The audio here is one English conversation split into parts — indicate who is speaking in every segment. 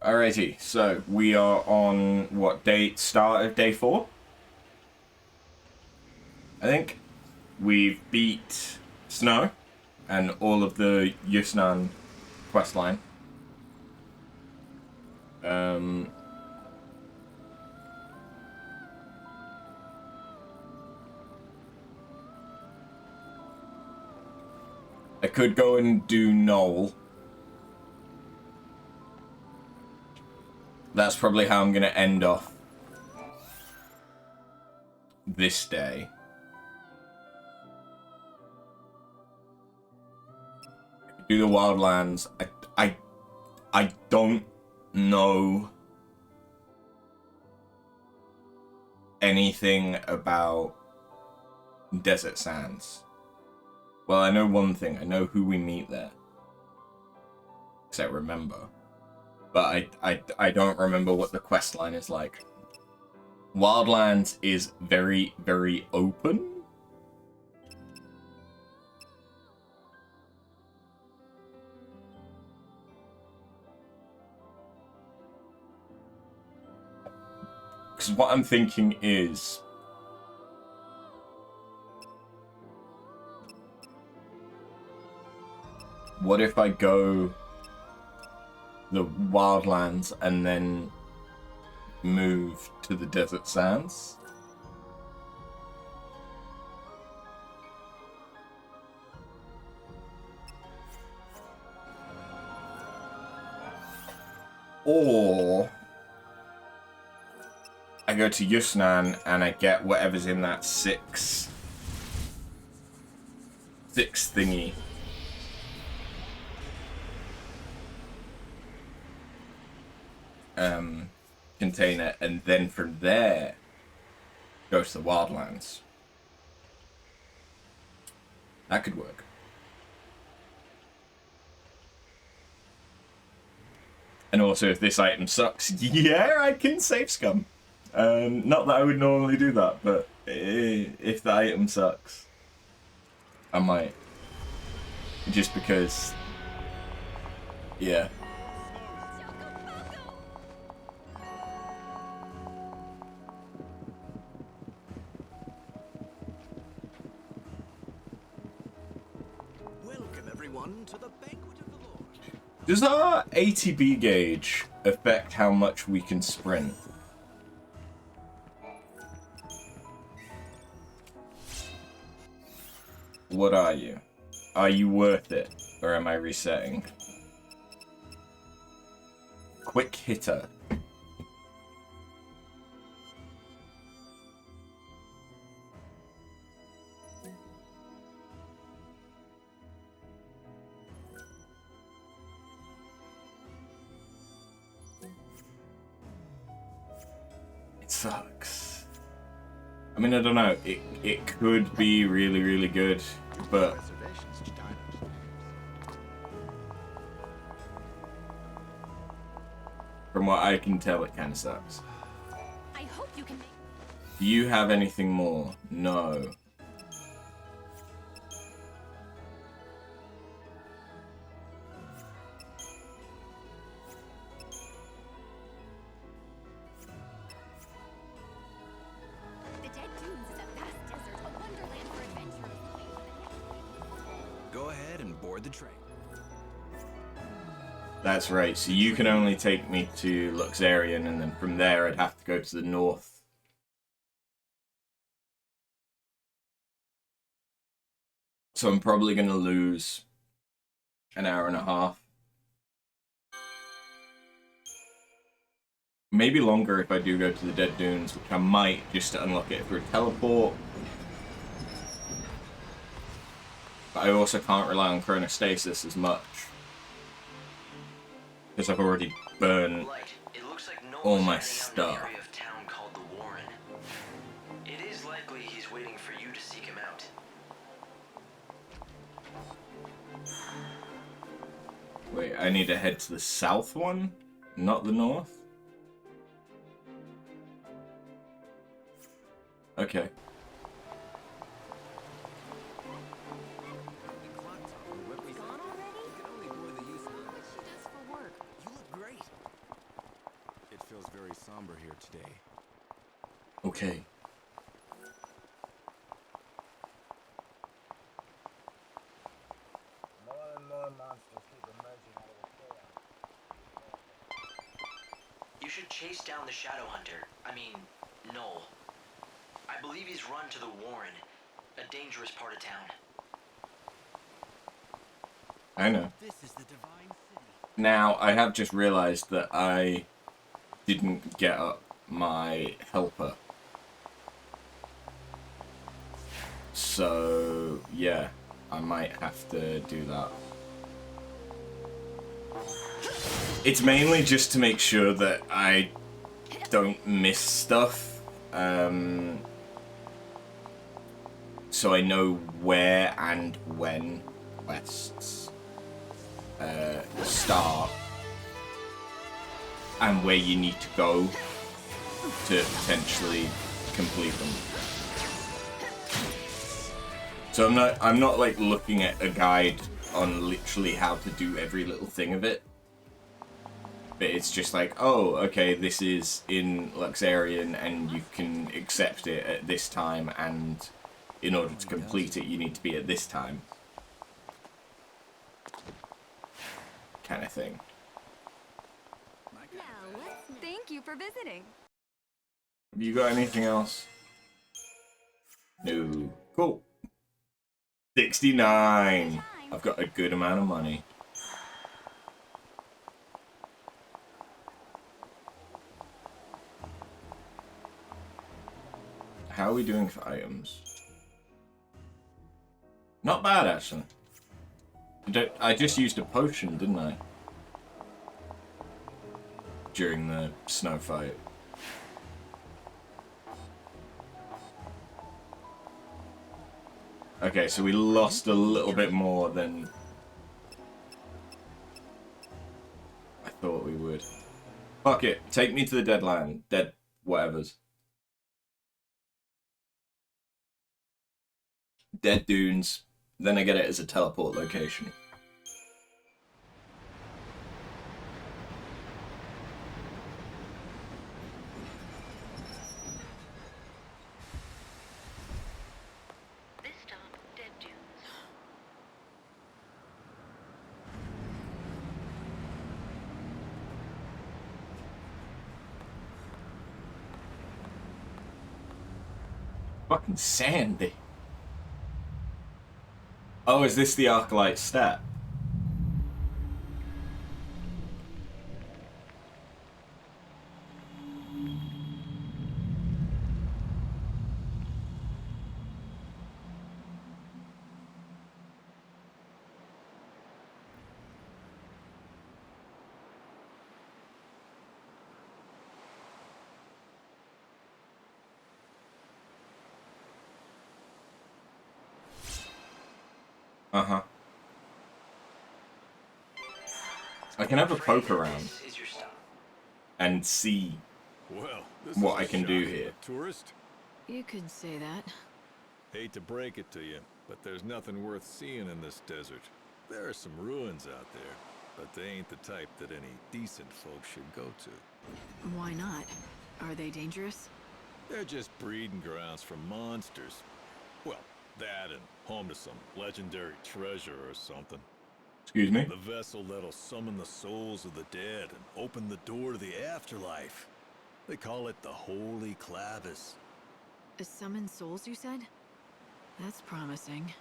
Speaker 1: Alrighty, so we are on what date? Start of day 4? I think we've beat Snow and all of the Yusnan questline. I could go and do Knoll. That's probably how I'm going to end off this day. Do the Wildlands. I don't know anything about Desert Sands. Well, I know one thing. I know who we meet there. Except remember. But I don't remember what the quest line is like. Wildlands is very, very open. Because what I'm thinking is... what if I go the Wildlands and then move to the Desert Sands? Or I go to Yusnan and I get whatever's in that six thingy. Container, and then from there go to the Wildlands. That could work. And also, if this item sucks, yeah, I can save scum. Not that I would normally do that, but if the item sucks, I might. Just because, yeah.
Speaker 2: To the banquet of the Lord.
Speaker 1: Does our ATB gauge affect how much we can sprint? What are you? Are you worth it? Or am I resetting? Quick hitter. Sucks. I mean, I don't know. It could be really, really good, but from what I can tell, it kind of sucks.
Speaker 3: I hope you can make...
Speaker 1: Do you have anything more? No. That's right, so you can only take me to Luxarian, and then from there I'd have to go to the north. So I'm probably going to lose an hour and a half. Maybe longer if I do go to the Dead Dunes, which I might just to unlock it through teleport. But I also can't rely on chronostasis as much. Because I've already burned all my stuff.
Speaker 2: It is likely he's waiting for you to seek him out.
Speaker 1: Wait, I need to head to the south one, not the north? Okay.
Speaker 4: very somber here today.
Speaker 1: Okay.
Speaker 5: More and more monsters keep emerging out of the chaos.
Speaker 2: You should chase down the Shadow Hunter. I mean, Noel. I believe he's run to the Warren, a dangerous part of town.
Speaker 1: I know.
Speaker 4: This is the Divine City.
Speaker 1: Now, I have just realized that I didn't get up my helper. So, yeah, I might have to do that. It's mainly just to make sure that I don't miss stuff. So I know where and when quests start and where you need to go to potentially complete them. So I'm not like looking at a guide on literally how to do every little thing of it. But it's just like, oh, okay, this is in Luxarian and you can accept it at this time, and in order to complete it you need to be at this time. Kind of thing.
Speaker 3: Thank you for visiting.
Speaker 1: Have you got anything else? No. Cool. 69. I've got a good amount of money. How are we doing for items? Not bad, actually. I just used a potion, didn't I? During the snow fight. Okay, so we lost a little bit more than I thought we would. Fuck it. Take me to the deadline. Dead whatevers. Dead Dunes. Then I get it as a teleport location.
Speaker 3: This stop, Dead Dunes.
Speaker 1: Fucking sandy. Oh, is this the Arclight stat? Uh-huh. I can have a poke around
Speaker 2: This is your stop.
Speaker 1: and see
Speaker 6: Well, this
Speaker 1: what
Speaker 6: is
Speaker 1: I
Speaker 6: a
Speaker 1: can do
Speaker 6: shock.
Speaker 1: here.
Speaker 6: Tourist?
Speaker 7: You could say that.
Speaker 6: Hate to break it to you, but there's nothing worth seeing in this desert. There are some ruins out there, but they ain't the type that any decent folks should go to.
Speaker 7: Why not? Are they dangerous?
Speaker 6: They're just breeding grounds for monsters. Well, that and home to some legendary treasure or something.
Speaker 1: Excuse me?
Speaker 6: The vessel that'll summon the souls of the dead and open the door to the afterlife. They call it the Holy Clavis.
Speaker 7: Summon souls, you said? That's promising.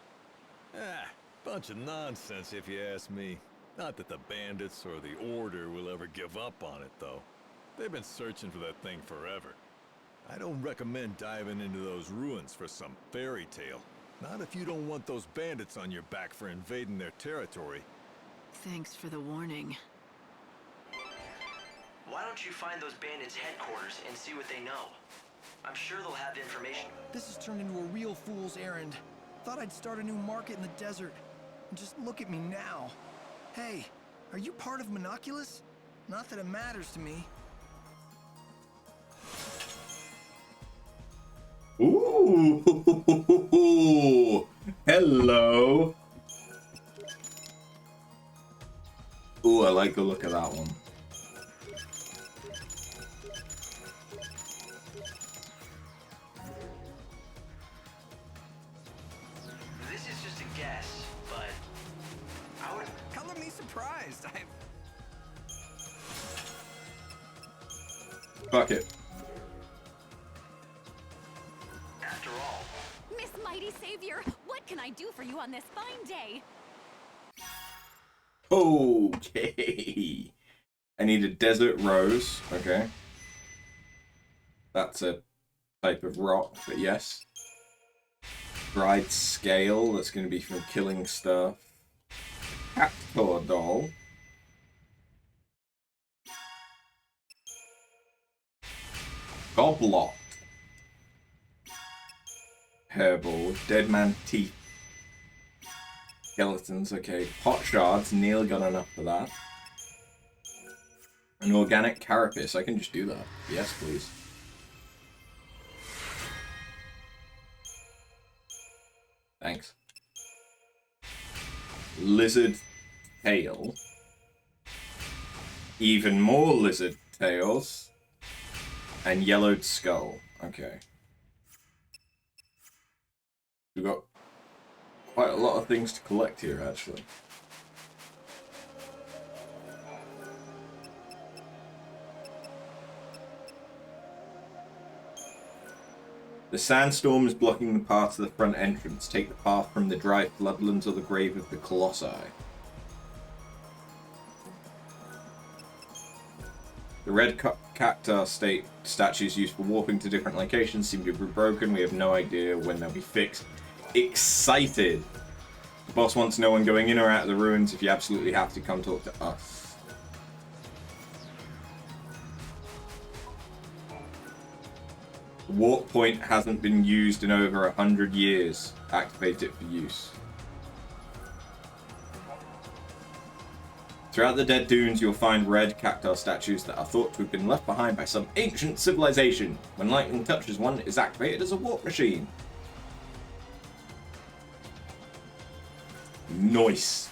Speaker 6: Ah, bunch of nonsense if you ask me. Not that the bandits or the Order will ever give up on it, though. They've been searching for that thing forever. I don't recommend diving into those ruins for some fairy tale. Not if you don't want those bandits on your back for invading their territory.
Speaker 7: Thanks for the warning.
Speaker 2: Why don't you find those bandits' headquarters and see what they know? I'm sure they'll have information.
Speaker 8: This has turned into a real fool's errand. Thought I'd start a new market in the desert. And just look at me now. Hey, are you part of Monoculus? Not that it matters to me.
Speaker 1: Ooh! Hello! Ooh, I like the look of that one. Fuck it.
Speaker 2: After all,
Speaker 3: Miss Mighty Savior, what can I do for you on this fine day?
Speaker 1: Okay. I need a desert rose. Okay. That's a type of rock, but yes. Dried scale, that's going to be from killing stuff. Cactuar doll. Goblot. Herbal. Dead man teeth. Skeletons, okay. Pot shards, nearly got enough for that. An organic carapace, I can just do that. Yes, please. Thanks. Lizard tail. Even more lizard tails. And yellowed skull. Okay. We've got quite a lot of things to collect here, actually. The sandstorm is blocking the path to the front entrance. Take the path from the dry floodlands or the grave of the Colossi. The red cactuar statues used for warping to different locations seem to be broken. We have no idea when they'll be fixed. Excited! The boss wants no one going in or out of the ruins. If you absolutely have to, come talk to us. The warp point hasn't been used in over 100 years. Activate it for use. Throughout the Dead Dunes, you'll find red cactuar statues that are thought to have been left behind by some ancient civilization. When lightning touches one, it is activated as a warp machine. Nice.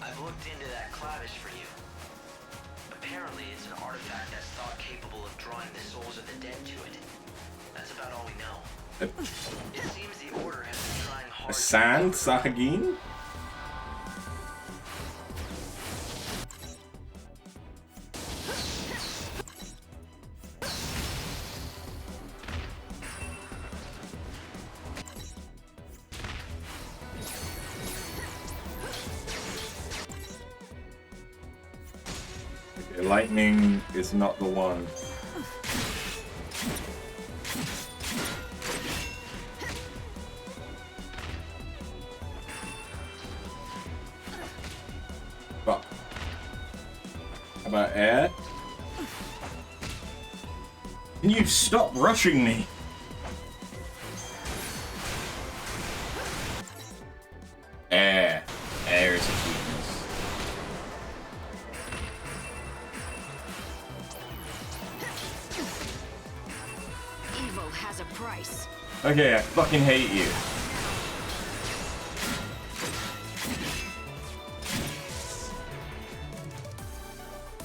Speaker 2: I've looked into that clavish for you. Apparently, it's an artifact that's thought capable of drawing the souls of the dead to it. That's about all we know. It seems the Order has been trying hard.
Speaker 1: A sand Sahagin? Lightning is not the one. Fuck. How about air? Can you stop rushing me? Air. Air is a weakness.
Speaker 7: Evil has a price.
Speaker 1: Okay, I fucking hate you.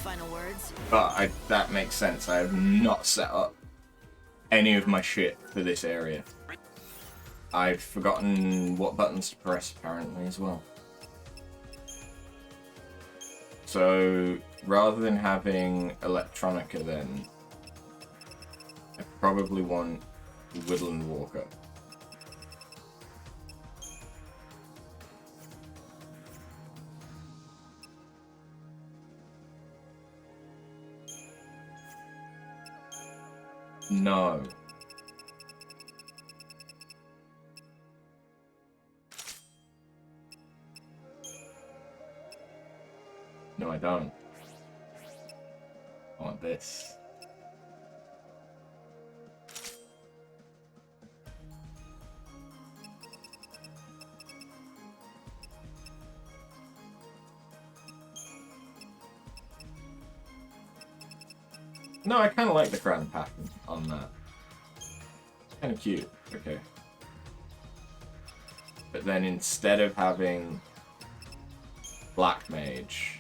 Speaker 7: Final words?
Speaker 1: But that makes sense. I have not set up any of my shit for this area. I've forgotten what buttons to press, apparently, as well. So, rather than having Electronica, then, I probably want Woodland Walker. No. No, I don't. I want this. No, I kind of like the crown pattern on that. Kind of cute. Okay. But then instead of having Black Mage,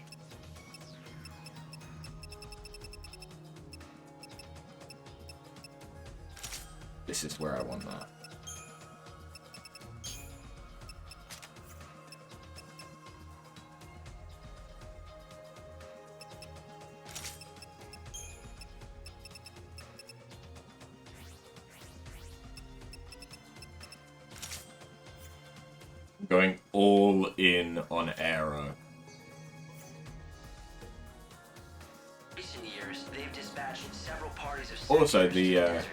Speaker 1: this is where I want that. Going all in on Aero.
Speaker 2: Recent years, they've dispatched several parties of
Speaker 1: Also,
Speaker 2: settlers to
Speaker 1: the
Speaker 2: desert.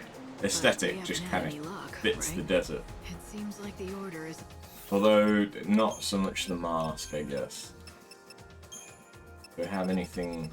Speaker 1: aesthetic
Speaker 7: haven't
Speaker 1: just
Speaker 7: had
Speaker 1: kind
Speaker 7: any
Speaker 1: of
Speaker 7: luck,
Speaker 1: fits
Speaker 7: right?
Speaker 1: the desert.
Speaker 7: It seems like the order is.
Speaker 1: Although, not so much the mask, I guess. Do we have anything...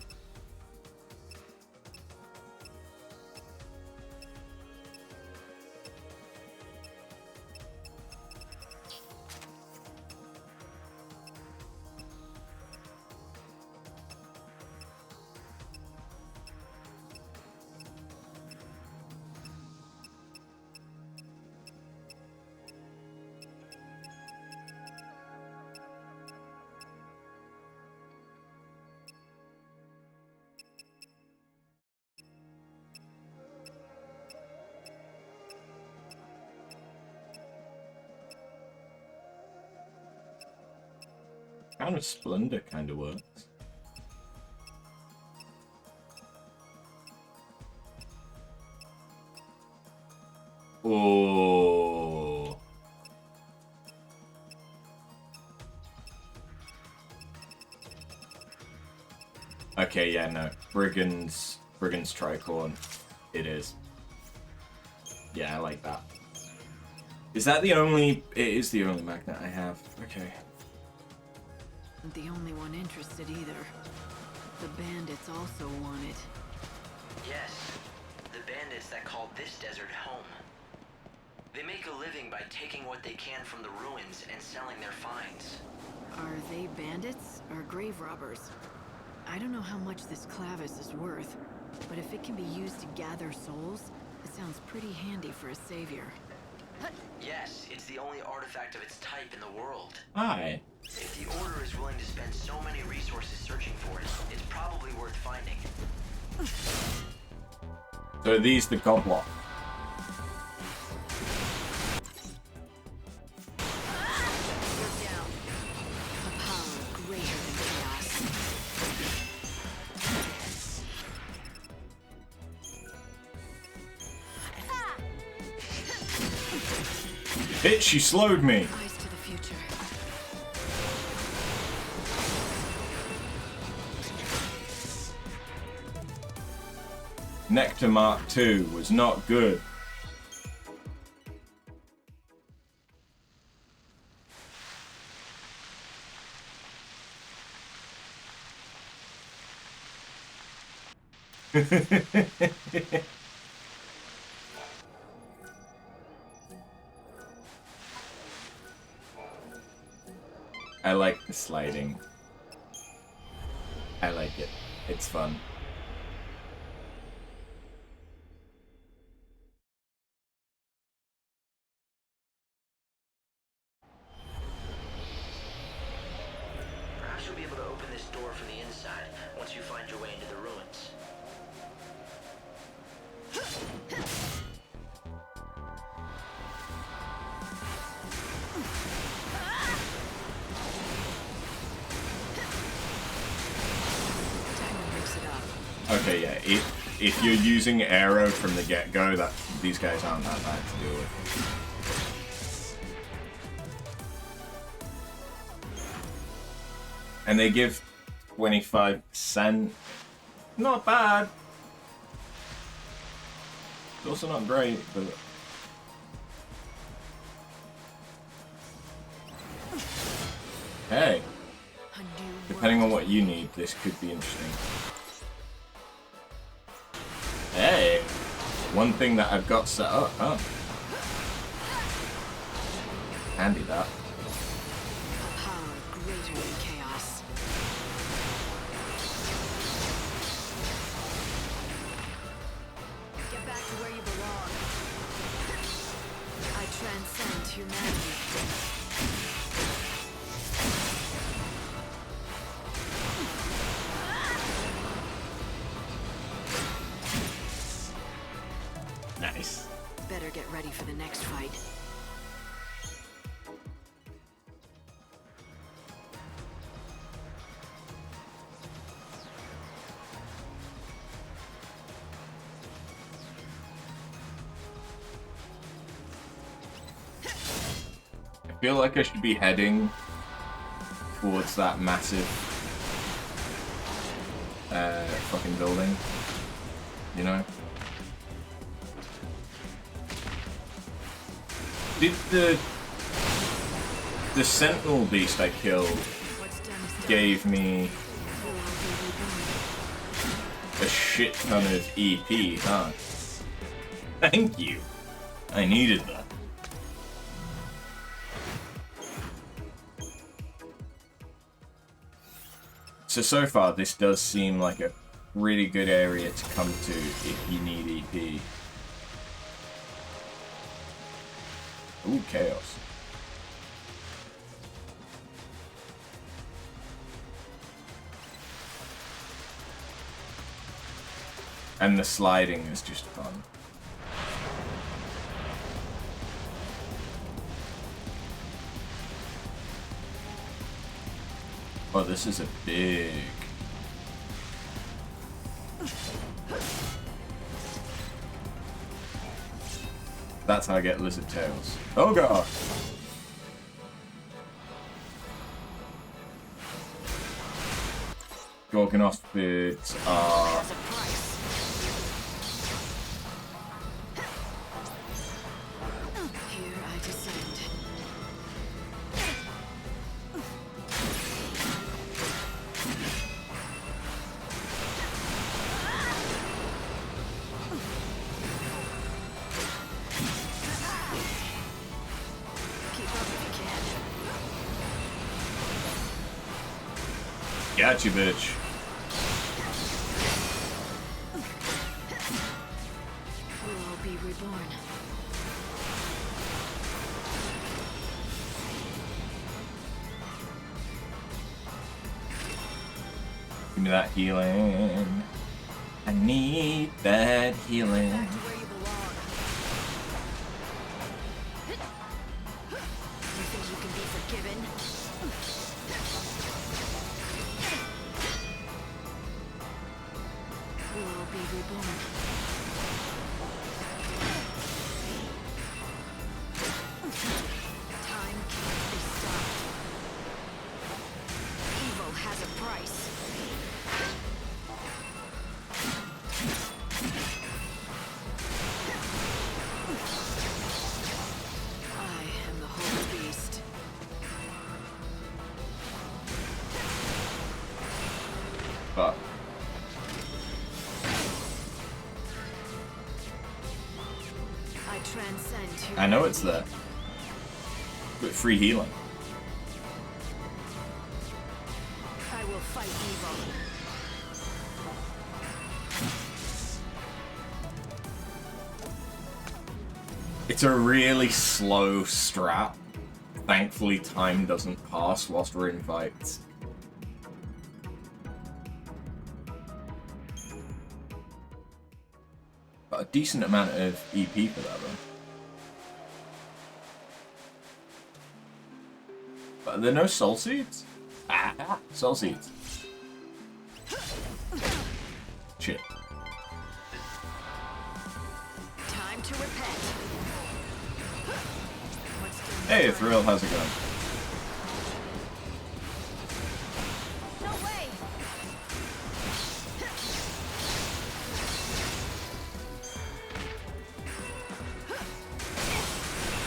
Speaker 1: Crown of Splendor kind of works. Oh. Okay, yeah, no. Brigand's Tricorn. It is. Yeah, I like that. Is that the only... It is the only magnet I have. Okay.
Speaker 7: Not the only one interested either. The bandits also want it.
Speaker 2: Yes, the bandits that call this desert home. They make a living by taking what they can from the ruins and selling their finds.
Speaker 7: Are they bandits or grave robbers? I don't know how much this clavis is worth, but if it can be used to gather souls, it sounds pretty handy for a savior.
Speaker 2: Yes, it's the only artifact of its type in the world.
Speaker 1: Hi.
Speaker 2: If the Order is willing to spend so many resources searching for it, it's probably worth finding.
Speaker 1: So are these the goblet?
Speaker 7: You're down. A power greater than chaos.
Speaker 1: Bitch, you slowed me.
Speaker 7: Eyes to the future.
Speaker 1: Nectar Mark II was not good. I like the sliding. I like it. It's fun.
Speaker 2: Perhaps you'll be able to open this door from the inside once you find your way into the ruins.
Speaker 7: Time to mix it up.
Speaker 1: Okay, yeah. If you're using Aero from the get-go, that these guys aren't that bad to deal with. And they give 25%. Not bad. It's also not great, but... Hey,
Speaker 7: A new
Speaker 1: depending
Speaker 7: world
Speaker 1: on what you need, this could be interesting. Hey, one thing that I've got set up, huh? Handy that.
Speaker 7: A power greater than chaos. Get back to where you belong. I transcend humanity.
Speaker 1: Nice.
Speaker 7: Better get ready for the next fight.
Speaker 1: feel like I should be heading towards that massive fucking building, you know? Did the Sentinel beast I killed gave me a shit ton of EP, huh? Thank you. I needed that. So far, this does seem like a really good area to come to if you need EP. Ooh, chaos. And the sliding is just fun. Oh, this is a big... That's how I get lizard tails. Oh god! Gorgonophids are...
Speaker 7: Here I descend. Keep up if you can.
Speaker 1: Gotcha, bitch.
Speaker 7: We'll all be reborn.
Speaker 1: Give me that healing. I need that healing.
Speaker 7: Back to where you belong. You think you can be forgiven? We'll all be reborn. Time can't be stopped. Evil has a price. I am the Holy Beast.
Speaker 1: Fuck.
Speaker 7: I transcend humanity.
Speaker 1: I know it's there. But free healing.
Speaker 7: I will fight evil.
Speaker 1: It's a really slow strat. Thankfully, time doesn't pass whilst we're in fights. But a decent amount of EP for that, though. But are there no soul seeds? Ah, soul seeds. Shit.
Speaker 7: Time to repent. What's done is
Speaker 1: Hey,
Speaker 7: done.
Speaker 1: Thrill, how's it going?
Speaker 3: No way!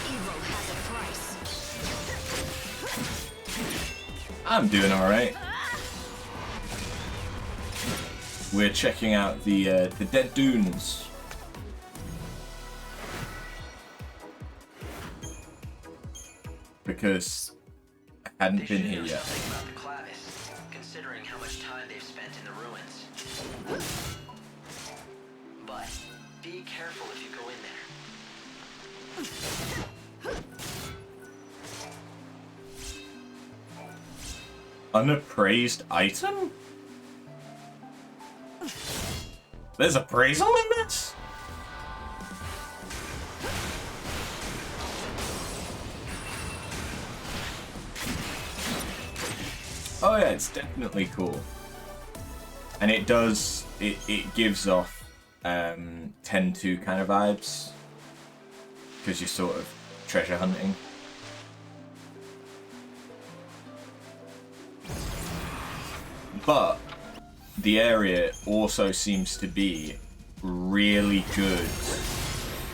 Speaker 7: Evil has a price.
Speaker 1: I'm doing alright. We're checking out the Dead Dunes. Because I hadn't
Speaker 2: They
Speaker 1: been
Speaker 2: should
Speaker 1: here
Speaker 2: know
Speaker 1: yet.
Speaker 2: something about the Clavis, considering how much time they've spent in the ruins. But be careful if you go in there.
Speaker 1: Unappraised item? There's appraisal in this? Oh yeah, it's definitely cool. And it does, it gives off 10-2 kind of vibes. Because you're sort of treasure hunting. But the area also seems to be really good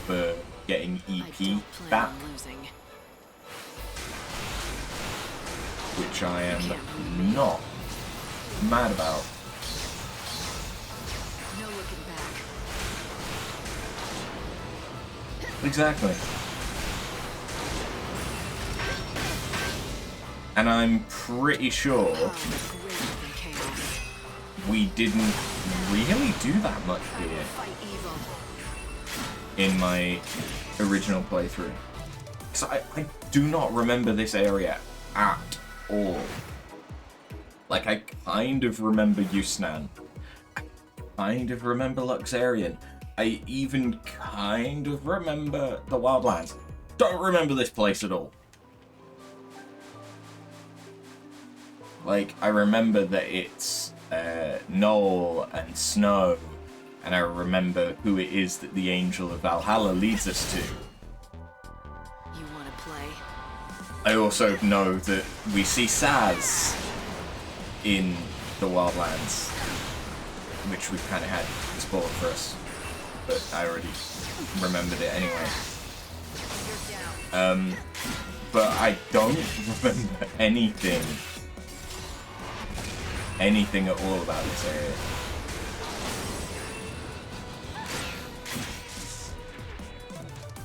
Speaker 1: for getting EP back, which I am not mad about.
Speaker 7: No looking back.
Speaker 1: Exactly. And I'm pretty sure we didn't really do that much here in my original playthrough. So I do not remember this area at all. Like, I kind of remember Yusnan. I kind of remember Luxarian. I even kind of remember the Wildlands. Don't remember this place at all. Like, I remember that it's Knoll and Snow, and I remember who it is that the Angel of Valhalla leads us to.
Speaker 7: You want to play?
Speaker 1: I also know that we see Saz in the Wildlands, which we kind of had spoiled for us, but I already remembered it anyway. But I don't remember anything at all about this area.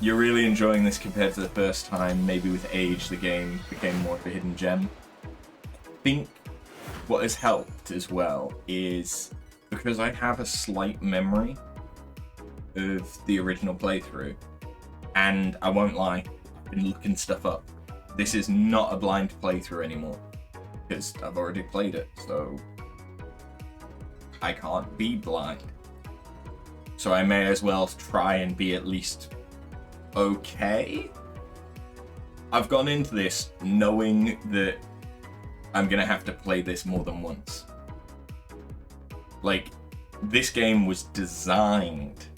Speaker 1: You're really enjoying this compared to the first time. Maybe with age the game became more of a hidden gem. I think what has helped as well is because I have a slight memory of the original playthrough, and I won't lie, I've been looking stuff up. This is not a blind playthrough anymore, because I've already played it, so I can't be blind. So I may as well try and be at least okay. I've gone into this knowing that I'm gonna have to play this more than once. Like, this game was designed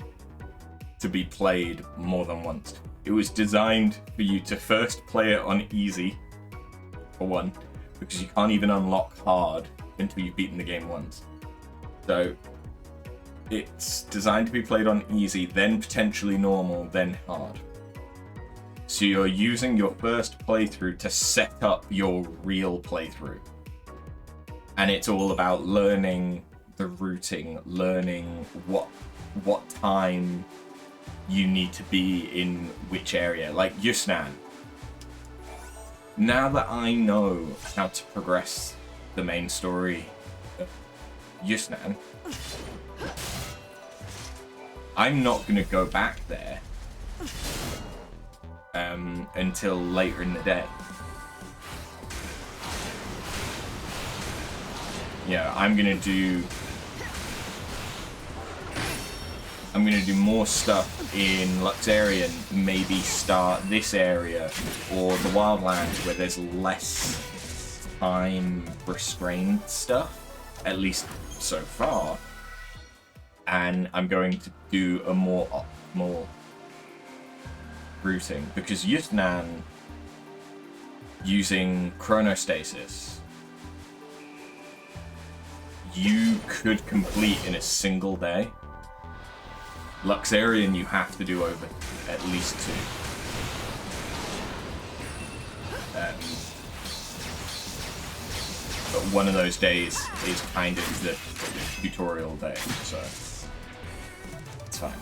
Speaker 1: to be played more than once. It was designed for you to first play it on easy, for one, because you can't even unlock hard until you've beaten the game once. So it's designed to be played on easy, then potentially normal, then hard. So you're using your first playthrough to set up your real playthrough. And it's all about learning the routing, learning what time you need to be in which area. Like Yusnan. Now that I know how to progress the main story of Yusnan, I'm not going to go back there until later in the day. Yeah, I'm gonna do more stuff in Luxarian, maybe start this area or the Wildlands where there's less time restrained stuff, at least so far. And I'm going to do a more optimal routing, because Yusnan, using chronostasis, you could complete in a single day. Luxarian you have to do over at least 2. But one of those days is kind of the tutorial day, so it's fine.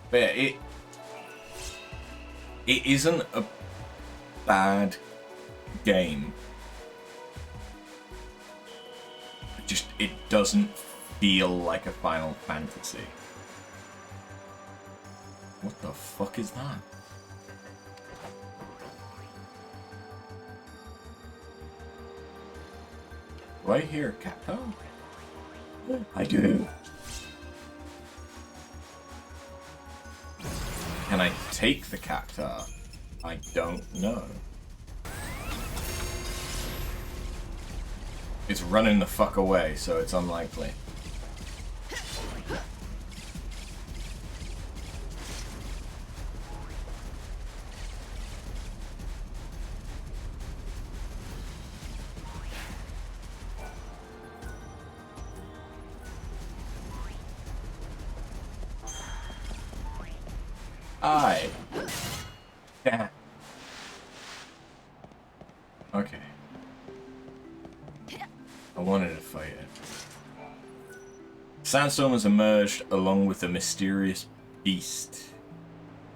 Speaker 1: But yeah, it isn't a bad game. It doesn't feel like a Final Fantasy. What the fuck is that? Do I hear Kato? I do. Can I take the cacti? I don't know. It's running the fuck away, so it's unlikely. Yeah. Okay. I wanted to fight it. Sandstorm has emerged along with a mysterious beast.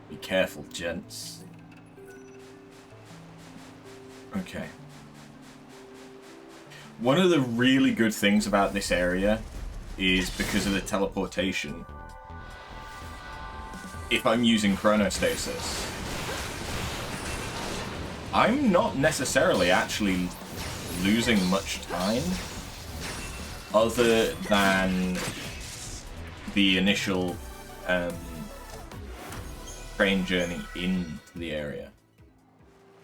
Speaker 1: Be careful, gents. Okay. One of the really good things about this area is because of the teleportation. If I'm using chronostasis, I'm not necessarily actually losing much time other than the initial train journey into the area.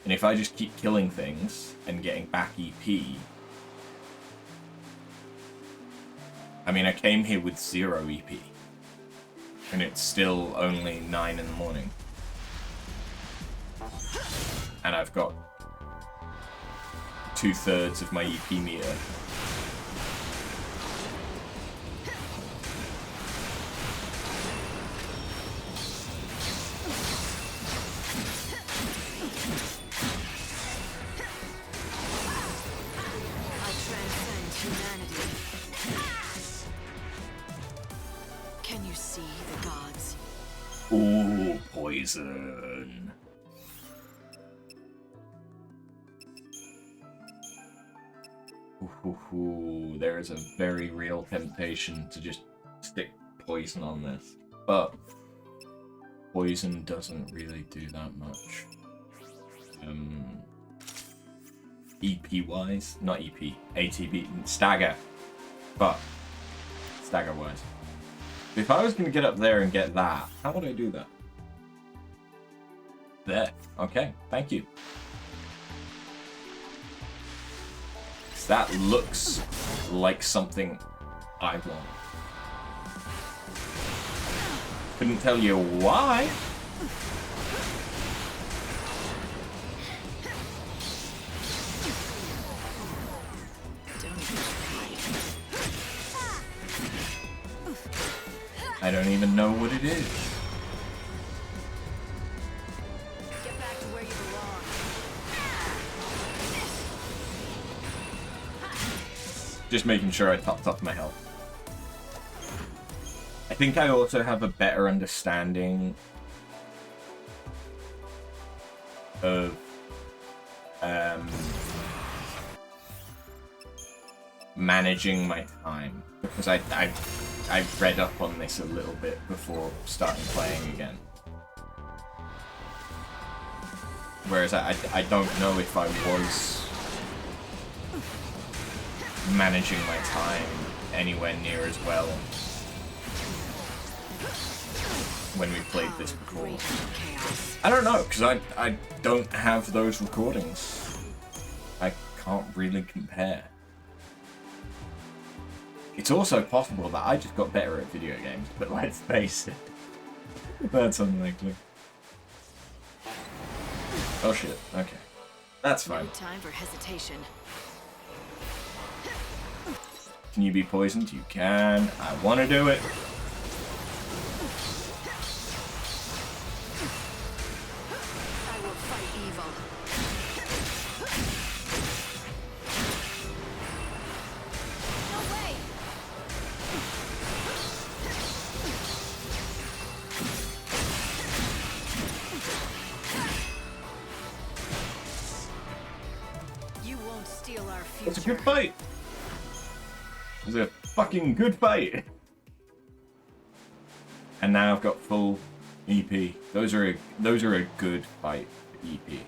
Speaker 1: And if I just keep killing things and getting back EP, I mean, I came here with 0 EP, and it's still only 9 in the morning. And I've got 2/3 of my EP meter.
Speaker 7: I transcend humanity. Can you see the gods?
Speaker 1: Ooh, poison. Ooh, there is a very real temptation to just stick poison on this, but poison doesn't really do that much. EP wise, not EP, ATB, stagger, but stagger wise. If I was going to get up there and get that, how would I do that? There. Okay, thank you. That looks like something I want. Couldn't tell you why. I don't even know what it is.
Speaker 7: Get back to where you belong.
Speaker 1: Just making sure I topped off my health. I think I also have a better understanding of managing my time, because I've read up on this a little bit before starting playing again. Whereas I don't know if I was managing my time anywhere near as well when we played this before. I don't know, because I don't have those recordings. I can't really compare. It's also possible that I just got better at video games, but let's face it, that's unlikely. Oh shit, okay. That's fine.
Speaker 7: No time for hesitation.
Speaker 1: Can you be poisoned? You can. I want to do it.
Speaker 7: I will fight evil.
Speaker 3: No way!
Speaker 7: You won't steal our future.
Speaker 1: It's a good fight. It was a fucking good fight. And now I've got full EP. Those are a good fight for EP.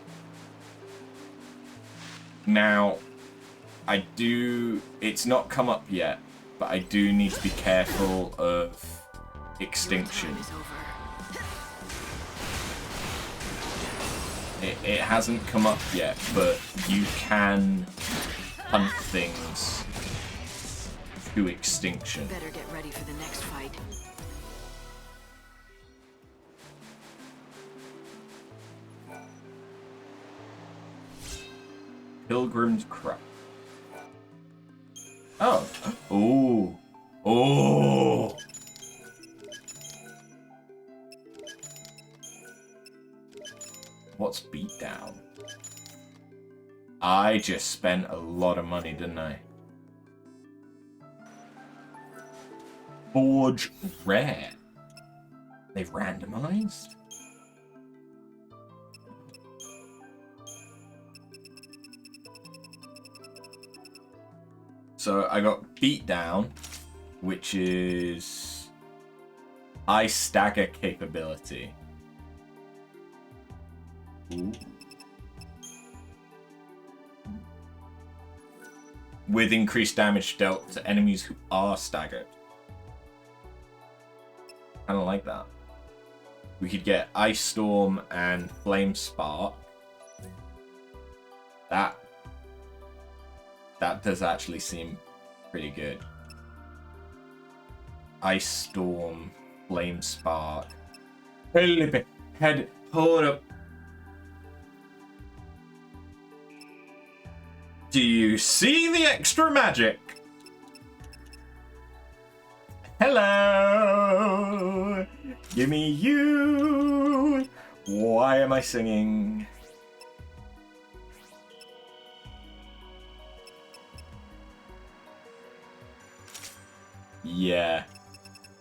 Speaker 1: Now, it's not come up yet, but I do need to be careful of extinction.
Speaker 7: Your time is over.
Speaker 1: It hasn't come up yet, but you can hunt things to extinction.
Speaker 7: Better get ready for the next fight.
Speaker 1: Pilgrim's Crop. Oh. Ooh. Oh. What's beatdown. I just spent a lot of money, didn't I? Forge rare. They've randomized? So I got beatdown, which is eye stagger capability. Ooh. With increased damage dealt to enemies who are staggered. Kind of like that. We could get Ice Storm and Flame Spark. That does actually seem pretty good. Ice Storm, Flame Spark. Hold up. Do you see the extra magic? Hello! Gimme you! Why am I singing? Yeah.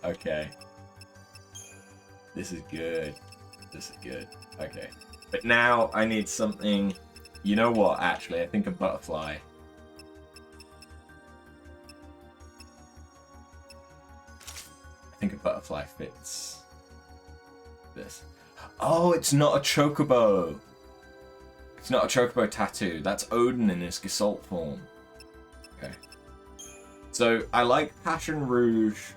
Speaker 1: Okay. This is good. This is good. Okay. But now I need something... You know what, actually? I think a butterfly. I think a butterfly fits this. Oh, it's not a chocobo. It's not a chocobo tattoo. That's Odin in his Gestalt form. Okay. So, I like Passion Rouge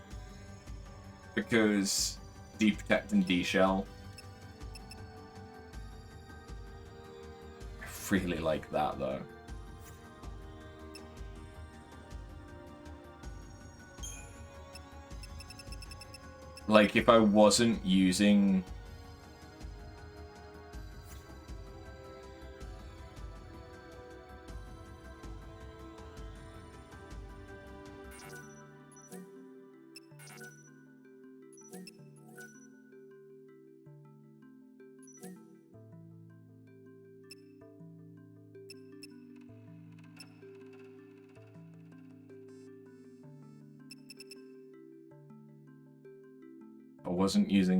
Speaker 1: because D-Protect and D-Shell. Really like that though. Like if I wasn't using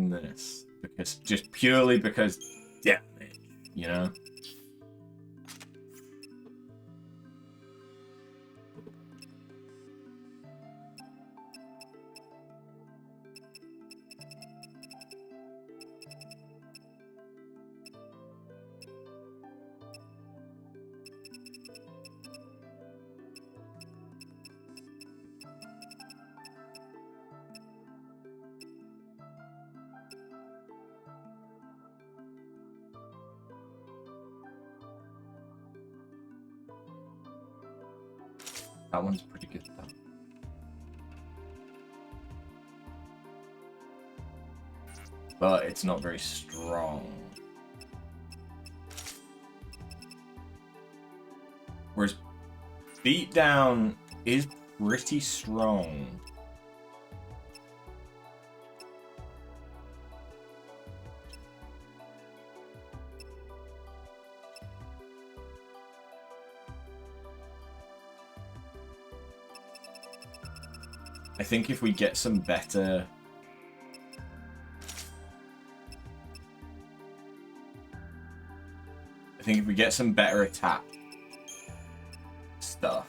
Speaker 1: this because just purely because damage, you know? That one's pretty good though. But it's not very strong. Whereas Beatdown is pretty strong. I think if we get some better... I think if we get some better attack stuff.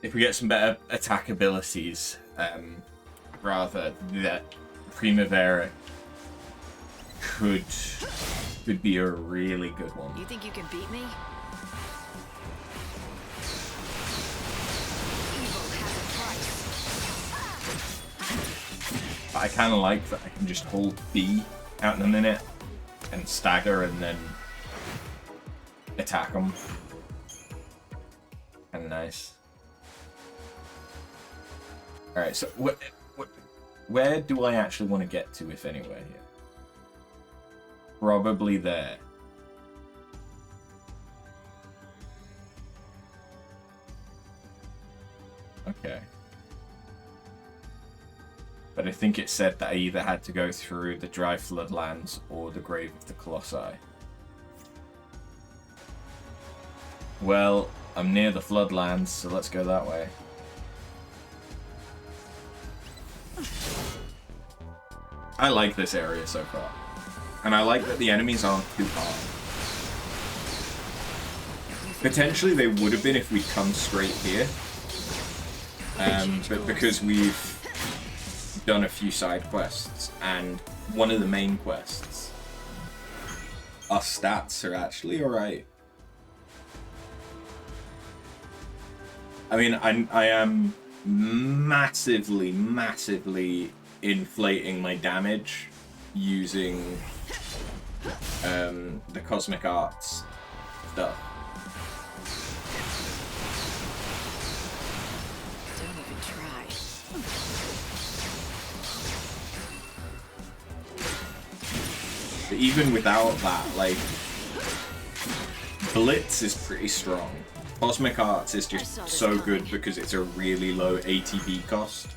Speaker 1: If we get some better attack abilities, rather, that Primavera could be a really good one.
Speaker 7: You think you can beat me? Evil has a price.
Speaker 1: But I kind of like that I can just hold B out in a minute and stagger and then attack them. Kind of nice. Alright, so where do I actually want to get to, if anywhere, here? Probably there. Okay. But I think it said that I either had to go through the Dry Floodlands or the Grave of the Colossi. Well, I'm near the Floodlands, so let's go that way. I like this area so far. And I like that the enemies aren't too hard. Potentially they would have been if we'd come straight here. But because we've done a few side quests, and one of the main quests, our stats are actually alright. I mean, I am massively inflating my damage using the Cosmic Arts stuff.
Speaker 7: Don't even try.
Speaker 1: But even without that, like, Blitz is pretty strong. Cosmic Arts is just so good because it's a really low ATB cost.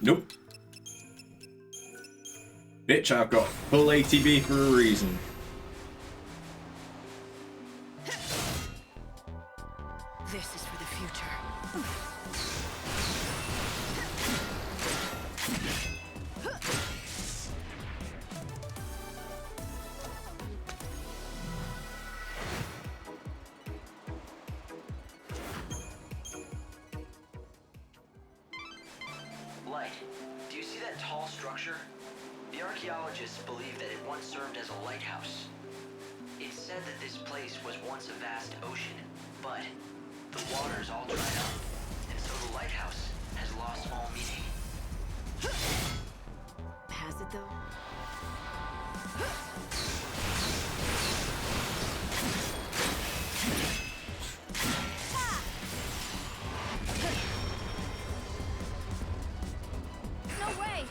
Speaker 1: Nope. Bitch, I've got full ATB for a reason.
Speaker 7: This is for the future.
Speaker 2: Light, do you see that tall structure? The archaeologists believe that it once served as a lighthouse. It's said that this place was once a vast ocean, but the water's all dried up, and so the lighthouse has lost all meaning.
Speaker 7: Has it though?
Speaker 3: No way!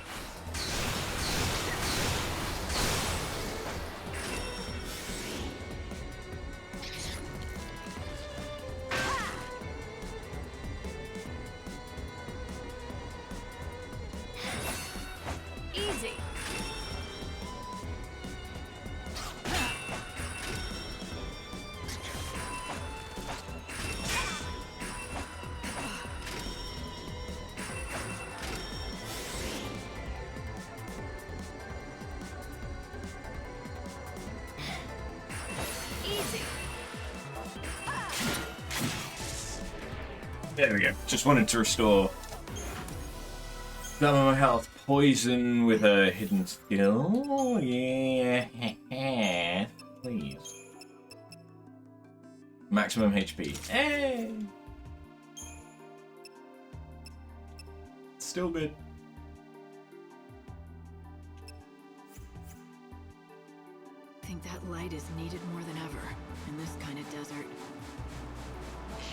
Speaker 3: Easy. Easy.
Speaker 1: There we go. Just wanted to restore some of my health. Poison with a hidden skill. Yeah. Please. Maximum HP. Hey! Still good.
Speaker 7: I think that light is needed more than ever in this kind of desert.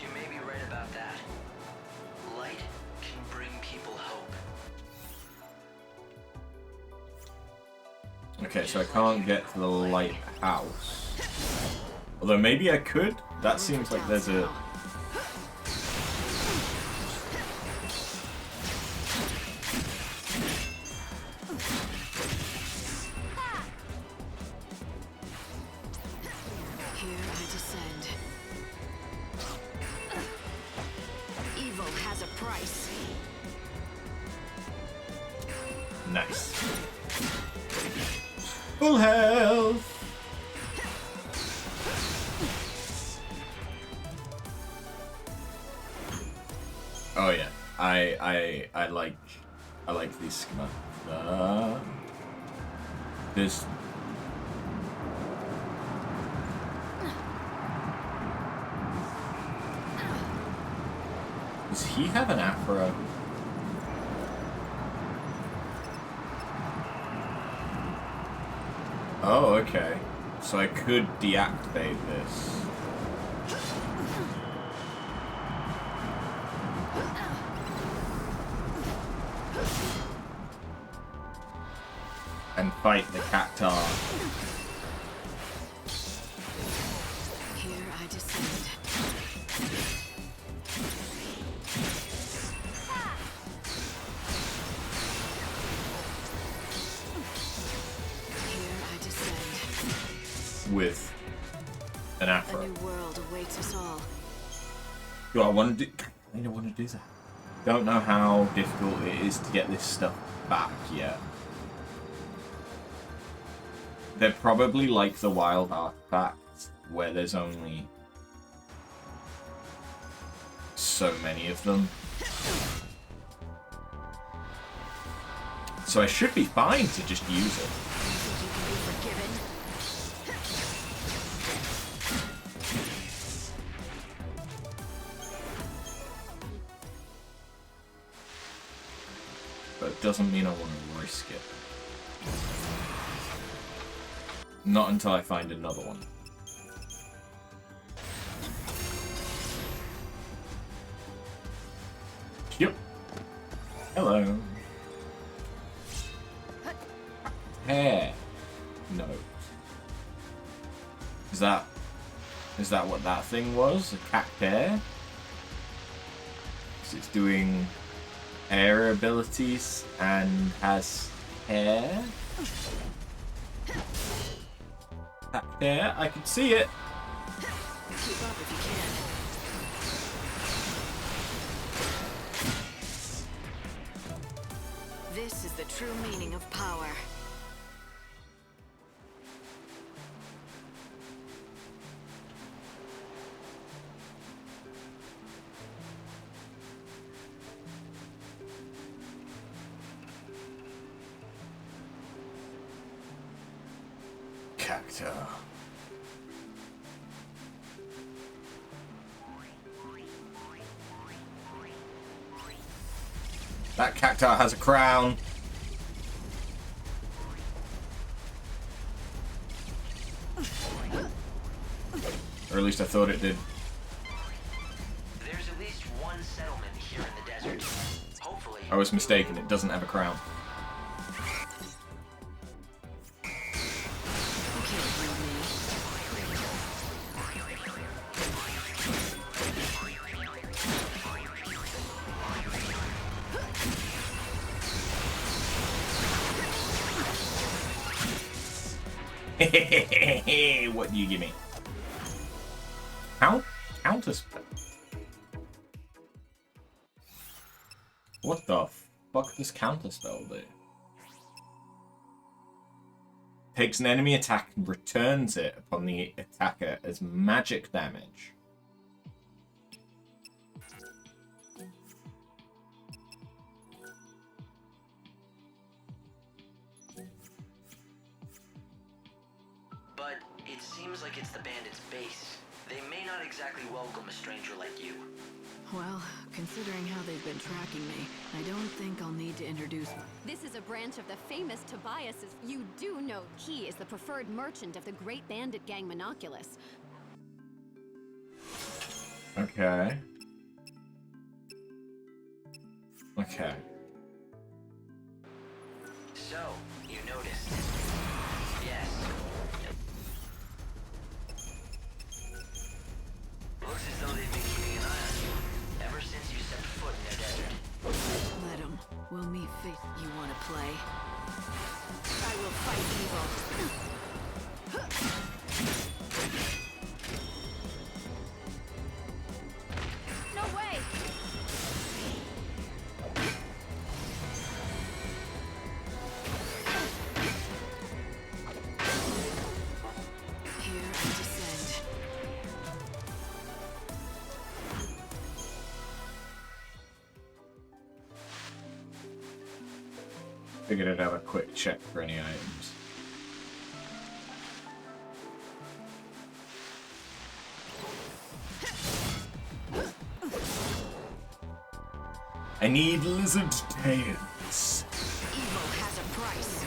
Speaker 2: You may be right about that. Light can bring people hope.
Speaker 1: Okay, so I can't get to the lighthouse. Although maybe I could. That seems like there's a...
Speaker 7: Here I descend. Evil has a price.
Speaker 1: Nice. Full health! Oh yeah, I like these schematics. This. Does he have an afro? Oh, okay. So I could deactivate this. And fight the cactar.
Speaker 7: Here I descend. Here I descend.
Speaker 1: With an
Speaker 7: A
Speaker 1: afro.
Speaker 7: new world awaits us all.
Speaker 1: Do I want to do? I don't want to do that. Don't know how difficult it is to get this stuff back yet. They're probably like the wild artifacts, where there's only so many of them. So I should be fine to just use it.
Speaker 7: You can be forgiven.
Speaker 1: But it doesn't mean I want to risk it. Not until I find another one. Yep. Hello. Hair. No. Is that what that thing was? A cactair? 'Cause it's doing air abilities and has hair? Cactair? I can see it.
Speaker 7: Keep up if you can. This is the true meaning of power.
Speaker 1: Cactar. That cactar has a crown. Or at least I thought it did.
Speaker 2: There's at least one settlement here in the desert. Hopefully.
Speaker 1: I was mistaken, it doesn't have a crown.
Speaker 7: You can't bring me.
Speaker 1: What do you give me? Counterspell. What the fuck does counterspell do? Takes an enemy attack and returns it upon the attacker as magic damage.
Speaker 2: But it seems like it's the bandits' base. They may not exactly welcome a stranger like you.
Speaker 7: Well, considering how they've been tracking me, I don't think I'll need to introduce myself.
Speaker 3: This is a branch of the famous Tobias's. You do know he is the preferred merchant of the great bandit gang Monoculus.
Speaker 1: Okay. Okay.
Speaker 2: So, you noticed. Yes. Looks as though they've been keeping an eye on you ever since you stepped foot in their desert.
Speaker 7: Let 'em. We'll meet fate. You want to play? I will fight evil.
Speaker 3: No way!
Speaker 7: Here I descend.
Speaker 1: Figured I'd have a quick check for any items. I need lizard tails.
Speaker 7: Evil has a price.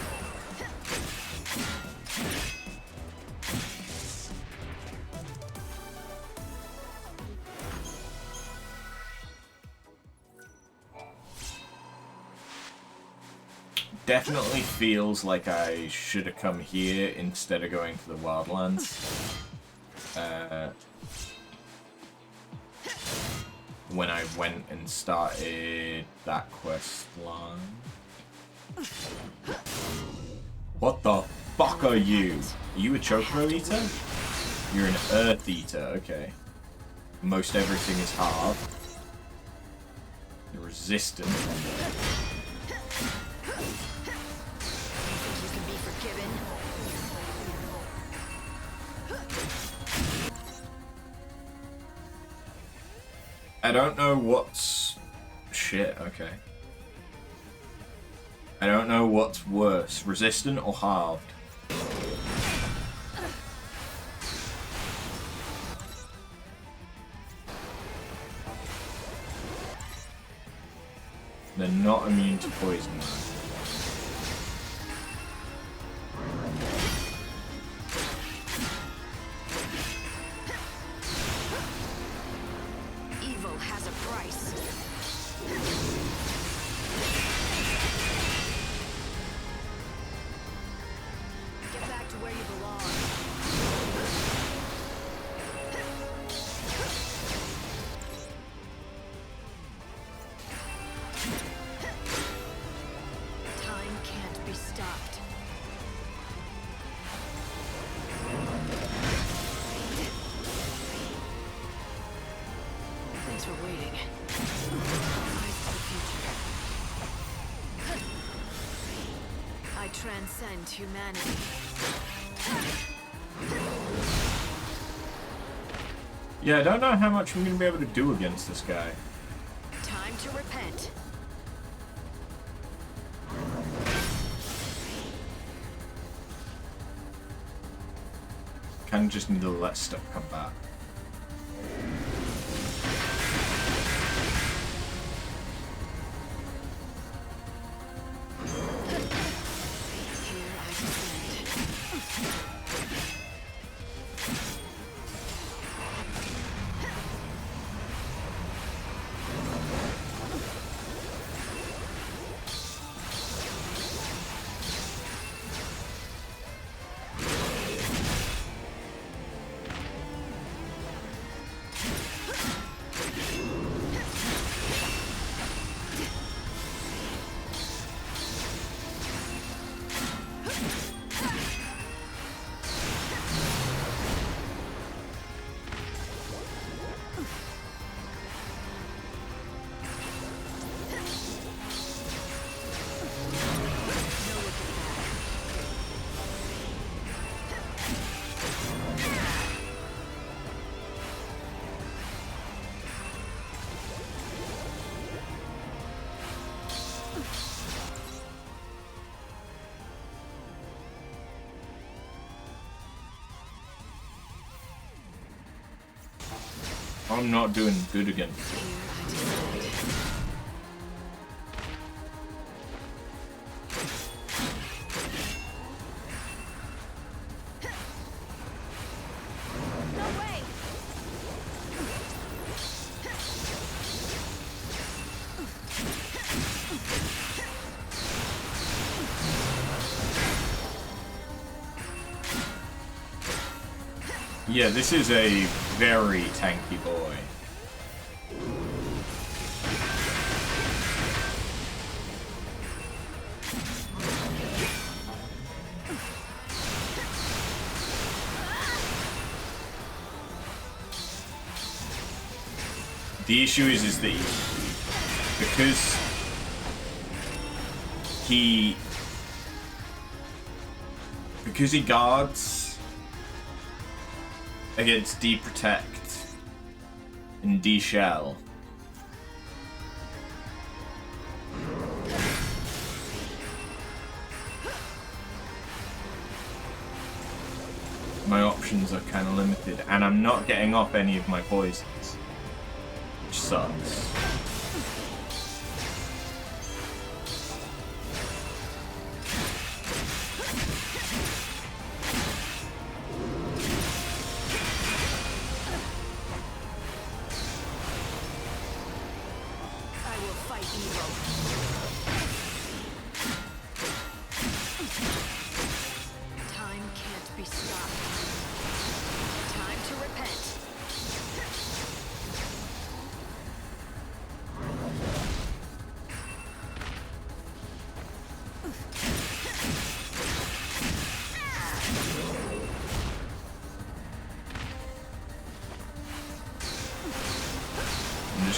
Speaker 1: definitely feels like I should have come here instead of going to the Wildlands. When I went and started that quest line. What the fuck are you? Are you a Chocobo Eater? You're an Earth Eater, okay. Most everything is hard. You're resistant.
Speaker 7: You can be forgiven.
Speaker 1: I don't know what's... Shit, okay. I don't know what's worse, resistant or halved. They're not immune to poison.
Speaker 7: Evil has a price. Get back to where you belong. Time can't be stopped. Thanks for waiting. Eyes to the future. I transcend humanity.
Speaker 1: Yeah, I don't know how much I'm going to be able to do against this guy.
Speaker 7: Time to repent.
Speaker 1: Kind of just need to let stuff come back.
Speaker 7: Here I descend.
Speaker 1: I'm not doing good against
Speaker 7: Here I descend.
Speaker 3: No way!
Speaker 1: Yeah, this is a very tanky boy. The issue is that because he guards against D-Protect and D-Shell. My options are kind of limited, and I'm not getting off any of my poisons, which sucks.
Speaker 7: I will fight evil.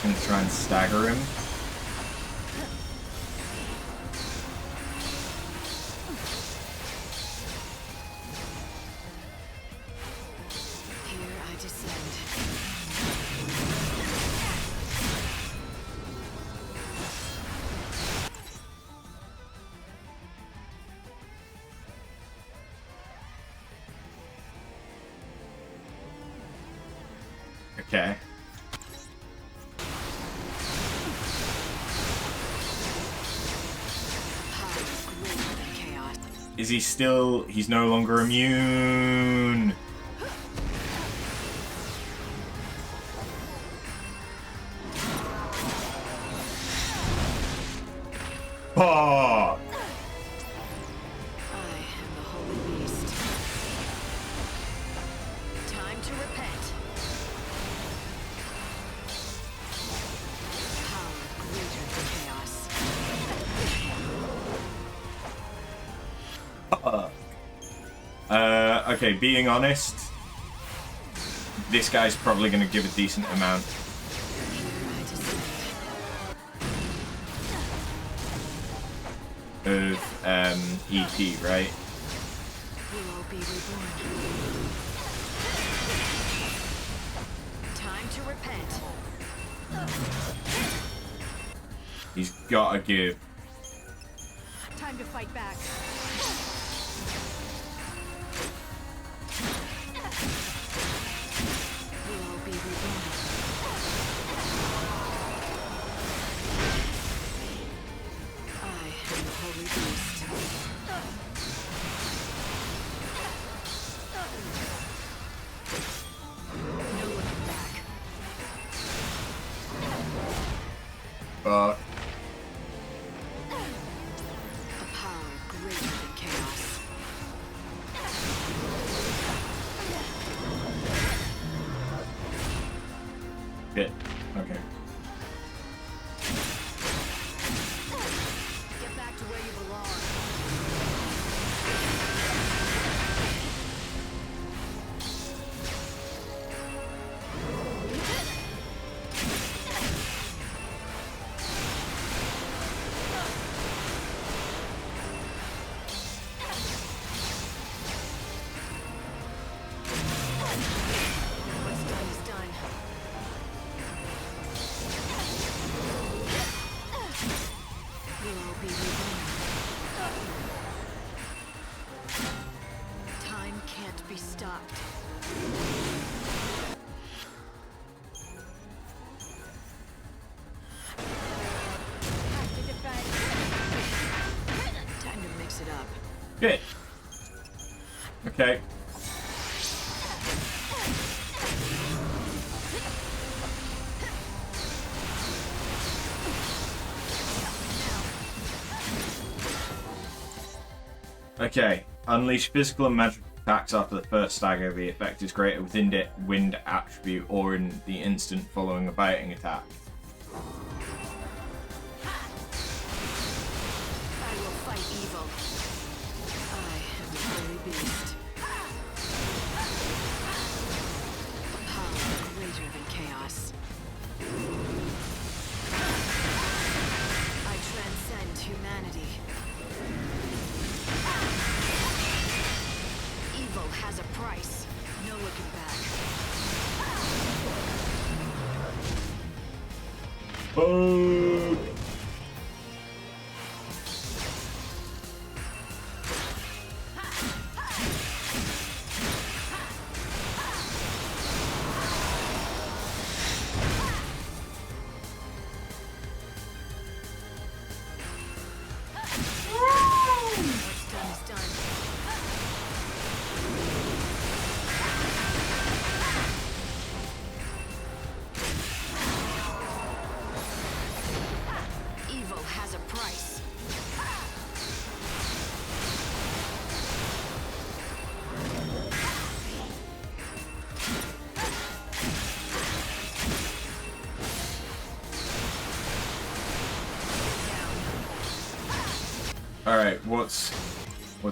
Speaker 1: just gonna try and stagger him.
Speaker 7: Here I descend.
Speaker 1: Okay. Is he still... He's no longer immune. Fuck!
Speaker 7: I am the holy beast. Time to repent. Power greater than chaos.
Speaker 1: Okay, being honest, this guy's probably going to give a decent amount. Of EP, right?
Speaker 7: We will be reborn. Time to repent.
Speaker 1: He's got to give.
Speaker 3: Time to fight back.
Speaker 7: We will be reborn. I am the holy beast. No looking back.
Speaker 1: But
Speaker 7: A power greater than chaos.
Speaker 1: shit. Okay.
Speaker 3: Get back to where you belong.
Speaker 7: What's done is done. We will be reborn. Time can't be stopped.
Speaker 3: Have to defend.
Speaker 7: Time to mix it up.
Speaker 1: Shit. Okay. Okay. Unleash physical and magical attacks after the first stagger. The effect is greater within the wind attribute or in the instant following a biting attack.
Speaker 7: I will fight evil. I am the holy beast. A power greater than chaos. I transcend humanity. Evil has a price. No looking back.
Speaker 1: Oh.
Speaker 7: What's done is done. Evil has a price.
Speaker 1: Alright, what's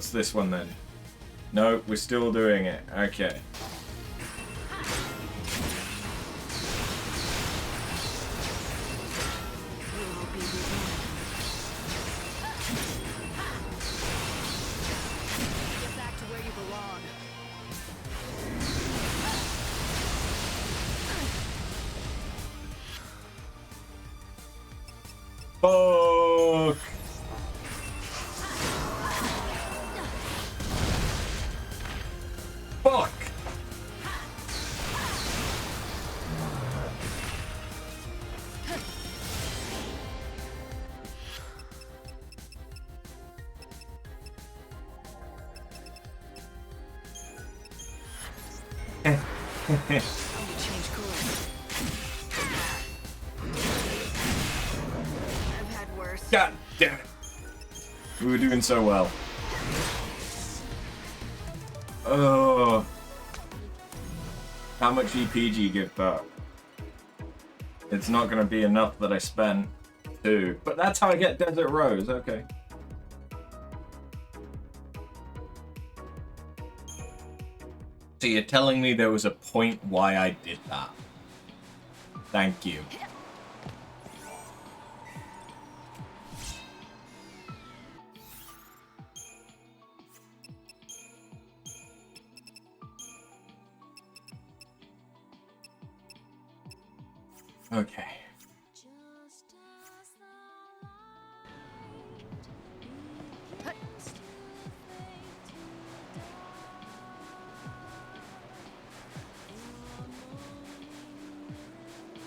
Speaker 1: this one then? No, we're still doing it. Okay. Fuck! Fuck!
Speaker 7: Time to change course. I've had worse.
Speaker 1: God damn it. We were doing so well. Oh. How much EP do you give back? It's not going to be enough that I spent too. But that's how I get Desert Rose, okay. So you're telling me there was a point why I did that. Thank you. Okay.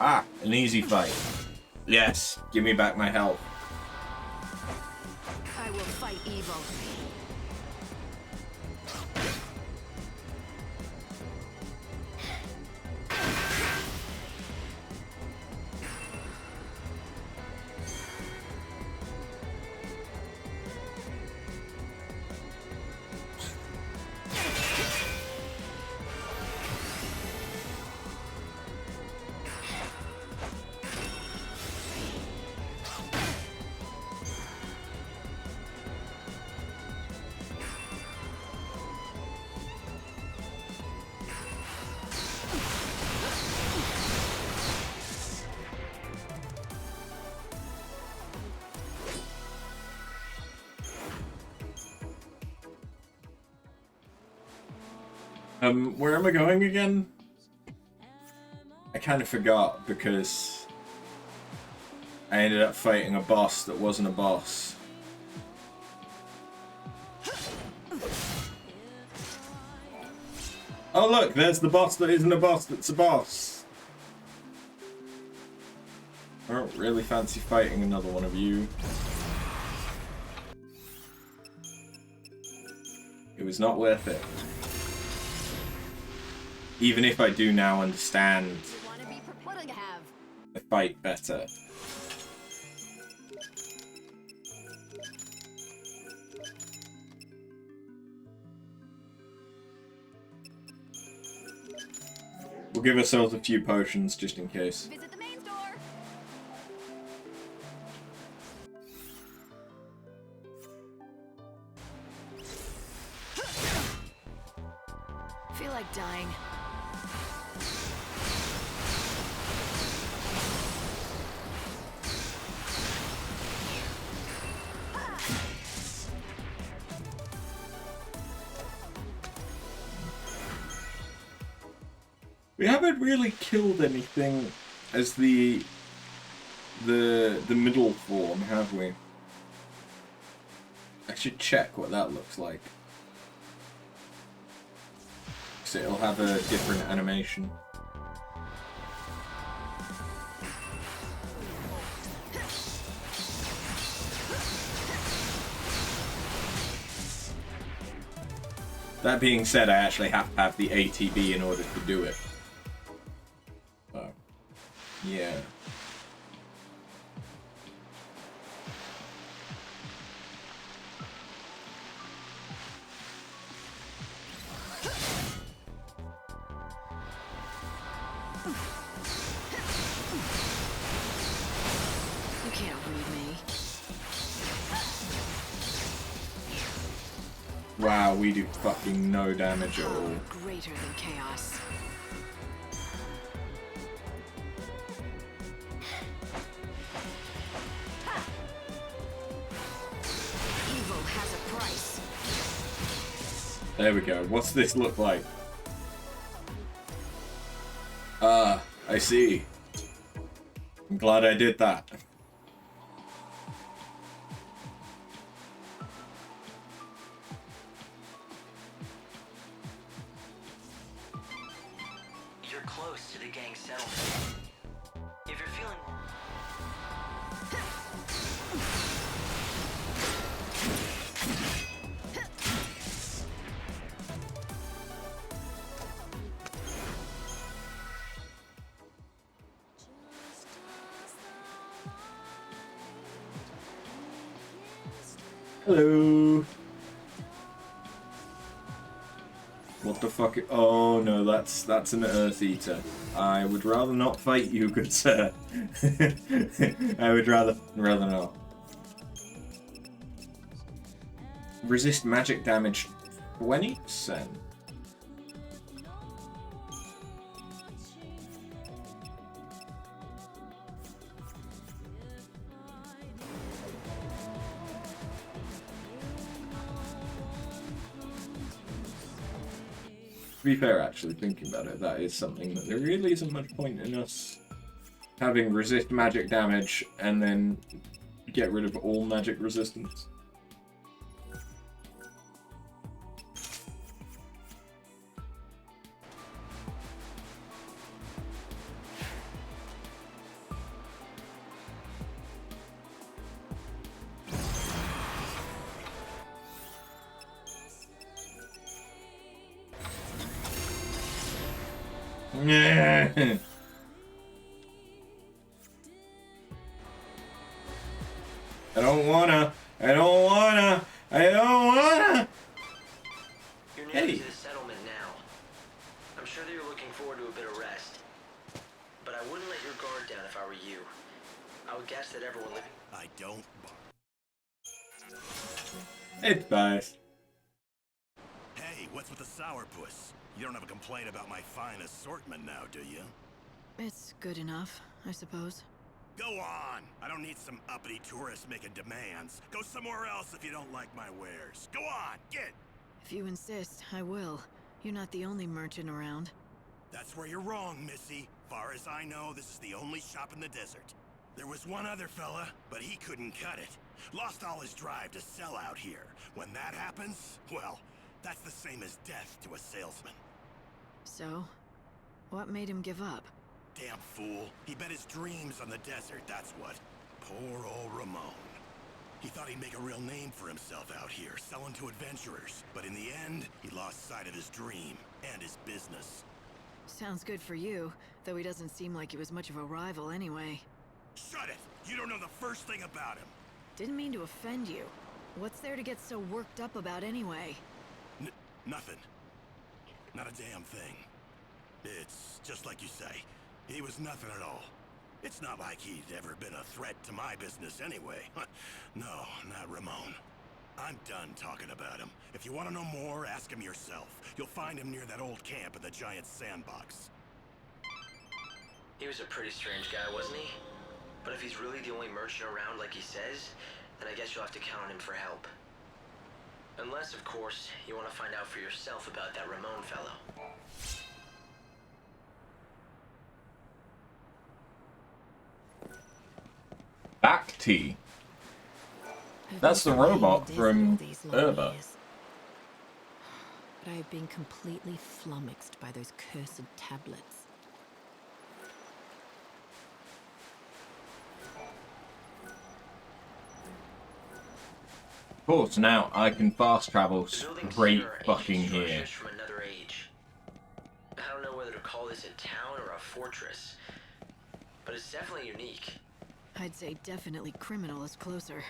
Speaker 1: Ah, an easy fight. Yes, give me back my health.
Speaker 7: I will fight evil.
Speaker 1: Where am I going again? I kind of forgot because I ended up fighting a boss that wasn't a boss. Oh look, there's the boss that isn't a boss that's a boss. I don't really fancy fighting another one of you. It was not worth it. Even if I do now understand the fight better. We'll give ourselves a few potions just in case.
Speaker 3: Visit the main store.
Speaker 7: Feel like dying.
Speaker 1: We haven't really killed anything as the middle form, have we? I should check what that looks like. So it'll have a different animation. That being said, I actually have to have the ATB in order to do it. Oh. Yeah.
Speaker 7: You can't read me.
Speaker 1: Wow, we do fucking no damage at all.
Speaker 7: Power greater than chaos. Evil has a price.
Speaker 1: There we go. What's this look like? Ah, I see. I'm glad I did that.
Speaker 2: the gang settlement. If you're feeling...
Speaker 1: Hello. What the fuck? Oh no, that's an Earth Eater. I would rather not fight you, good sir. I would rather not. Resist magic damage 20%. To be fair, actually, thinking about it, that is something that there really isn't much point in us having resist magic damage and then get rid of all magic resistance. I don't wanna.
Speaker 2: You're near
Speaker 1: Hey.
Speaker 2: to the settlement now. I'm sure that you're looking forward to a bit of rest. But I wouldn't let your guard down if I were you. I would guess that everyone living...
Speaker 6: I don't.
Speaker 1: It's biased.
Speaker 6: Hey, what's with the sourpuss? You don't have a complaint about my fine assortment now, do you?
Speaker 7: It's good enough, I suppose.
Speaker 6: Go on! I don't need some uppity tourists making demands. Go somewhere else if you don't like my wares. Go on, get!
Speaker 7: If you insist, I will. You're not the only merchant around.
Speaker 6: That's where you're wrong, Missy. Far as I know, this is the only shop in the desert. There was one other fella, but he couldn't cut it. Lost all his drive to sell out here. When that happens, well, that's the same as death to a salesman.
Speaker 7: So, what made him give up?
Speaker 6: Damn fool. He bet his dreams on the desert, that's what. Poor old Ramon. He thought he'd make a real name for himself out here, selling to adventurers. But in the end, he lost sight of his dream and his business.
Speaker 7: Sounds good for you, though he doesn't seem like he was much of a rival anyway.
Speaker 6: Shut it! You don't know the first thing about him!
Speaker 7: Didn't mean to offend you. What's there to get so worked up about anyway?
Speaker 6: Nothing. Not a damn thing. It's just like you say. He was nothing at all. It's not like he'd ever been a threat to my business anyway. No, not Ramon. I'm done talking about him. If you want to know more, ask him yourself. You'll find him near that old camp in the giant sandbox.
Speaker 2: He was a pretty strange guy, wasn't he? But if he's really the only merchant around like he says, then I guess you'll have to count on him for help. Unless, of course, you want to find out for yourself about that Ramon fellow.
Speaker 1: Back tea. That's the robot from Urba.
Speaker 9: But I have been completely flummoxed by those cursed tablets.
Speaker 1: Of course, now I can fast travel
Speaker 2: The buildings
Speaker 1: straight
Speaker 2: here are
Speaker 1: fucking
Speaker 2: ancient
Speaker 1: here.
Speaker 2: structures from another age. I don't know whether to call this a town or a fortress, but it's definitely unique.
Speaker 7: I'd say definitely criminal is closer.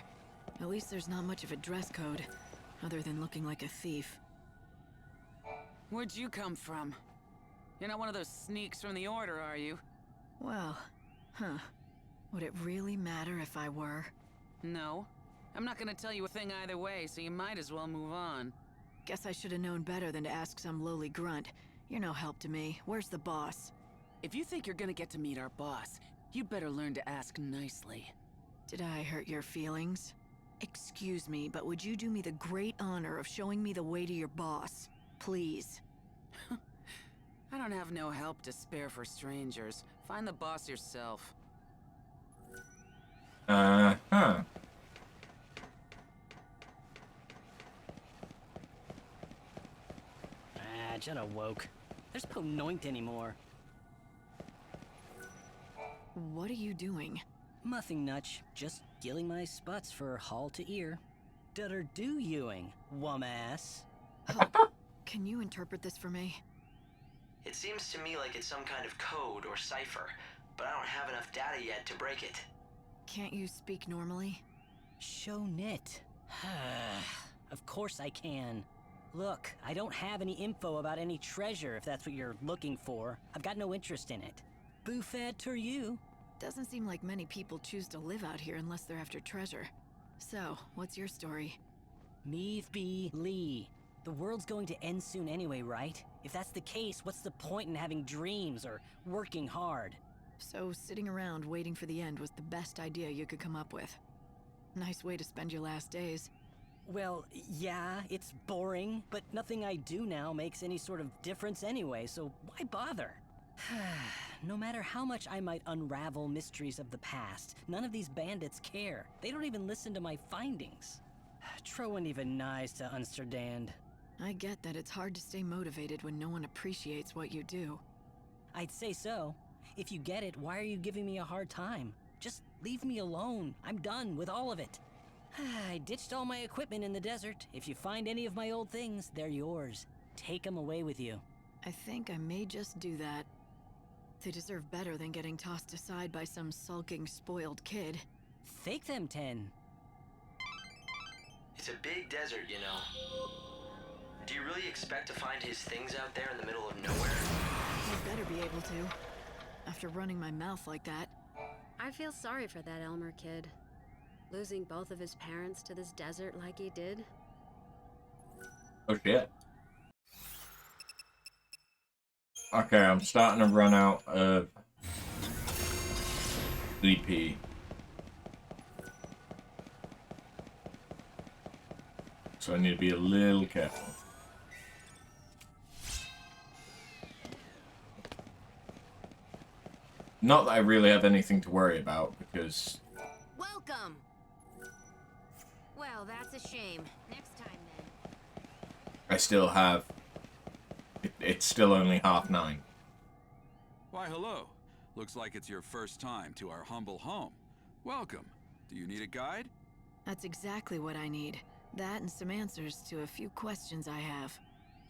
Speaker 7: At least there's not much of a dress code, other than looking like a thief.
Speaker 10: Where'd you come from? You're not one of those sneaks from the Order, are you?
Speaker 7: Well, would it really matter if I were?
Speaker 10: No. I'm not gonna tell you a thing either way, so you might as well move on.
Speaker 7: Guess I should have known better than to ask some lowly grunt. You're no help to me. Where's the boss?
Speaker 10: If you think you're gonna get to meet our boss, you'd better learn to ask nicely.
Speaker 7: Did I hurt your feelings? Excuse me, but would you do me the great honor of showing me the way to your boss? Please.
Speaker 10: I don't have no help to spare for strangers. Find the boss yourself.
Speaker 1: Uh-huh.
Speaker 11: Just awoke. There's no noint anymore.
Speaker 7: What are you doing?
Speaker 11: Nothing much, just gilling my sputs for hall to ear. Dutter do Ewing, wum-ass.
Speaker 7: Can you interpret this for me?
Speaker 2: It seems to me like it's some kind of code or cipher, but I don't have enough data yet to break it.
Speaker 7: Can't you speak normally?
Speaker 11: Show nit. Of course I can. Look, I don't have any info about any treasure if that's what you're looking for. I've got no interest in it. Buffet to you.
Speaker 7: Doesn't seem like many people choose to live out here unless they're after treasure. So, what's your story?
Speaker 11: Meave B. Lee. The world's going to end soon anyway, right? If that's the case, what's the point in having dreams or working hard?
Speaker 7: So, sitting around waiting for the end was the best idea you could come up with. Nice way to spend your last days.
Speaker 11: Well, yeah, it's boring, but nothing I do now makes any sort of difference anyway, so why bother? No matter how much I might unravel mysteries of the past, none of these bandits care. They don't even listen to my findings. Trowan even nice to understand.
Speaker 7: I get that it's hard to stay motivated when no one appreciates what you do.
Speaker 11: I'd say so. If you get it, why are you giving me a hard time? Just leave me alone. I'm done with all of it. I ditched all my equipment in the desert. If you find any of my old things, they're yours. Take them away with you.
Speaker 7: I think I may just do that. They deserve better than getting tossed aside by some sulking, spoiled kid.
Speaker 11: Fake them, 10.
Speaker 2: It's a big desert, you know. Do you really expect to find his things out there in the middle of nowhere?
Speaker 7: I better be able to. After running my mouth like that.
Speaker 3: I feel sorry for that Elmer kid. Losing both of his parents to this desert like he did.
Speaker 1: Oh shit. Okay, I'm starting to run out of CP. So I need to be a little careful. Not that I really have anything to worry about, because...
Speaker 3: Welcome! Well, that's a shame. Next time, then.
Speaker 1: I still have... It's still only 9:30.
Speaker 12: Why, hello. Looks like it's your first time to our humble home. Welcome. Do you need a guide?
Speaker 7: That's exactly what I need. That and some answers to a few questions I have.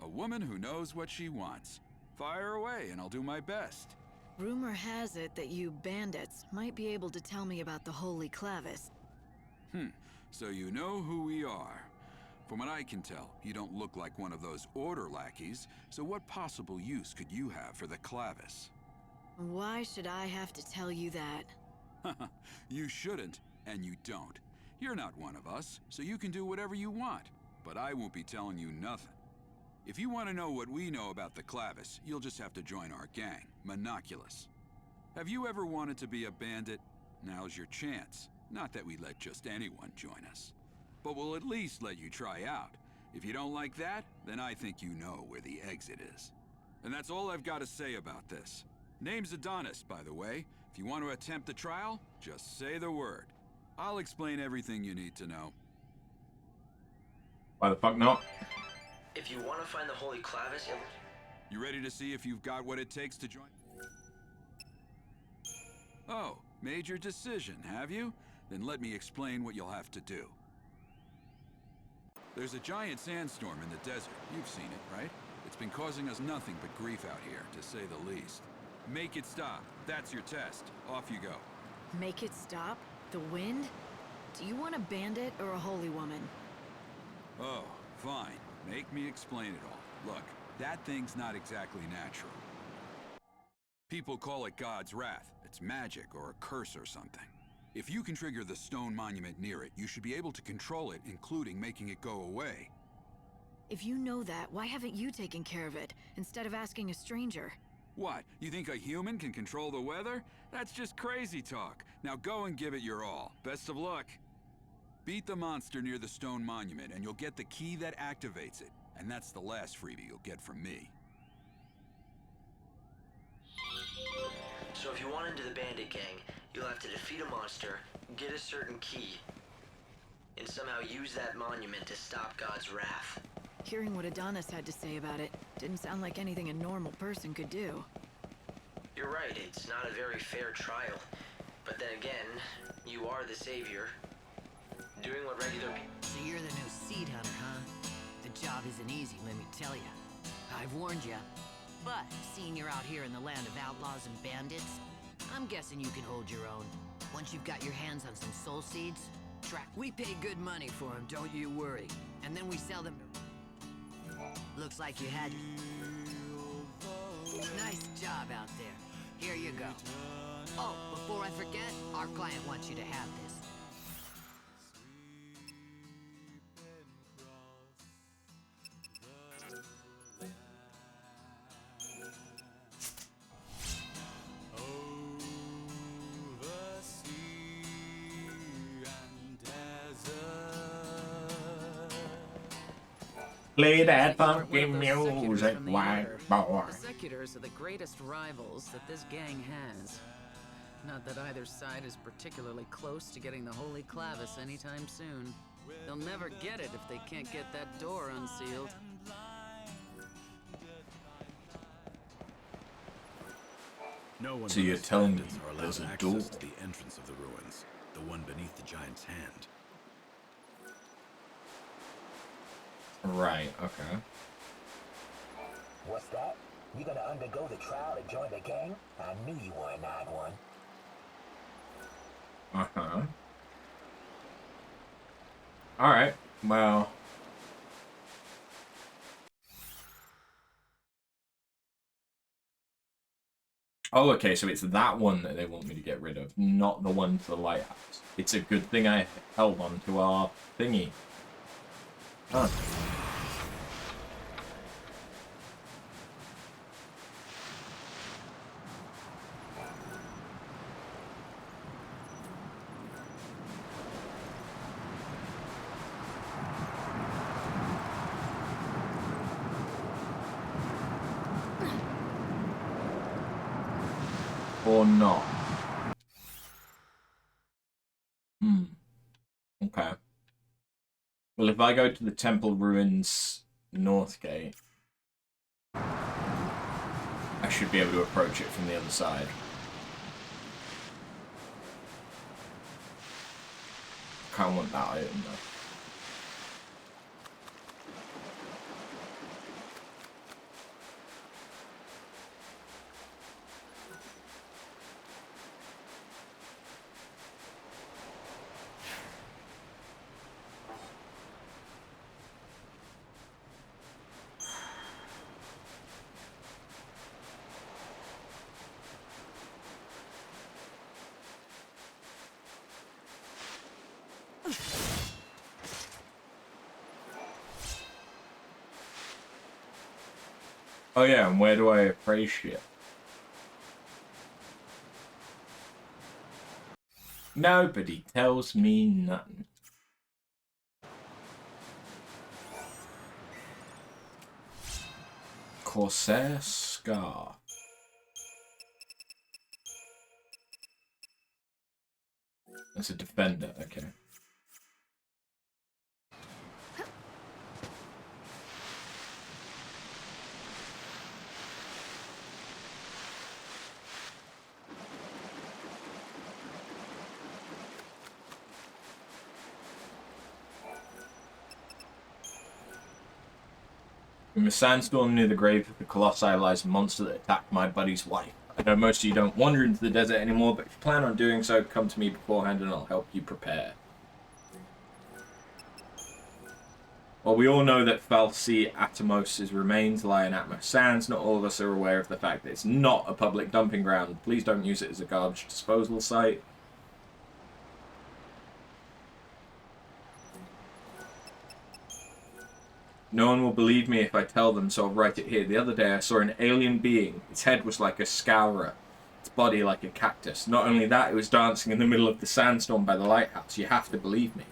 Speaker 12: A woman who knows what she wants. Fire away and I'll do my best.
Speaker 7: Rumor has it that you bandits might be able to tell me about the Holy Clavis.
Speaker 12: So you know who we are. From what I can tell, you don't look like one of those order lackeys, so what possible use could you have for the Clavis?
Speaker 7: Why should I have to tell you that?
Speaker 12: You shouldn't, and you don't. You're not one of us, so you can do whatever you want, but I won't be telling you nothing. If you want to know what we know about the Clavis, you'll just have to join our gang, Monoculus. Have you ever wanted to be a bandit? Now's your chance. Not that we let just anyone join us. But we'll at least let you try out. If you don't like that, then I think you know where the exit is. And that's all I've got to say about this. Name's Adonis, by the way. If you want to attempt the trial, just say the word. I'll explain everything you need to know.
Speaker 1: Why the fuck not?
Speaker 2: If you want to find the Holy Clavis,
Speaker 12: you ready to see if you've got what it takes to join? Oh, made your decision, have you? Then let me explain what you'll have to do. There's a giant sandstorm in the desert. You've seen it, right? It's been causing us nothing but grief out here, to say the least. Make it stop. That's your test. Off you go.
Speaker 7: Make it stop? The wind? Do you want a bandit or a holy woman?
Speaker 12: Oh, fine. Make me explain it all. Look, that thing's not exactly natural. People call it God's wrath. It's magic or a curse or something. If you can trigger the stone monument near it, you should be able to control it, including making it go away.
Speaker 7: If you know that, why haven't you taken care of it, instead of asking a stranger?
Speaker 12: What, you think a human can control the weather? That's just crazy talk. Now go and give it your all. Best of luck. Beat the monster near the stone monument, and you'll get the key that activates it. And that's the last freebie you'll get from me.
Speaker 2: So if you want into the bandit gang, you'll have to defeat a monster, get a certain key, and somehow use that monument to stop God's wrath.
Speaker 7: Hearing what Adonis had to say about it didn't sound like anything a normal person could do.
Speaker 2: You're You're right, it's not a very fair trial. But then again, you are the savior. Doing what regular people...
Speaker 13: So you're the new seed hunter, huh? The job isn't easy, let me tell ya. I've warned ya. But, seeing you're out here in the land of outlaws and bandits, I'm guessing you can hold your own. Once you've got your hands on some soul seeds, we pay good money for them, don't you worry. And then we sell them... Looks like you had... Nice job out there. Here you go. Oh, before I forget, our client wants you to have this.
Speaker 1: Play that funky music, white boy.
Speaker 10: The Secutors are the greatest rivals that this gang has. Not that either side is particularly close to getting the Holy Clavis anytime soon. They'll never get it if they can't get that door unsealed.
Speaker 4: No one
Speaker 1: So you're telling me
Speaker 4: are allowed
Speaker 1: there's a
Speaker 4: access
Speaker 1: door?
Speaker 4: to the entrance of the ruins, the one beneath the giant's hand.
Speaker 1: Right, okay.
Speaker 5: What's that? You gonna undergo the trial to join the gang? I knew you were an odd one.
Speaker 1: Uh-huh. Alright, well... Oh, okay, so it's that one that they want me to get rid of, not the one to the lighthouse. It's a good thing I held on to our thingy. Huh. Or not. Okay. Well, if I go to the Temple Ruins North Gate, I should be able to approach it from the other side. I kind of want that item though. Oh yeah, and where do I appraise shit? Nobody tells me nothing. Corsair Scar. That's a defender, okay. In the sandstorm near the grave of the Colossi lies a monster that attacked my buddy's wife. I know most of you don't wander into the desert anymore, but if you plan on doing so, come to me beforehand and I'll help you prepare. Well, we all know that Falsi Atomos' remains lie in Atmos Sands. Not all of us are aware of the fact that it's not a public dumping ground. Please don't use it as a garbage disposal site. No one will believe me if I tell them, so I'll write it here. The other day I saw an alien being. Its head was like a scourer, its body like a cactus. Not only that, it was dancing in the middle of the sandstorm by the lighthouse. You have to believe me.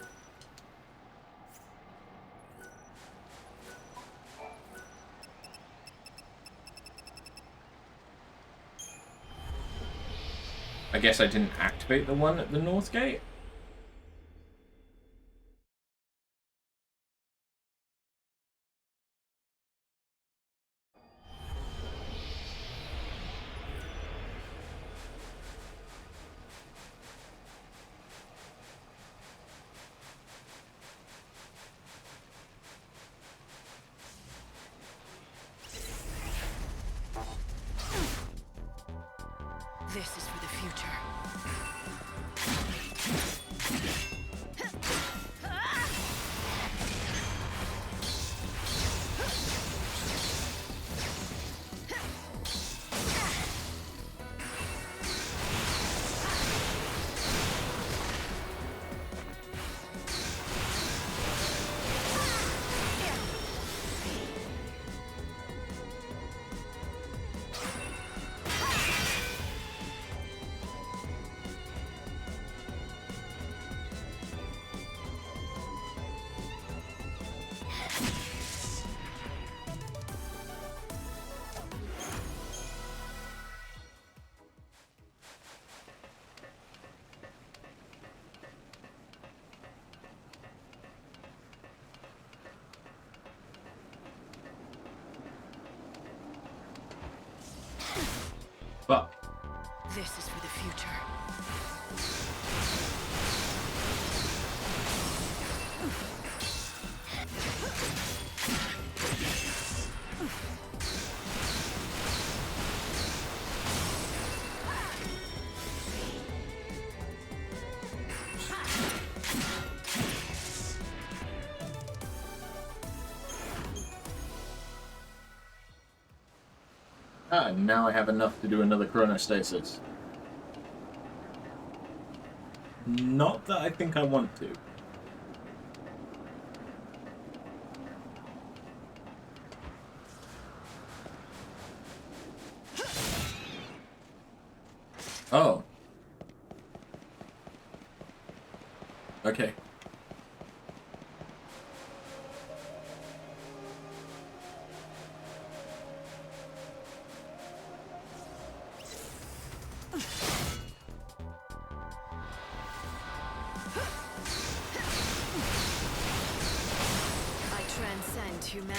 Speaker 1: I guess I didn't activate the one at the North Gate?
Speaker 7: This is for the future.
Speaker 1: Ah, now I have enough to do another chronostasis. Not that I think I want to. Oh. Okay.
Speaker 7: I transcend humanity.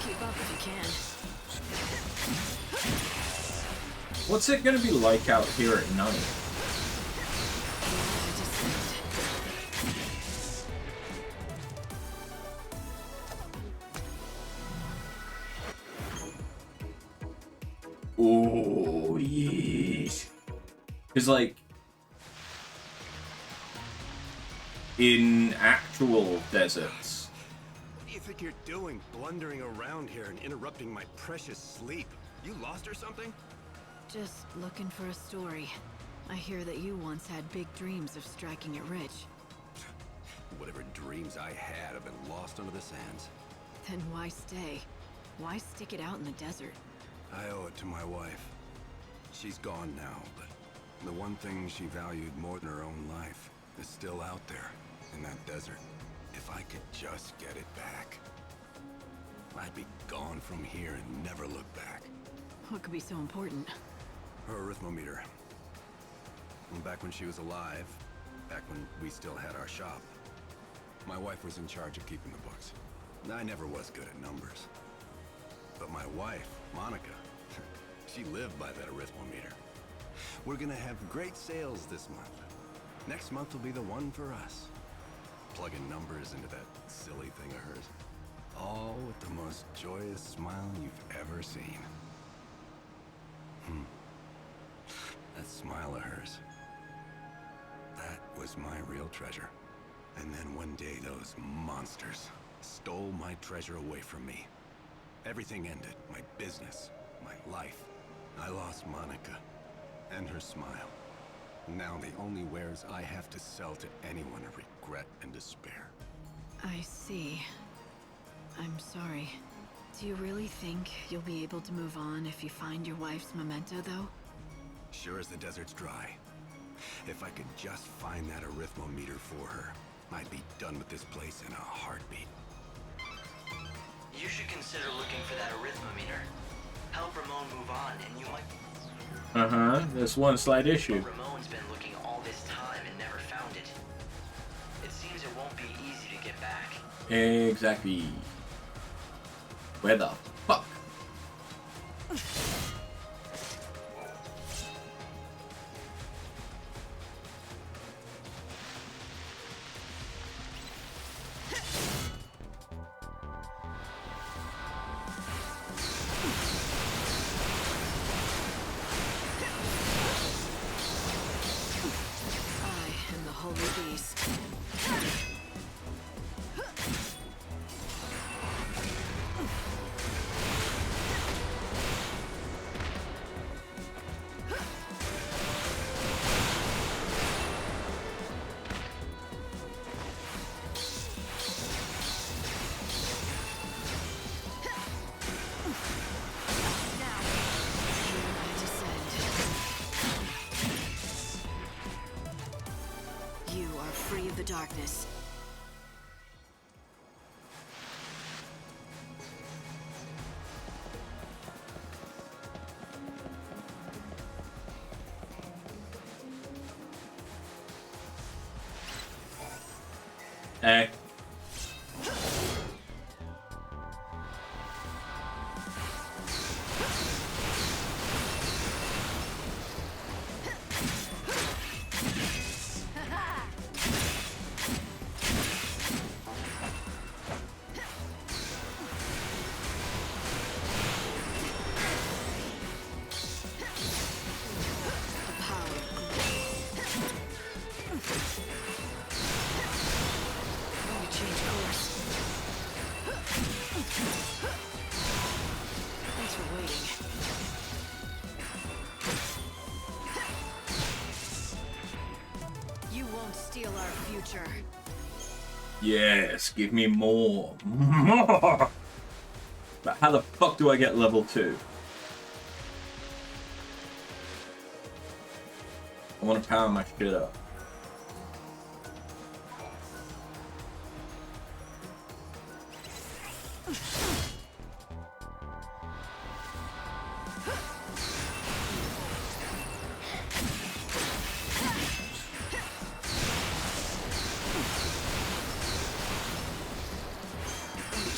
Speaker 7: Keep up if you can.
Speaker 1: What's it gonna be like out here at night? Oh, yes. Because, like, in actual deserts,
Speaker 14: What do you think you're doing, blundering around here and interrupting my precious sleep? You lost or something?
Speaker 7: Just looking for a story. I hear that you once had big dreams of striking it rich.
Speaker 14: Whatever dreams I had have been lost under the sands.
Speaker 7: Then why stay? Why stick it out in the desert?
Speaker 14: I owe it to my wife. She's gone now, but the one thing she valued more than her own life is still out there in that desert. If I could just get it back, I'd be gone from here and never look back.
Speaker 7: What could be so important?
Speaker 14: Her arithmometer. Back when she was alive, back when we still had our shop, my wife was in charge of keeping the books. I never was good at numbers. But my wife, Monica, she lived by that arithmometer. We're gonna have great sales this month. Next month will be the one for us. Plugging numbers into that silly thing of hers. All with the most joyous smile you've ever seen. That smile of hers. That was my real treasure. And then one day those monsters stole my treasure away from me. Everything ended. My business, my life. I lost Monica and her smile. Now the only wares I have to sell to anyone are regret and despair.
Speaker 7: I see. I'm sorry. Do you really think you'll be able to move on if you find your wife's memento, though?
Speaker 14: Sure as the desert's dry. If I could just find that arithmometer for her, I'd be done with this place in a heartbeat.
Speaker 2: You should consider looking for that arithmometer. Help Ramon move on, and you might...
Speaker 1: There's one slight issue.
Speaker 2: But Ramon's been looking all this time and never found it. It seems it won't be easy to get back.
Speaker 1: Exactly. Where the fuck?
Speaker 7: darkness.
Speaker 1: Hey.
Speaker 7: Steal our future.
Speaker 1: Yes, give me more. More! But how the fuck do I get level 2? I want to power my shit up.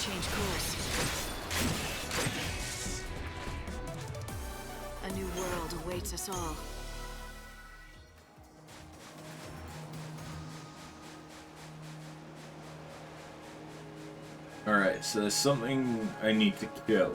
Speaker 7: Change course. A new world awaits us all.
Speaker 1: Alright, so there's something I need to kill.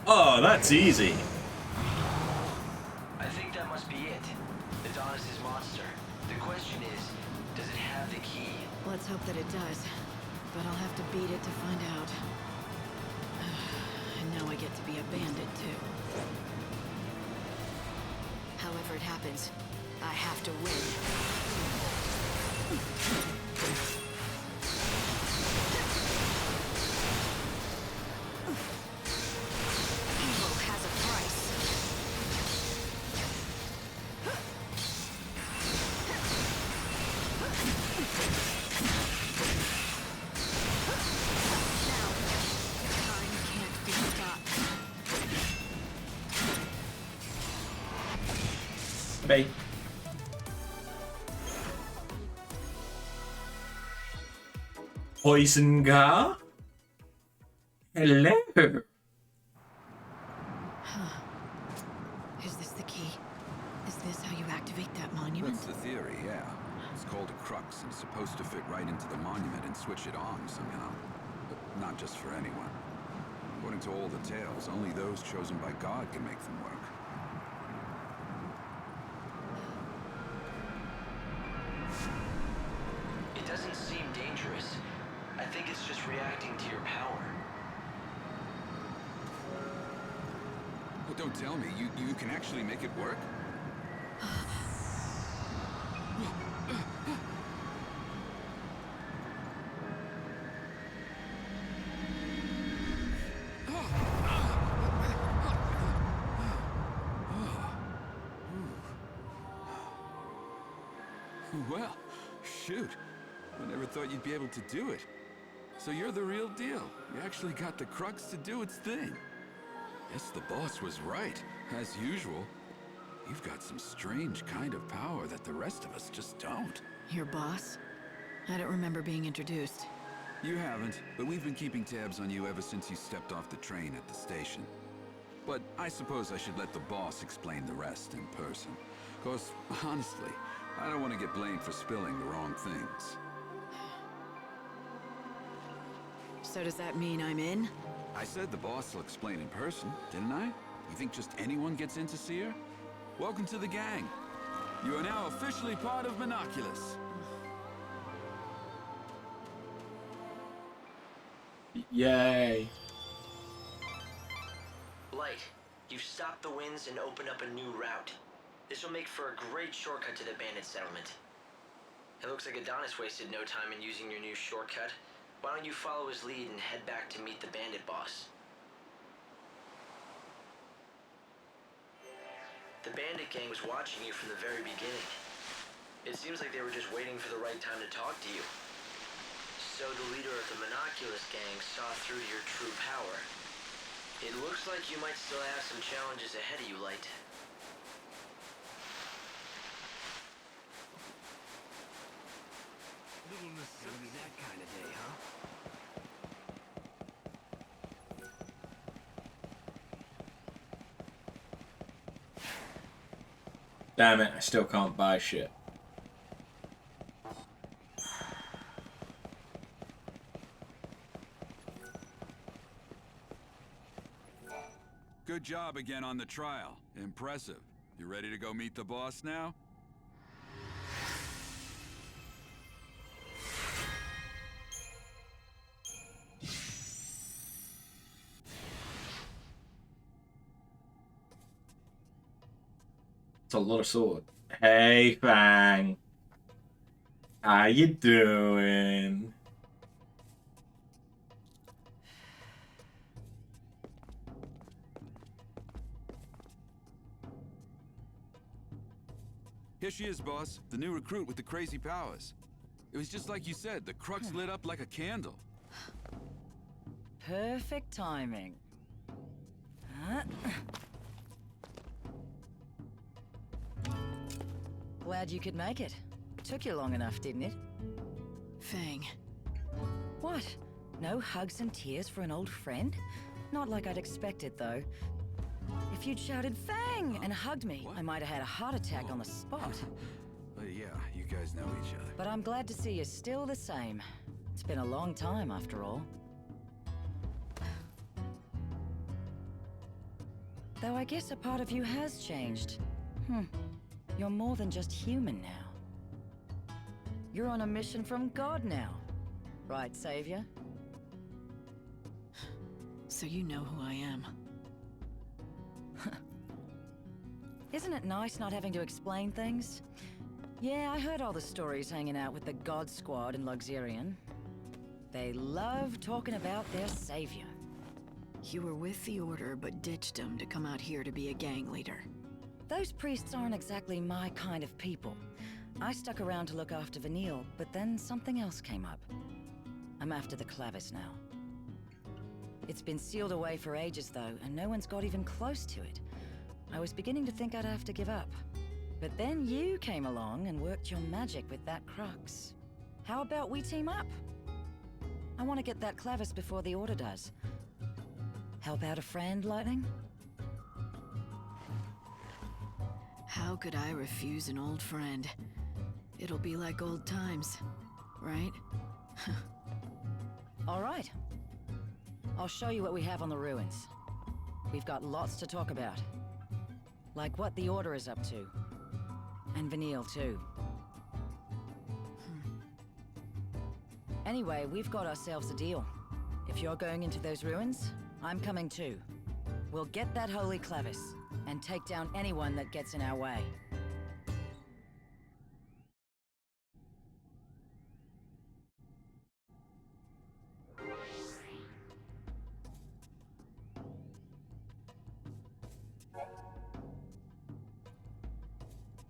Speaker 1: Oh, that's easy.
Speaker 2: I think that must be it. Adonis's monster. The question is, does it have the key?
Speaker 7: Let's hope that it does. But I'll have to beat it to find out. And now I get to be a bandit, too. However it happens, I have to win.
Speaker 1: Bye. Poison Gar? Hello.
Speaker 7: Huh. Is this the key? Is this how you activate that monument?
Speaker 12: That's the theory, yeah. It's called a crux and supposed to fit right into the monument and switch it on somehow. But not just for anyone. According to all the tales, only those chosen by God can make them work.
Speaker 2: It doesn't seem dangerous. I think it's just reacting to your power.
Speaker 12: But don't tell me, you can actually make it work? Well, shoot. I never thought you'd be able to do it. So you're the real deal. You actually got the crux to do its thing. Guess the boss was right, as usual. You've got some strange kind of power that the rest of us just don't.
Speaker 7: Your boss? I don't remember being introduced.
Speaker 12: You haven't, but we've been keeping tabs on you ever since you stepped off the train at the station. But I suppose I should let the boss explain the rest in person. 'Cause, honestly, I don't want to get blamed for spilling the wrong things.
Speaker 7: So does that mean I'm in?
Speaker 12: I said the boss will explain in person, didn't I? You think just anyone gets in to see her? Welcome to the gang. You are now officially part of Monoculus.
Speaker 1: Yay.
Speaker 2: Light, you've stopped the winds and opened up a new route. This will make for a great shortcut to the bandit settlement. It looks like Adonis wasted no time in using your new shortcut. Why don't you follow his lead and head back to meet the bandit boss? The bandit gang was watching you from the very beginning. It seems like they were just waiting for the right time to talk to you. So the leader of the Monoculus gang saw through to your true power. It looks like you might still have some challenges ahead of you, Light.
Speaker 13: Gonna be that kind of day, huh?
Speaker 1: Damn it, I still can't buy shit.
Speaker 12: Good job again on the trial. Impressive. You ready to go meet the boss now?
Speaker 1: It's a lot of sword. Hey, Fang. How you doing?
Speaker 12: Here she is, boss. The new recruit with the crazy powers. It was just like you said, the crux lit up like a candle.
Speaker 15: Perfect timing. Huh? Glad you could make it. Took you long enough, didn't it?
Speaker 7: Fang.
Speaker 15: What? No hugs and tears for an old friend? Not like I'd expected, though. If you'd shouted Fang and hugged me, I might have had a heart attack on the spot.
Speaker 12: Yeah, you guys know each other.
Speaker 15: But I'm glad to see you're still the same. It's been a long time, after all. Though I guess a part of you has changed. You're more than just human now. You're on a mission from God now. Right, Savior?
Speaker 7: So you know who I am.
Speaker 15: Isn't it nice not having to explain things? Yeah, I heard all the stories hanging out with the God Squad in Luxurion. They love talking about their savior.
Speaker 7: You were with the Order, but ditched them to come out here to be a gang leader.
Speaker 15: Those priests aren't exactly my kind of people. I stuck around to look after Vanille, but then something else came up. I'm after the Clavis now. It's been sealed away for ages, though, and no one's got even close to it. I was beginning to think I'd have to give up. But then you came along and worked your magic with that crux. How about we team up? I want to get that Clavis before the Order does. Help out a friend, Lightning?
Speaker 7: How could I refuse an old friend? It'll be like old times, right?
Speaker 15: All right. I'll show you what we have on the ruins. We've got lots to talk about. Like what the Order is up to. And Vanille, too. Anyway, we've got ourselves a deal. If you're going into those ruins, I'm coming too. We'll get that holy Clavis, and take down anyone that gets in our way.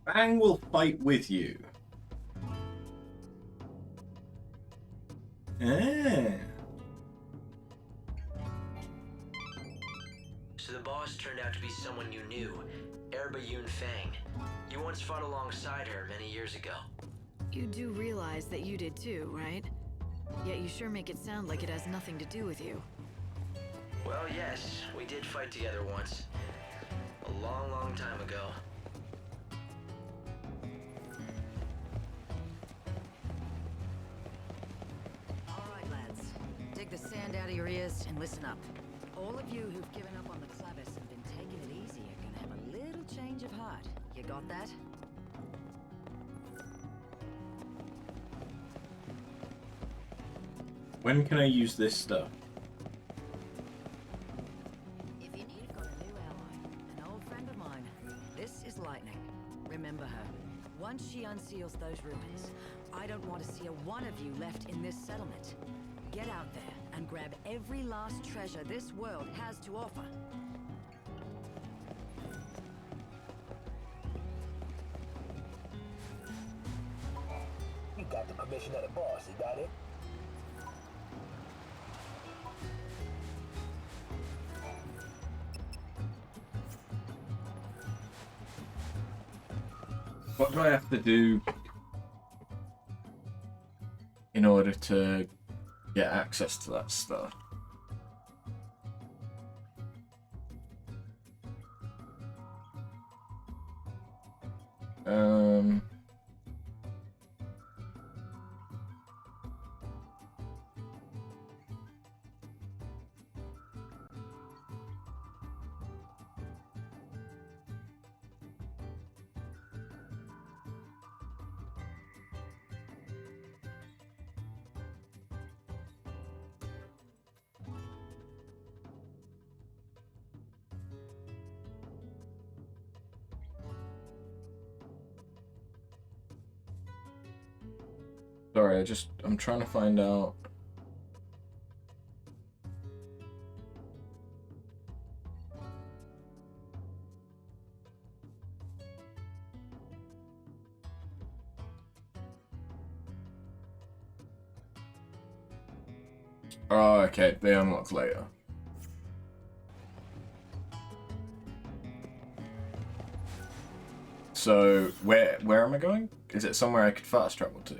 Speaker 1: Fang will fight with you.
Speaker 2: So the boss turned out to be someone you knew, Erba Yun Fang. You once fought alongside her many years ago.
Speaker 7: You do realize that you did too, right? Yet you sure make it sound like it has nothing to do with you.
Speaker 2: Well, yes, we did fight together once. A long, long time ago.
Speaker 15: All right, lads. Dig the sand out of your ears and listen up. All of you who've given up on the Clavis and been taking it easy are gonna have a little change of heart. You got that?
Speaker 1: When can I use this stuff?
Speaker 15: If you need, got a new ally, an old friend of mine. This is Lightning. Once she unseals those ruins, I don't want to see a one of you left in this settlement. Get out there and grab every last treasure this world has to offer.
Speaker 5: You got the permission of the boss, you got it?
Speaker 1: What do I have to do in order to get access to that stuff? Sorry, I'm trying to find out. Oh, okay, they unlock later. So, where am I going? Is it somewhere I could fast travel to?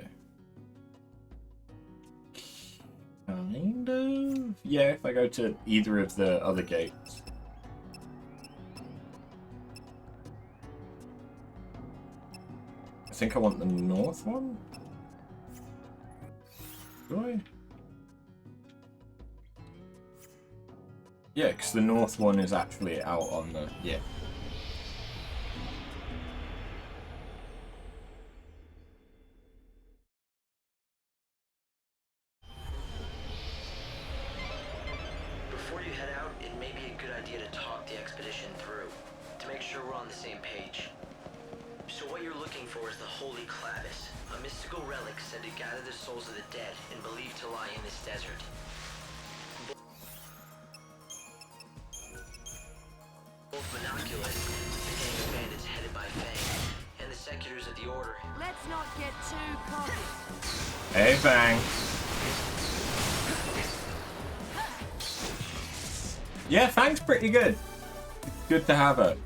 Speaker 1: Kind of? Yeah, if I go to either of the other gates. I think I want the north one? Do I? Yeah, because the north one is actually out on the... yeah.
Speaker 2: Before you head out, it may be a good idea to talk the expedition through, to make sure we're on the same page. So what you're looking for is the Holy Clavis, a mystical relic said to gather the souls of the dead and believed to lie in this desert. Both Monoculus, the gang of bandits headed by Fang, and the Seculars of the Order.
Speaker 3: Let's not get too cocky.
Speaker 1: Hey, Fang. Yeah, Fang's pretty good. Good to have her.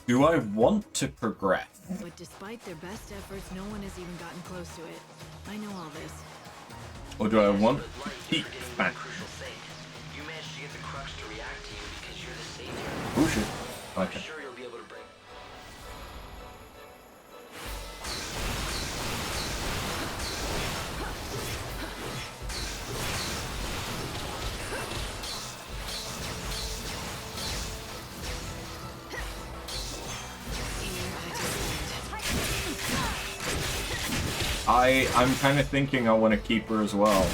Speaker 1: Do I want to progress?
Speaker 7: But despite their best efforts, no one has even gotten close to it. I know all this.
Speaker 1: Or do I want to keep Fang?
Speaker 2: You managed to get the crux to react to you because you're the savior.
Speaker 1: Oh shit. Okay.
Speaker 2: I'm sure you'll be able to bring...
Speaker 1: I'm kind of thinking I want to keep her as well.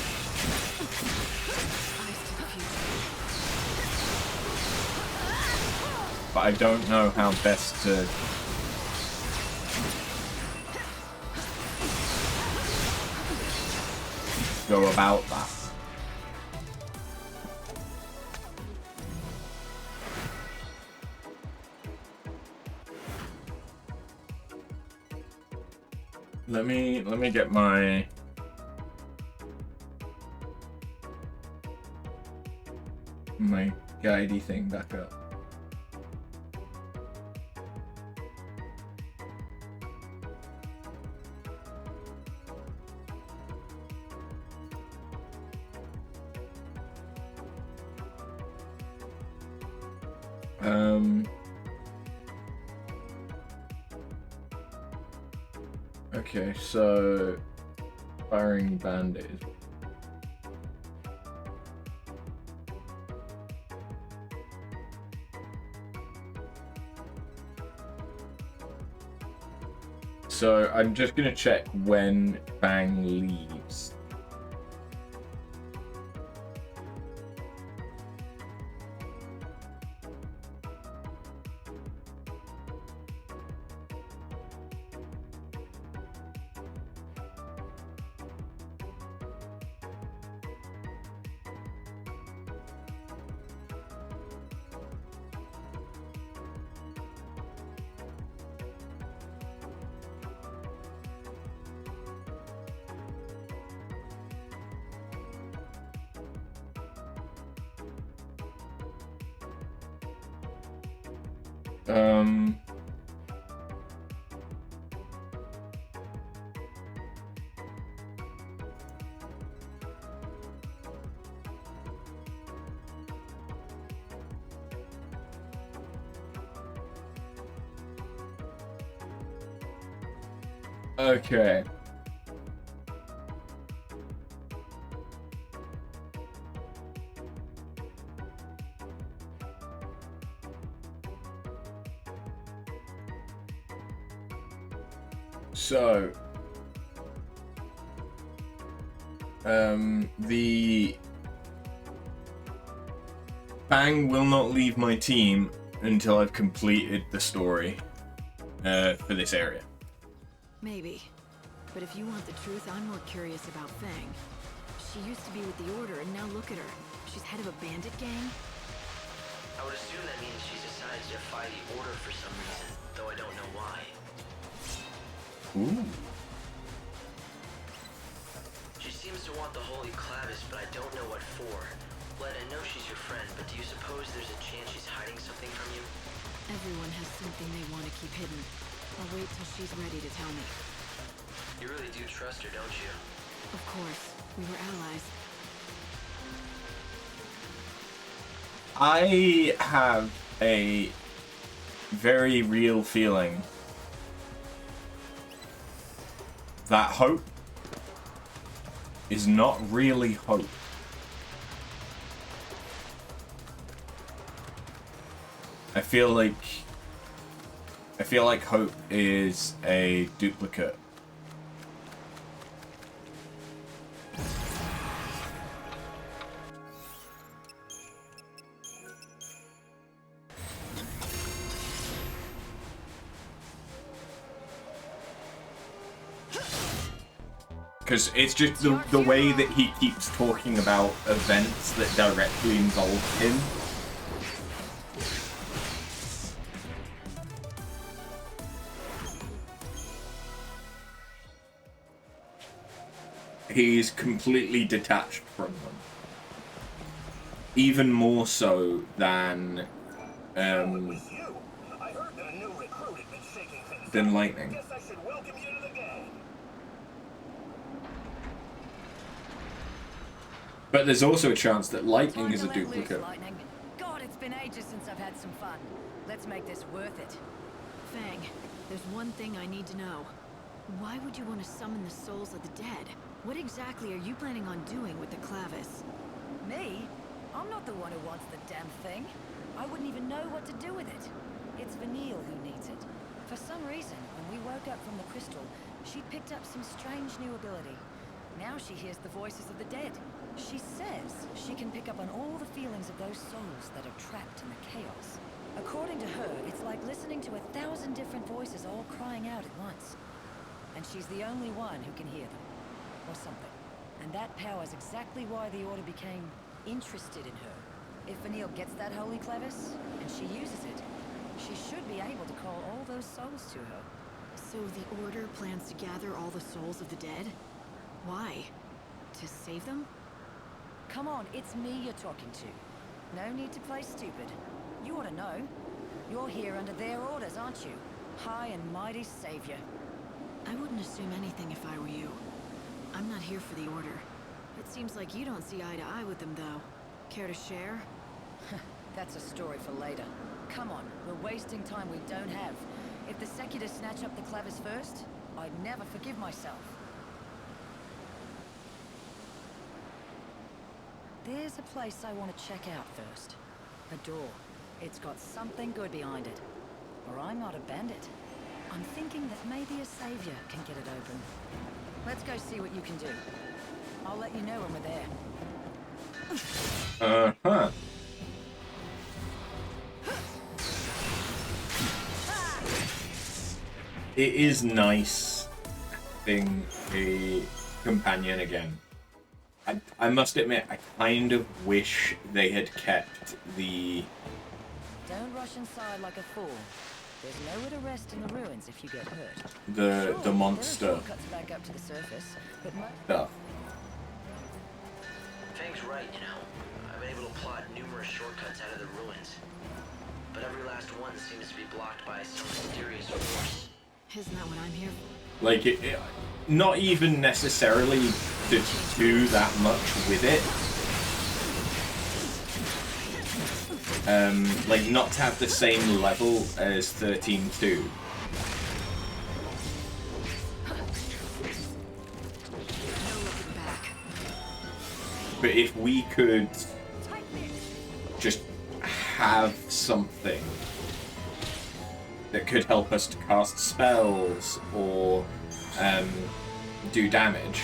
Speaker 1: But I don't know how best to... go about that. Let me get my guidey thing back up. Okay, so firing bandit is... So I'm just gonna check when Bang leaves. Okay. So, the Fang will not leave my team until I've completed the story for this area.
Speaker 7: Maybe. But if you want the truth, I'm more curious about Fang. She used to be with the Order, and now look at her. She's head of a bandit gang?
Speaker 2: I would assume that means she's decided to defy the Order for some reason, though I don't know why.
Speaker 1: Ooh.
Speaker 2: She seems to want the Holy Clavis, but I don't know what for. Led, I know she's your friend, but do you suppose there's a chance she's hiding something from you?
Speaker 7: Everyone has something they want to keep hidden. I'll wait till she's ready to tell me.
Speaker 2: You really do trust her, don't you?
Speaker 7: Of course. We were allies.
Speaker 1: I have a very real feeling that hope is not really hope. I feel like hope is a duplicate. Because it's just the way that he keeps talking about events that directly involve him. He's completely detached from them. Even more so than Lightning. But there's also a chance that Lightning is a duplicate.
Speaker 15: God, it's been ages since I've had some fun. Let's make this worth it.
Speaker 7: Fang, there's one thing I need to know. Why would you want to summon the souls of the dead? What exactly are you planning on doing with the Clavis?
Speaker 15: Me? I'm not the one who wants the damn thing. I wouldn't even know what to do with it. It's Vanille who needs it. For some reason, when we woke up from the crystal, she picked up some strange new ability. Now she hears the voices of the dead. She says she can pick up on all the feelings of those souls that are trapped in the chaos. According to her, it's like listening to 1,000 different voices all crying out at once. And she's the only one who can hear them. Or something. And that power's exactly why the Order became interested in her. If Vanille gets that Holy Clavis, and she uses it, she should be able to call all those souls to her.
Speaker 7: So the Order plans to gather all the souls of the dead? Why? To save them?
Speaker 15: Come on, it's me you're talking to. No need to play stupid. You ought to know. You're here under their orders, aren't you? High and mighty savior.
Speaker 7: I wouldn't assume anything if I were you. I'm not here for the Order. It seems like you don't see eye to eye with them, though. Care to share?
Speaker 15: That's a story for later. Come on, we're wasting time we don't have. If the Secular snatch up the Clavis first, I'd never forgive myself. There's a place I want to check out first. A door. It's got something good behind it. Or I'm not a bandit. I'm thinking that maybe a savior can get it open. Let's go see what you can do. I'll let you know when we're there.
Speaker 1: Uh-huh. It is nice having a companion again. I must admit, I kind of wish they had kept the...
Speaker 15: Don't rush inside like a fool. There's nowhere to rest in the ruins if you get hurt.
Speaker 1: The monster
Speaker 15: Cuts back up to the surface, but
Speaker 1: stuff.
Speaker 2: Fang's right, you know. I've been able to plot numerous shortcuts out of the ruins. but every last one seems to be blocked by some mysterious force.
Speaker 7: Isn't that what I'm here for?
Speaker 1: Like, not even necessarily to do that much with it. Like, not to have the same level as 13-2. But if we could just have something that could help us to cast spells or do damage,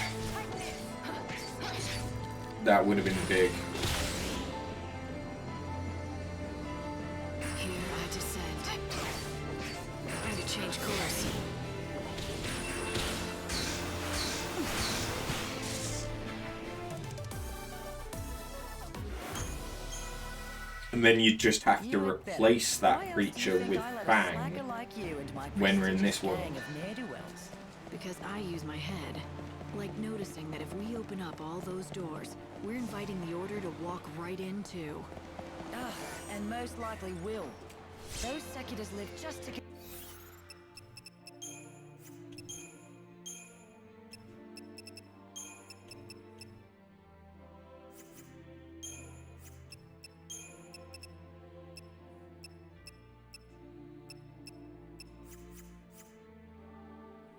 Speaker 1: that would have been big.
Speaker 7: Here I descend. Time to change course.
Speaker 1: And then you just have to replace that creature with Fang when we're in this world.
Speaker 7: Because I use my head. Like noticing that if we open up all those doors, we're inviting the Order to walk right into.
Speaker 15: Ugh, and most likely will. Those Secuitors live just to get...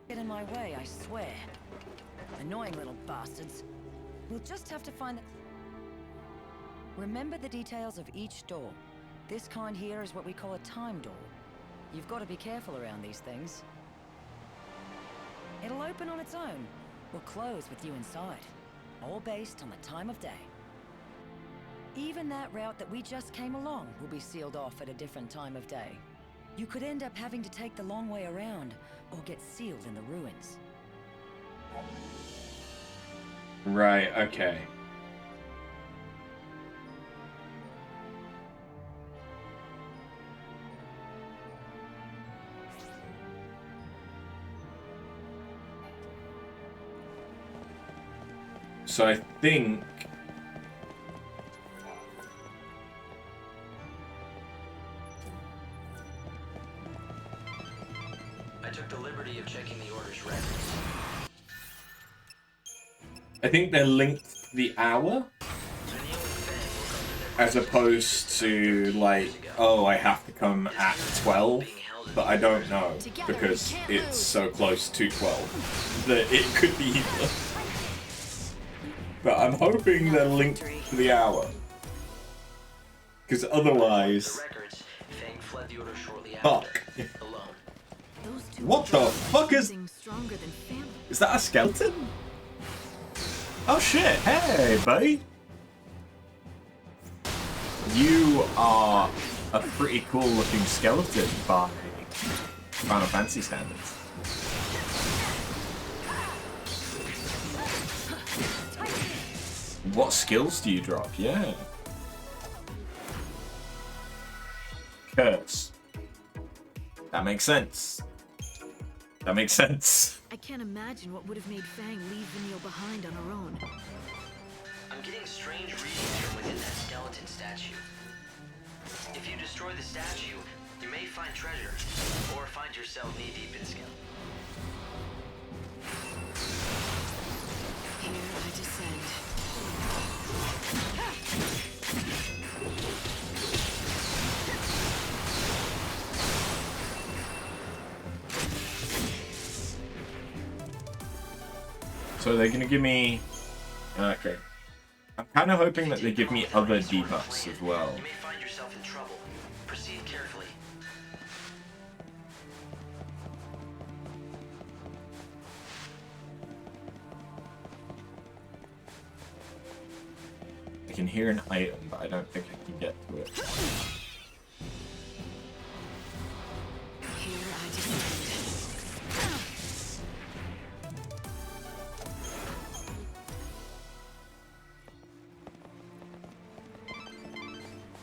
Speaker 15: Get in my way, I swear. Annoying little bastards. We'll just have to find the... Remember the details of each door. This kind here is what we call a time door. You've got to be careful around these things. It'll open on its own, or close with you inside. All based on the time of day. Even that route that we just came along will be sealed off at a different time of day. You could end up having to take the long way around, or get sealed in the ruins.
Speaker 1: Right, okay. So I think...
Speaker 2: I took the liberty of checking the Order's records.
Speaker 1: I think they're linked to the hour, as opposed to, like, oh, I have to come at 12, but I don't know, because it's so close to 12, that it could be either. But I'm hoping they're linked to the hour, because otherwise... Fuck. What the fuck is... Is that a skeleton? Oh shit, hey buddy! You are a pretty cool looking skeleton by Final Fantasy standards. What skills do you drop? Yeah. Curse. That makes sense. That makes sense.
Speaker 7: I can't imagine what would have made Fang leave Vanille behind on her own.
Speaker 2: I'm getting strange readings from within that skeleton statue. If you destroy the statue, you may find treasure, or find yourself knee-deep in skill.
Speaker 7: Here I descend.
Speaker 1: So they're gonna give me... Okay. I'm kind of hoping that they give me other debuffs as well.
Speaker 2: You may find yourself in trouble. Proceed carefully.
Speaker 1: I can hear an item, but I don't think I can get to it.
Speaker 7: Here I descend.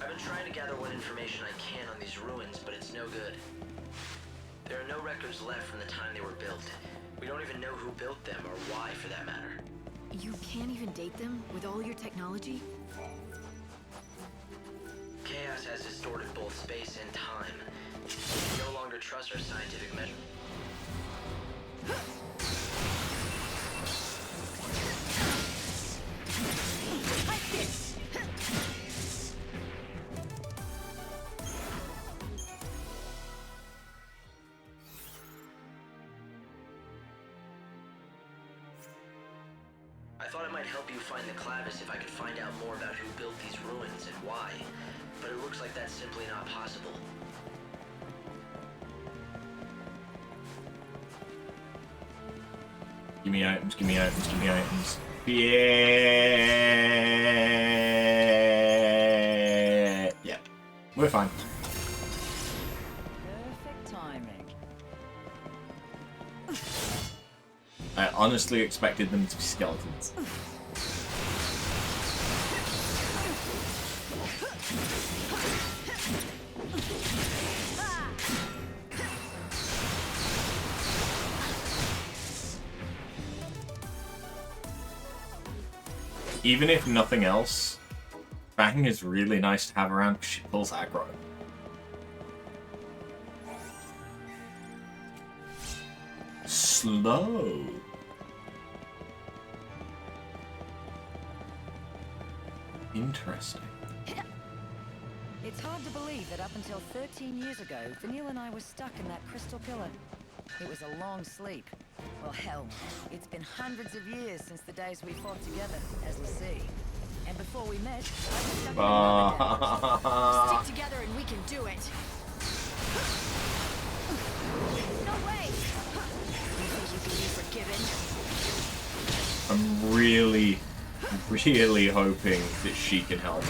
Speaker 2: I've been trying to gather what information I can on these ruins, but it's no good. There are no records left from the time they were built. We don't even know who built them, or why for that matter.
Speaker 7: You can't even date them with all your technology?
Speaker 2: Chaos has distorted both space and time. We no longer trust our scientific measurements. I thought it might help you find the Clavis if I could find out more about who built these ruins and why, but it looks like that's simply not possible.
Speaker 1: Give me items, give me items, give me items. Yeah, we're fine.
Speaker 15: Perfect timing.
Speaker 1: I honestly expected them to be skeletons. Even if nothing else, Fang is really nice to have around because she pulls aggro. Slow. Interesting.
Speaker 15: It's hard to believe that up until 13 years ago, Vanille and I were stuck in that crystal pillar. It was a long sleep. Well, hell, it's been hundreds of years since the days we fought together, as we see. And before we met, I was stuck in another den.
Speaker 3: Stick together and we can do it. No way! You think you can be forgiven?
Speaker 1: I'm really, really hoping that she can help.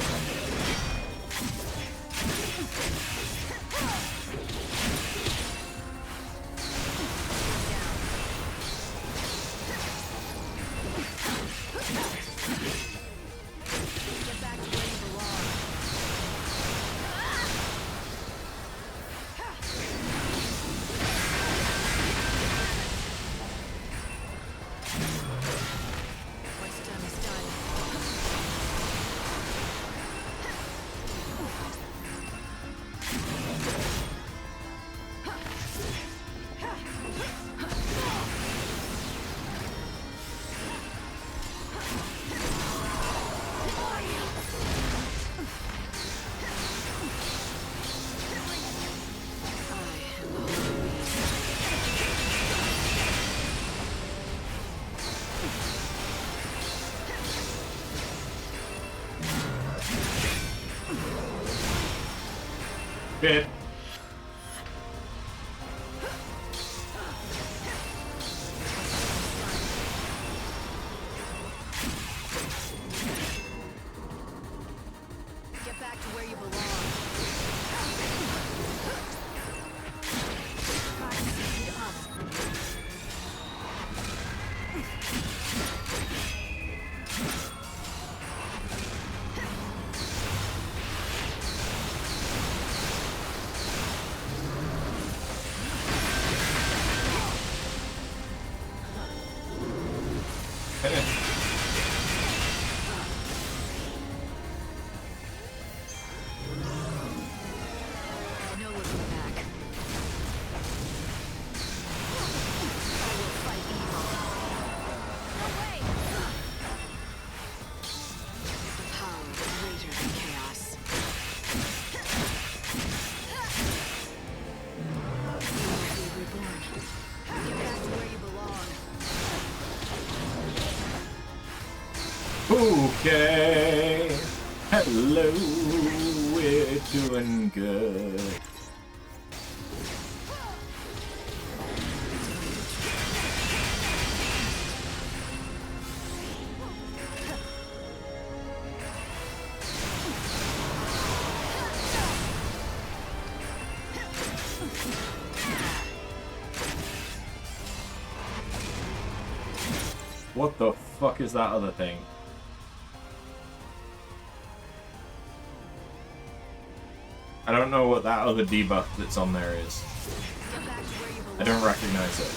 Speaker 1: Good.
Speaker 3: Get back to where you belong. Speed up.
Speaker 7: No looking back.
Speaker 3: I will fight evil. No way!
Speaker 7: Power greater than chaos. You will be reborn.
Speaker 3: Get back to where you belong.
Speaker 1: Okay. Hello, we're doing good. What the fuck is that other thing? I don't know what that other debuff that's on there is. I don't recognize it.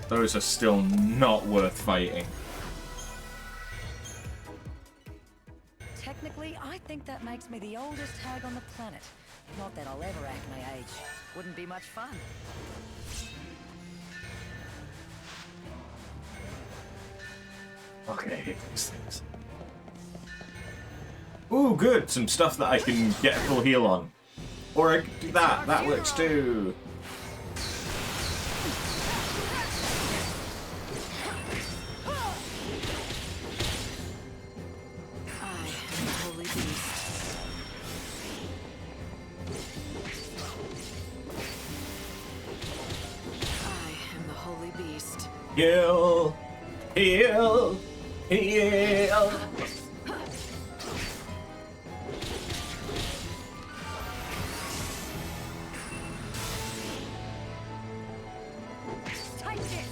Speaker 1: Those are still not worth fighting.
Speaker 15: Technically, I think that makes me the oldest hag on the planet. Not that I'll ever act my age. Wouldn't be much fun.
Speaker 1: Okay, these things. Ooh, good! Some stuff that I can get a full heal on. Or I could do that. That works too. Heal, heal, heal.
Speaker 15: Take this.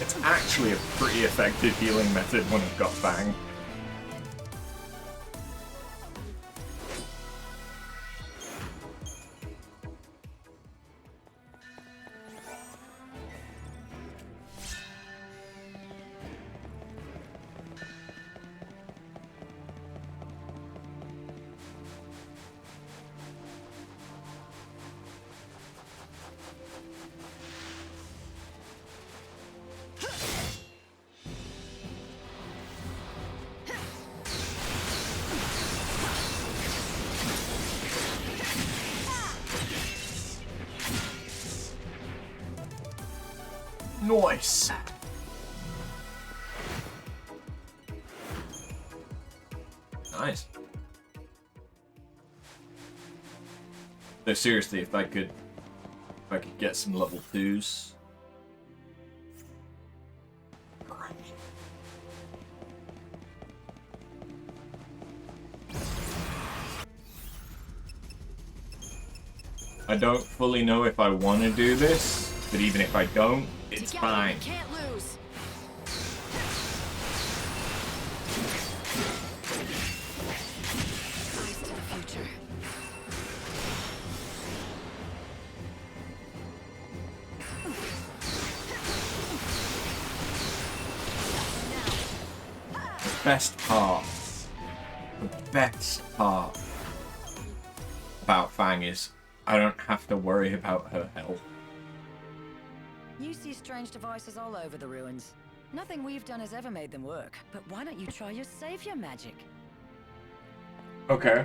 Speaker 1: It's actually a pretty effective healing method when I've got Fang. Nice. Nice. No, seriously, if I could get some level 2s. I don't fully know if I want to do this, but even if I don't, it's fine.
Speaker 7: You can't lose. Eyes to the future.
Speaker 1: The best part about Fang is I don't have to worry about her health.
Speaker 15: You see strange devices all over the ruins. Nothing we've done has ever made them work, but why don't you try your savior magic?
Speaker 1: Okay.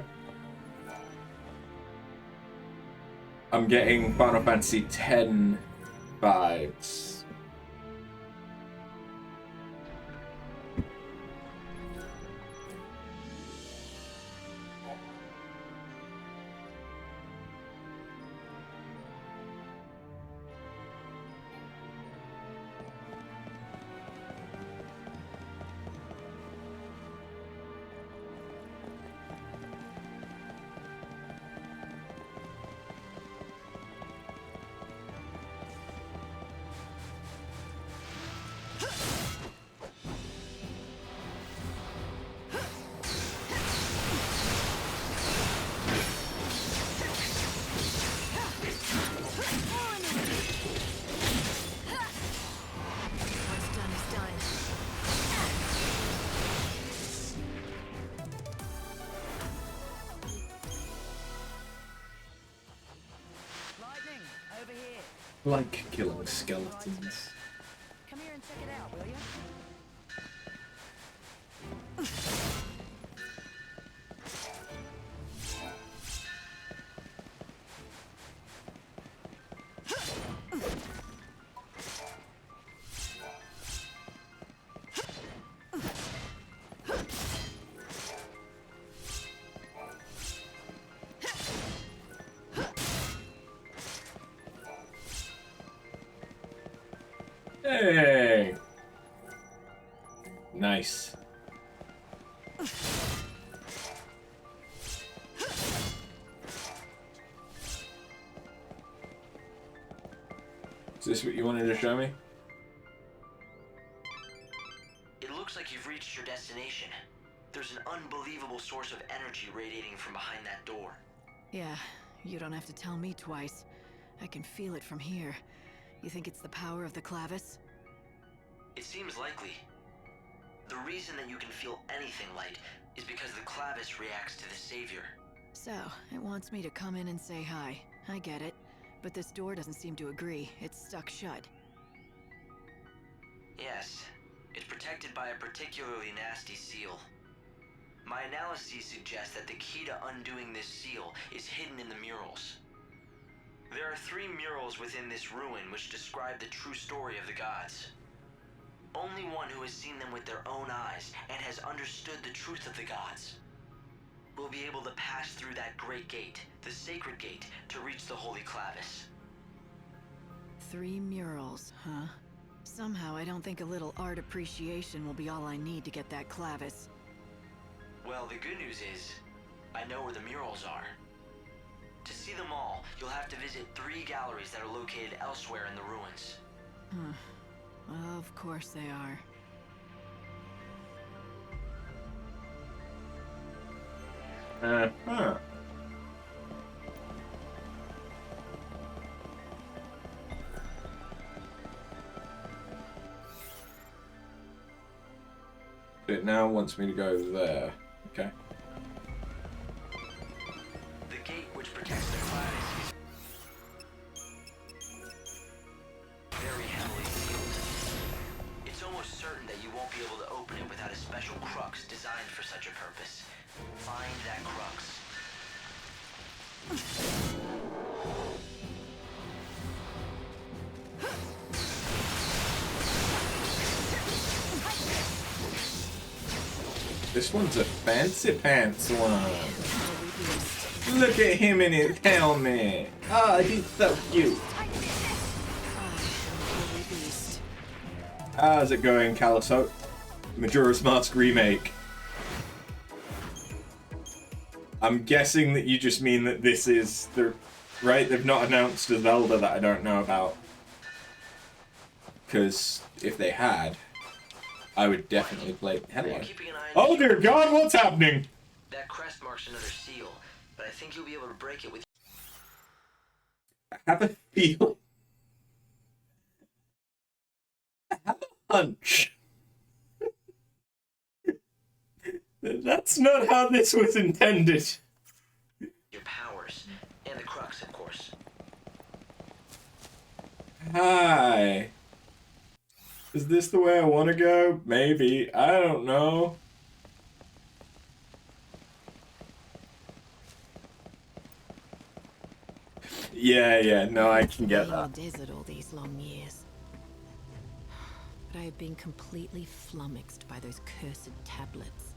Speaker 1: I'm getting Final Fantasy X vibes. Like killing skeletons.
Speaker 15: Come here and check it out, will you?
Speaker 1: Hey! Nice. Is this what you wanted to show me?
Speaker 2: It looks like you've reached your destination. There's an unbelievable source of energy radiating from behind that door.
Speaker 7: Yeah, you don't have to tell me twice. I can feel it from here. You think it's the power of the clavis?
Speaker 2: It seems likely. The reason that you can feel anything light is because the clavis reacts to the savior.
Speaker 7: So, it wants me to come in and say hi. I get it. But this door doesn't seem to agree. It's stuck shut.
Speaker 2: Yes, it's protected by a particularly nasty seal. My analyses suggest that the key to undoing this seal is hidden in the murals. There are 3 murals within this ruin which describe the true story of the gods. Only one who has seen them with their own eyes and has understood the truth of the gods will be able to pass through that great gate, the sacred gate, to reach the holy clavis.
Speaker 7: 3 murals, huh? Somehow I don't think a little art appreciation will be all I need to get that clavis.
Speaker 2: Well, the good news is, I know where the murals are. To see them all, you'll have to visit 3 galleries that are located elsewhere in the ruins.
Speaker 7: Well, of course they are.
Speaker 1: Huh. It now wants me to go there. Okay.
Speaker 2: The gate which protects the clavis is very heavily sealed. It's almost certain that you won't be able to open it without a special crux designed for such a purpose. Find that crux.
Speaker 1: This one's a fancy pants one. Look at him in his helmet. Oh, he's so cute. How's it going, Caliso? Majora's Mask Remake. I'm guessing that you just mean that this is the... Right? They've not announced a Zelda that I don't know about. Because if they had, I would definitely play... Hello. Oh dear God, what's happening?
Speaker 2: That crest marks another seal, but I think you'll be able to break it with...
Speaker 1: I have a feel. I have a hunch. That's not how this was intended.
Speaker 2: Your powers, and the crux, of course.
Speaker 1: Hi. Is this the way I want to go? Maybe. I don't know. Yeah, no, I can get that.
Speaker 9: In the desert all these long years. But I have been completely flummoxed by those cursed tablets.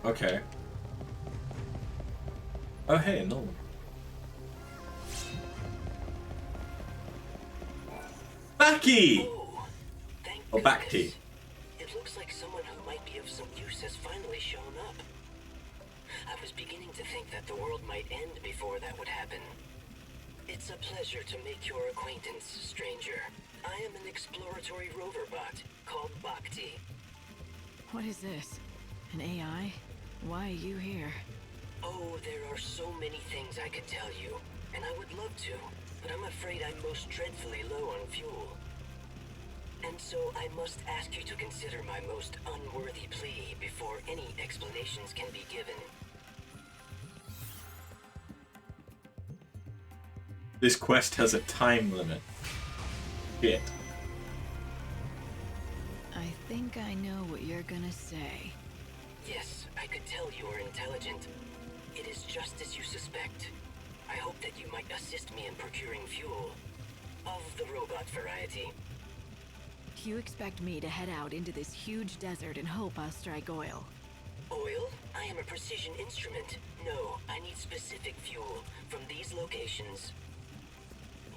Speaker 1: Okay. Oh, hey, no. Backy! Oh, Backy.
Speaker 16: It looks like someone who might be of some use has finally shown up. I was beginning to think that the world might end before that would happen. It's a pleasure to make your acquaintance, stranger. I am an exploratory rover bot called Bhakti.
Speaker 7: What is this? An AI? Why are you here?
Speaker 16: Oh, there are so many things I could tell you, and I would love to, but I'm afraid I'm most dreadfully low on fuel. And so I must ask you to consider my most unworthy plea before any explanations can be given.
Speaker 1: This quest has a time limit. Shit.
Speaker 7: I think I know what you're gonna say.
Speaker 16: Yes, I could tell you are intelligent. It is just as you suspect. I hope that you might assist me in procuring fuel. Of the robot variety.
Speaker 7: You expect me to head out into this huge desert and hope I'll strike oil?
Speaker 16: Oil? I am a precision instrument. No, I need specific fuel from these locations.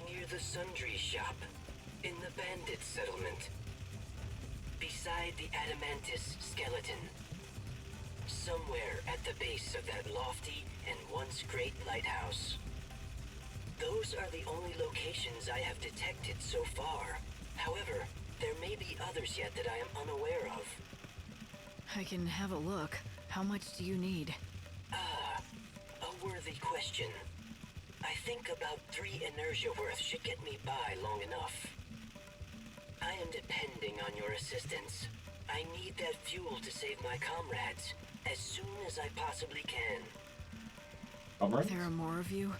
Speaker 16: Near the sundry shop. In the bandit settlement. Beside the Adamantis skeleton. Somewhere at the base of that lofty and once great lighthouse. Those are the only locations I have detected so far. However, there may be others yet that I am unaware of.
Speaker 7: I can have a look. How much do you need?
Speaker 16: A worthy question. I think about 3 inertia worth should get me by long enough. I am depending on your assistance. I need that fuel to save my comrades as soon as I possibly can.
Speaker 1: Comrades?
Speaker 7: There are more of you?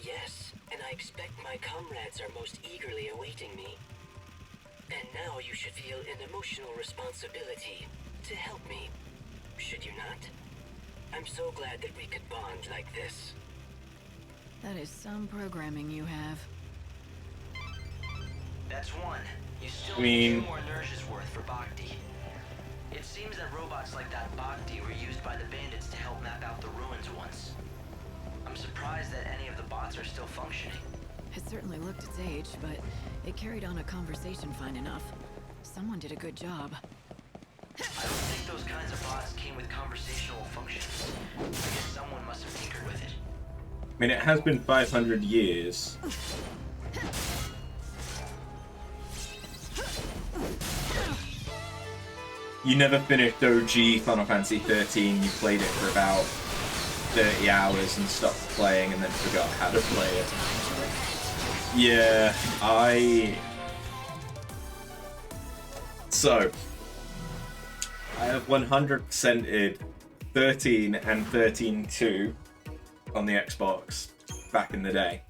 Speaker 16: Yes, and I expect my comrades are most eagerly awaiting me. And now you should feel an emotional responsibility to help me, should you not? I'm so glad that we could bond like this.
Speaker 7: That is some programming you have.
Speaker 2: That's one. You still
Speaker 1: I mean,
Speaker 2: need 2 more inertia's worth for Bhakti. It seems that robots like that Bhakti were used by the bandits to help map out the ruins once. I'm surprised that any of the bots are still functioning.
Speaker 7: It certainly looked its age, but it carried on a conversation fine enough. Someone did a good job.
Speaker 2: I don't think those kinds of bots came with conversational functions. I guess someone must have tinkered with it.
Speaker 1: I mean, it has been 500 years. You never finished OG Final Fantasy XIII, you played it for about 30 hours and stopped playing and then forgot how to play it. Yeah, So, I have 100%ed 13 and 13-2 on the Xbox back in the day.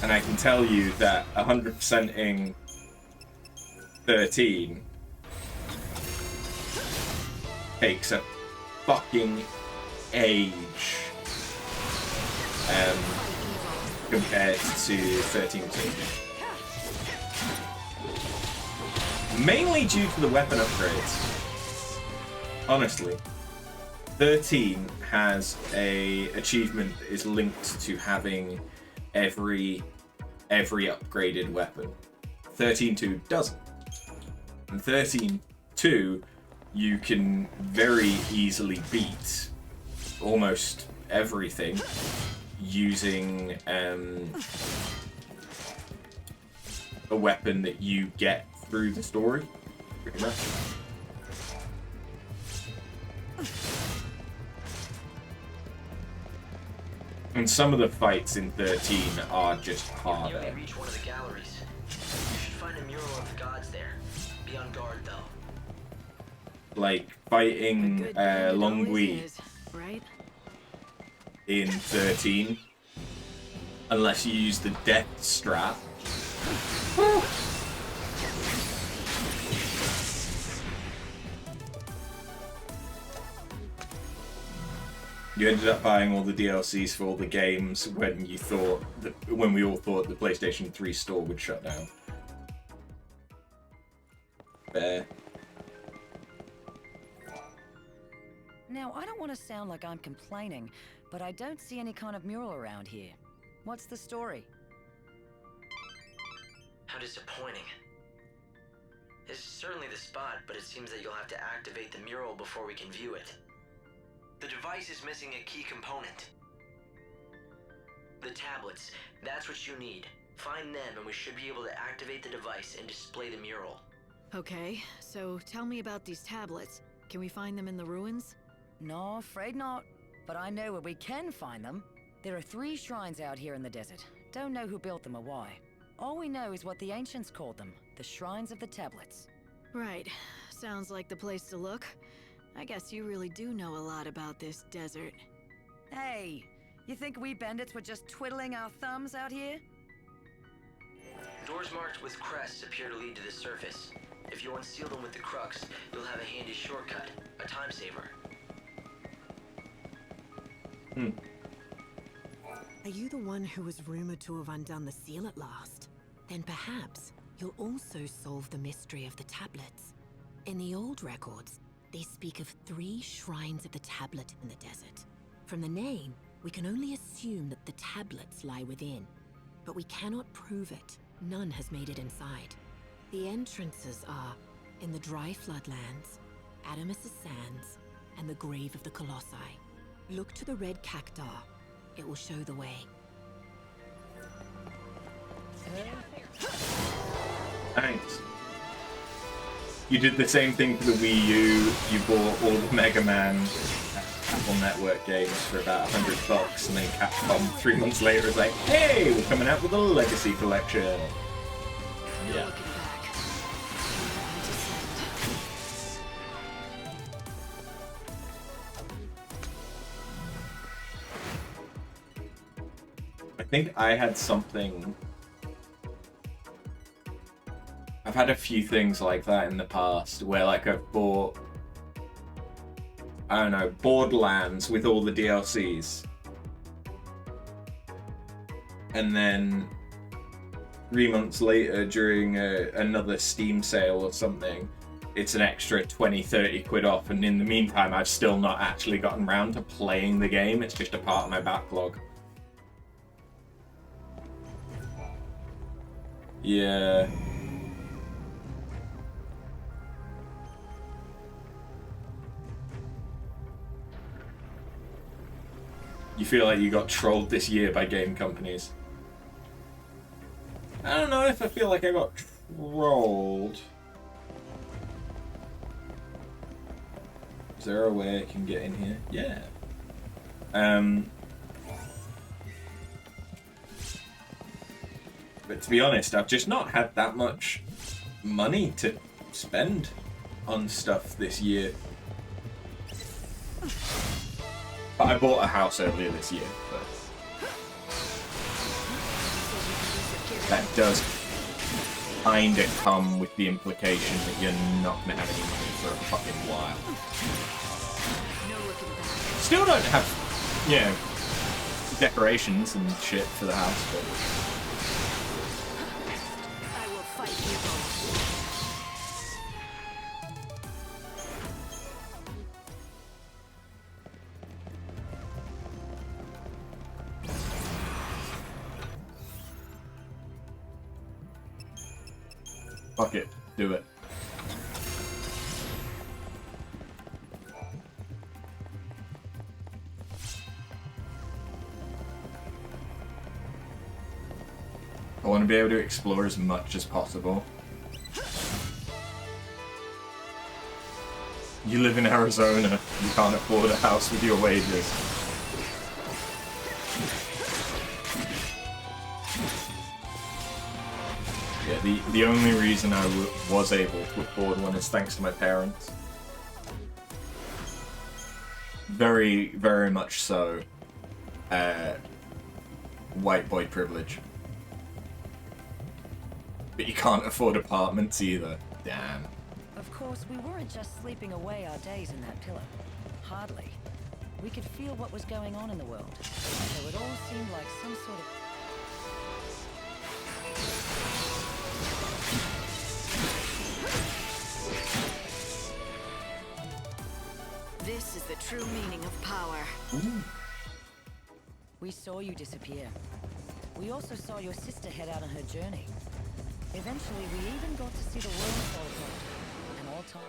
Speaker 1: And I can tell you that 100%ing 13 takes a fucking age compared to 13-2. Mainly due to the weapon upgrades. Honestly. 13 has a achievement that is linked to having every upgraded weapon. 13-2 doesn't. In 13-2, you can very easily beat almost everything using a weapon that you get through the story, pretty much. And some of the fights in 13 are just harder.
Speaker 2: You may reach one of the galleries. You should find a mural of the gods there. Be on guard, though.
Speaker 1: Like fighting Longwy
Speaker 7: right?
Speaker 1: in 13, unless you use the death strat. You ended up buying all the DLCs for all the games when you thought that, when we all thought the PlayStation 3 store would shut down. Fair.
Speaker 15: Now, I don't want to sound like I'm complaining, but I don't see any kind of mural around here. What's the story?
Speaker 2: How disappointing. This is certainly the spot, but it seems that you'll have to activate the mural before we can view it. The device is missing a key component. The tablets, that's what you need. Find them and we should be able to activate the device and display the mural.
Speaker 7: Okay, so tell me about these tablets. Can we find them in the ruins?
Speaker 15: No, afraid not. But I know where we can find them. There are 3 shrines out here in the desert. Don't know who built them or why. All we know is what the ancients called them, the Shrines of the Tablets.
Speaker 7: Right. Sounds like the place to look. I guess you really do know a lot about this desert.
Speaker 15: Hey, you think we bandits were just twiddling our thumbs out here?
Speaker 2: Doors marked with crests appear to lead to the surface. If you unseal them with the crux, you'll have a handy shortcut, a time saver.
Speaker 9: Are you the one who was rumored to have undone the seal at last? Then perhaps you'll also solve the mystery of the tablets. In the old records, they speak of 3 shrines of the tablet in the desert. From the name, we can only assume that the tablets lie within, but we cannot prove it. none has made it inside. The entrances are in the dry floodlands, Adamus' Sands, and the Grave of the Colossi. Look to the red cacti. It will show the way.
Speaker 1: Thanks. You did the same thing for the Wii U. You bought all the Mega Man Apple Network games for about $100, and then Capcom 3 months later is like, hey, we're coming out with a Legacy Collection. Yeah. I think I had something... I've had a few things like that in the past, where like I've bought, I don't know, Borderlands with all the DLCs. And then 3 months later, during another Steam sale or something, it's an extra 20-30 quid off, and in the meantime I've still not actually gotten around to playing the game. It's just a part of my backlog. Yeah. You feel like you got trolled this year by game companies? I don't know if I feel like I got trolled. Is there a way I can get in here? Yeah. But to be honest, I've just not had that much money to spend on stuff this year. But I bought a house earlier this year, but that does kind of come with the implication that you're not going to have any money for a fucking while. Still don't have, you know, decorations and shit for the house, but...
Speaker 7: I will fight you both.
Speaker 1: Fuck it, do it. I want to be able to explore as much as possible. You live in Arizona, you can't afford a house with your wages. Yeah, the only reason I was able to afford one is thanks to my parents. Very, very much so. White boy privilege. But you can't afford apartments either. Damn.
Speaker 15: Of course, we weren't just sleeping away our days in that pillar. Hardly. We could feel what was going on in the world. So it all seemed like some sort of...
Speaker 7: This is the true meaning of power.
Speaker 1: Ooh.
Speaker 15: We saw you disappear. We also saw your sister head out on her journey. Eventually, we even got to see the world fall apart. And all time.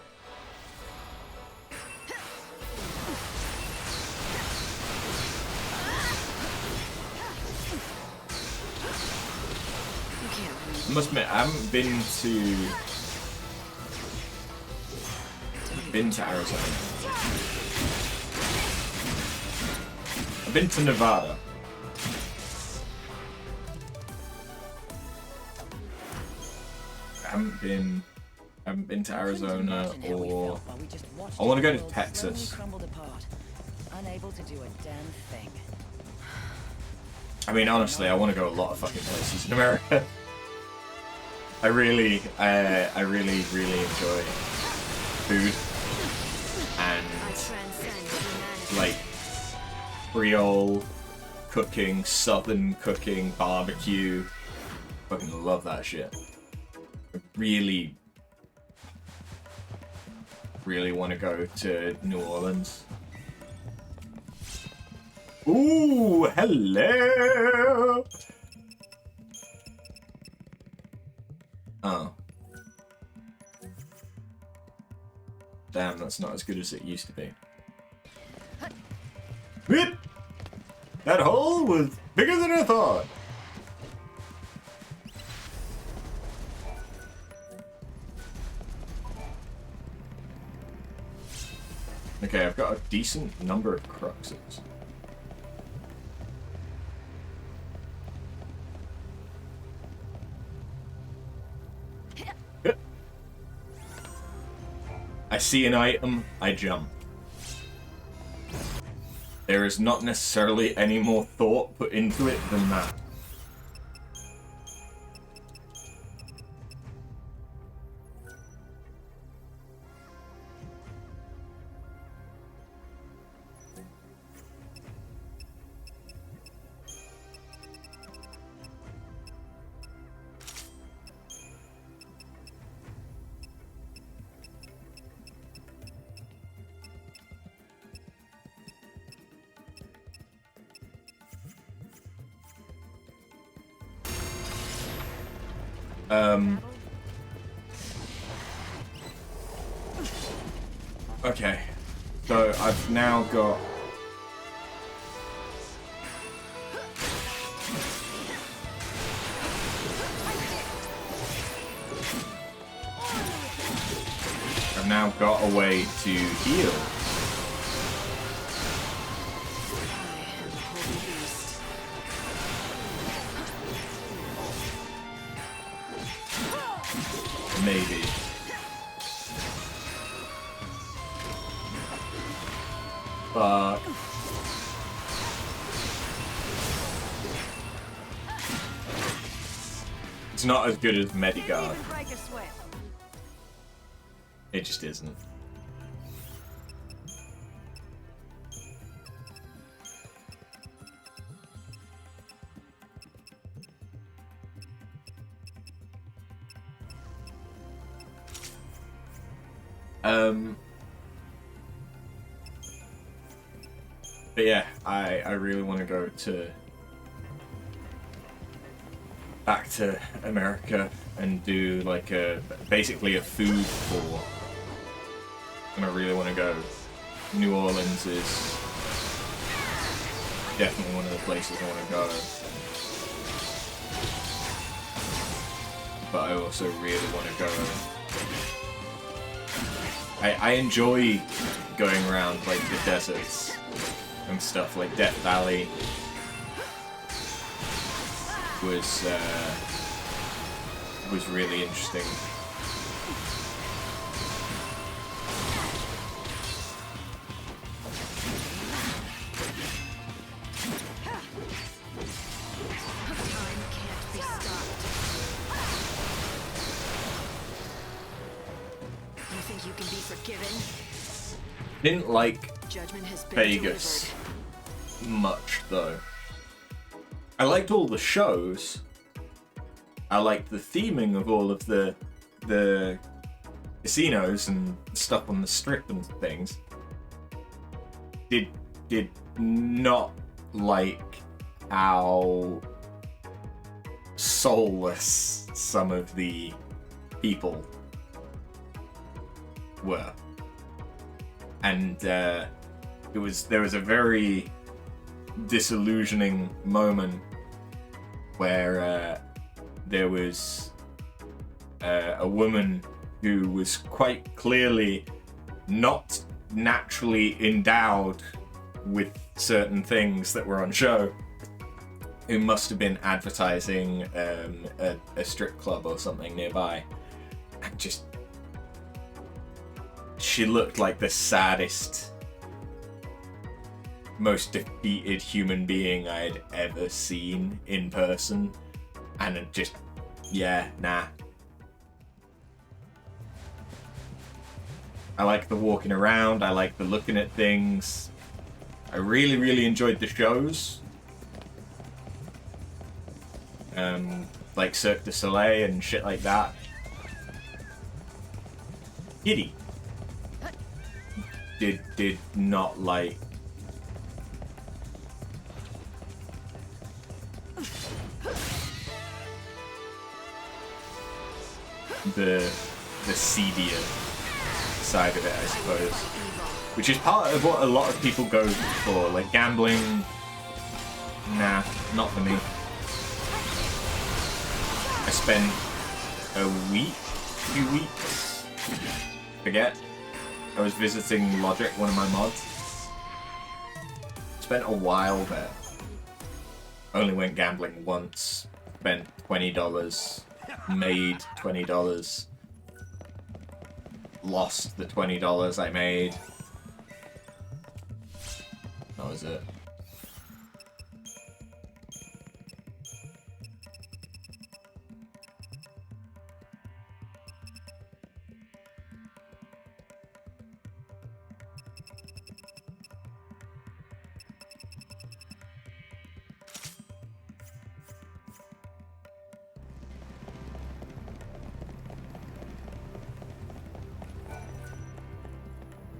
Speaker 1: I must admit, I haven't been to Arizona. I've been to Nevada. I haven't been to Arizona, or I want to go to Texas.
Speaker 15: Unable to do a damn thing.
Speaker 1: I mean, honestly, I want to go a lot of fucking places in America. I really enjoy food and like Creole cooking, Southern cooking, barbecue. Fucking love that shit. I really want to go to New Orleans. Ooh, hello! Oh. Damn, that's not as good as it used to be. Whip! That hole was bigger than I thought. Okay, I've got a decent number of cruxes. I see an item, I jump. There is not necessarily any more thought put into it than that. Okay, so I've now got... I've now got a way to heal. Maybe. But... it's not as good as Medigard. It just isn't. But yeah, I really want to go back to America and do like basically a food tour. And I really want to go. New Orleans is definitely one of the places I want to go. But I also really want to go. I enjoy going around like the deserts and stuff. Like Death Valley was really interesting. Didn't like Vegas much though. I liked all the shows. I liked the theming of all of the casinos and stuff on the strip and things. Did not like how soulless some of the people were. And there was a very disillusioning moment where there was a woman who was quite clearly not naturally endowed with certain things that were on show, who must have been advertising a strip club or something nearby, and just she looked like the saddest, most defeated human being I had ever seen in person. And it just, yeah, nah. I like the walking around, I like the looking at things. I really, really enjoyed the shows. Like Cirque du Soleil and shit like that. Giddy. Did not like. the seedier side of it, I suppose. Which is part of what a lot of people go for, like gambling. Nah, not for me. I spent a few weeks, forget. I was visiting Logic, one of my mods. Spent a while there. Only went gambling once. Spent $20. Made $20. Lost the $20 I made. That was it.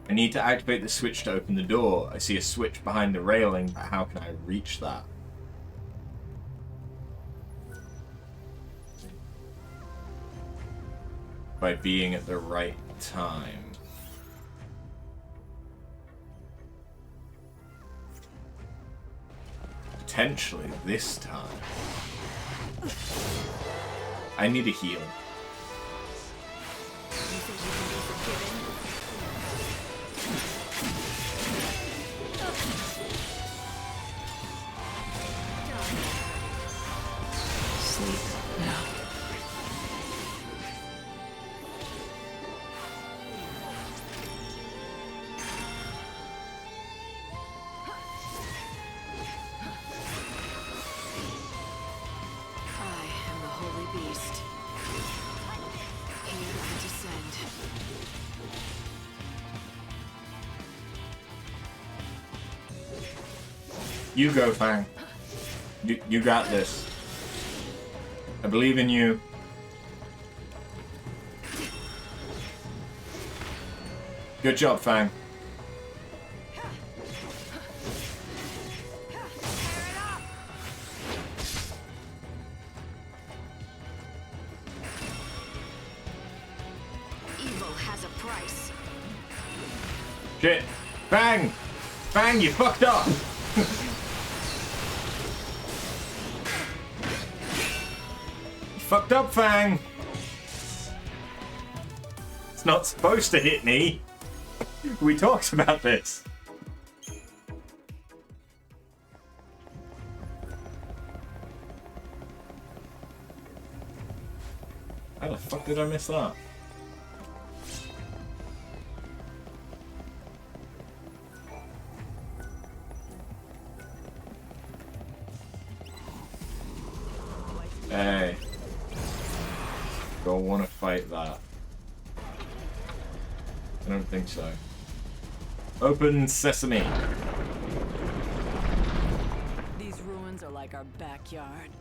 Speaker 1: I need to activate the switch to open the door. I see a switch behind the railing, but how can I reach that? By being at the right time. Potentially this time. I need a heal. You go, Fang. You got this. I believe in you. Good job, Fang.
Speaker 7: Evil has a price.
Speaker 1: Shit. Fang! Fang, you fucked up! Fucked up, Fang! It's not supposed to hit me. We talked about this. How the fuck did I miss that? Hey. Don't want to fight that. I don't think so. Open sesame.
Speaker 7: These ruins are like our backyard.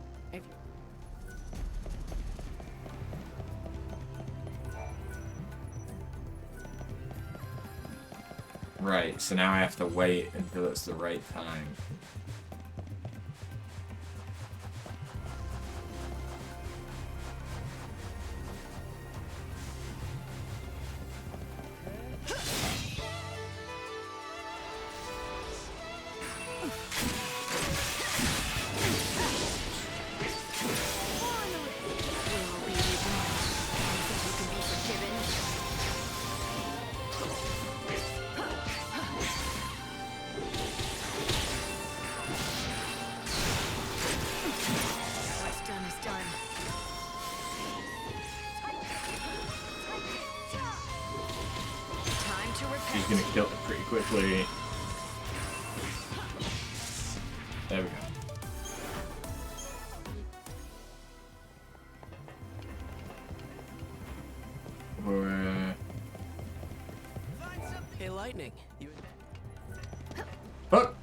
Speaker 1: Right, so now I have to wait until it's the right time. She's gonna kill it pretty quickly. There we go.
Speaker 17: Hey, Lightning.
Speaker 1: Fuck!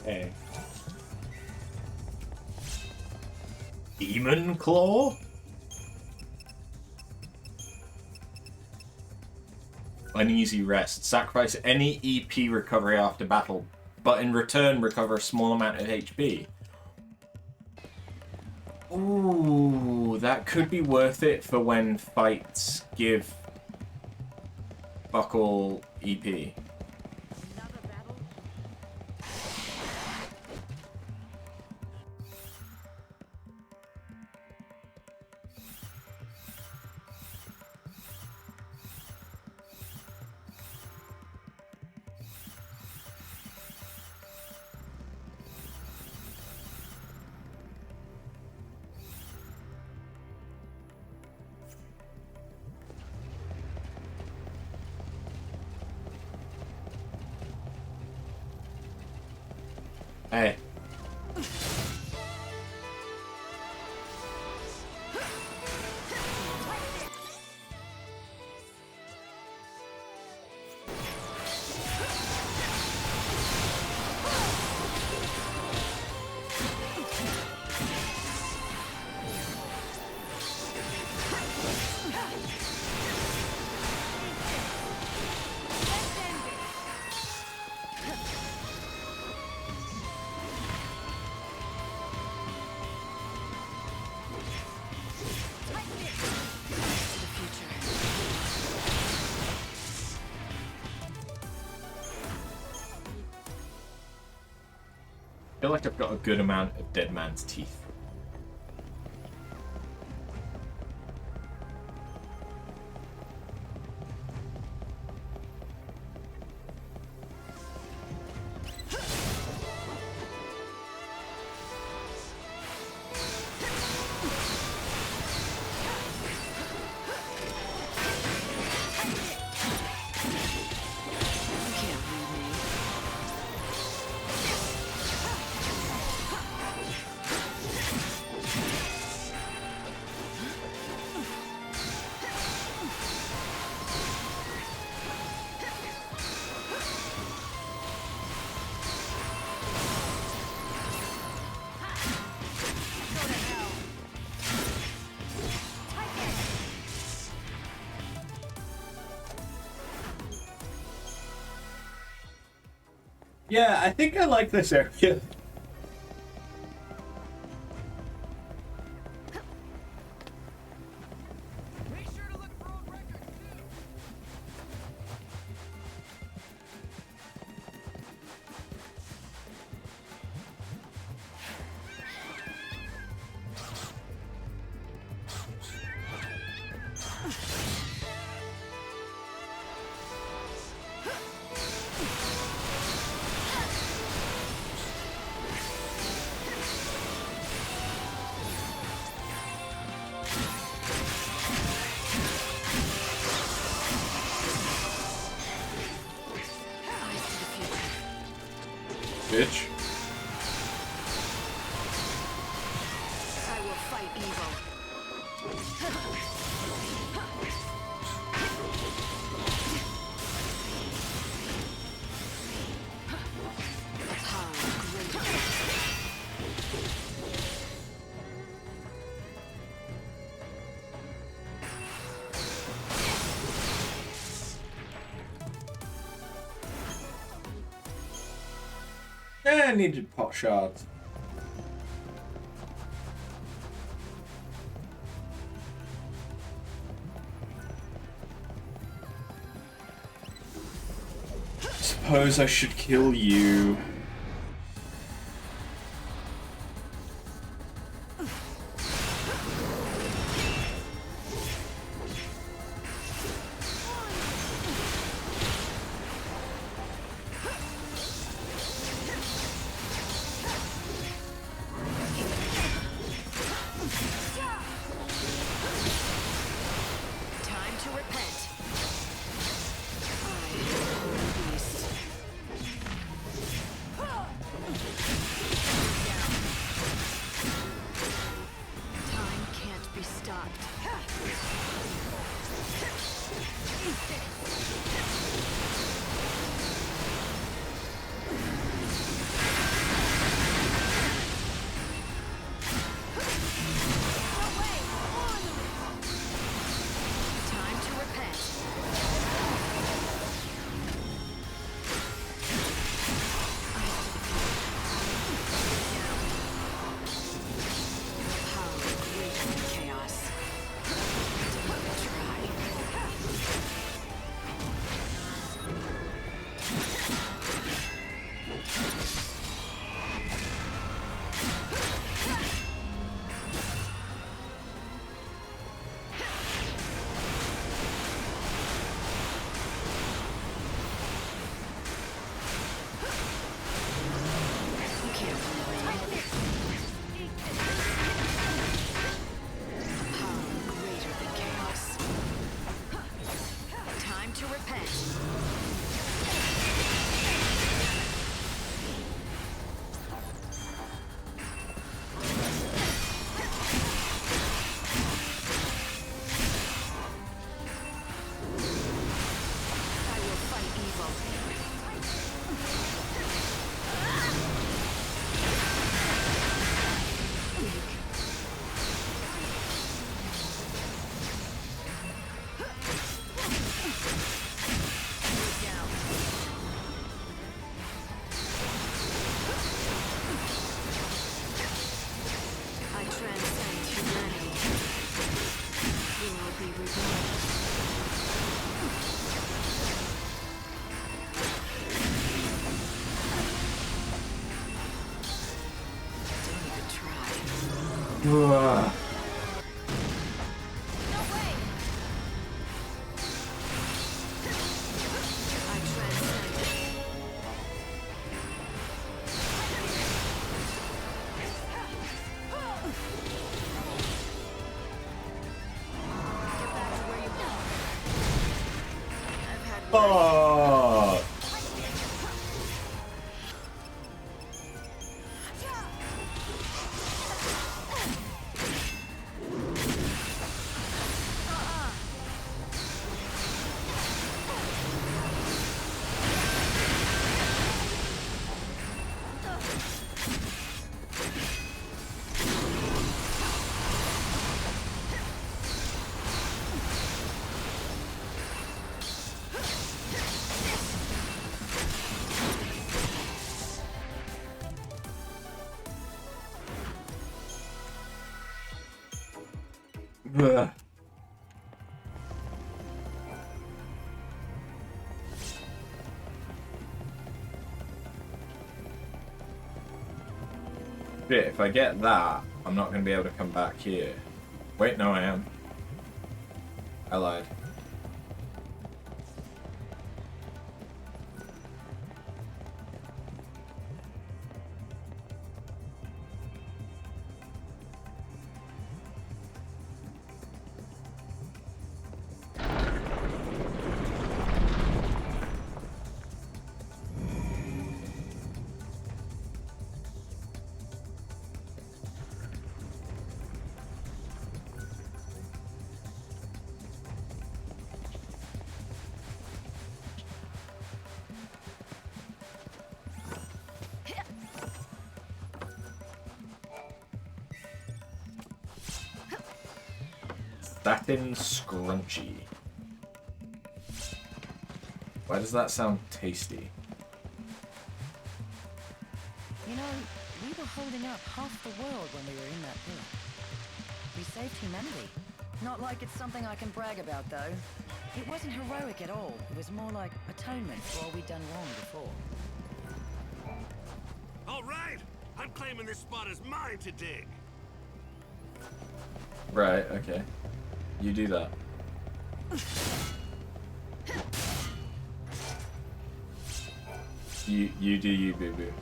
Speaker 1: Okay. Demon Claw? Uneasy Rest. Sacrifice any EP recovery after battle, but in return recover a small amount of HP. Ooh, that could be worth it for when fights give Buckle EP. Hey. I feel like I've got a good amount of Dead Man's Teeth. Yeah, I think I like this area. Bitch.
Speaker 7: I will fight evil.
Speaker 1: I needed pot shards. Suppose I should kill you. Oh. Ugh. Shit, if I get that, I'm not going to be able to come back here. Wait, no I am. I lied. Satin scrunchy. Why does that sound tasty?
Speaker 15: You know, we were holding up half the world when we were in that pillar. We saved humanity. Not like it's something I can brag about, though. It wasn't heroic at all. It was more like atonement for all we'd done wrong before.
Speaker 18: All right! I'm claiming this spot is mine to dig.
Speaker 1: Right, okay. You do that. You do you, boo boo.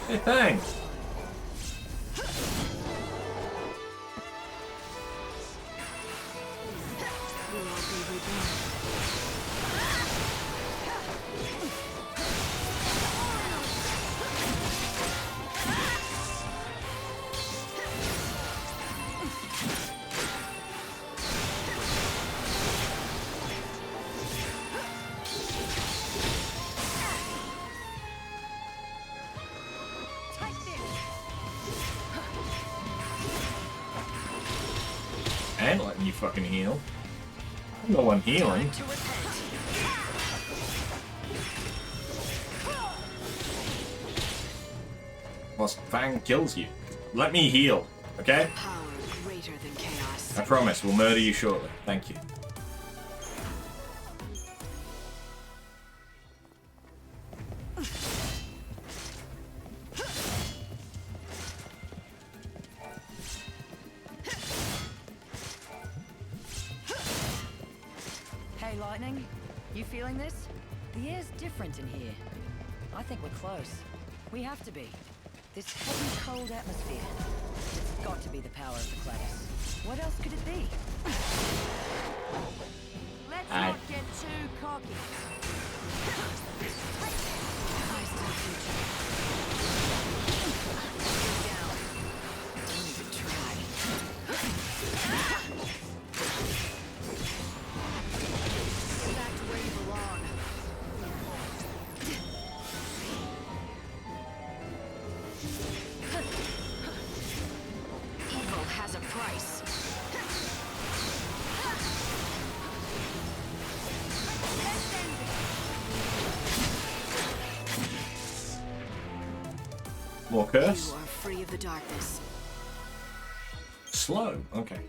Speaker 1: Hey, thanks. I ain't letting you fucking heal. I'm the one healing. Plus, Fang kills you. Let me heal, okay?
Speaker 7: Power greater than chaos.
Speaker 1: I promise, we'll murder you shortly. Thank you.
Speaker 15: Hey, Lightning. You feeling this? The air's different in here. I think we're close. We have to be. This heavy, cold atmosphere. It's got to be the power of the Cladis. What else could it be?
Speaker 19: Let's not get too cocky.
Speaker 7: Don't even try.
Speaker 19: Get back to where you belong.
Speaker 1: More curse?
Speaker 7: You are free of the darkness.
Speaker 1: Slow, okay.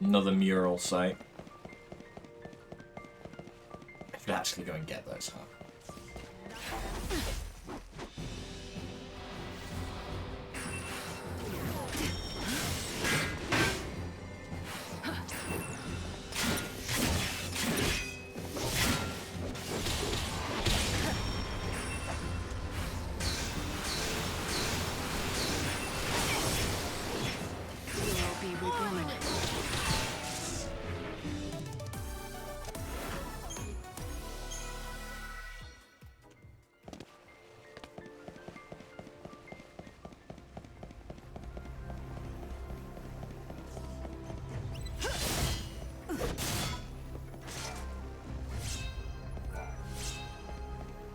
Speaker 1: Another mural site. I could actually go and get those, huh?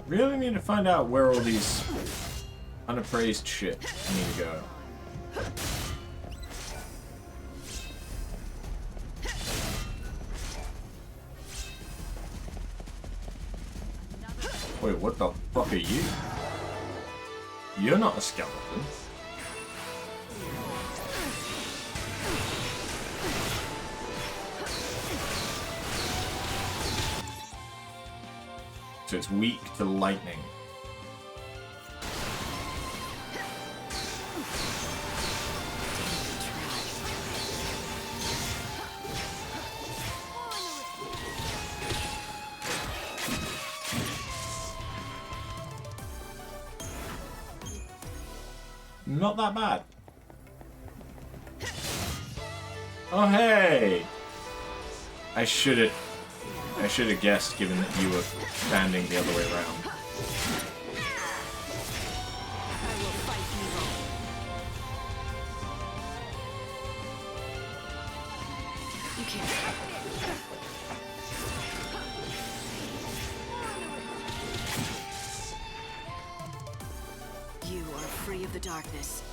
Speaker 1: Really need to find out where all these unappraised shit need to go. Wait, what the fuck are you? You're not a skeleton. So it's weak to lightning. Not that bad. Oh hey! I should have guessed, given that you were standing the other way around.
Speaker 7: You can't. You are free of the darkness.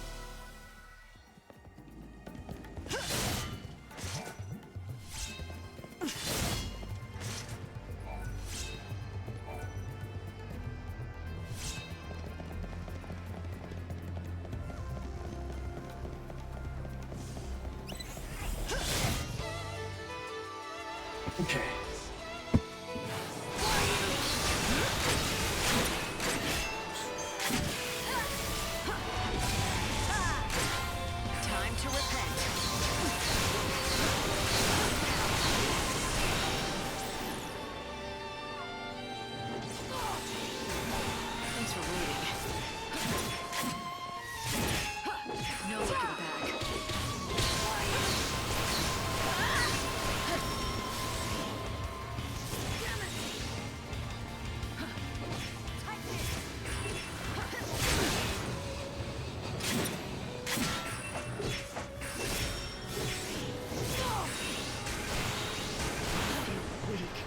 Speaker 1: Okay.
Speaker 7: Time to repent. Thanks for waiting. No looking back.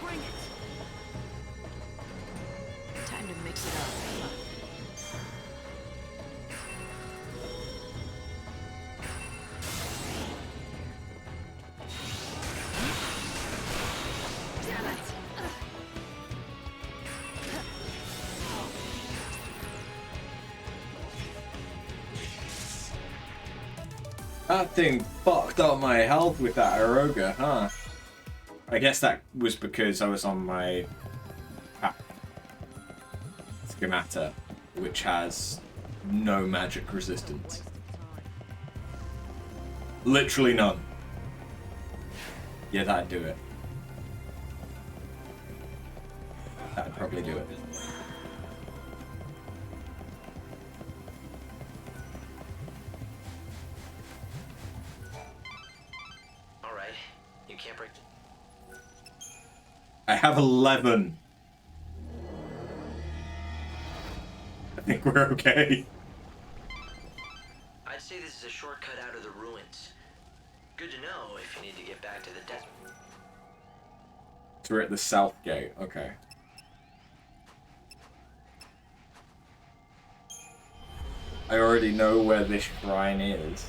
Speaker 7: Bring it. Time to mix it up. Damn it.
Speaker 1: That thing fucked up my health with that Aroga, huh? I guess that was because I was on my schemata, which has no magic resistance. Literally none. Yeah, that'd do it. That'd probably do it.
Speaker 2: Alright, you can't break the...
Speaker 1: I have 11. I think we're okay.
Speaker 2: I'd say this is a shortcut out of the ruins. Good to know if you need to get back to the desert.
Speaker 1: So we're at the south gate, okay. I already know where this shrine is.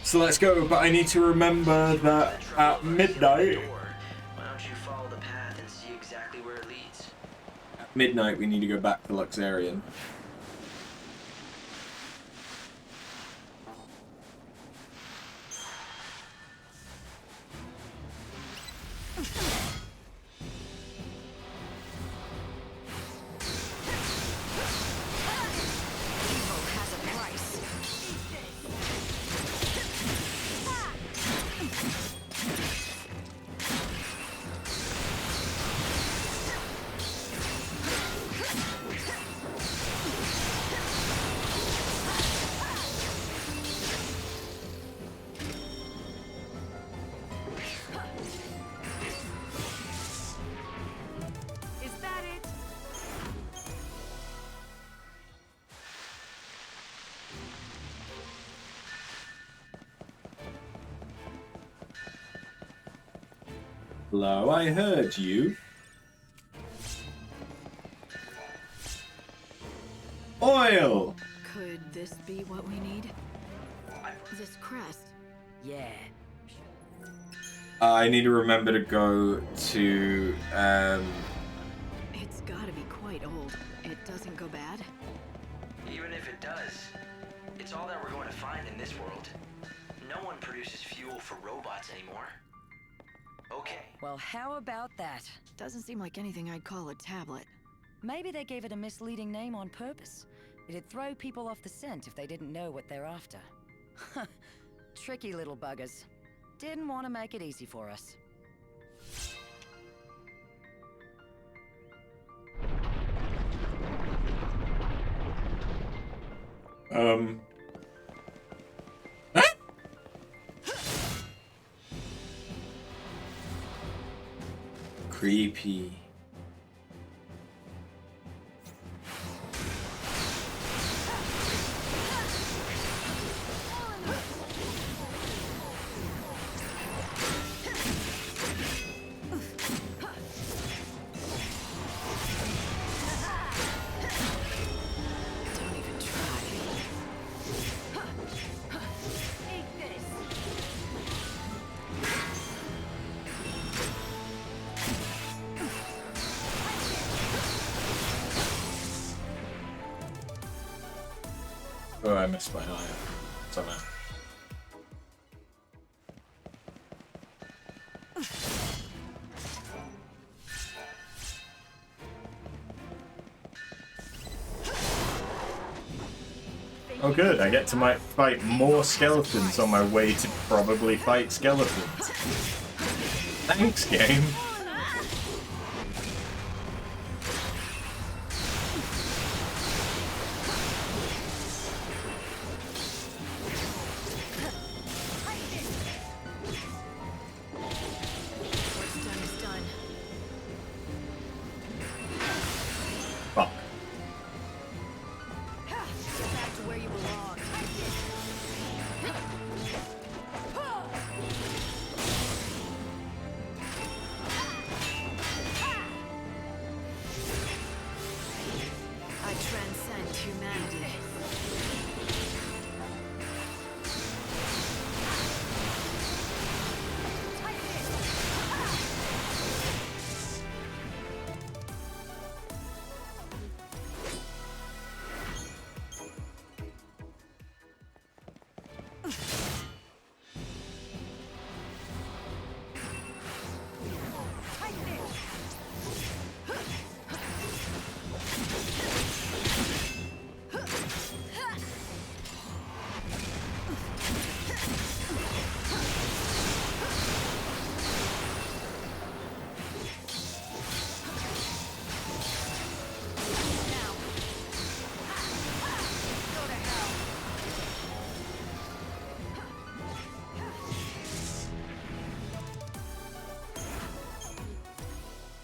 Speaker 1: So let's go, but I need to remember that at midnight...
Speaker 2: Why don't you follow the path and see exactly where it leads?
Speaker 1: At midnight, we need to go back to Luxarian. Hello, I heard you. Oil!
Speaker 7: Could this be what we need? This crest?
Speaker 13: Yeah.
Speaker 1: I need to remember to go to,
Speaker 7: It's gotta be quite old. It doesn't go bad?
Speaker 2: Even if it does, it's all that we're going to find in this world. No one produces fuel for robots anymore. Okay.
Speaker 15: Well, how about that?
Speaker 7: Doesn't seem like anything I'd call a tablet.
Speaker 15: Maybe they gave it a misleading name on purpose. It'd throw people off the scent if they didn't know what they're after. Tricky little buggers. Didn't want to make it easy for us.
Speaker 1: Creepy. Oh, I missed my eye somehow. Oh good, I get to fight more skeletons on my way to probably fight skeletons. Thanks, game.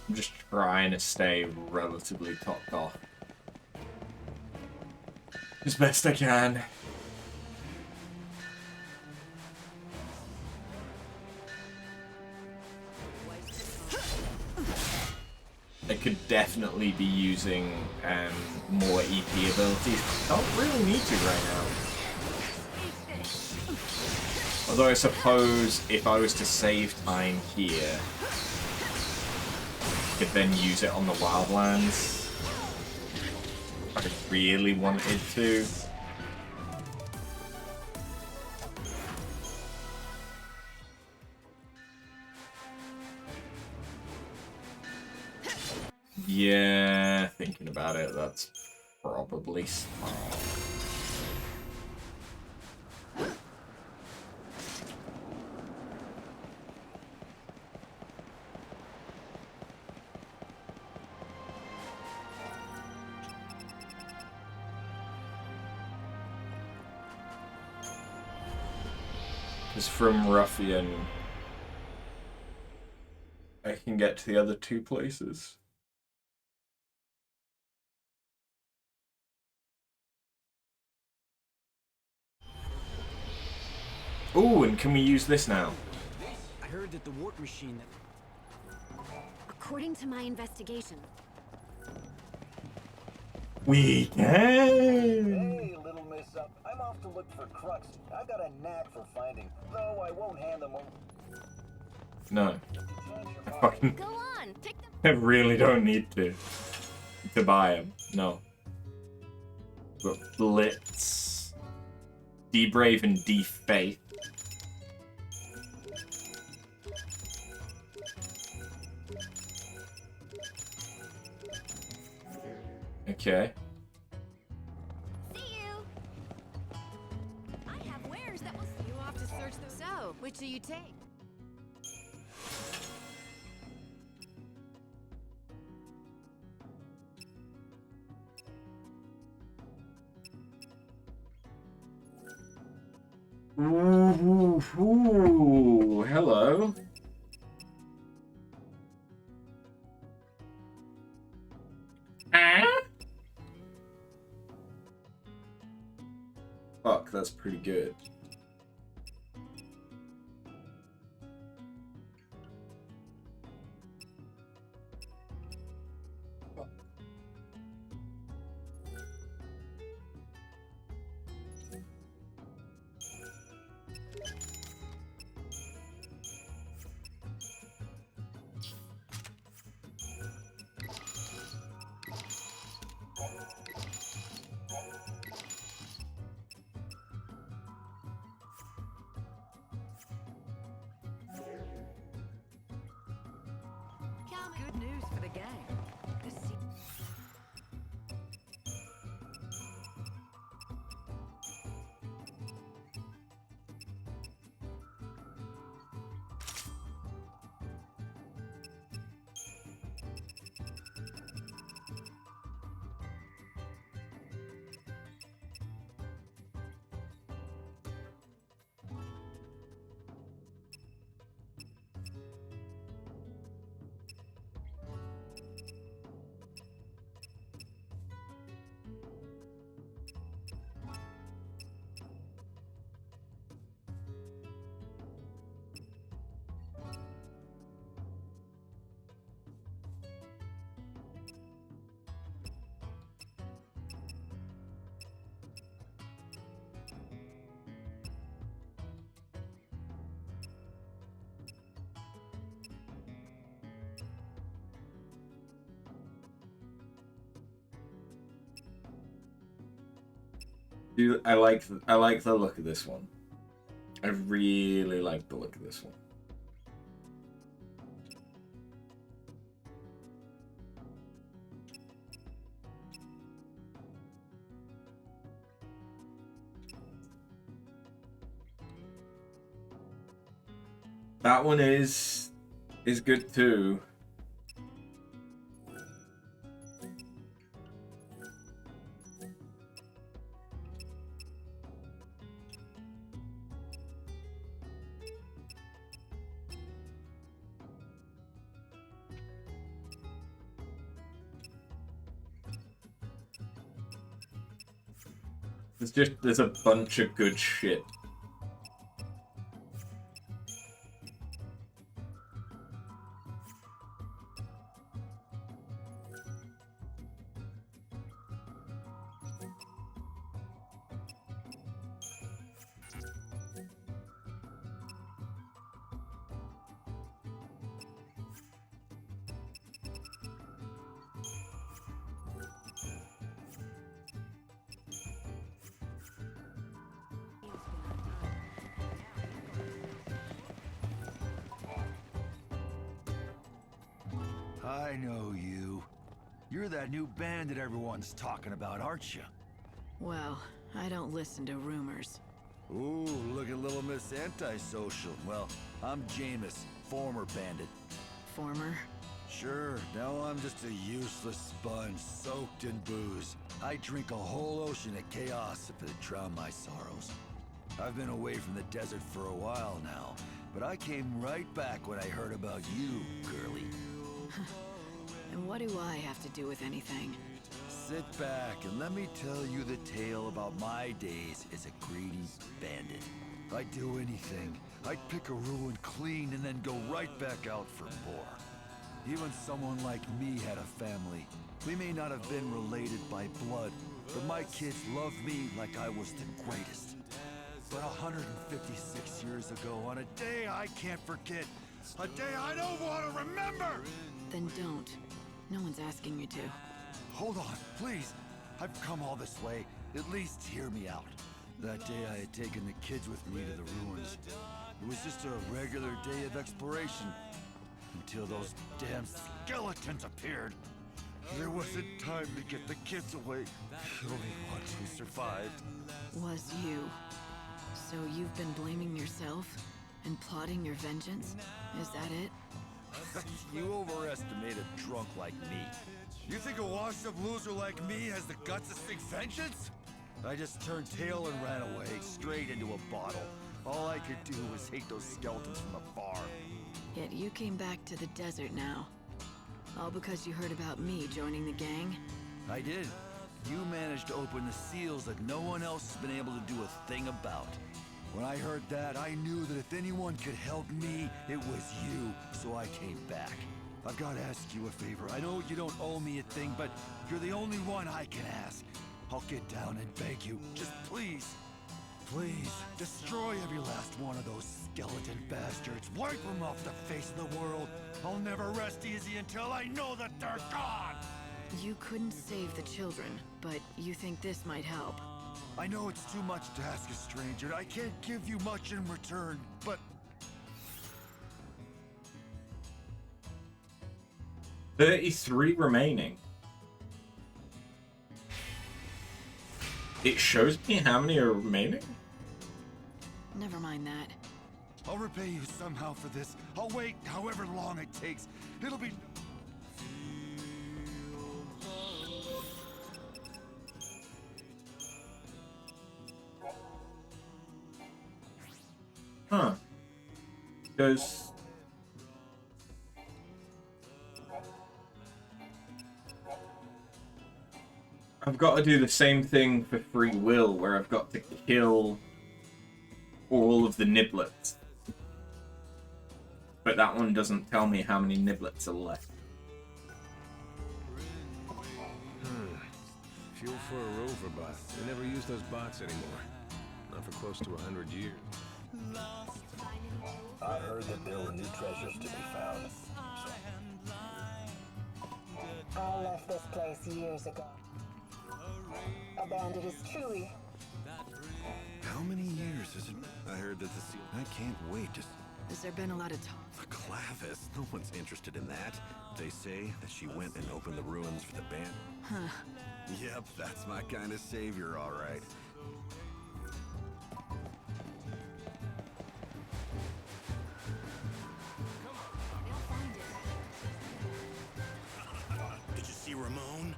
Speaker 1: I'm just trying to stay relatively topped off as best I can. I could definitely be using more EP abilities. Don't really need to right now. Although I suppose if I was to save time here, I could then use it on the Wildlands. If I really wanted to. Yeah, thinking about it, that's probably smart. Because from Ruffian, I can get to the other two places. Oh, and can we use this now?
Speaker 17: I heard that the warp machine that...
Speaker 3: According to my investigation,
Speaker 1: we can.
Speaker 5: Hey, little miss. I'm off to look for crux. I got a knack for finding, though I won't hand them over.
Speaker 1: No. I fucking...
Speaker 3: Go on, take them.
Speaker 1: I really don't need to buy them. No. But Blitz, D-Brave, and D-Faith. Okay.
Speaker 3: See you. I have wares that will see you off to search them. So, which do you take?
Speaker 1: Ooh, hello. Fuck, that's pretty good.
Speaker 7: Good news for the gang. This
Speaker 1: Dude, I like the look of this one. I really like the look of this one. That one is good too. There's a bunch of good shit.
Speaker 20: I know you. You're that new bandit everyone's talking about, aren't you?
Speaker 7: Well, I don't listen to rumors.
Speaker 20: Ooh, look at little Miss Antisocial. Well, I'm Jameis, former bandit.
Speaker 7: Former?
Speaker 20: Sure, now I'm just a useless sponge soaked in booze. I drink a whole ocean of chaos if it drown my sorrows. I've been away from the desert for a while now, but I came right back when I heard about you, girlie.
Speaker 7: And what do I have to do with anything?
Speaker 20: Sit back and let me tell you the tale about my days as a greedy bandit. I'd do anything. I'd pick a ruin clean and then go right back out for more. Even someone like me had a family. We may not have been related by blood, but my kids loved me like I was the greatest. But 156 years ago, on a day I can't forget, a day I don't want to remember!
Speaker 7: Then don't. No one's asking you to.
Speaker 20: Hold on, please. I've come all this way. At least hear me out. That day I had taken the kids with me to the ruins. It was just a regular day of exploration. Until those damn skeletons appeared. There wasn't time to get the kids away. The only ones who survived
Speaker 7: Was you. So you've been blaming yourself? And plotting your vengeance? Is that it?
Speaker 20: You overestimate a drunk like me. You think a washed-up loser like me has the guts to seek vengeance? I just turned tail and ran away, straight into a bottle. All I could do was hate those skeletons from afar.
Speaker 7: Yet you came back to the desert now. All because you heard about me joining the gang?
Speaker 20: I did. You managed to open the seals that no one else has been able to do a thing about. When I heard that, I knew that if anyone could help me, it was you, so I came back. I've got to ask you a favor. I know you don't owe me a thing, but you're the only one I can ask. I'll get down and beg you. Just please, please, destroy every last one of those skeleton bastards. Wipe them off the face of the world. I'll never rest easy until I know that they're gone!
Speaker 7: You couldn't save the children, but you think this might help.
Speaker 20: I know it's too much to ask a stranger, and I can't give you much in return, but...
Speaker 1: 33 remaining. It shows me how many are remaining?
Speaker 7: Never mind that.
Speaker 20: I'll repay you somehow for this. I'll wait however long it takes. It'll be...
Speaker 1: Huh. Because... I've got to do the same thing for free will, where I've got to kill all of the niblets. But that one doesn't tell me how many niblets are left.
Speaker 21: Fuel for a rover bot. They never use those bots anymore. Not for close to 100 years.
Speaker 5: I heard that there were new treasures to be found.
Speaker 22: I left this place years ago. Abandoned is truly.
Speaker 4: How many years has it... I heard that the seal... I can't wait to...
Speaker 7: Has there been a lot of talk?
Speaker 4: The Clavis? No one's interested in that. They say that she went and opened the ruins for the band.
Speaker 7: Huh.
Speaker 4: Yep, that's my kind of savior, all right.
Speaker 18: Did you see Ramon?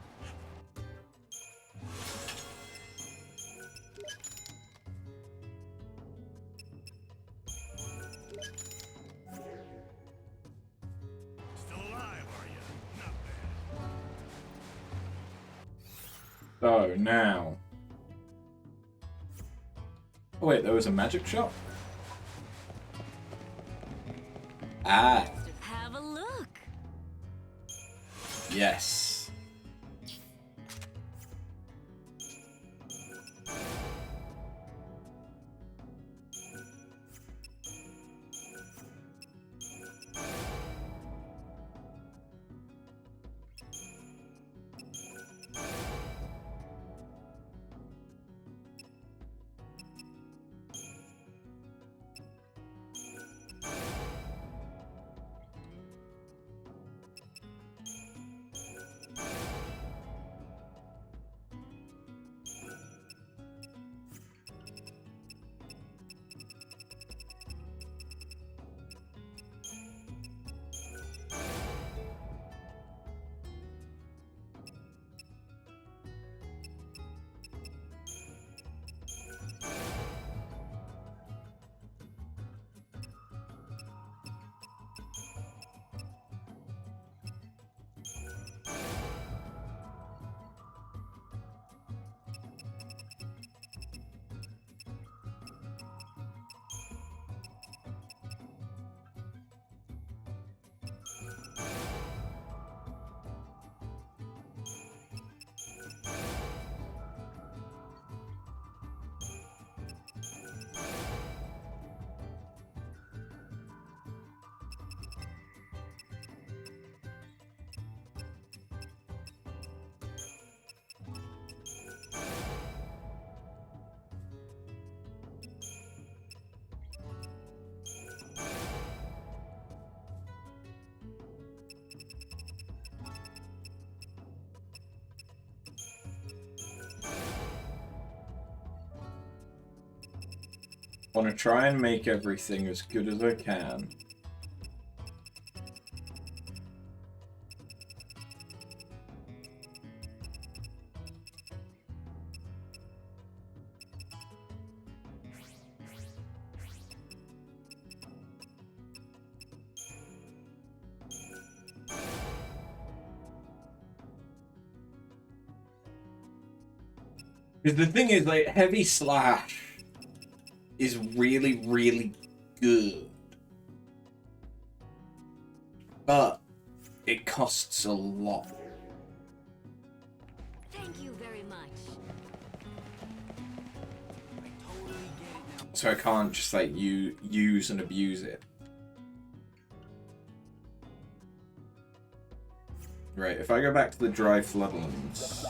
Speaker 18: Still alive, are you? Not bad.
Speaker 1: So, now... Oh wait, there was a magic shop? Ah.
Speaker 3: Have a look.
Speaker 1: Yes. want to try and make everything as good as I can. Because the thing is, like, Heavy Slash is really, really good. But it costs a lot.
Speaker 3: Thank you very much.
Speaker 1: So I can't just, like, use and abuse it. Right, if I go back to the dry floodlands...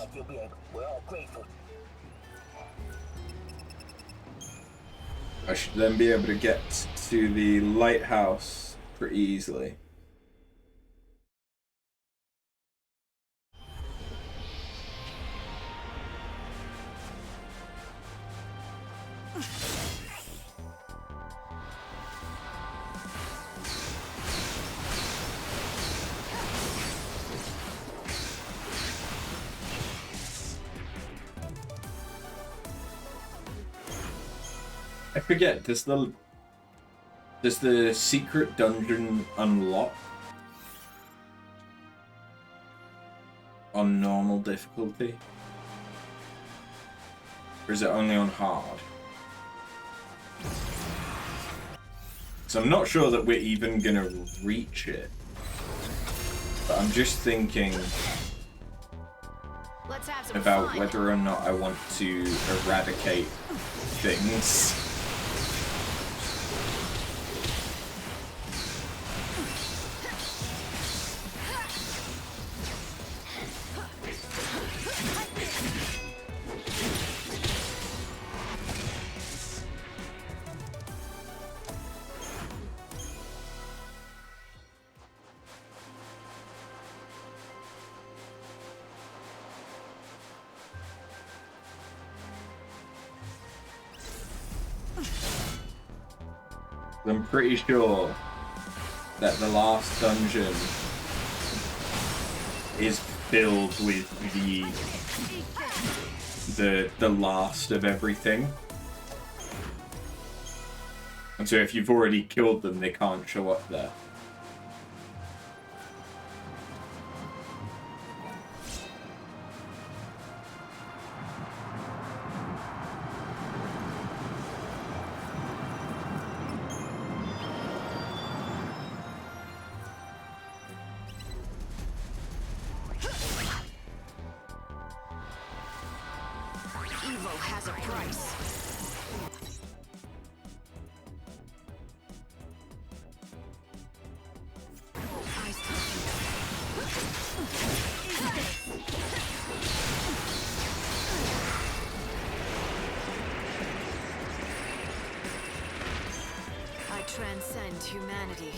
Speaker 5: We're all grateful.
Speaker 1: I should then be able to get to the lighthouse pretty easily. I forget, does the secret dungeon unlock on normal difficulty? Or is it only on hard? So I'm not sure that we're even gonna reach it. But I'm just thinking about whether or not I want to eradicate things. I'm pretty sure that the last dungeon is filled with the last of everything. And so if you've already killed them, they can't show up there.
Speaker 7: Transcend humanity.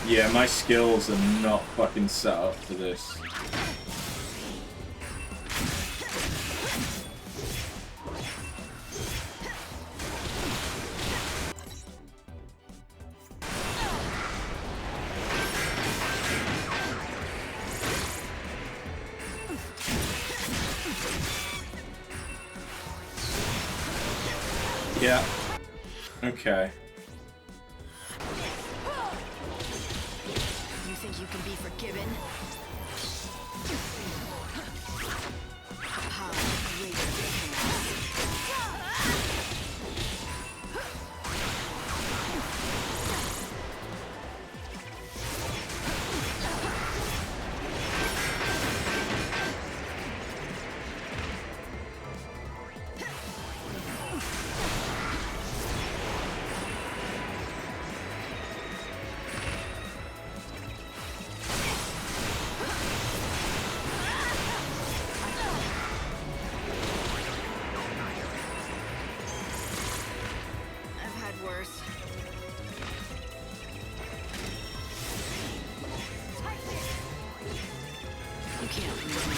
Speaker 7: Yeah, my skills are not fucking set up for this. Yeah. Okay. you can be forgiven? Great worse. You can't lose me.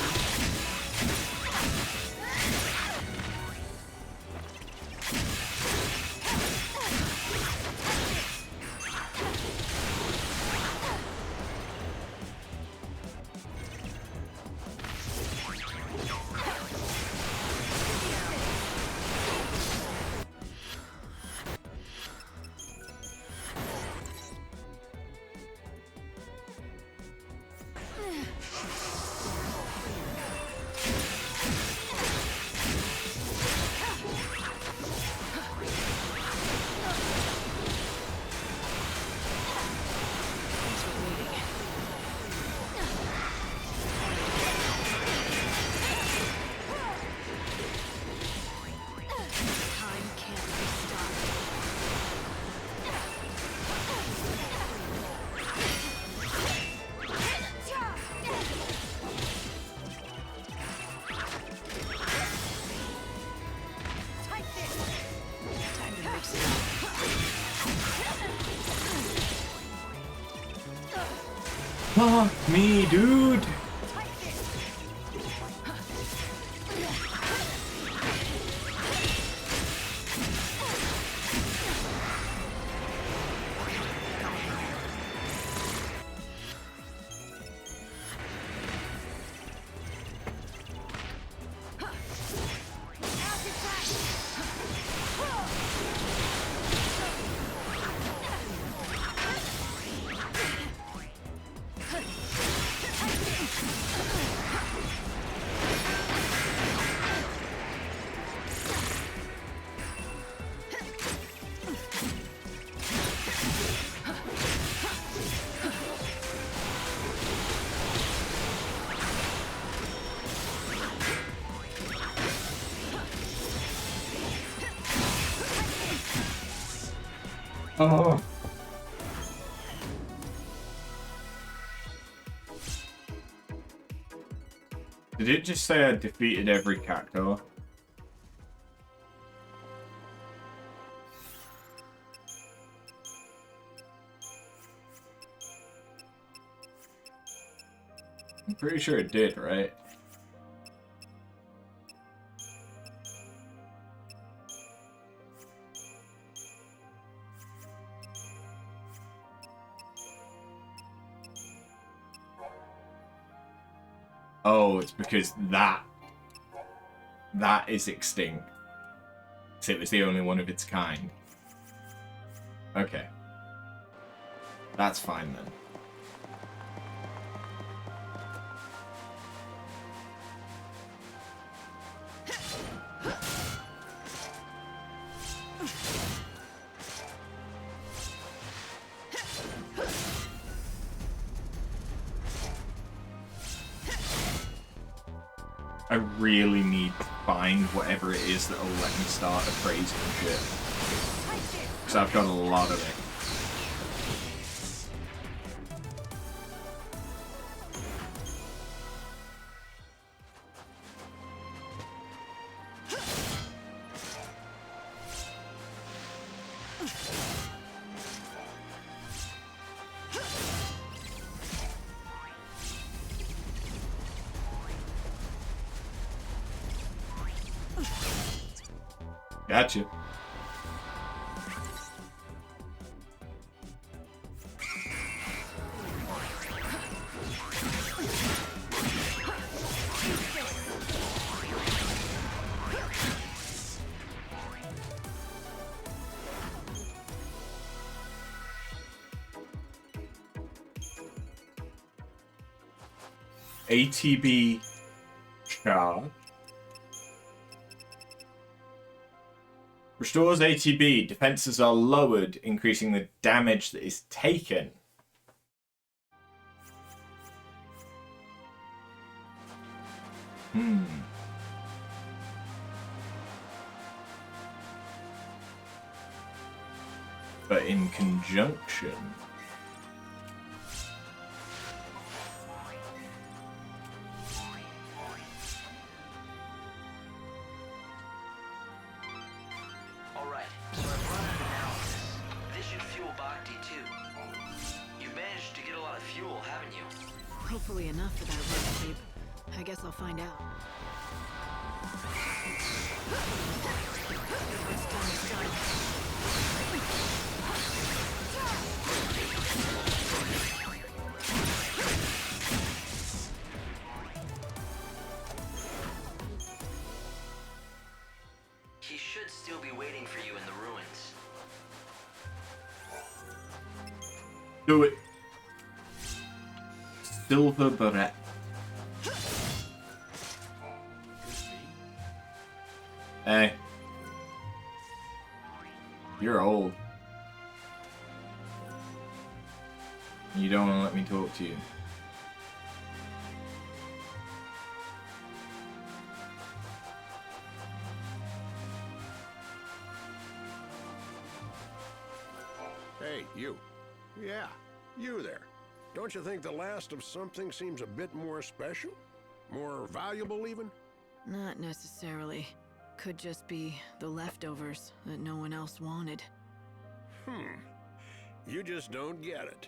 Speaker 1: Fuck me, dude! Oh. Did it just say I defeated every cactuar? I'm pretty sure it did, right? Oh, it's because that is extinct. So it was the only one of its kind. Okay. That's fine then. I really need to find whatever it is that'll let me start appraising shit. Because I've got a lot of it. Gotcha. ATB charge. Restores ATB. Defenses are lowered, increasing the damage that is taken. But in conjunction...
Speaker 2: Alright, so I've run an analysis. This should fuel Bhakti too. You've managed to get a lot of fuel, haven't you?
Speaker 7: Hopefully enough for that road tape. I guess I'll find out. It's time to start.
Speaker 2: He should still be waiting for you in the ruins.
Speaker 1: Do it. Silver beret. Hey. You're old. You don't want to let me talk to you.
Speaker 6: Hey, you. Yeah, you there. Don't you think the last of something seems a bit more special? More valuable, even?
Speaker 7: Not necessarily. Could just be the leftovers that no one else wanted.
Speaker 6: You just don't get it.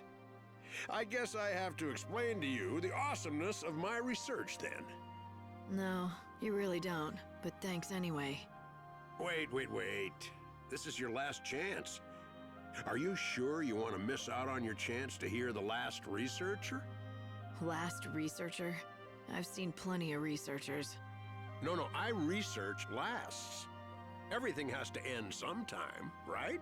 Speaker 6: I guess I have to explain to you the awesomeness of my research, then.
Speaker 7: No, you really don't. But thanks anyway.
Speaker 6: Wait. This is your last chance. Are you sure you want to miss out on your chance to hear the last researcher?
Speaker 7: Last researcher? I've seen plenty of researchers.
Speaker 6: No, I research lasts. Everything has to end sometime, right?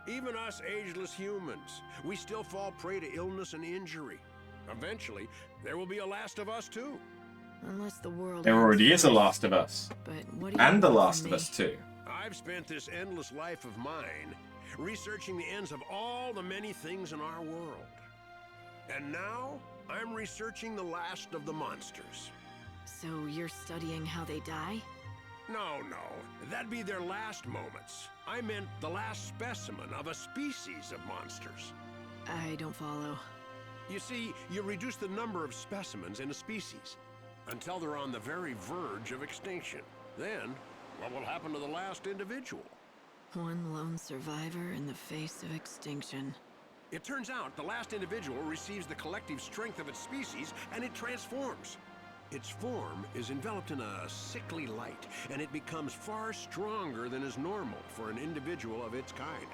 Speaker 6: Even us ageless humans, we still fall prey to illness and injury. Eventually, there will be a Last of Us too.
Speaker 7: Unless the world
Speaker 1: There already
Speaker 7: ends
Speaker 1: is a
Speaker 7: first.
Speaker 1: Last of Us.
Speaker 7: But what do you
Speaker 1: And The
Speaker 7: want
Speaker 1: Last
Speaker 7: from
Speaker 1: of
Speaker 7: me?
Speaker 1: Us 2.
Speaker 6: I've spent this endless life of mine researching the ends of all the many things in our world. And now, I'm researching the last of the monsters.
Speaker 7: So you're studying how they die?
Speaker 6: No, that'd be their last moments. I meant the last specimen of a species of monsters.
Speaker 7: I don't follow.
Speaker 6: You see, you reduce the number of specimens in a species until they're on the very verge of extinction. Then, what will happen to the last individual?
Speaker 7: One lone survivor in the face of extinction.
Speaker 6: It turns out the last individual receives the collective strength of its species and it transforms. Its form is enveloped in a sickly light, and it becomes far stronger than is normal for an individual of its kind.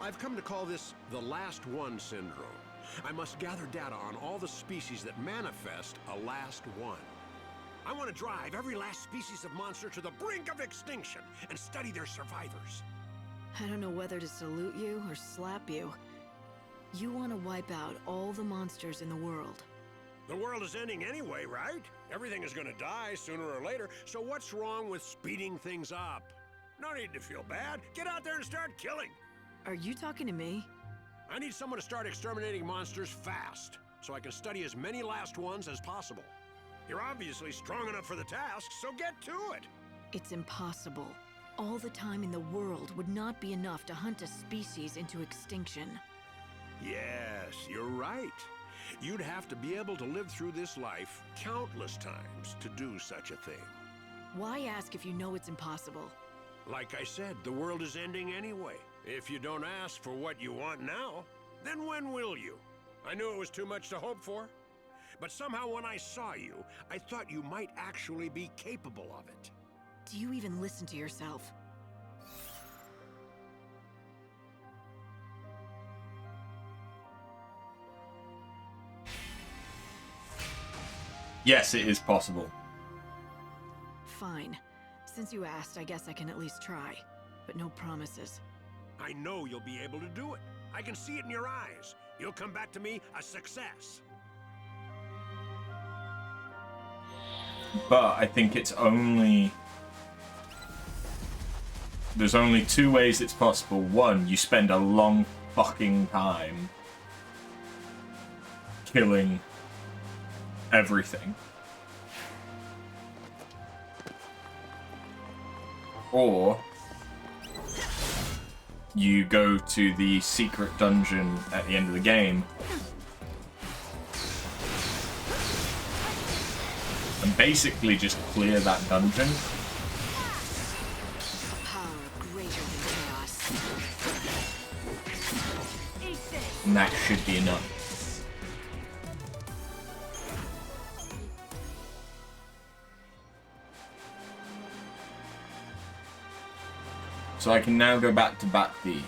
Speaker 6: I've come to call this the Last One syndrome. I must gather data on all the species that manifest a Last One. I want to drive every last species of monster to the brink of extinction and study their survivors.
Speaker 7: I don't know whether to salute you or slap you. You want to wipe out all the monsters in the world.
Speaker 6: The world is ending anyway, right? Everything is gonna die sooner or later, so what's wrong with speeding things up? No need to feel bad. Get out there and start killing.
Speaker 7: Are you talking to me?
Speaker 6: I need someone to start exterminating monsters fast, so I can study as many last ones as possible. You're obviously strong enough for the task, so get to it.
Speaker 7: It's impossible. All the time in the world would not be enough to hunt a species into extinction.
Speaker 6: Yes, you're right. You'd have to be able to live through this life countless times to do such a thing.
Speaker 7: Why ask if you know it's impossible?
Speaker 6: Like I said, the world is ending anyway. If you don't ask for what you want now, then when will you? I knew it was too much to hope for. But somehow when I saw you, I thought you might actually be capable of it.
Speaker 7: Do you even listen to yourself?
Speaker 1: Yes, it is possible.
Speaker 7: Fine. Since you asked, I guess I can at least try. But no promises.
Speaker 6: I know you'll be able to do it. I can see it in your eyes. You'll come back to me a success.
Speaker 1: but I think it's only... There's only two ways it's possible. One, you spend a long fucking time killing everything. Or you go to the secret dungeon at the end of the game and basically just clear that dungeon. And that should be enough. So I can now go back to Bakti.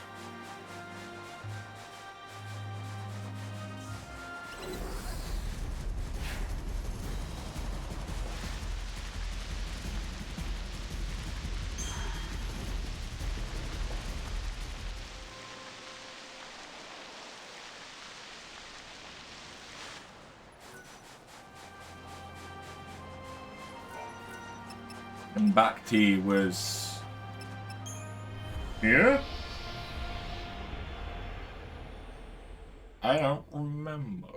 Speaker 1: And Bakti was... here? I don't remember.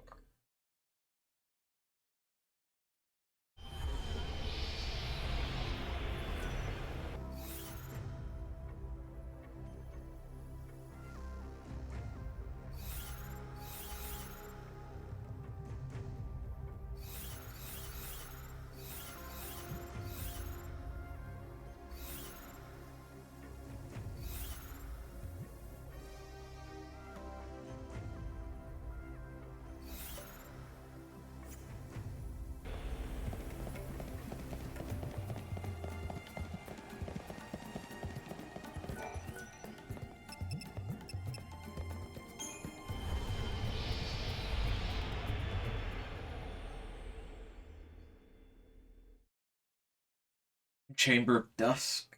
Speaker 1: Chamber of Dusk.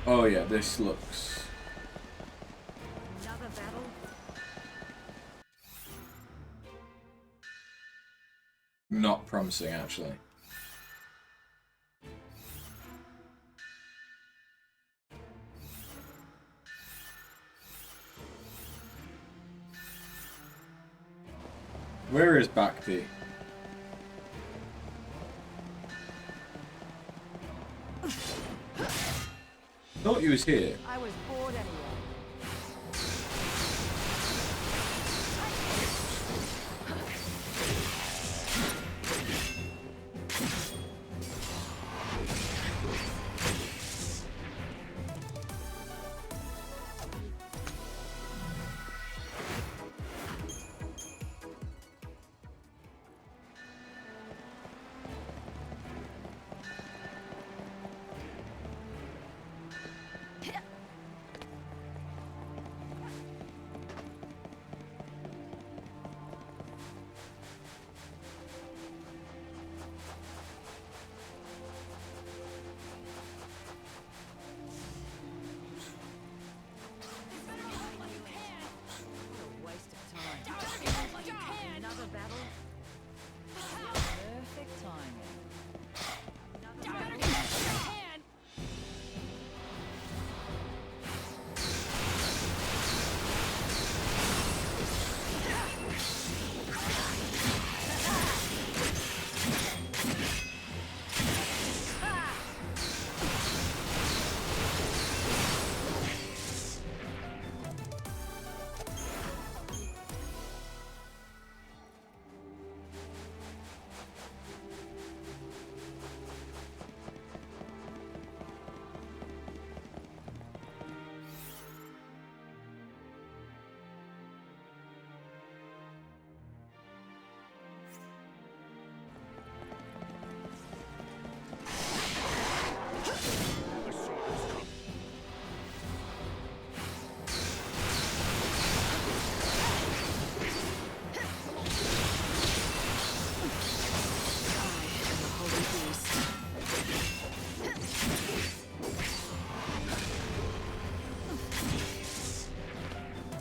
Speaker 1: Oh yeah, this looks...
Speaker 19: Another battle?
Speaker 1: not promising, actually. Where is Bakti? Thought he was here.
Speaker 19: I was bored anyway.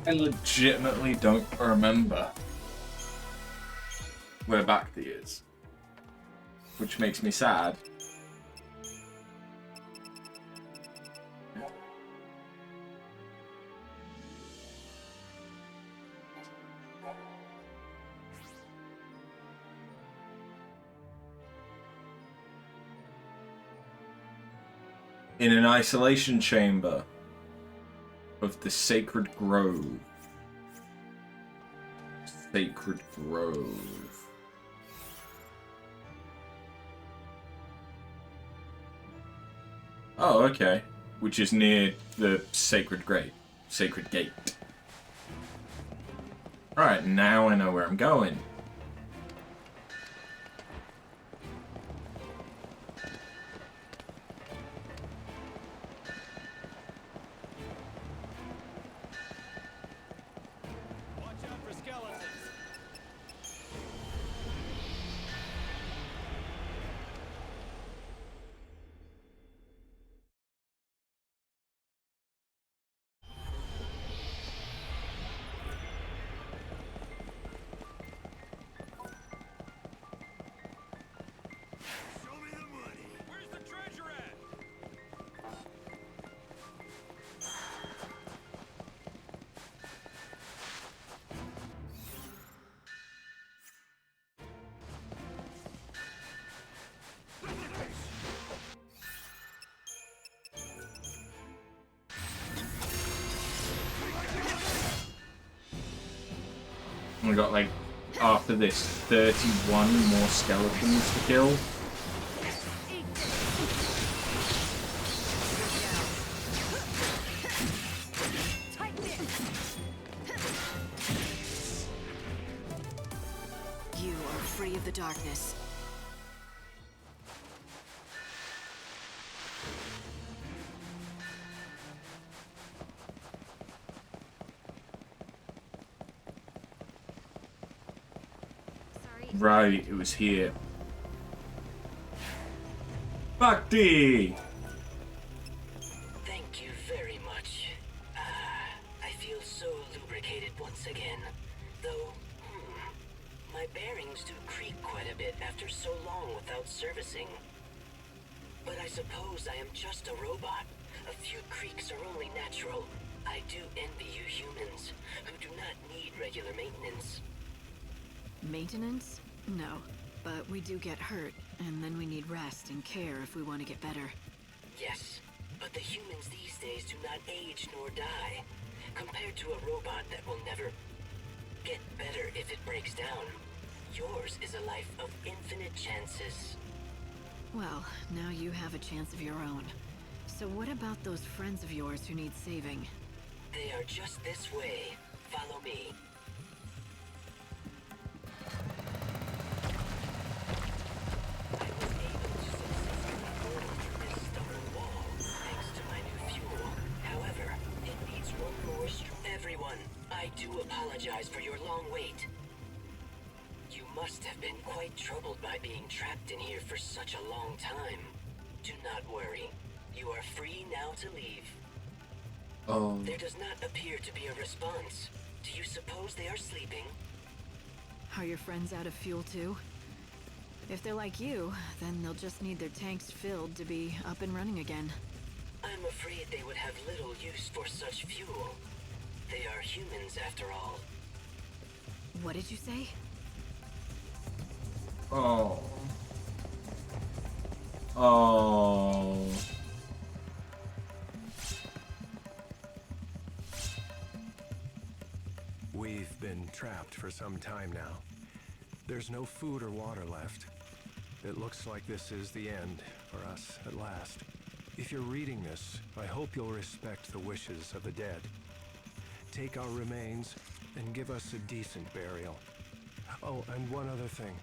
Speaker 1: I legitimately don't remember where Bhakti is, which makes me sad. In an isolation chamber of the Sacred Grove. Sacred Grove. Oh, okay. Which is near the Sacred Gate. Sacred Gate. Right, now I know where I'm going. We got, like, after this, 31 more skeletons to kill.
Speaker 7: You are free of the darkness.
Speaker 1: Right, it was here. Bhakti!
Speaker 16: Thank you very much. I feel so lubricated once again. Though, my bearings do creak quite a bit after so long without servicing. But I suppose I am just a robot. A few creaks are only natural. I do envy you humans, who do not need regular maintenance.
Speaker 7: Maintenance? No. But we do get hurt, and then we need rest and care if we want to get better.
Speaker 16: Yes, but the humans these days do not age nor die, compared to a robot that will never get better if it breaks down. Yours is a life of infinite chances.
Speaker 7: Well, now you have a chance of your own. So what about those friends of yours who need saving?
Speaker 16: They are just this way. Follow me. Everyone, I do apologize for your long wait. You must have been quite troubled by being trapped in here for such a long time. Do not worry. You are free now to leave.
Speaker 1: Oh.
Speaker 16: There does not appear to be a response. Do you suppose they are sleeping?
Speaker 7: Are your friends out of fuel too? If they're like you, then they'll just need their tanks filled to be up and running again.
Speaker 16: I'm afraid they would have little use for such fuel. They are humans after all.
Speaker 7: What did you say?
Speaker 1: Oh. Oh.
Speaker 21: We've been trapped for some time now. There's no food or water left. It looks like this is the end for us at last. If you're reading this, I hope you'll respect the wishes of the dead. Take our remains and give us a decent burial. Oh, and one other thing.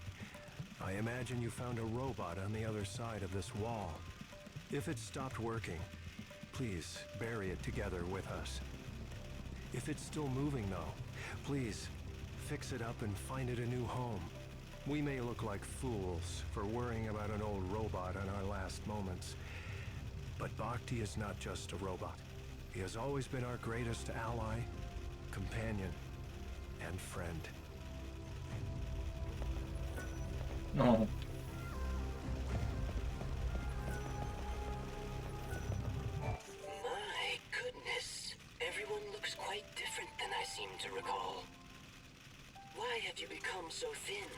Speaker 21: I imagine you found a robot on the other side of this wall. If it stopped working, please bury it together with us. If it's still moving though, please fix it up and find it a new home. We may look like fools for worrying about an old robot in our last moments, but Bhakti is not just a robot. He has always been our greatest ally companion, and friend.
Speaker 1: No.
Speaker 16: My goodness. Everyone looks quite different than I seem to recall. Why have you become so thin?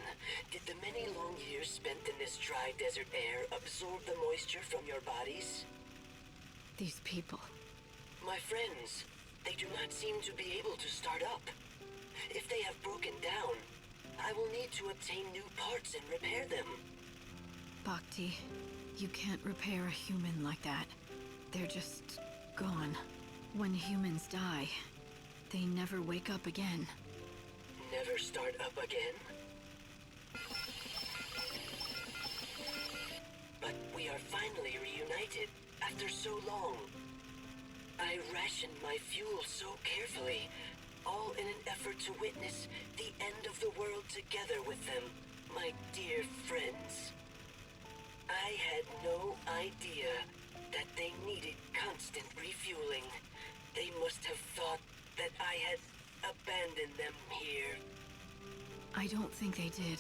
Speaker 16: Did the many long years spent in this dry desert air absorb the moisture from your bodies?
Speaker 7: These people.
Speaker 16: My friends, they do not seem to be able to start up. If they have broken down, I will need to obtain new parts and repair them.
Speaker 7: Bhakti, you can't repair a human like that. They're just gone. When humans die, they never wake up again.
Speaker 16: Never start up again? But we are finally reunited after so long. I rationed my fuel so carefully, all in an effort to witness the end of the world together with them, my dear friends. I had no idea that they needed constant refueling. They must have thought that I had abandoned them here.
Speaker 7: I don't think they did.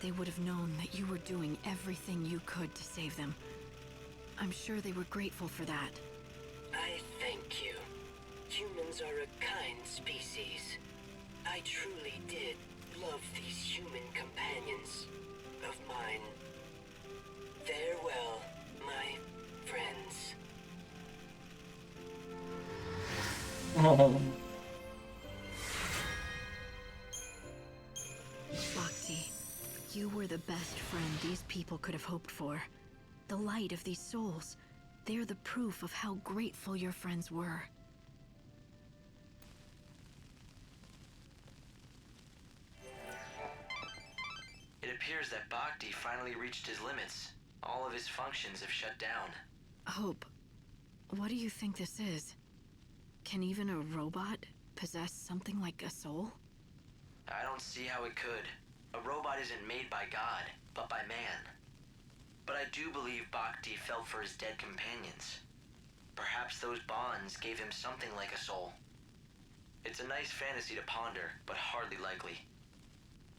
Speaker 7: They would have known that you were doing everything you could to save them. I'm sure they were grateful for that.
Speaker 16: I thank you. Humans are a kind species. I truly did love these human companions of mine. Farewell, my friends.
Speaker 1: Oh.
Speaker 7: Bhakti, you were the best friend these people could have hoped for. The light of these souls. They're the proof of how grateful your friends were.
Speaker 2: It appears that Bhakti finally reached his limits. All of his functions have shut down.
Speaker 7: Hope, what do you think this is? Can even a robot possess something like a soul?
Speaker 2: I don't see how it could. A robot isn't made by God, but by man. But I do believe Bhakti felt for his dead companions. Perhaps those bonds gave him something like a soul. It's a nice fantasy to ponder, but hardly likely.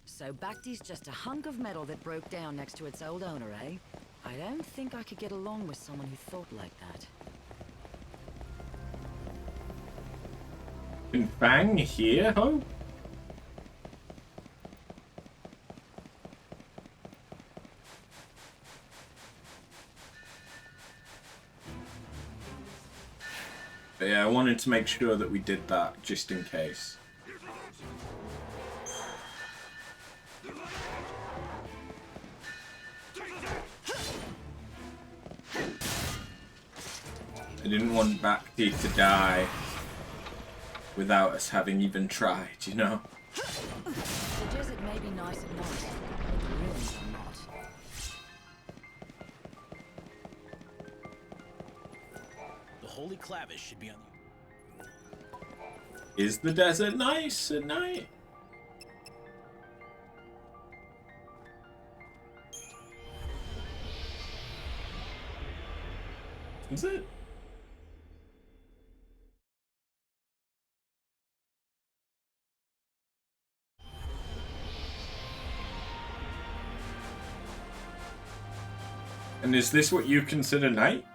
Speaker 15: So Bhakti's just a hunk of metal that broke down next to its old owner, eh? I don't think I could get along with someone who thought like that.
Speaker 1: Can Fang hear Hope? But yeah, I wanted to make sure that we did that just in case. I didn't want Bhakti to die without us having even tried, you know?
Speaker 15: The desert may be nice at night, but the ruins are not.
Speaker 17: The holy clavish should be on
Speaker 1: Is the desert nice at night? Is it? And is this what you consider night?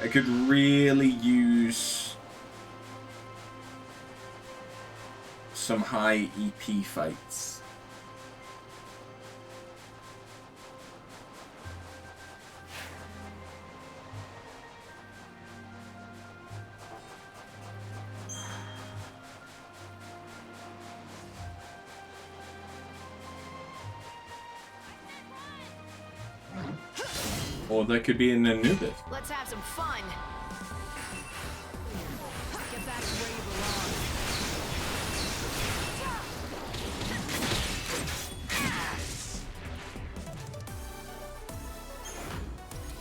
Speaker 1: I could really use some high EP fights. Or there could be an Anubis.
Speaker 19: Let's have some fun. Get back to where you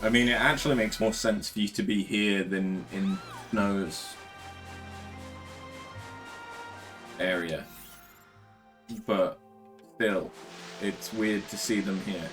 Speaker 19: belong.
Speaker 1: I mean, it actually makes more sense for you to be here than in Snow's area. But still, it's weird to see them here.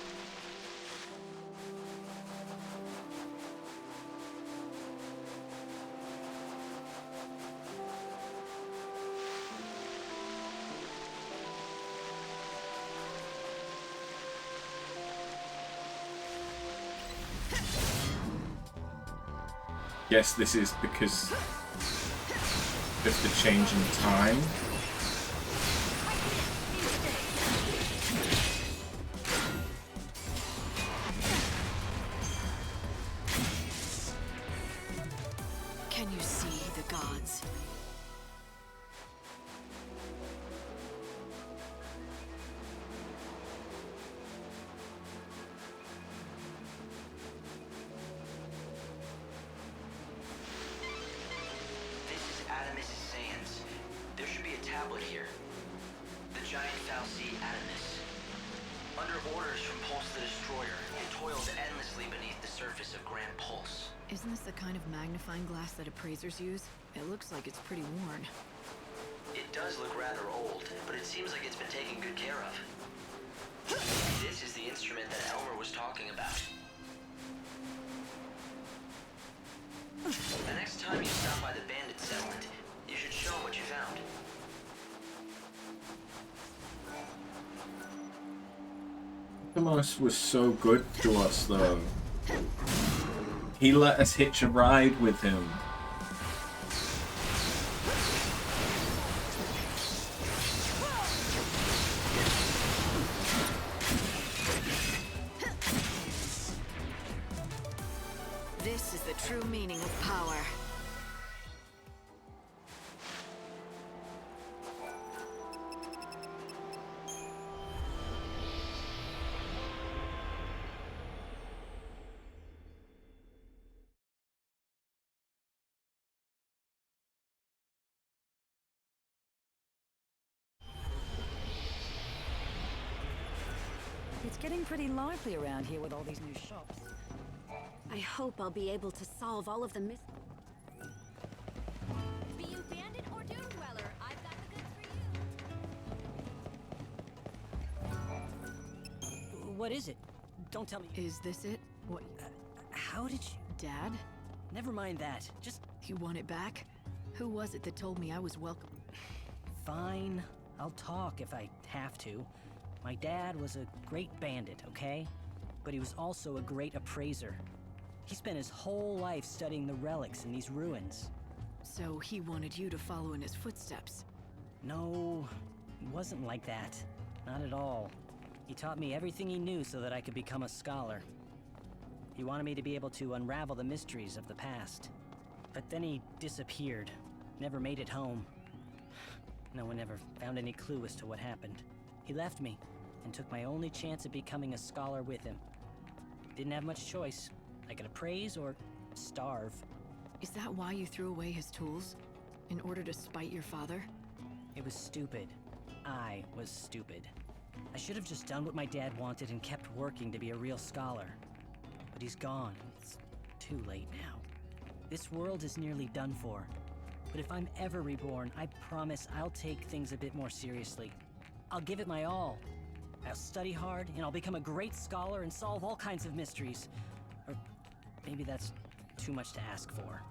Speaker 1: Guess this is because just a change in time.
Speaker 7: Can you see the gods?
Speaker 2: This is Adamus' sands. There should be a tablet here. The giant Fal'Cie Adamus. Under orders from Pulse the Destroyer, it toils endlessly beneath the surface of Grand Pulse.
Speaker 7: Isn't this the kind of magnifying glass that appraisers use? It looks like it's pretty worn.
Speaker 2: It does look rather old, but it seems like it's been taken good care of. This is the instrument that Elmer was talking about. The next time you stop by the bandit settlement, you should show what you found.
Speaker 1: Thomas was so good to us, though. He let us hitch a ride with him.
Speaker 7: This is the true meaning of power.
Speaker 15: It's getting pretty lively around here with all these new shops.
Speaker 3: I hope I'll be able to solve all of the mysteries. Be you bandit or doom dweller, I've got the goods for you.
Speaker 13: What is it? Don't tell me.
Speaker 7: Is this it? What?
Speaker 13: How did you...
Speaker 7: Dad?
Speaker 13: Never mind that. Just...
Speaker 7: You want it back? Who was it that told me I was welcome?
Speaker 13: Fine. I'll talk if I have to. My dad was a great bandit, okay? But he was also a great appraiser. He spent his whole life studying the relics in these ruins.
Speaker 7: So he wanted you to follow in his footsteps?
Speaker 13: No, it wasn't like that. Not at all. He taught me everything he knew so that I could become a scholar. He wanted me to be able to unravel the mysteries of the past. But then he disappeared. Never made it home. No one ever found any clue as to what happened. He left me, and took my only chance at becoming a scholar with him. Didn't have much choice. I could appraise or starve.
Speaker 7: Is that why you threw away his tools? In order to spite your father?
Speaker 13: It was stupid. I was stupid. I should have just done what my dad wanted and kept working to be a real scholar. But he's gone. It's too late now. This world is nearly done for. But if I'm ever reborn, I promise I'll take things a bit more seriously. I'll give it my all. I'll study hard, and I'll become a great scholar and solve all kinds of mysteries. Or maybe that's too much to ask for.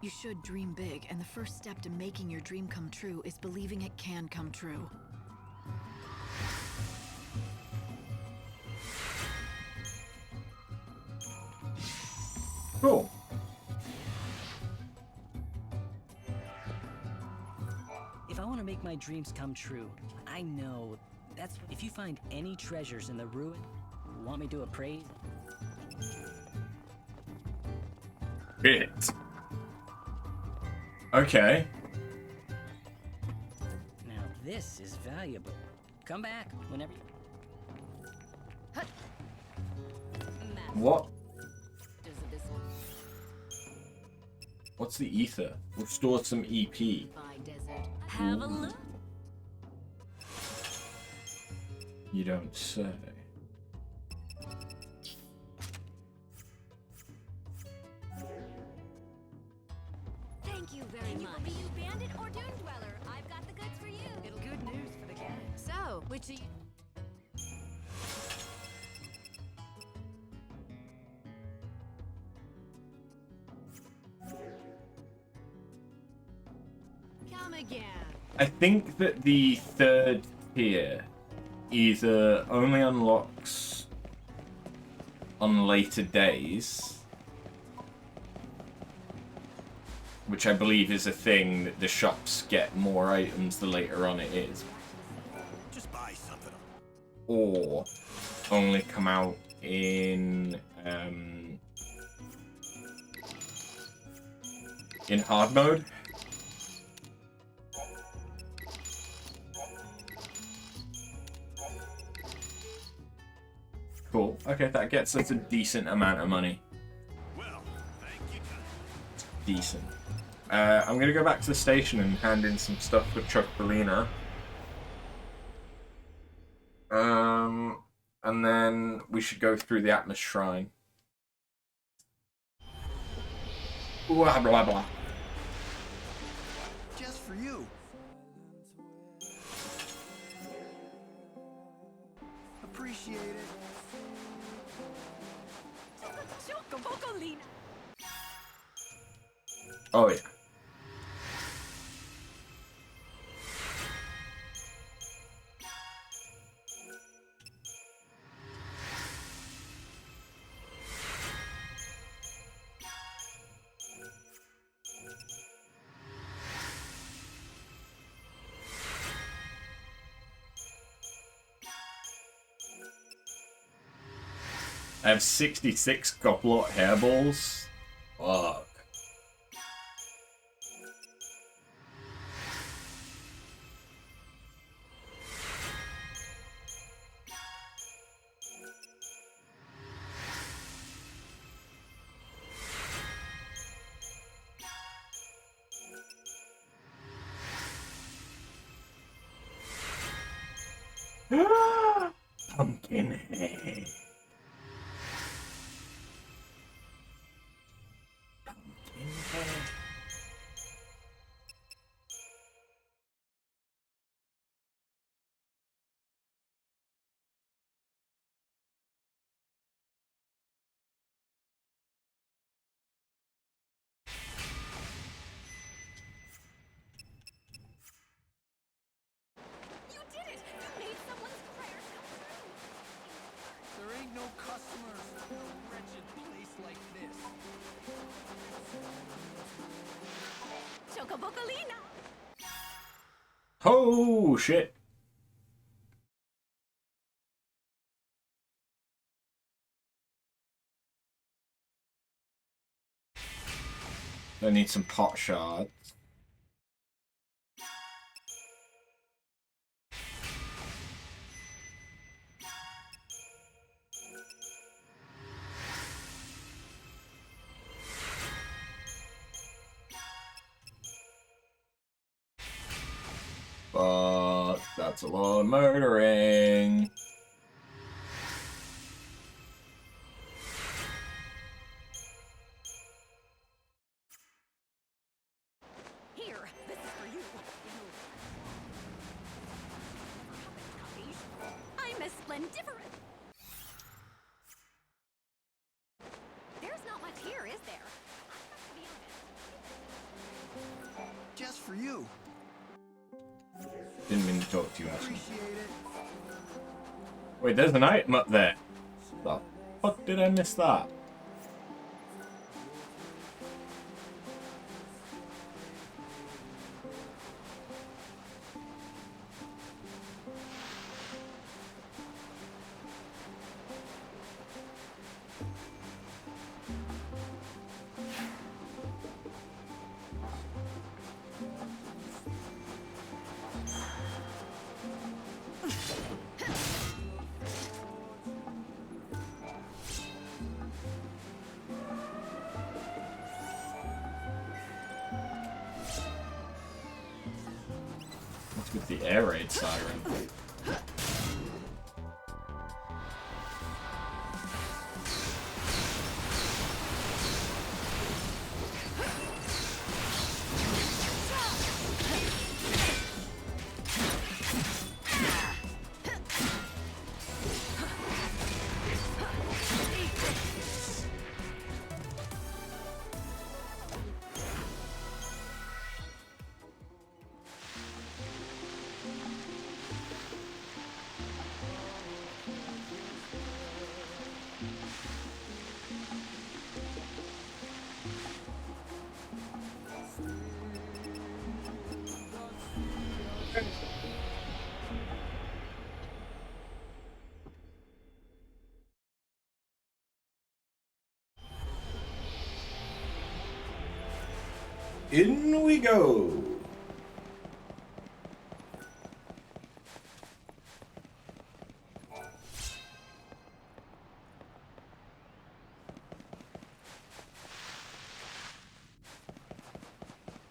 Speaker 7: You should dream big, and the first step to making your dream come true is believing it can come true.
Speaker 1: Cool.
Speaker 13: If I want to make my dreams come true, I know that's... If you find any treasures in the ruin, want me to appraise?
Speaker 1: Bit. Okay.
Speaker 13: Now this is valuable. Come back whenever you...
Speaker 1: What? What's the ether? Restore some EP.
Speaker 3: Have a look.
Speaker 1: You don't say.
Speaker 3: Thank you very much. Can you be bandit or dune dweller? I've got the goods for you.
Speaker 7: It'll good news for the gang.
Speaker 3: So, which are you?
Speaker 7: Come again.
Speaker 1: I think that the third tier either only unlocks on later days, which I believe is a thing that the shops get more items the later on it is.
Speaker 14: Just buy something.
Speaker 1: Or only come out in hard mode. Cool. Okay, that gets us a decent amount of money.
Speaker 14: Well, thank you.
Speaker 1: Decent. I'm gonna go back to the station and hand in some stuff for Chocolina. And then we should go through the Atmos Shrine. Blah blah blah.
Speaker 20: Just for you. Appreciate it.
Speaker 1: Oh yeah. I have 66 Goblot hairballs. Fuck. Pumpkinhead. Pumpkinhead.
Speaker 3: You did it! You made someone's prayers come true!
Speaker 20: There ain't no customers in a wretched place like this.
Speaker 3: Chocobocolina!
Speaker 1: Oh shit. I need some pot shards. But that's a lot of murdering.
Speaker 3: Here, this is for you. I'm a splendiferous. There's not much here, is there? I have to be honest.
Speaker 20: Just for you.
Speaker 1: Didn't mean to talk to you, actually.
Speaker 20: Appreciate it.
Speaker 1: Wait, there's an item up there. The fuck did I miss that? What's with the air raid siren? In we go.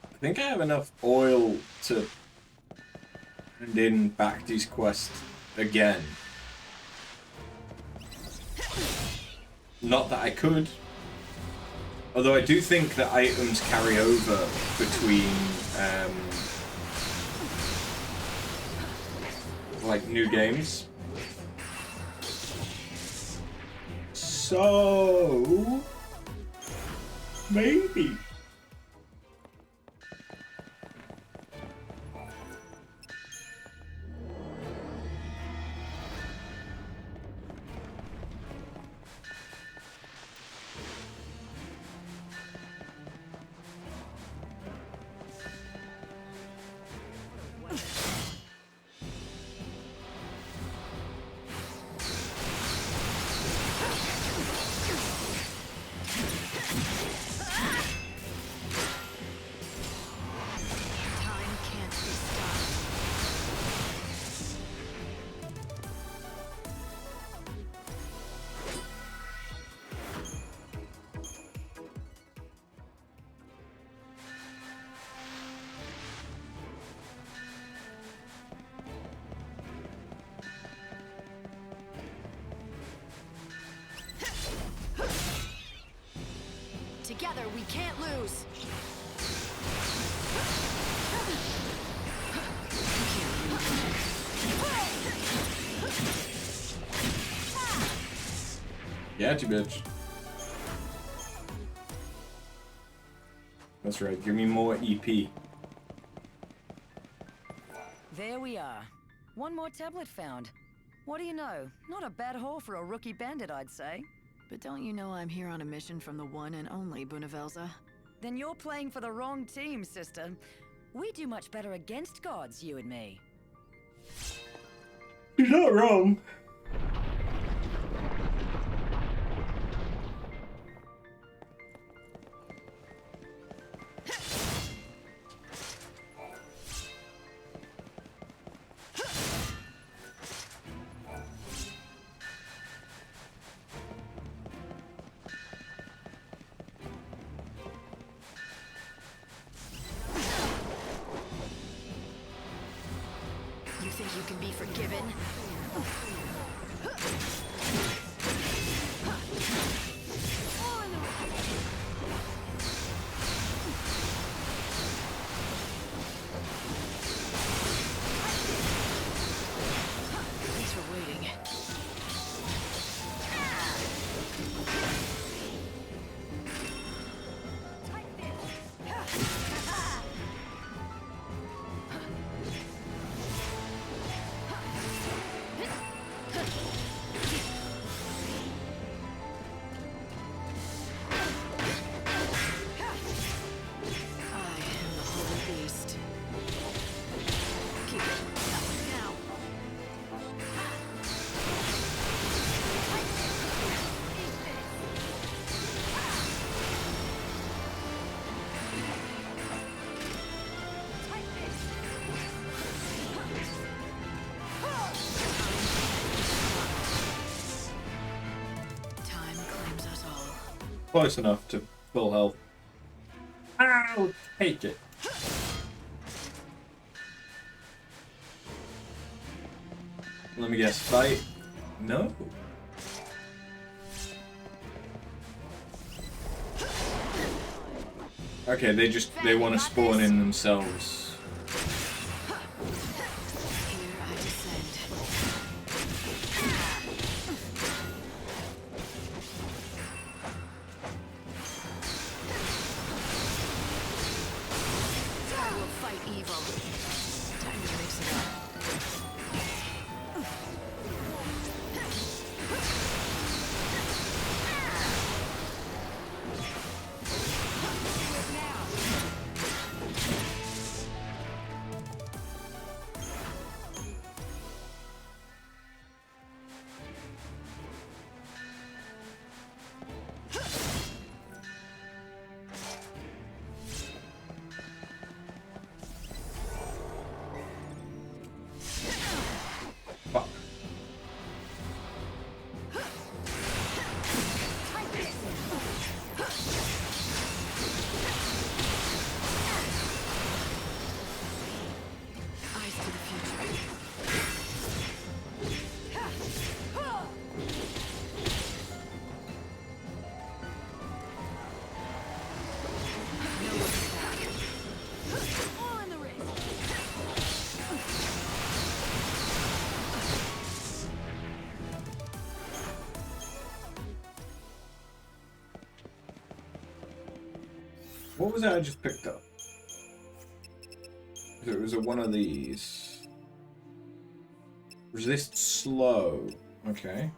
Speaker 1: I think I have enough oil to hand in Bacti's quest again. Not that I could. Although I do think that items carry over between, like, new games. So... maybe.
Speaker 19: Together, we can't lose.
Speaker 1: Yeah, you bitch. That's right, give me more EP.
Speaker 15: There we are. One more tablet found. What do you know? Not a bad haul for a rookie bandit, I'd say.
Speaker 7: But don't you know I'm here on a mission from the one and only Bunavelza?
Speaker 15: Then you're playing for the wrong team, sister. We do much better against gods, you and me.
Speaker 1: You're not wrong.
Speaker 19: You think you can be forgiven?
Speaker 7: Thanks for waiting.
Speaker 1: Close enough to full health. I'll take it. Let me guess, fight? No. Okay, they want to spawn in themselves. What was that I just picked up? It was one of these. Resist slow. Okay.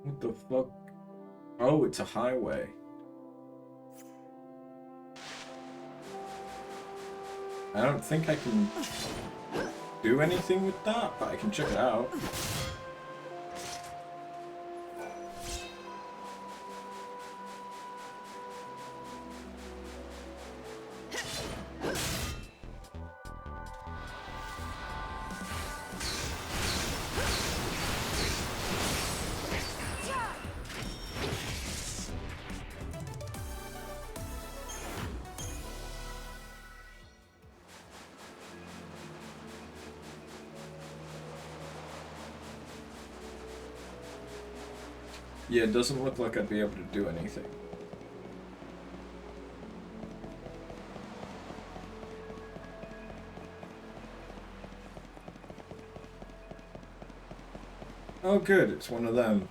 Speaker 1: What the fuck? Oh, it's a highway. I don't think I can do anything with that, but I can check it out. Yeah, it doesn't look like I'd be able to do anything. Oh good, it's one of them.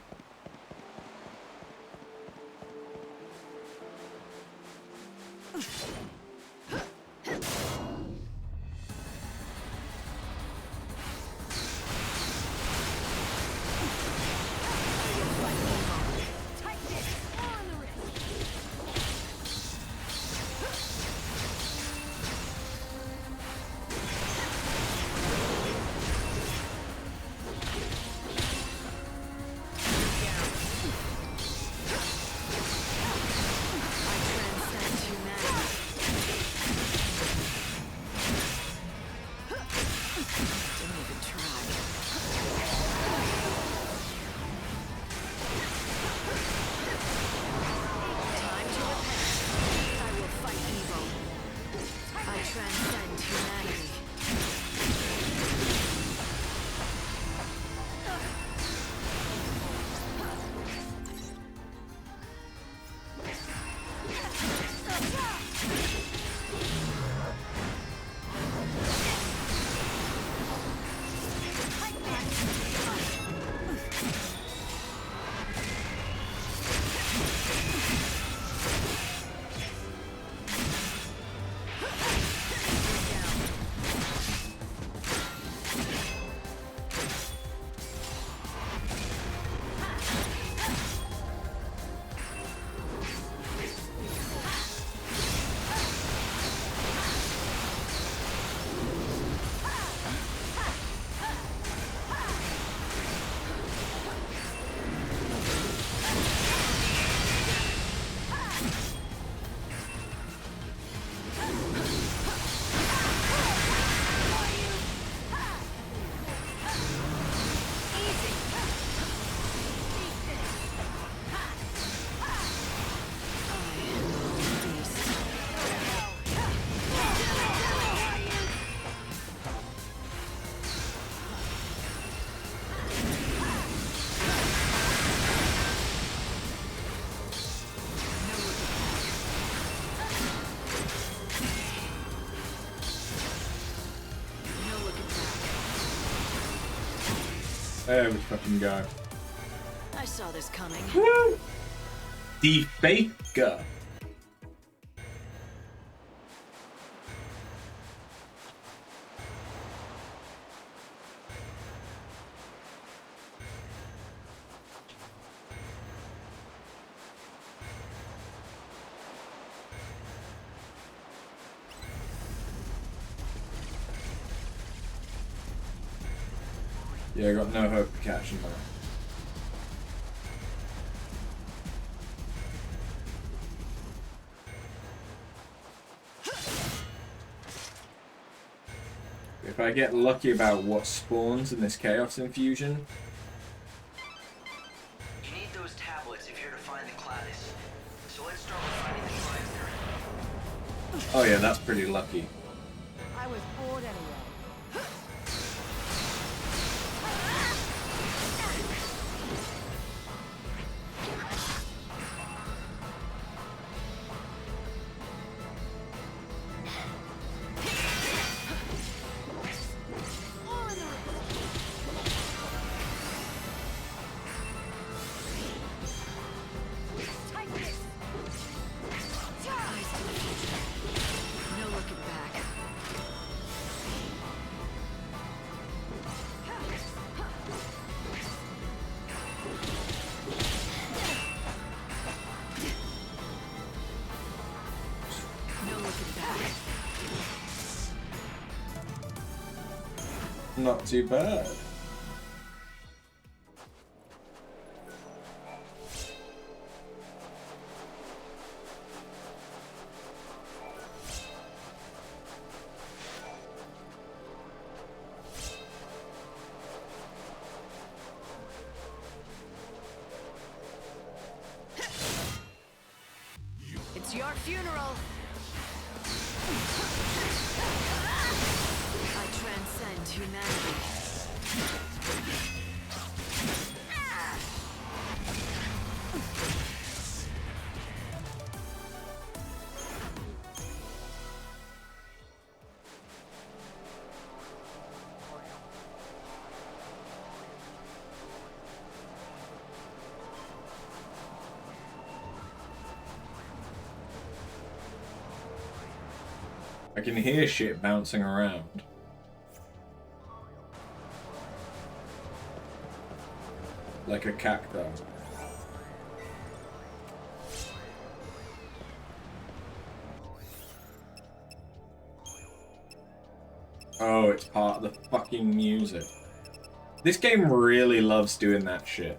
Speaker 1: There we fucking go.
Speaker 19: I saw this coming.
Speaker 1: Woo! The Faker. Yeah, I got no hope of catching that. If I get lucky about what spawns in this Chaos Infusion.
Speaker 2: You need those tablets if you're to find the Cladis. So let's start with finding the shrines they're in.
Speaker 1: Oh yeah, that's pretty lucky.
Speaker 19: I was bored anyway.
Speaker 1: Not too bad.
Speaker 19: It's your funeral. I transcend humanity.
Speaker 1: I can hear shit bouncing around. Like a cacti. Oh, it's part of the fucking music. This game really loves doing that shit.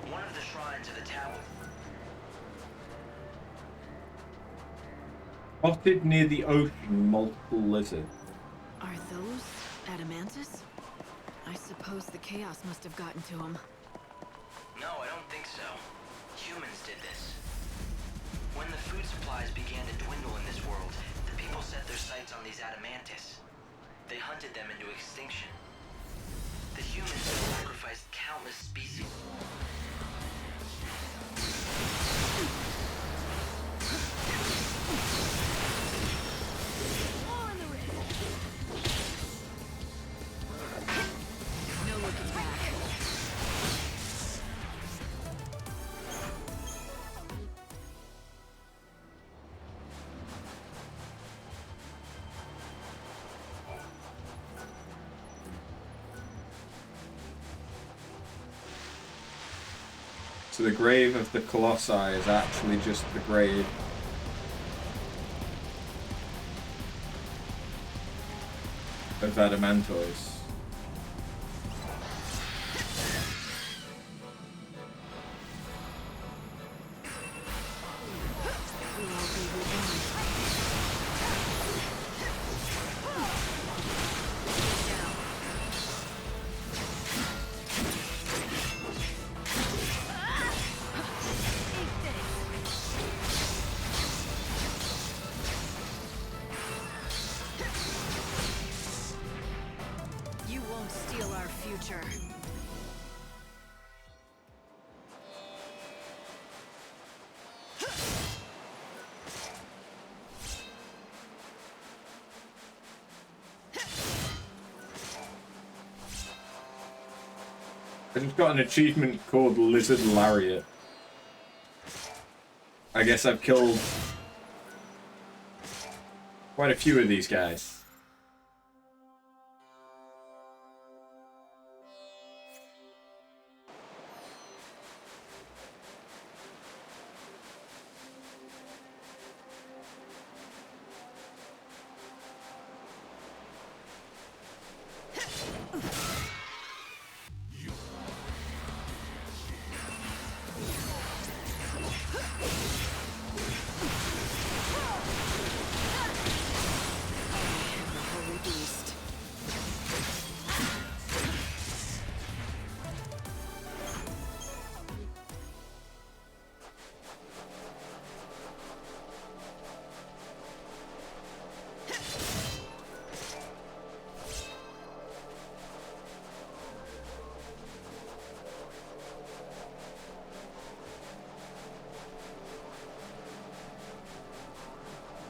Speaker 2: One of the shrines of the tower.
Speaker 1: Spotted near the ocean, multiple lizards.
Speaker 7: Are those adamantus? I suppose the chaos must have gotten to them.
Speaker 2: No, I don't think so. Humans did this. When the food supplies began to dwindle in this world, the people set their sights on these adamantus. They hunted them into extinction. The humans sacrificed countless species.
Speaker 7: No looking back.
Speaker 1: So the grave of the Colossi is actually just the grave of Adamantois.
Speaker 7: You won't steal our future.
Speaker 1: I just got an achievement called Lizard Lariat. I guess I've killed quite a few of these guys.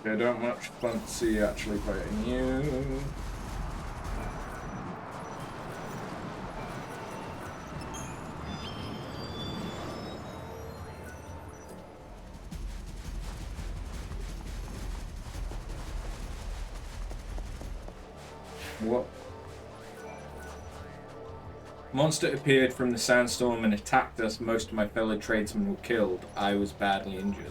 Speaker 1: I don't much fancy actually fighting you. What? Monster appeared from the sandstorm and attacked us. Most of my fellow tradesmen were killed. I was badly injured.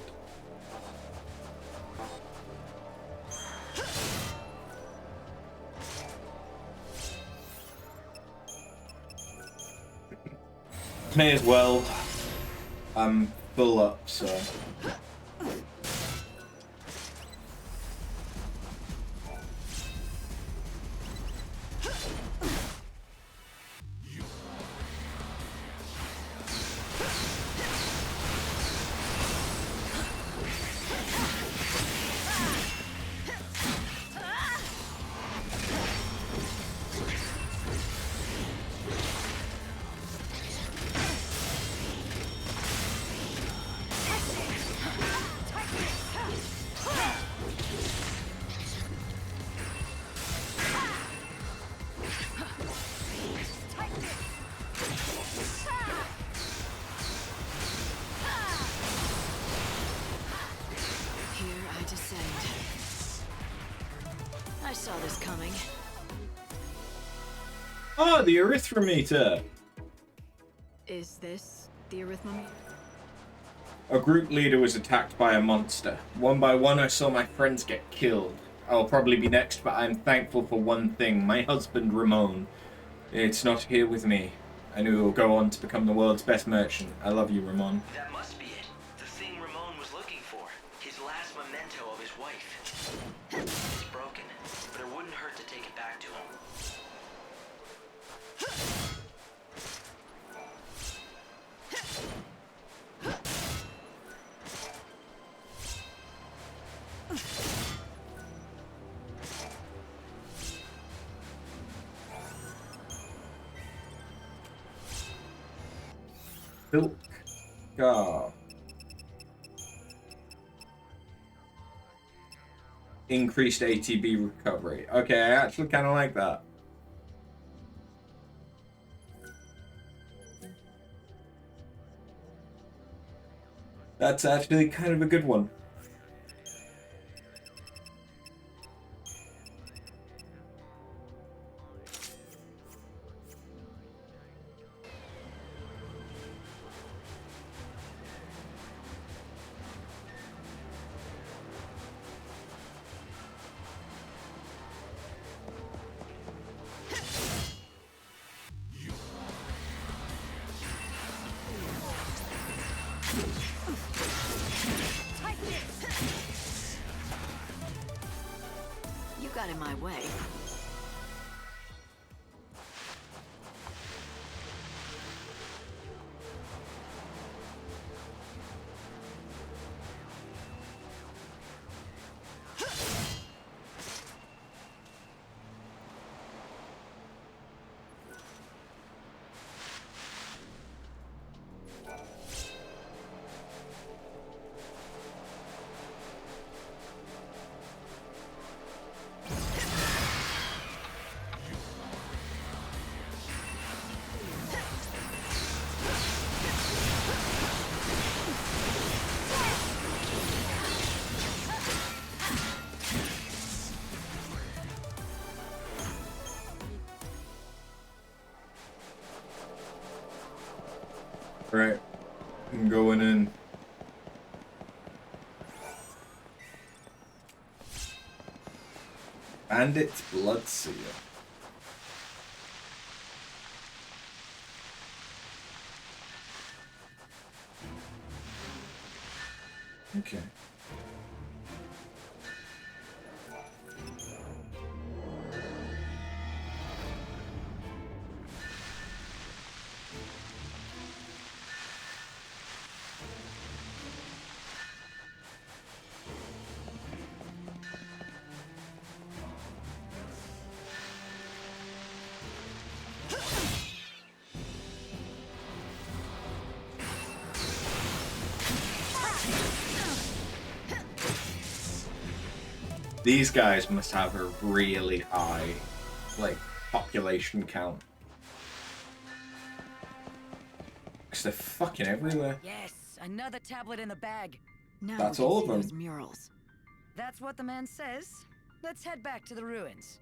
Speaker 1: May as well. I'm full up, so. Oh, the erythrometer!
Speaker 7: Is this the erythrometer?
Speaker 1: A group leader was attacked by a monster. One by one, I saw my friends get killed. I'll probably be next, but I'm thankful for one thing. My husband, Ramon. It's not here with me. I knew he will go on to become the world's best merchant. I love you, Ramon.
Speaker 2: That must be it. The thing Ramon was looking for. His last memento of his wife. It's broken, but it wouldn't hurt to take it back to him.
Speaker 1: Silk Scar. Increased ATB recovery. Okay, I actually kind of like that. That's actually kind of a good one.
Speaker 7: You got in my way.
Speaker 1: Right. I'm going in. Bandit's Blood Seal. Okay. These guys must have a really high, like, population count. Because they're fucking everywhere.
Speaker 15: Yes, another tablet in the bag.
Speaker 7: Now
Speaker 1: That's
Speaker 7: we can
Speaker 1: all of
Speaker 7: see
Speaker 1: them.
Speaker 7: those murals.
Speaker 15: That's what the man says. Let's head back to the ruins.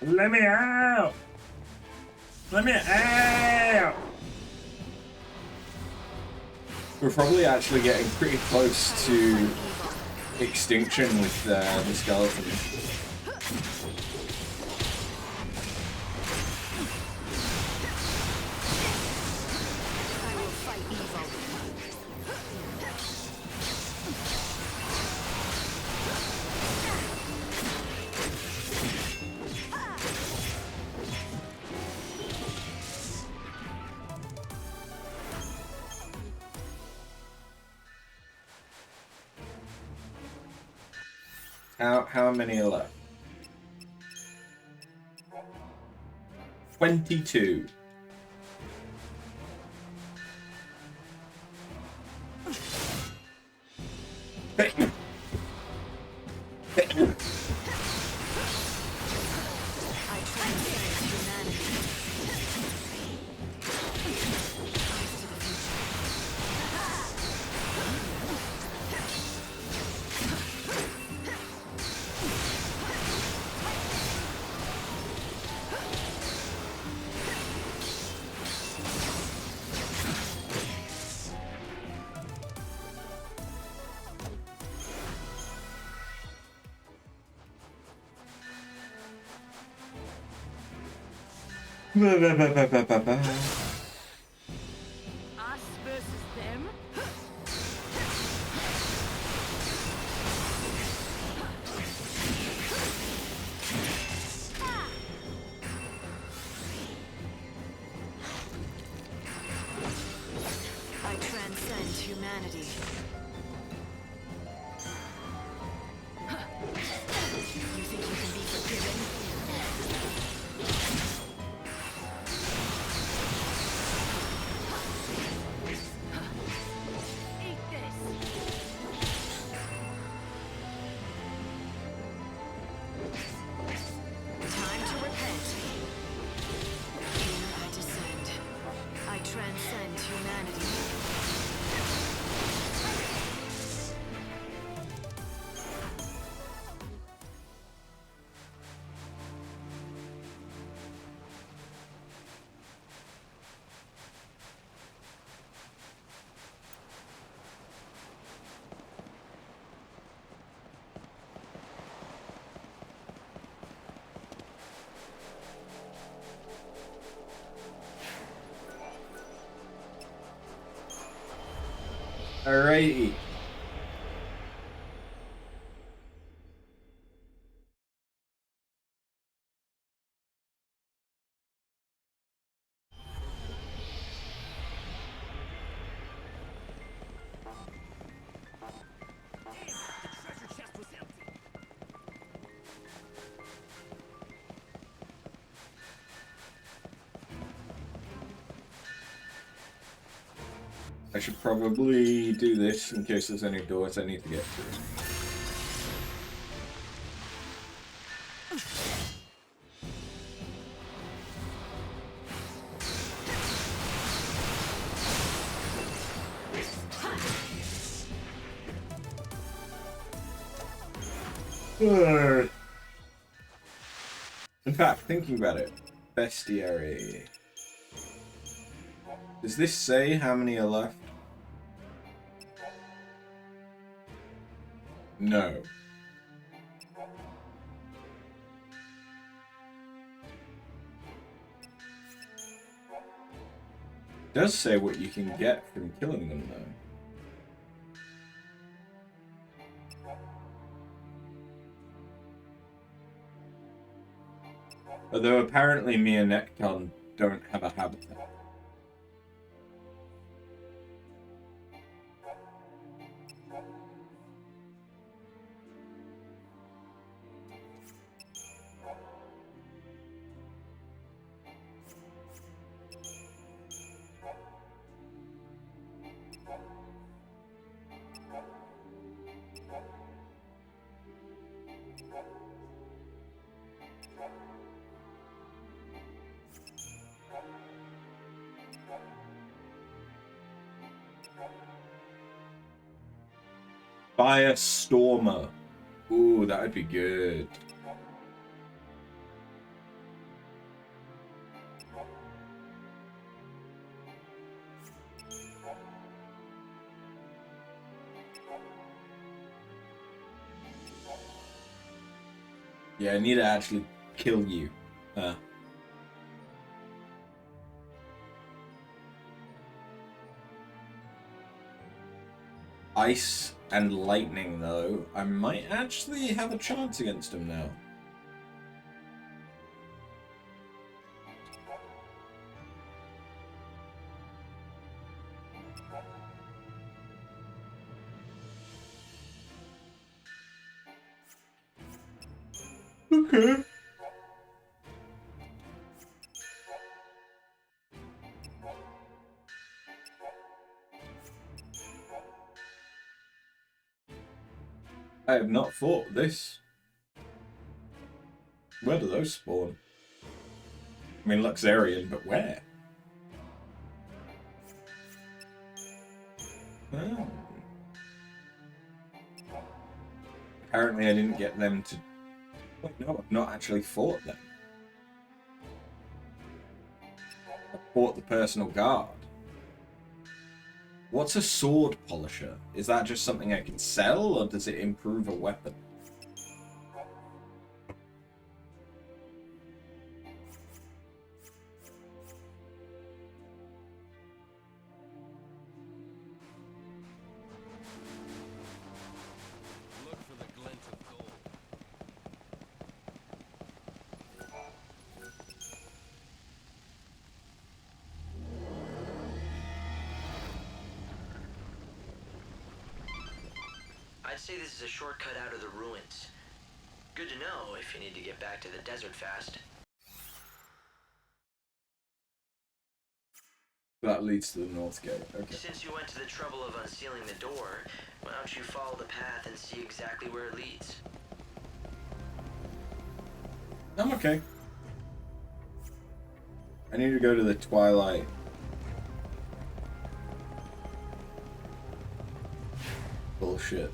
Speaker 1: Let me out! Let me out! We're probably actually getting pretty close to extinction with the skeleton. How many are left? 22.
Speaker 19: Us versus them?
Speaker 7: I transcend humanity. You think you can be forgiven? Time to repent. Here I descend. I transcend humanity.
Speaker 1: Alrighty. I should probably do this in case there's any doors I need to get through. In fact, thinking about it, bestiary. Does this say how many are left? No. It does say what you can get from killing them, though. Although apparently me and Necton don't have a habitat. Firestormer. Ooh, that would be good. Yeah, I need to actually kill you. Ice and lightning, though, I might actually have a chance against him now. Okay. I have not fought this. Where do those spawn? I mean, Luxarian, but where? Oh. Apparently I didn't get them to... Wait, no, I've not actually fought them. I fought the personal guard. What's a sword polisher? Is that just something I can sell, or does it improve a weapon?
Speaker 6: Look for the glint of gold.
Speaker 2: I'd say this is a shortcut out of the ruins. Good to know if you need to get back to the desert fast.
Speaker 1: That leads to the north gate. Okay.
Speaker 2: Since you went to the trouble of unsealing the door, why don't you follow the path and see exactly where it leads?
Speaker 1: I'm okay. I need to go to the Twilight. Bullshit.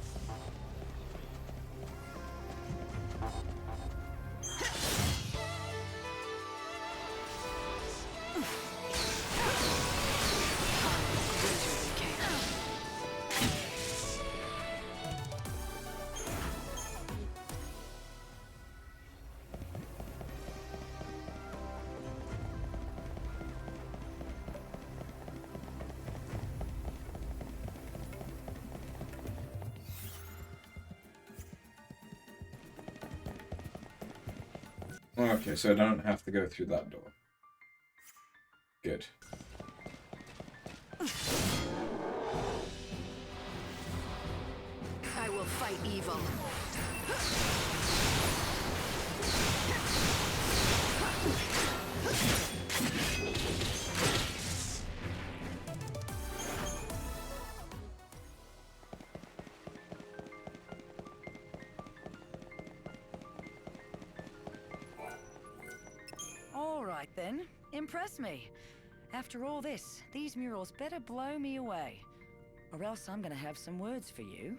Speaker 1: Okay, so I don't have to go through that door. Good.
Speaker 7: I will fight evil.
Speaker 15: All right then, impress me. After all this, these murals better blow me away, or else I'm gonna have some words for you.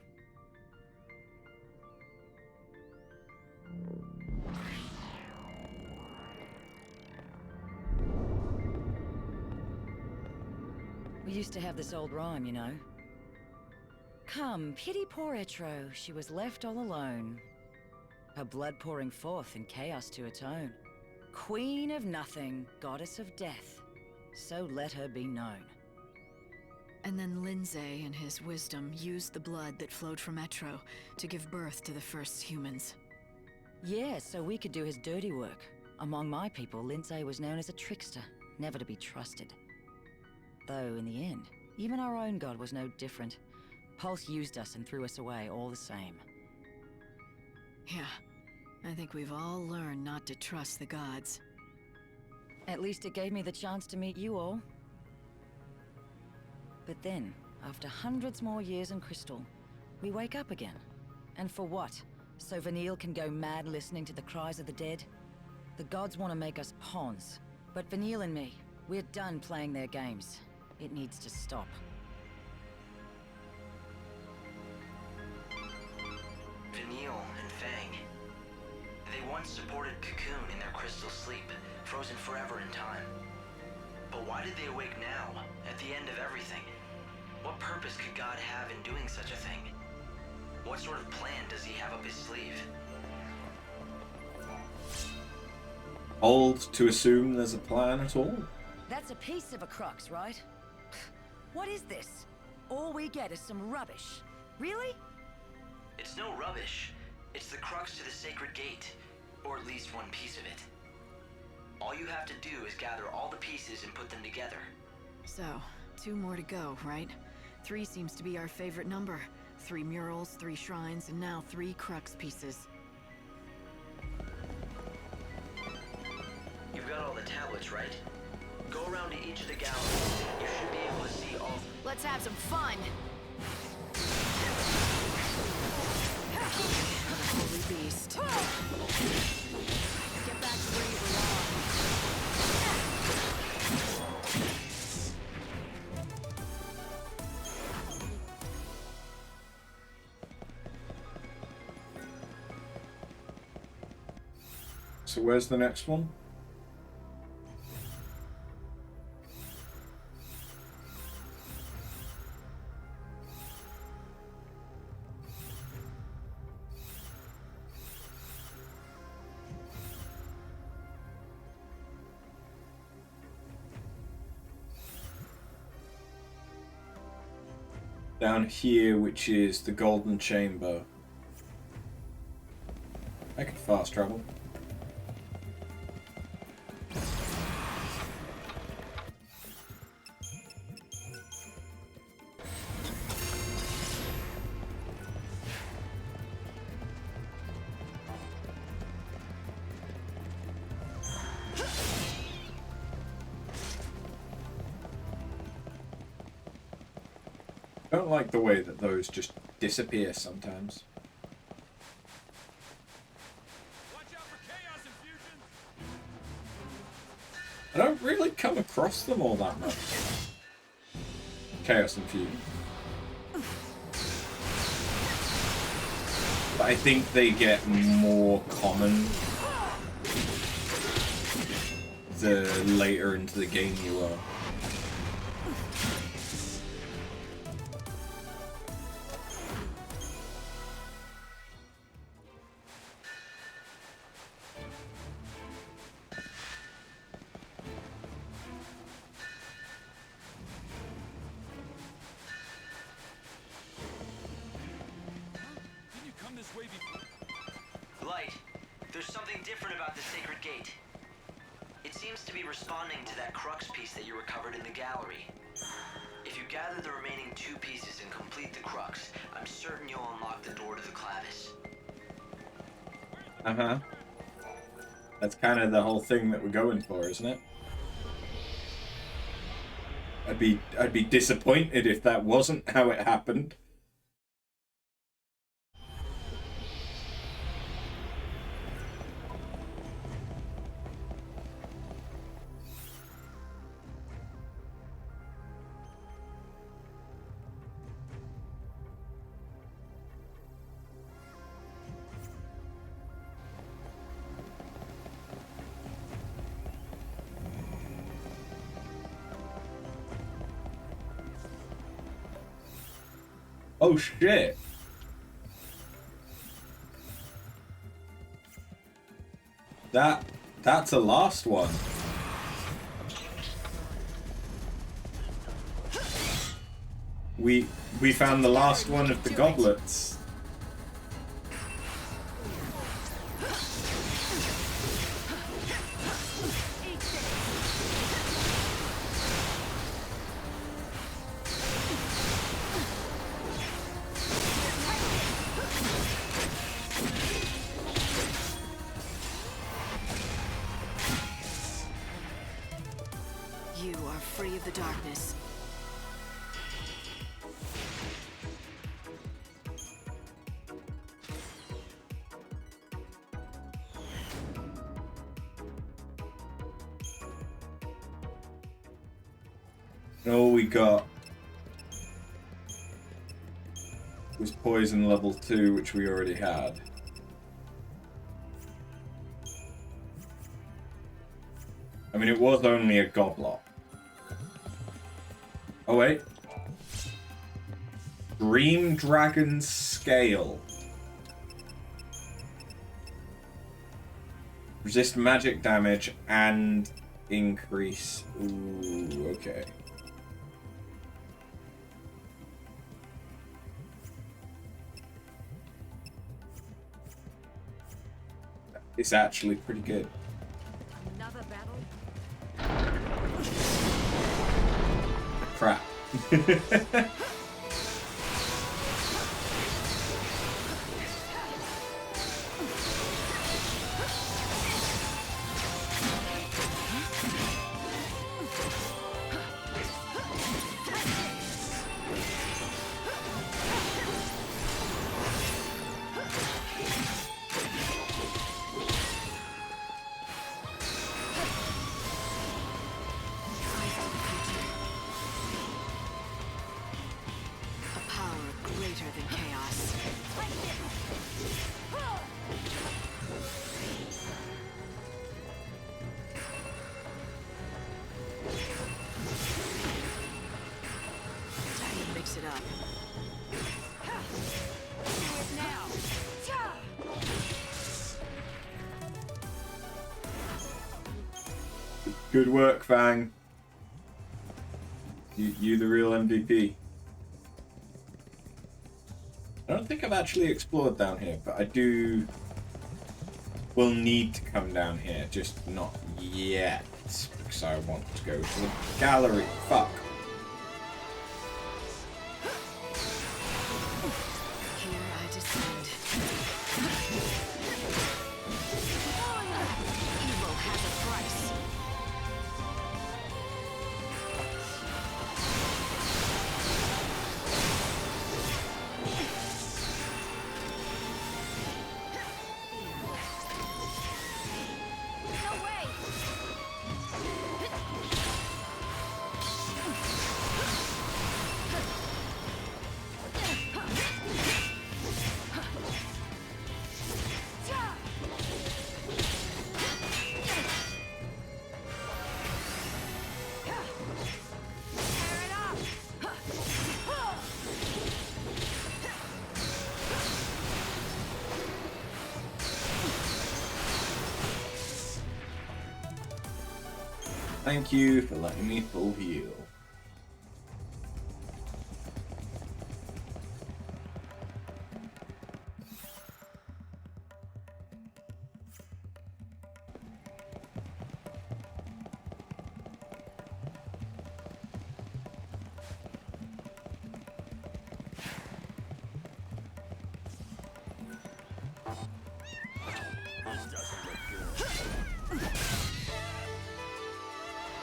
Speaker 15: We used to have this old rhyme, you know. Come, pity poor Etro, she was left all alone. Her blood pouring forth in chaos to atone. Queen of nothing, goddess of death, so let her be known.
Speaker 7: And then Lindsay, in his wisdom, used the blood that flowed from Etro to give birth to the first humans.
Speaker 15: Yeah, so we could do his dirty work. Among my people, Lindsay was known as a trickster, never to be trusted. Though, in the end, even our own god was no different. Pulse used us and threw us away all the same.
Speaker 7: Yeah, I think we've all learned not to trust the gods.
Speaker 15: At least it gave me the chance to meet you all. But then, after hundreds more years in Crystal, we wake up again. And for what? So Vanille can go mad listening to the cries of the dead? The gods want to make us pawns. But Vanille and me, we're done playing their games. It needs to stop.
Speaker 2: Vanille and Fang. They once supported Cocoon in their crystal sleep, frozen forever in time. But why did they awake now, at the end of everything? What purpose could God have in doing such a thing? What sort of plan does he have up his sleeve?
Speaker 1: Old to assume there's a plan at all?
Speaker 15: That's a piece of a crux, right? What is this? All we get is some rubbish. Really?
Speaker 2: It's no rubbish. It's the crux to the sacred gate, or at least one piece of it. All you have to do is gather all the pieces and put them together.
Speaker 7: So, 2 more to go, right? 3 seems to be our favorite number. 3 murals, 3 shrines, and now 3 crux pieces.
Speaker 2: You've got all the tablets, right? Go around to each of the galleries. You should be able to see all...
Speaker 7: Let's have some fun! Holy beast. Get back to where you belong.
Speaker 1: So where's the next one? Down here, which is the Golden Chamber. I could fast travel. I don't like the way that those just disappear sometimes. I don't really come across them all that much. Chaos Infusion. But I think they get more common the later into the game you are.
Speaker 2: Light, there's something different about the sacred gate. It seems to be responding to that crux piece that you recovered in the gallery. If you gather the remaining 2 pieces and complete the crux, I'm certain you'll unlock the door to the clavis.
Speaker 1: Uh-huh. That's kind of the whole thing that we're going for, isn't it? I'd be disappointed if that wasn't how it happened. Oh shit. That's a last one. We found the last one of the goblets.
Speaker 7: You are free of the darkness.
Speaker 1: And all we got was poison level 2, which we already had. I mean, it was only a goblet. Oh wait. Dream Dragon Scale. Resist magic damage and increase. Ooh, okay. It's actually pretty good.
Speaker 19: Another battle?
Speaker 1: Crap.
Speaker 7: A power greater than chaos. Time to mix it up.
Speaker 19: Do it now.
Speaker 1: Good work, Fang. You the real MVP. I don't think I've actually explored down here, but I will need to come down here, just not yet, because I want to go to the gallery. Fuck.
Speaker 7: Here I descend. Evil has a price.
Speaker 19: No way!
Speaker 1: Thank you for letting me full heal.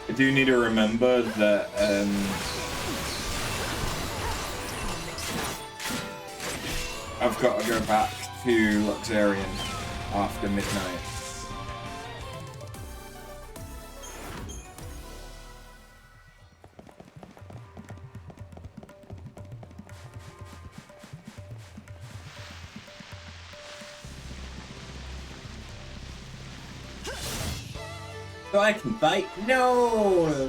Speaker 1: I do need to remember that I've got to go back to Luxarian after midnight. So I can bite? No!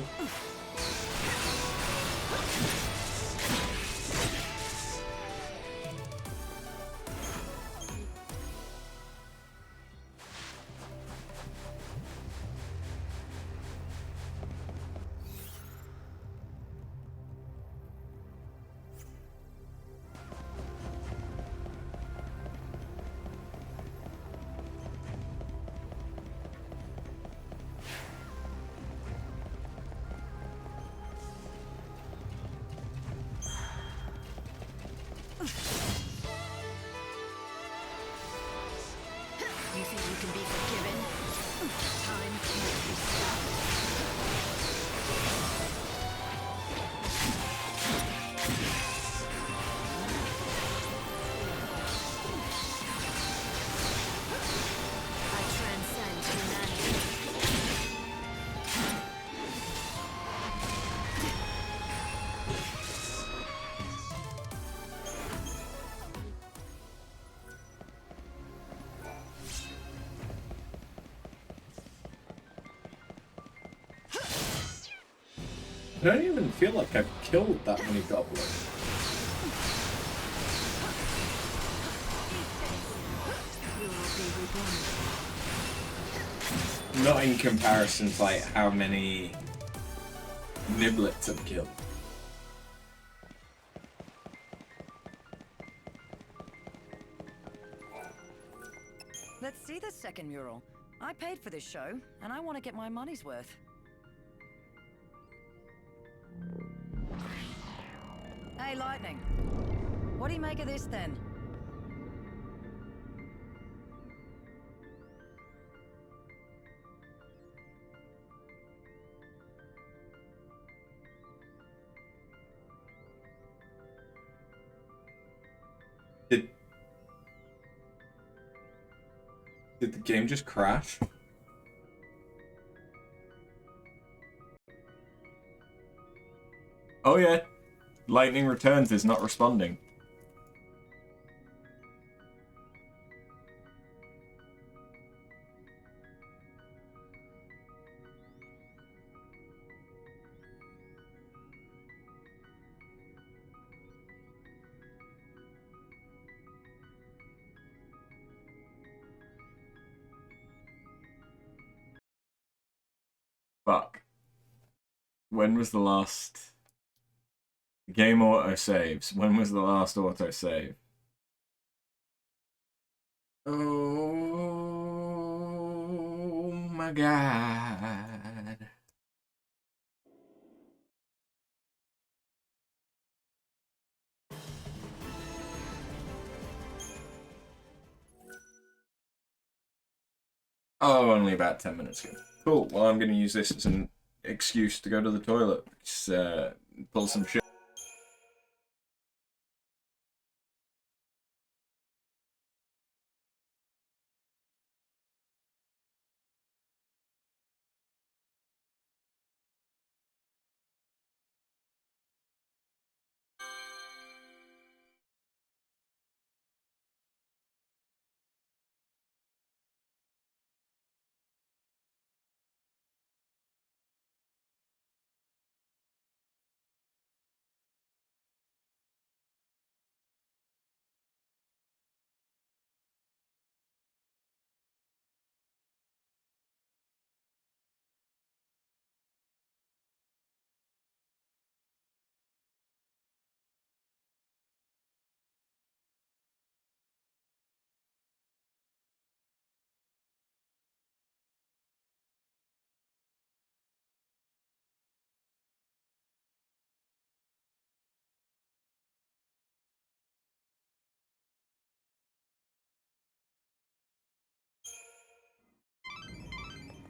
Speaker 1: I don't even feel like I've killed that many goblins. Not in comparison to like how many niblets I've killed.
Speaker 15: Let's see this second mural. I paid for this show, and I want to get my money's worth. Hey, Lightning. What do you make of this, then?
Speaker 1: Did the game just crash? Oh yeah, Lightning Returns is not responding. Fuck. When was the last... Game auto-saves. When was the last auto-save? Oh my god. Oh, only about 10 minutes ago. Cool. Well, I'm going to use this as an excuse to go to the toilet. Pull some shit.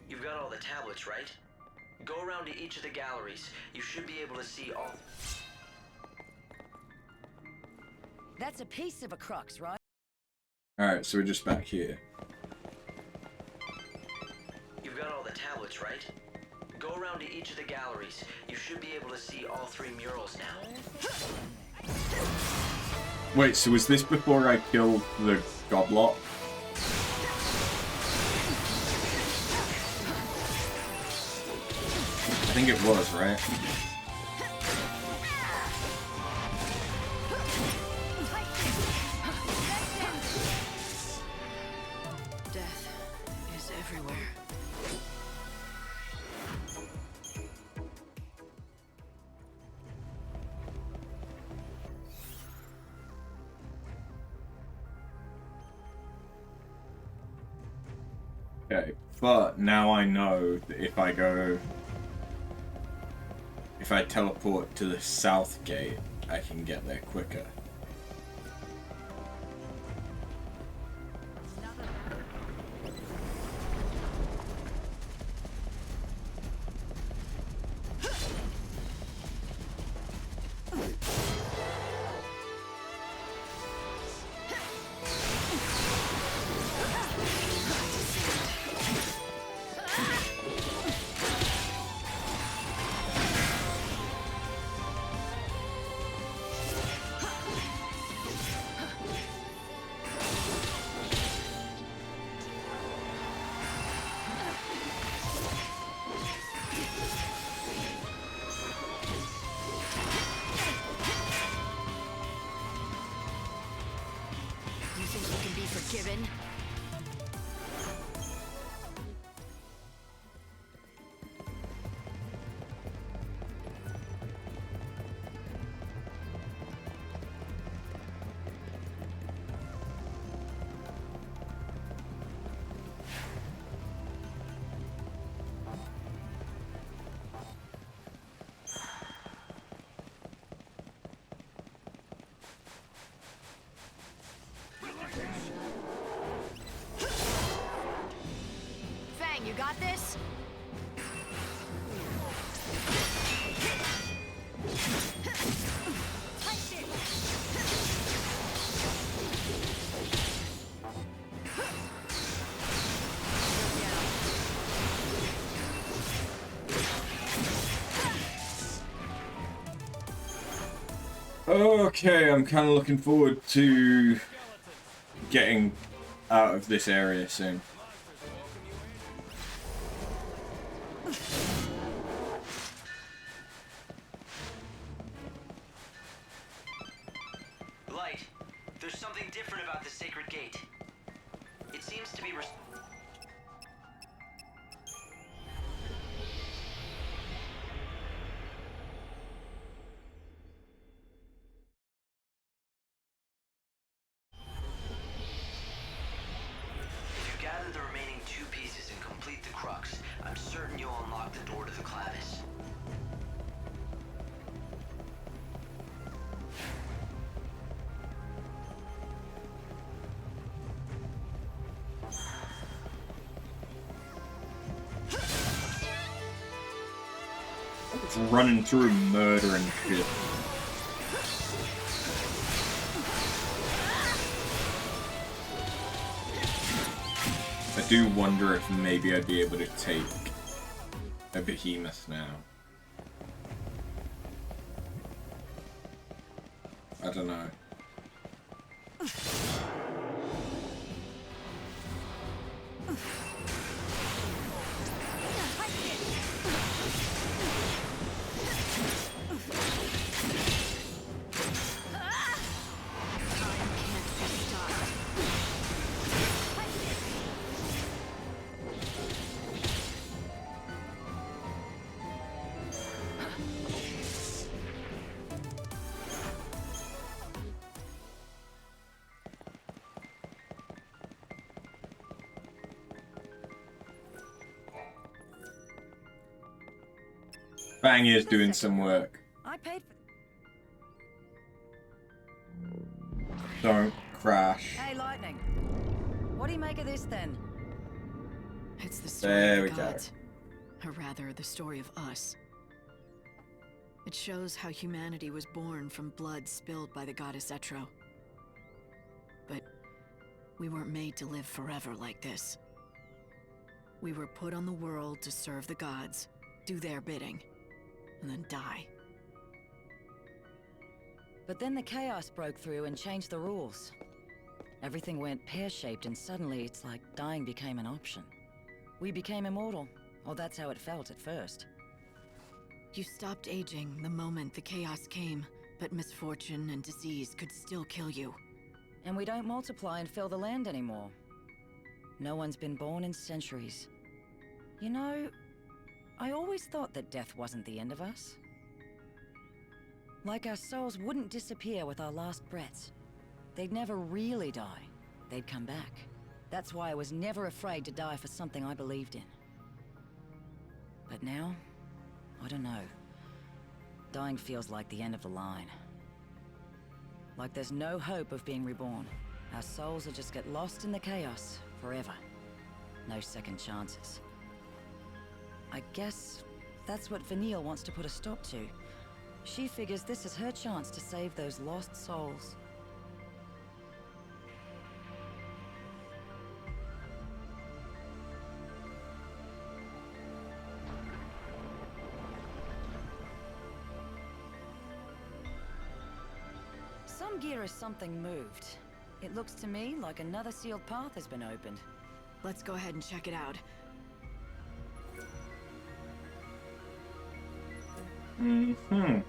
Speaker 2: You've got all the tablets, right? Go around to each of the galleries. You should be able to see all...
Speaker 15: That's a piece of a crux, right?
Speaker 1: Alright, so we're just back here.
Speaker 2: You've got all the tablets, right? Go around to each of the galleries. You should be able to see all three murals now.
Speaker 1: Wait, so was this before I killed the goblot? I think it was, right?
Speaker 7: Death is everywhere.
Speaker 1: Okay, but now I know that if I teleport to the south gate, I can get there quicker. Okay, I'm kind of looking forward to getting out of this area soon.
Speaker 2: Light, there's something different about the sacred gate. It seems to be If you gather the remaining 2 pieces and complete the crux, I'm certain you'll unlock the door to the Clavis.
Speaker 1: It's running through murder and shit. I do wonder if maybe I'd be able to take a behemoth now. I don't know. Bang is doing some work.
Speaker 15: I paid for...
Speaker 1: Don't crash.
Speaker 15: Hey, Lightning. What do you make of this, then?
Speaker 7: It's the story
Speaker 1: There
Speaker 7: of
Speaker 1: we
Speaker 7: the
Speaker 1: go.
Speaker 7: gods. Or rather, the story of us. It shows how humanity was born from blood spilled by the goddess Etro. But we weren't made to live forever like this. We were put on the world to serve the gods, do their bidding, and then die.
Speaker 15: But then the chaos broke through and changed the rules. Everything went pear-shaped and suddenly it's like dying became an option. We became immortal, or that's how it felt at first.
Speaker 7: You stopped aging the moment the chaos came, but misfortune and disease could still kill you.
Speaker 15: And we don't multiply and fill the land anymore. No one's been born in centuries. You know, I always thought that death wasn't the end of us. Like our souls wouldn't disappear with our last breaths. They'd never really die. They'd come back. That's why I was never afraid to die for something I believed in. But now, I don't know. Dying feels like the end of the line. Like there's no hope of being reborn. Our souls will just get lost in the chaos forever. No second chances. I guess that's what Vanille wants to put a stop to. She figures this is her chance to save those lost souls. Some gear or something moved. It looks to me like another sealed path has been opened.
Speaker 7: Let's go ahead and check it out.
Speaker 1: Mm-hmm.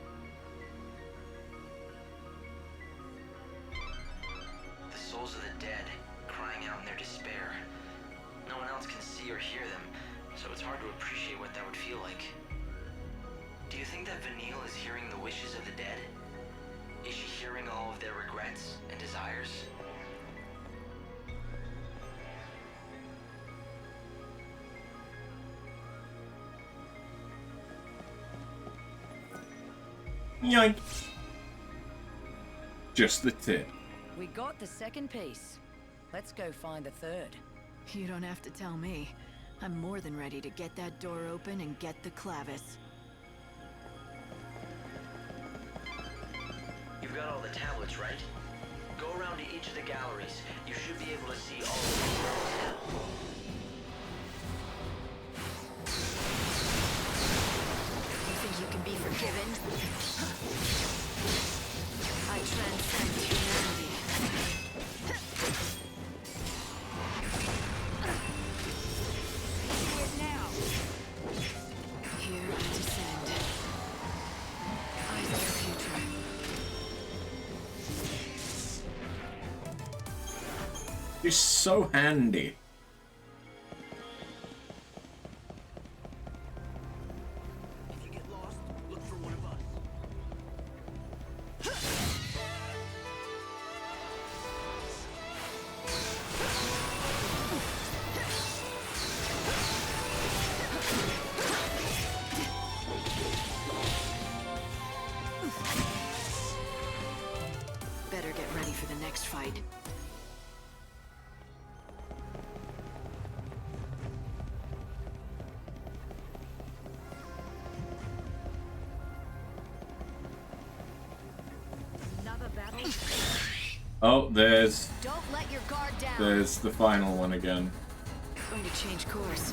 Speaker 2: The souls of the dead, crying out in their despair. No one else can see or hear them, so it's hard to appreciate what that would feel like. Do you think that Vanille is hearing the wishes of the dead? Is she hearing all of their regrets and desires?
Speaker 1: Yoink. Just the tip.
Speaker 15: We got the second piece. Let's go find the third.
Speaker 7: You don't have to tell me. I'm more than ready to get that door open and get the clavis.
Speaker 2: You've got all the tablets, right? Go around to each of the galleries. You should be able to see all of the scrolls now.
Speaker 7: You think you can be forgiven?
Speaker 1: It's so handy.
Speaker 16: If you get lost, look for one of us.
Speaker 7: Better get ready for the next fight.
Speaker 19: Another battle.
Speaker 1: Oh, there's
Speaker 19: Don't let your guard down.
Speaker 1: there's the final one again.
Speaker 7: Going to change course.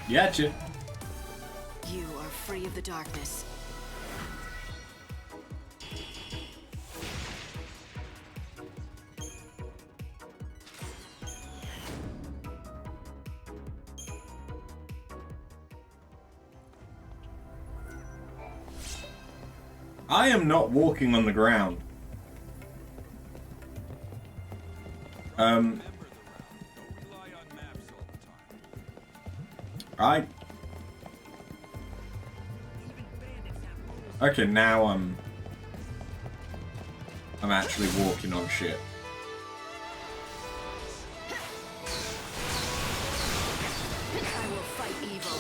Speaker 1: Gotcha.
Speaker 7: You are free of the darkness.
Speaker 1: I am not walking on the ground. Okay, now I'm actually walking on shit.
Speaker 7: I will fight evil.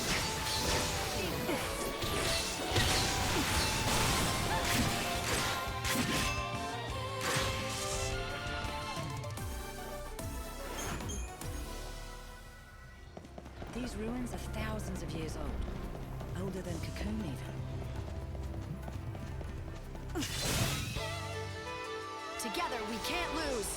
Speaker 15: These ruins are thousands of years old. Older than Cocoon even.
Speaker 19: Together we can't lose.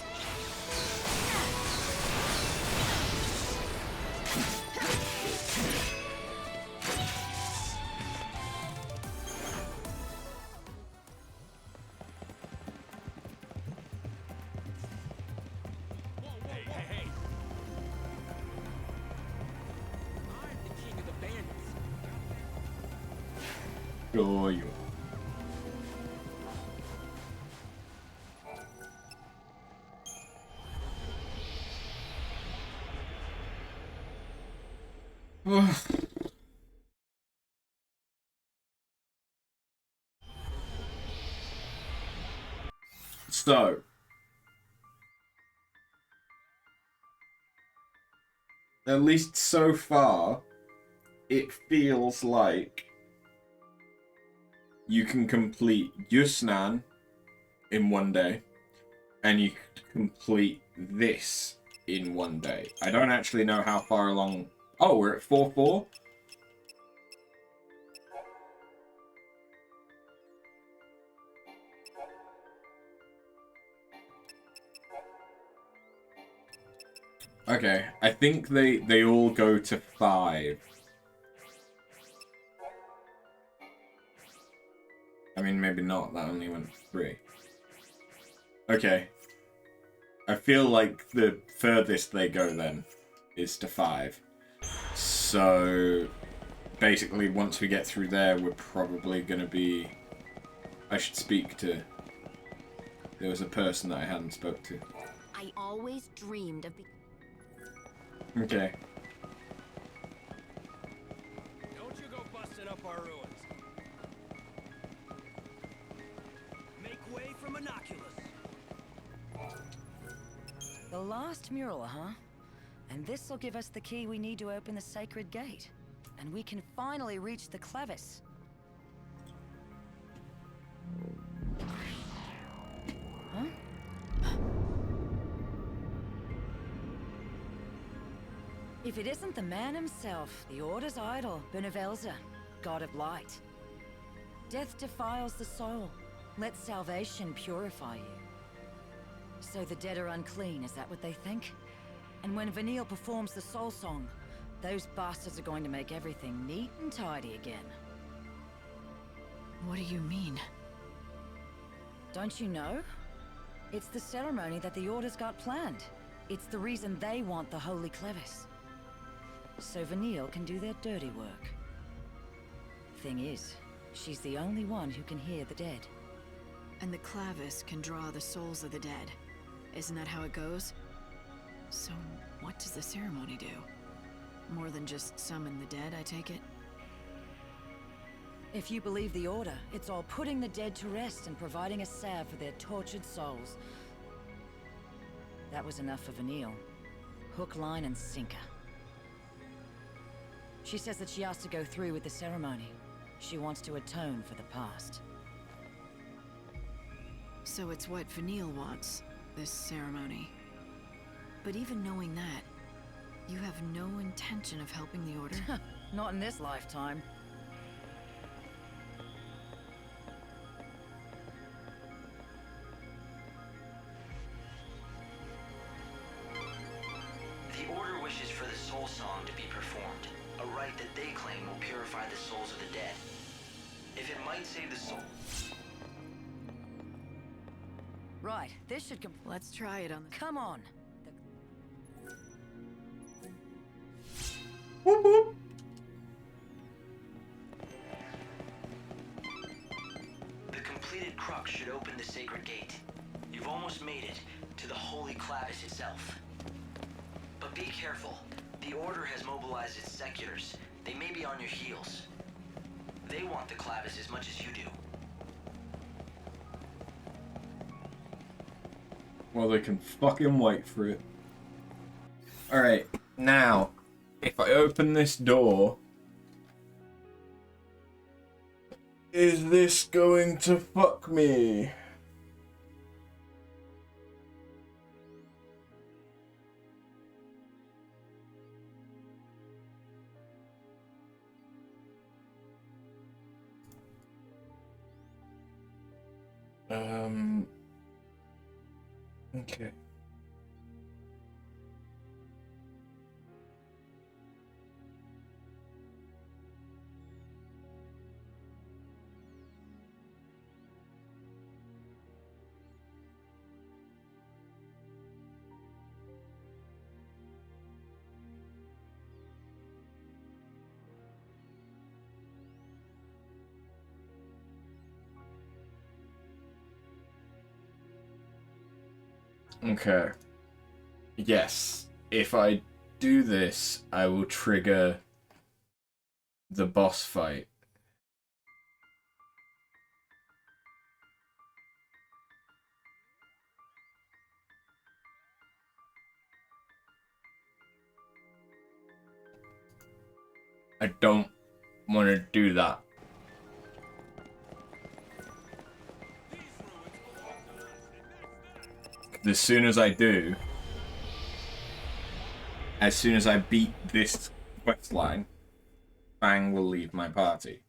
Speaker 1: Sure you. So, at least so far, it feels like you can complete Yusnan in one day, and you can complete this in one day. I don't actually know how far along. Oh, we're at 4-4? Okay, I think they all go to 5. I mean, maybe not. That only went 3. Okay. I feel like the furthest they go then is to 5. So, basically, once we get through there, we're probably going to be... I should speak to... There was a person that I hadn't spoke to.
Speaker 19: I always dreamed of
Speaker 1: Okay.
Speaker 17: Don't you go busting up our ruins. Make way for Monoculus.
Speaker 15: The last mural, huh? And this'll give us the key we need to open the sacred gate. And we can finally reach the Clavis. Huh? If it isn't the man himself, the Order's idol, Benevelza, god of light. Death defiles the soul. Let salvation purify you. So the dead are unclean, is that what they think? And when Vanille performs the soul song, those bastards are going to make everything neat and tidy again.
Speaker 7: What do you mean?
Speaker 15: Don't you know? It's the ceremony that the Order's got planned. It's the reason they want the Holy Clevis. So Vanille can do their dirty work. Thing is, she's the only one who can hear the dead.
Speaker 7: And the Clavis can draw the souls of the dead. Isn't that how it goes? So, what does the ceremony do? More than just summon the dead, I take it?
Speaker 15: If you believe the Order, it's all putting the dead to rest and providing a salve for their tortured souls. That was enough for Vanille. Hook, line, and sinker. She says that she has to go through with the ceremony. She wants to atone for the past.
Speaker 7: So it's what Vanille wants, this ceremony. But even knowing that, you have no intention of helping the Order?
Speaker 15: Not in this lifetime.
Speaker 2: The Order wishes for the Soul Song to be performed, a rite that they claim will purify the souls of the dead. If it might save the soul...
Speaker 15: Right, this should
Speaker 7: Let's try it on the...
Speaker 15: Come on!
Speaker 1: Whoop whoop.
Speaker 2: The completed crux should open the sacred gate. You've almost made it to the Holy Clavis itself. But be careful. The Order has mobilized its seculars. They may be on your heels. They want the Clavis as much as you do.
Speaker 1: Well, they can fucking wait for it. Alright, now, if I open this door, is this going to fuck me? Okay. Okay. Yes. If I do this, I will trigger the boss fight. I don't want to do that. As soon as I do, as soon as I beat this quest line, Fang will leave my party.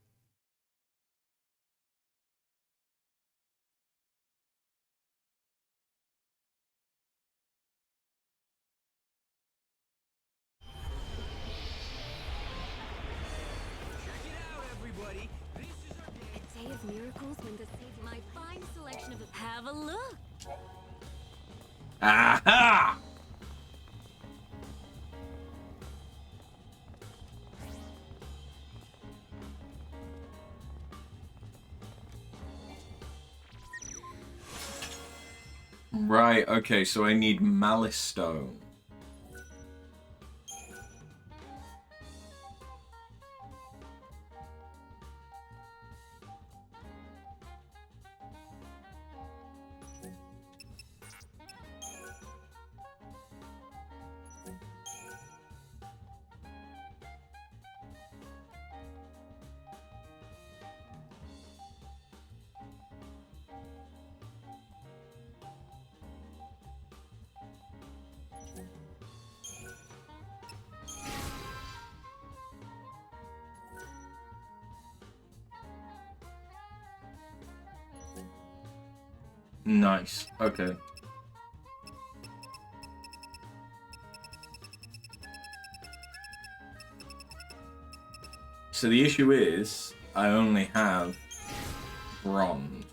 Speaker 3: A day of miracles when to save my fine selection of... Have a look!
Speaker 1: Aha! Right, okay, so I need Malice Stone. Nice. Okay. So the issue is, I only have bronze.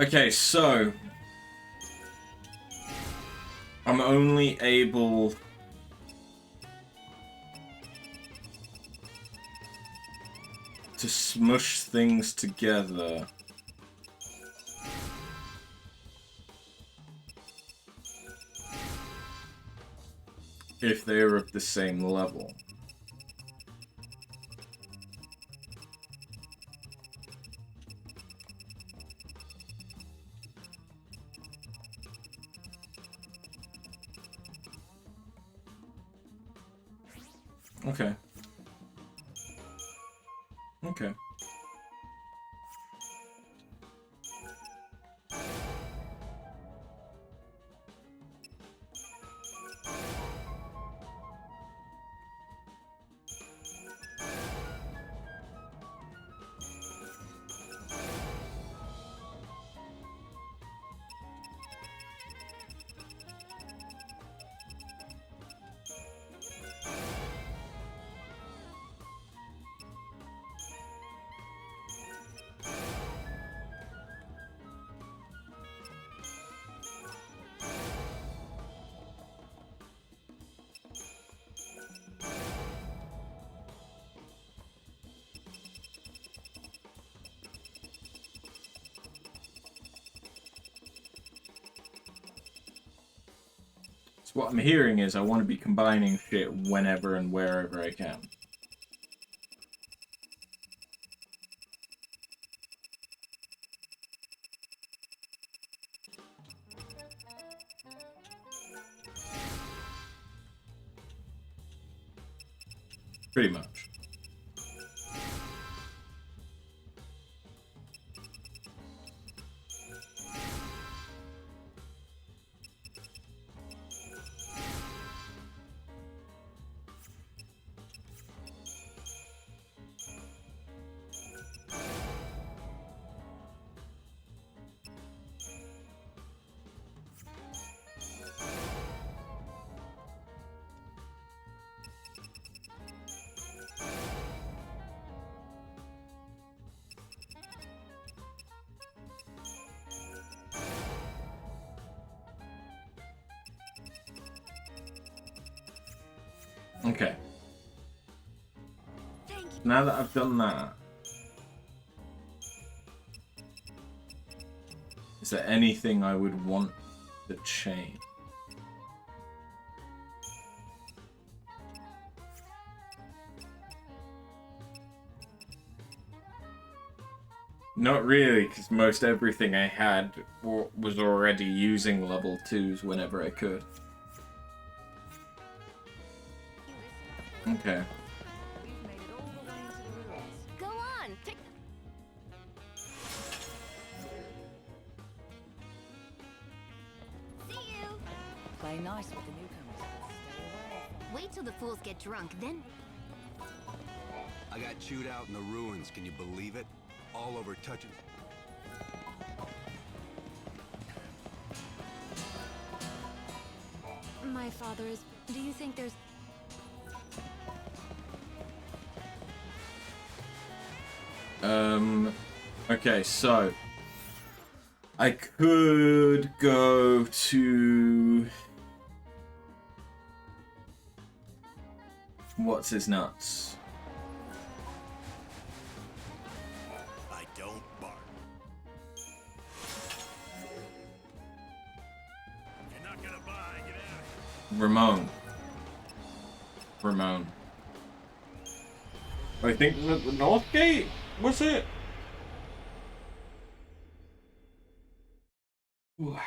Speaker 1: Okay, so I'm only able to smush things together if they're of the same level. Okay. Okay. So what I'm hearing is I want to be combining shit whenever and wherever I can. Pretty much. Okay. Now that I've done that, is there anything I would want to change? Not really, because most everything I had was already using level 2s whenever I could. Okay.
Speaker 19: Go on, take. See you.
Speaker 15: Play nice with the newcomers. Stay away.
Speaker 19: Wait till the fools get drunk, then.
Speaker 14: I got chewed out in the ruins, can you believe it? All over touching.
Speaker 19: My father is. Do you think there's.
Speaker 1: Okay, so I could go to what's his nuts?
Speaker 14: I don't bark.
Speaker 18: You're not gonna buy, get out.
Speaker 1: Ramon. I think the North Gate was it? Ooh.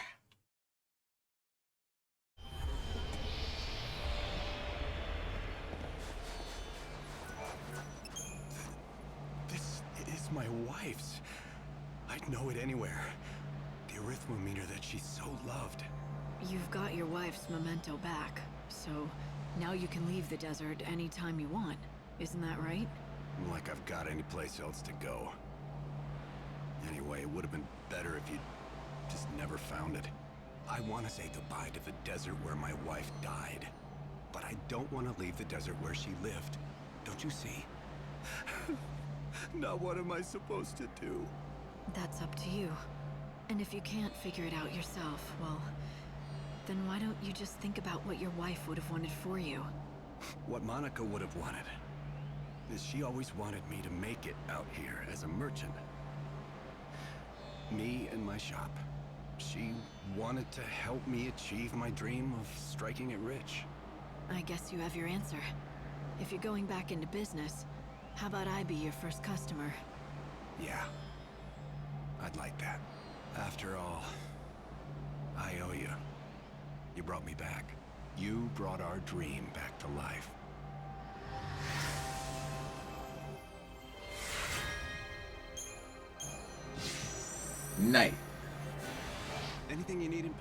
Speaker 14: This is my wife's. I'd know it anywhere. The arithmometer that she so loved.
Speaker 7: You've got your wife's memento back, so now you can leave the desert anytime you want. Isn't that right?
Speaker 14: Like I've got any place else to go. Anyway, it would have been better if you'd just never found it. I want to say goodbye to the desert where my wife died. But I don't want to leave the desert where she lived. Don't you see? Now what am I supposed to do?
Speaker 7: That's up to you. And if you can't figure it out yourself, well, then why don't you just think about what your wife would have wanted for you?
Speaker 14: What Monica would have wanted is she always wanted me to make it out here as a merchant. Me and my shop. She wanted to help me achieve my dream of striking it rich.
Speaker 7: I guess you have your answer. If you're going back into business, how about I be your first customer?
Speaker 14: Yeah. I'd like that. After all, I owe you. You brought me back. You brought our dream back to life.
Speaker 1: Nice.
Speaker 14: Anything you need in...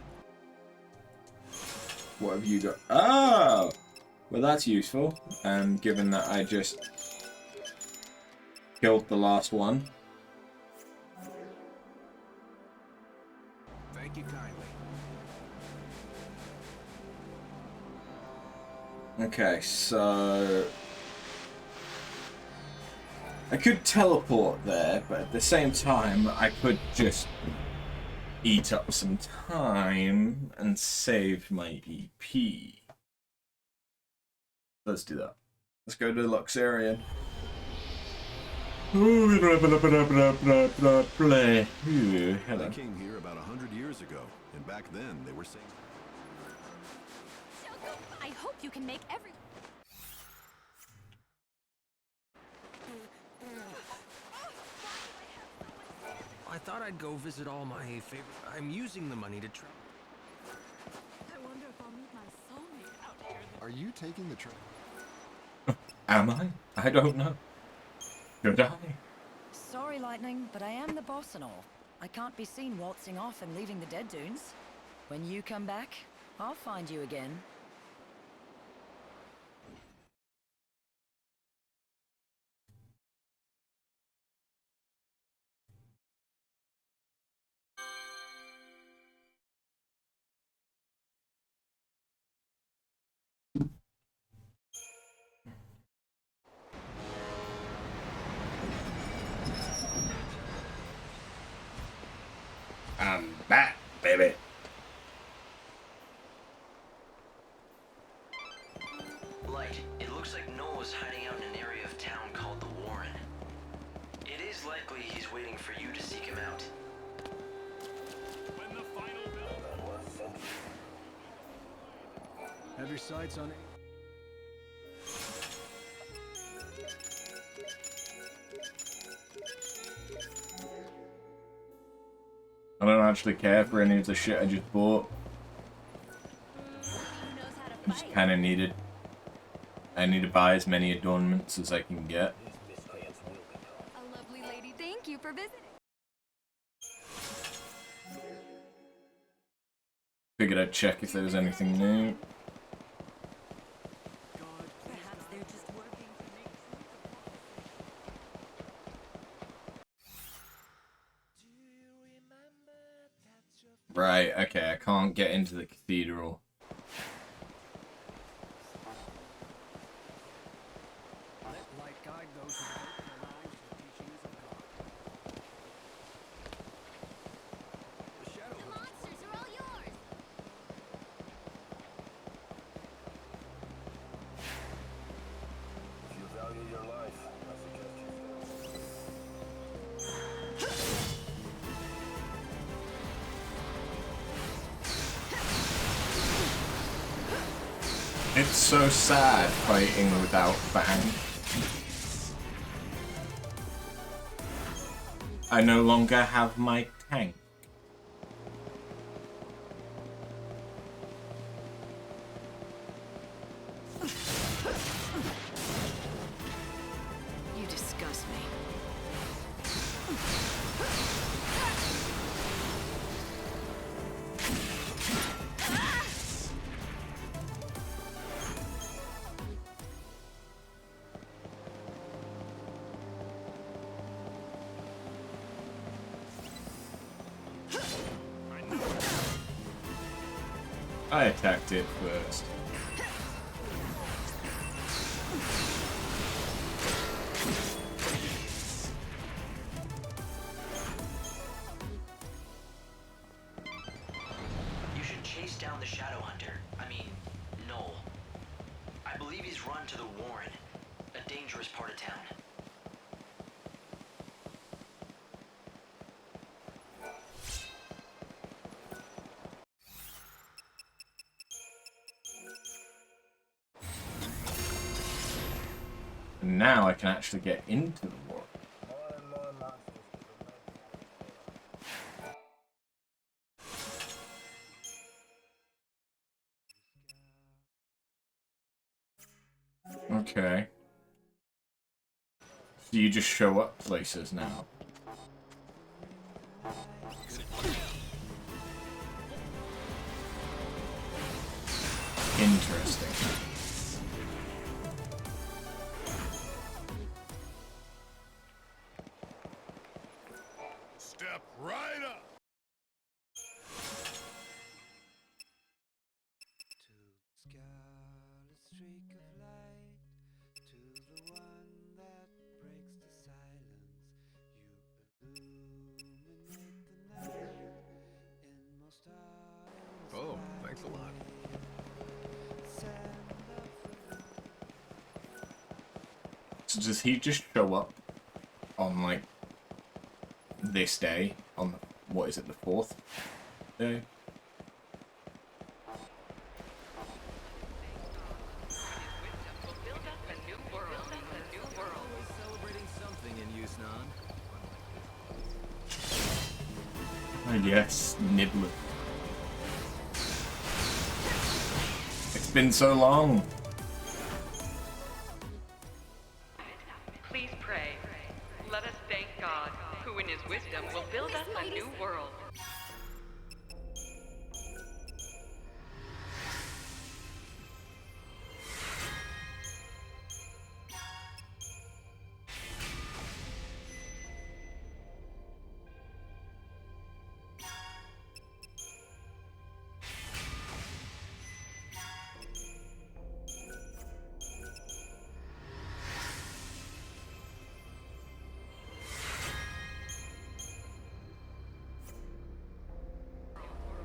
Speaker 1: What have you got? Oh! Well, that's useful. Given that I just killed the last one.
Speaker 14: Thank you kindly.
Speaker 1: Okay, so I could teleport there, but at the same time, I could just eat up some time and save my EP. Let's do that. Let's go to Luxarian. Hello.
Speaker 4: I came here about 100 years ago, and back then they were saying...
Speaker 19: I hope you can make every...
Speaker 17: I thought I'd go visit all my favorite... I'm using the money to travel.
Speaker 19: I wonder if I'll meet my soulmate out here.
Speaker 4: Are you taking the train?
Speaker 1: Am I? I don't know. Should I?
Speaker 15: Sorry, Lightning, but I am the boss and all. I can't be seen waltzing off and leaving the dead dunes. When you come back, I'll find you again.
Speaker 1: I'm back, baby.
Speaker 2: Light, it looks like Noah's hiding out in an area of town called the Warren. It is likely he's waiting for you to seek him out.
Speaker 17: When the final bell...
Speaker 14: Have your sights on it.
Speaker 1: I don't actually care for any of the shit I just bought. I just kind of needed. I need to buy as many adornments as I can get.
Speaker 19: A lovely lady, thank you for visiting.
Speaker 1: Figured I'd check if there was anything new.
Speaker 19: Perhaps they're just working to make...
Speaker 1: Right, okay, I can't get into the cathedral.
Speaker 17: Let light guide those who devote their lives to the teachings of God. The shadow...
Speaker 19: The monsters are all yours!
Speaker 5: If you value your life, I suggest you
Speaker 1: It's so sad fighting without Bang. I no longer have my tank.
Speaker 7: You disgust me.
Speaker 1: I attacked it first.
Speaker 2: dangerous part of town.
Speaker 1: And now I can actually get into the world. Okay. So you just show up places now. Interesting.
Speaker 6: Step right up.
Speaker 14: Oh, thanks a lot.
Speaker 1: So does he just show up on, like, this day? On, what is it, the 4th day?
Speaker 17: Celebrating something in Yusnan.
Speaker 1: Oh yes, Nibbler. It's been so long.
Speaker 8: Please pray. Let us thank God, who in his wisdom will build us a new world.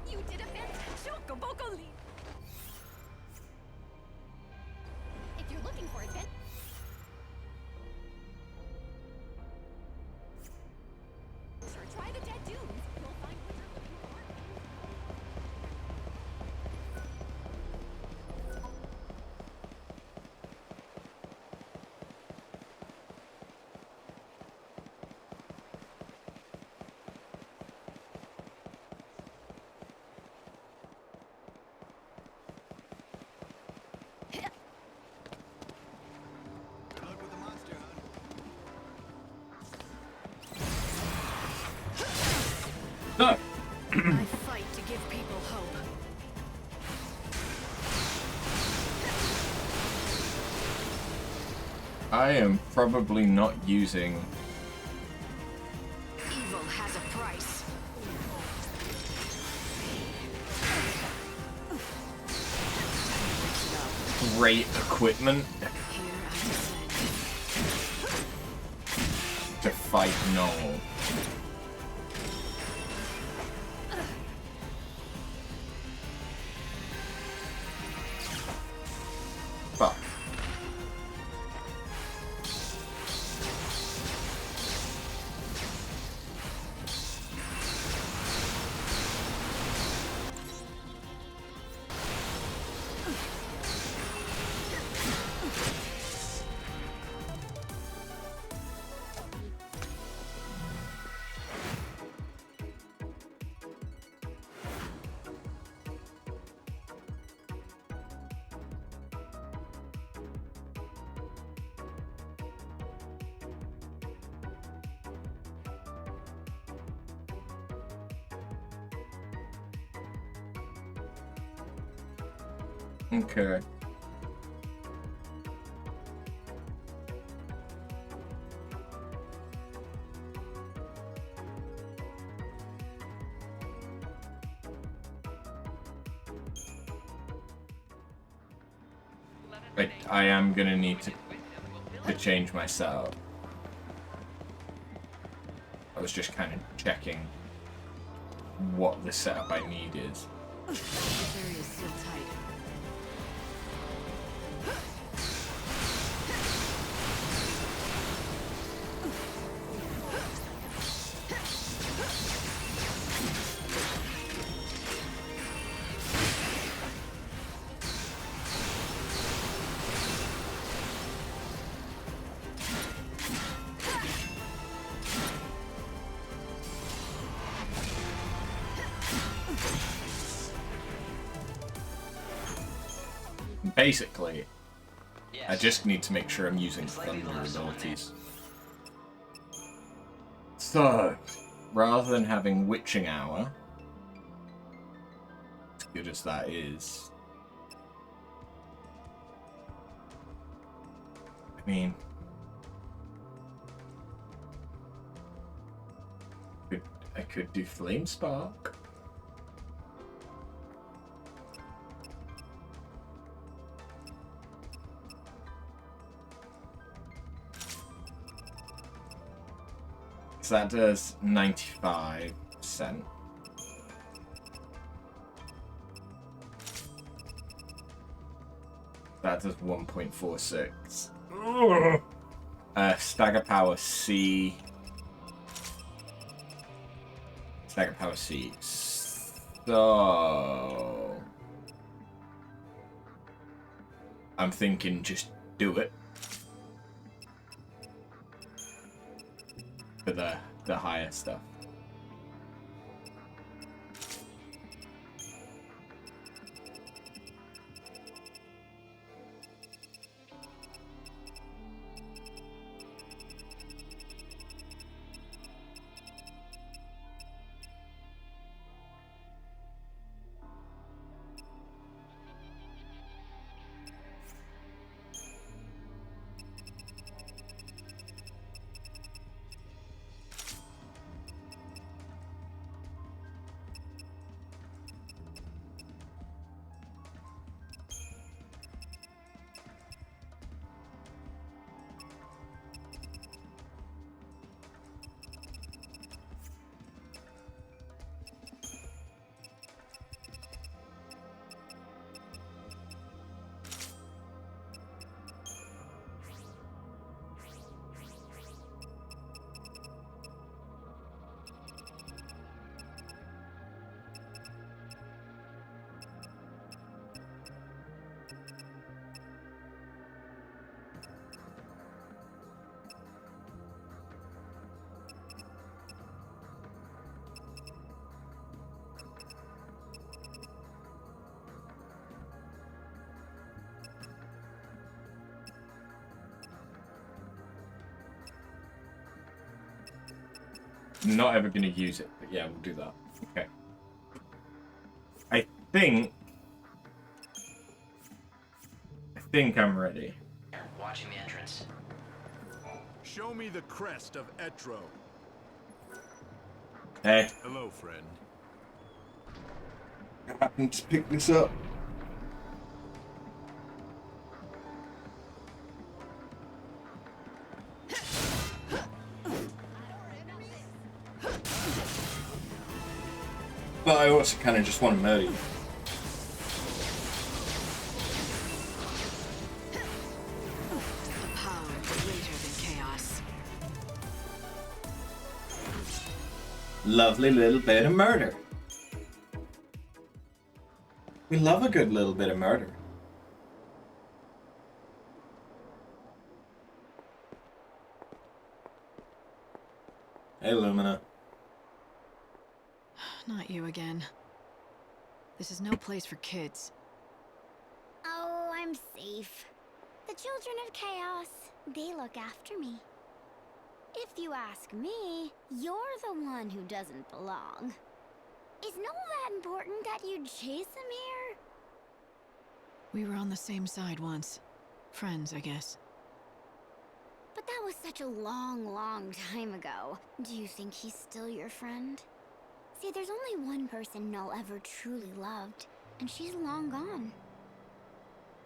Speaker 3: You did a fantastic Boko Lee. If you're looking for adventure, try the Dead Dunes. You'll find what you're looking for.
Speaker 14: Good luck with the monster hunt.
Speaker 1: No.
Speaker 7: I fight to give people hope.
Speaker 1: I am probably not using
Speaker 7: Evil has a price.
Speaker 1: great equipment to fight Noel. Fuck. Okay. I am gonna need to change my setup. I was just kind of checking what the setup I need is.
Speaker 7: This area is still tight.
Speaker 1: Basically,
Speaker 2: Yes.
Speaker 1: I just need to make sure I'm using thunder abilities. So, rather than having Witching Hour, as good as that is, I mean, I could do Flame Spark. So that does 95%. That does 1.46. Stagger Power C. Stagger Power C. So I'm thinking just do it. For the higher stuff. I'm not ever going to use it, but yeah, we'll do that. Okay. I think I'm ready.
Speaker 2: Watching the entrance.
Speaker 18: Show me the crest of Etro.
Speaker 1: Hey.
Speaker 18: Hello, friend.
Speaker 1: I happened to pick this up. But I also kind of just want to murder you.
Speaker 7: A power greater than chaos.
Speaker 1: Lovely little bit of murder. We love a good little bit of murder. Hey, Lumina.
Speaker 7: Not you again. This is no place for kids.
Speaker 3: Oh, I'm safe. The children of chaos, they look after me. If you ask me, you're the one who doesn't belong. Is Noel that important that you'd chase him here?
Speaker 7: We were on the same side once. Friends, I guess.
Speaker 3: But that was such a long, long time ago. Do you think he's still your friend? See, there's only one person Noel ever truly loved, and she's long gone.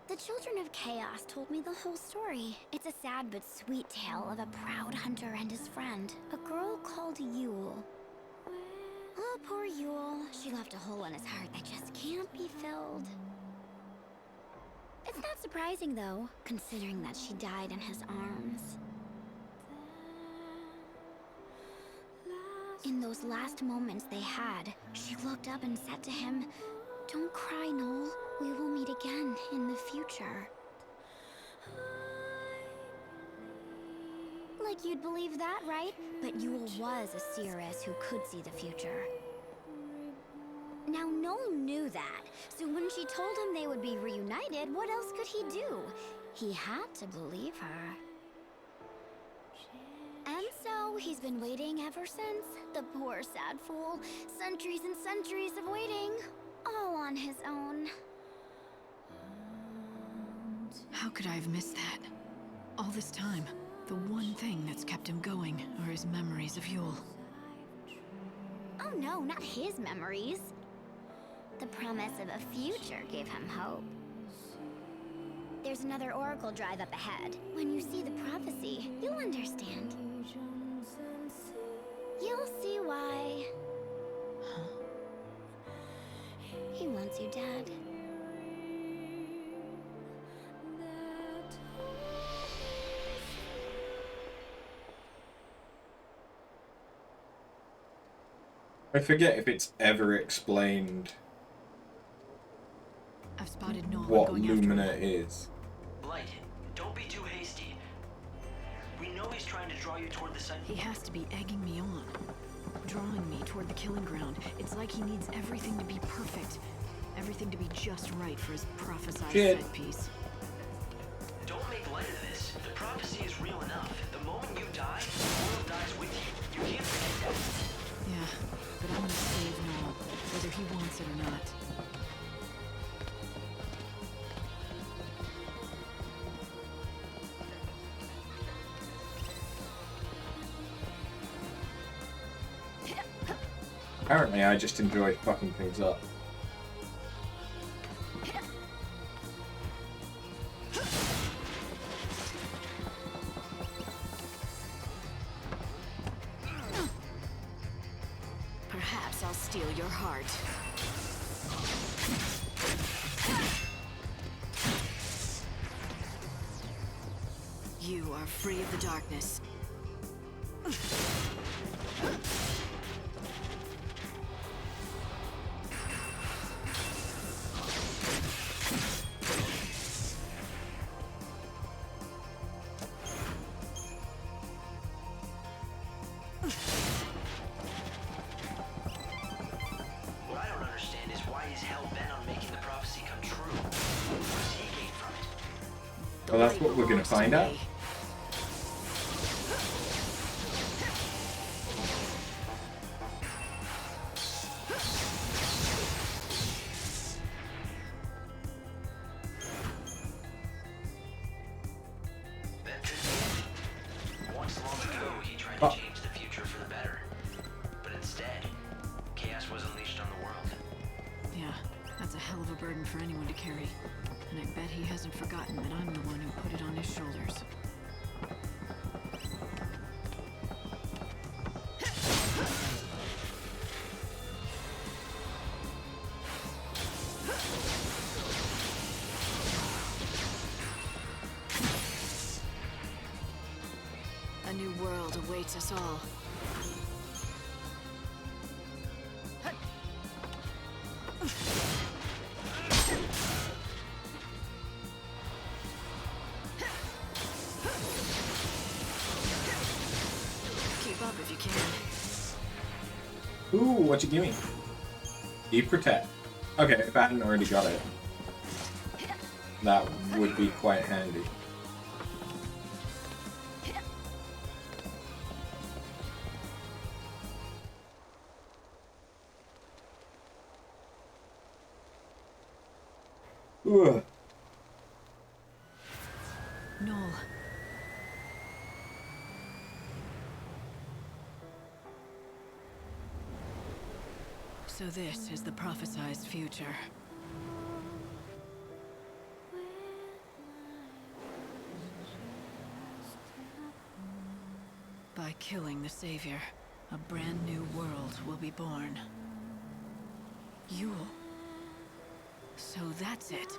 Speaker 3: The Children of Chaos told me the whole story. It's a sad but sweet tale of a proud hunter and his friend, a girl called Yule. Oh, poor Yule. She left a hole in his heart that just can't be filled. It's not surprising, though, considering that she died in his arms. In those last moments they had, she looked up and said to him, "Don't cry, Noel. We will meet again in the future." Like you'd believe that, right? But Yule was a seeress who could see the future. Now Now, Noel knew that, so when she told him they would be reunited, what else could he do? He had to believe her. And so, he's been waiting ever since. The poor sad fool. Centuries and centuries of waiting. All on his own.
Speaker 7: How could I have missed that? All this time, the one thing that's kept him going are his memories of Yule.
Speaker 3: Oh no, not his memories. The promise of a future gave him hope. There's another Oracle drive up ahead. When you see the prophecy, you'll understand. You'll see why. He wants you dead.
Speaker 1: I forget if it's ever explained
Speaker 7: I've spotted Noel
Speaker 1: what
Speaker 7: going
Speaker 1: Lumina
Speaker 7: after him.
Speaker 1: is.
Speaker 2: Light, don't be too hasty. We know he's trying to draw you toward the sun.
Speaker 7: He has to be egging me on, drawing me toward the killing ground. It's like he needs everything to be perfect, everything to be just right for his prophesied set piece.
Speaker 2: Don't make light of this. The prophecy is real enough. The moment you die, the world dies with you. You can't forget that.
Speaker 7: Yeah, but I'm gonna save Noel, whether he wants it or not.
Speaker 1: Apparently I just enjoy fucking things up.
Speaker 7: Perhaps I'll steal your heart. You are free of the darkness.
Speaker 2: What I don't understand is why he's hell-bent on making the prophecy come true. What does he gain from it?
Speaker 1: Well, that's what we're gonna find out.
Speaker 2: Once long ago, he tried to change the future for the better. But instead, chaos was unleashed on the world.
Speaker 7: Yeah, that's a hell of a burden for anyone to carry. And I bet he hasn't forgotten that I'm the one who put it on his shoulders. A new world awaits us all. Keep up if you can.
Speaker 1: Ooh, what you give me? Deep Protect. Okay, if I hadn't already got it, that would be quite handy. Ugh.
Speaker 7: Noel. So this is the prophesized future. By killing the Savior, a brand new world will be born. Yule. So that's it.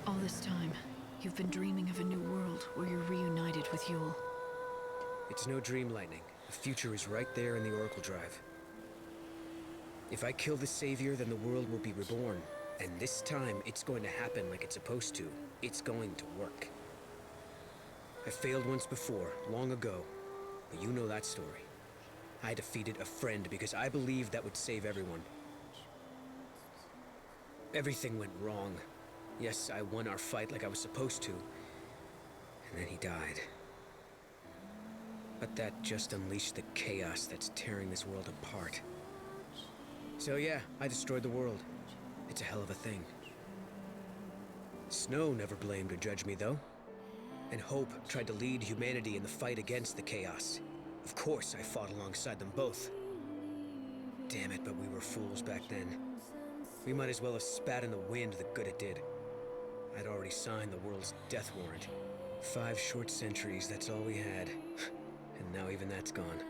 Speaker 7: All this time, you've been dreaming of a new world where you're reunited with Yule.
Speaker 17: It's no dream, Lightning. The future is right there in the Oracle Drive. If I kill the Savior, then the world will be reborn. And this time, it's going to happen like it's supposed to. It's going to work. I failed once before, long ago. But you know that story. I defeated a friend because I believed that would save everyone. Everything went wrong. Yes, I won our fight like I was supposed to. And then he died. But that just unleashed the chaos that's tearing this world apart. So yeah, I destroyed the world. It's a hell of a thing. Snow never blamed or judged me, though. And Hope tried to lead humanity in the fight against the chaos. Of course, I fought alongside them both. Damn it, but we were fools back then. We might as well have spat in the wind the good it did. I'd already signed the world's death warrant. 5 short centuries, that's all we had. And now even that's gone.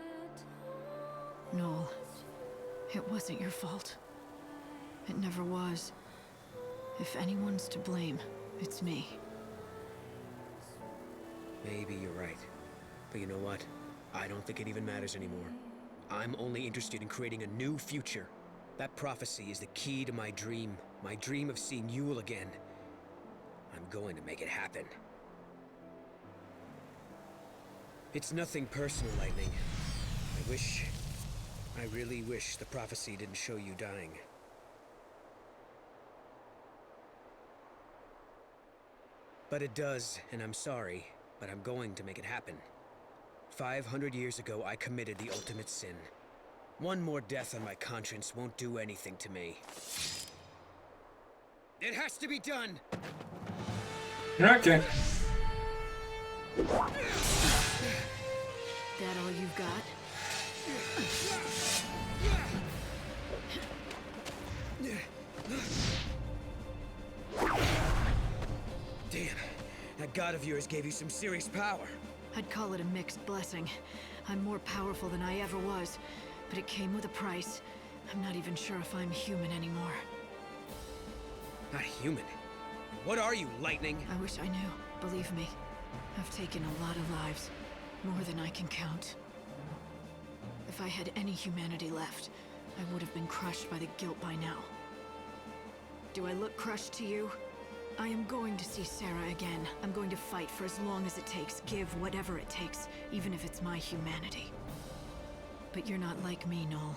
Speaker 7: Noel, it wasn't your fault. It never was. If anyone's to blame, it's me.
Speaker 17: Maybe you're right. But you know what? I don't think it even matters anymore. I'm only interested in creating a new future. That prophecy is the key to my dream of seeing Yule again. I'm going to make it happen. It's nothing personal, Lightning. I really wish the prophecy didn't show you dying. But it does, and I'm sorry, but I'm going to make it happen. 500 years ago, I committed the ultimate sin. One more death on my conscience won't do anything to me. It has to be done!
Speaker 1: Okay.
Speaker 7: That all you've got?
Speaker 17: Damn, that god of yours gave you some serious power.
Speaker 7: I'd call it a mixed blessing. I'm more powerful than I ever was, but it came with a price. I'm not even sure if I'm human anymore.
Speaker 17: Not human? What are you, Lightning?
Speaker 7: I wish I knew. Believe me, I've taken a lot of lives. More than I can count. If I had any humanity left, I would have been crushed by the guilt by now. Do I look crushed to you? I am going to see Sarah again. I'm going to fight for as long as it takes, give whatever it takes, even if it's my humanity. But you're not like me, Noel.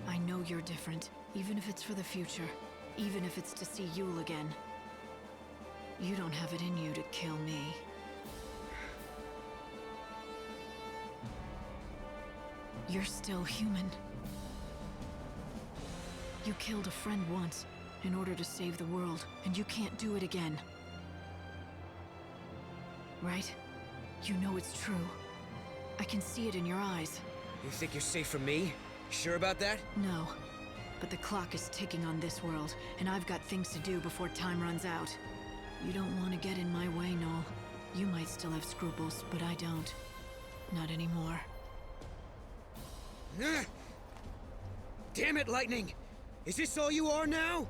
Speaker 7: I know you're different, even if it's for the future, even if it's to see Yule again. You don't have it in you to kill me. You're still human. You killed a friend once in order to save the world, and you can't do it again. Right? You know it's true. I can see it in your eyes.
Speaker 17: You think you're safe from me? Sure about that?
Speaker 7: No. But the clock is ticking on this world, and I've got things to do before time runs out. You don't want to get in my way, Noel. You might still have scruples, but I don't. Not anymore.
Speaker 17: Damn it, Lightning! Is this all you are now?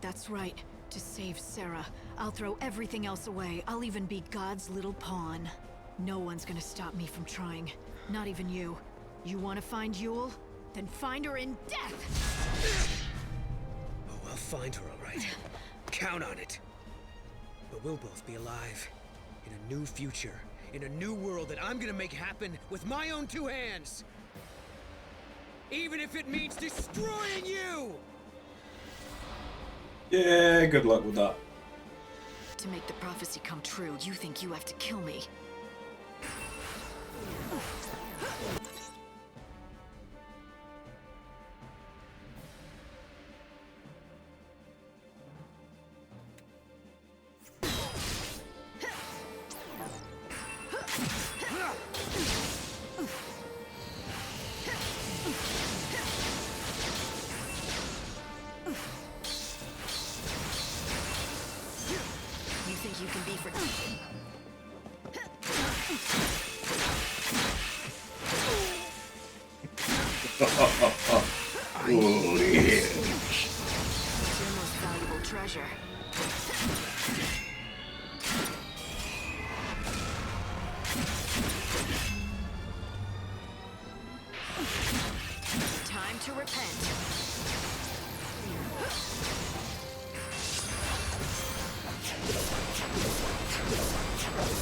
Speaker 7: That's right. To save Sarah, I'll throw everything else away. I'll even be God's little pawn. No one's gonna stop me from trying. Not even you. You want to find Yule? Then find her in death!
Speaker 17: Oh, I'll find her, all right. Count on it. But we'll both be alive. In a new future. In a new world that I'm gonna make happen with my own 2 hands! Even if it means destroying you!
Speaker 1: Yeah, good luck with that.
Speaker 7: To make the prophecy come true, you think you have to kill me. You can be forgiven.
Speaker 1: Oh, yeah.
Speaker 7: It's your most valuable treasure. Time to repent.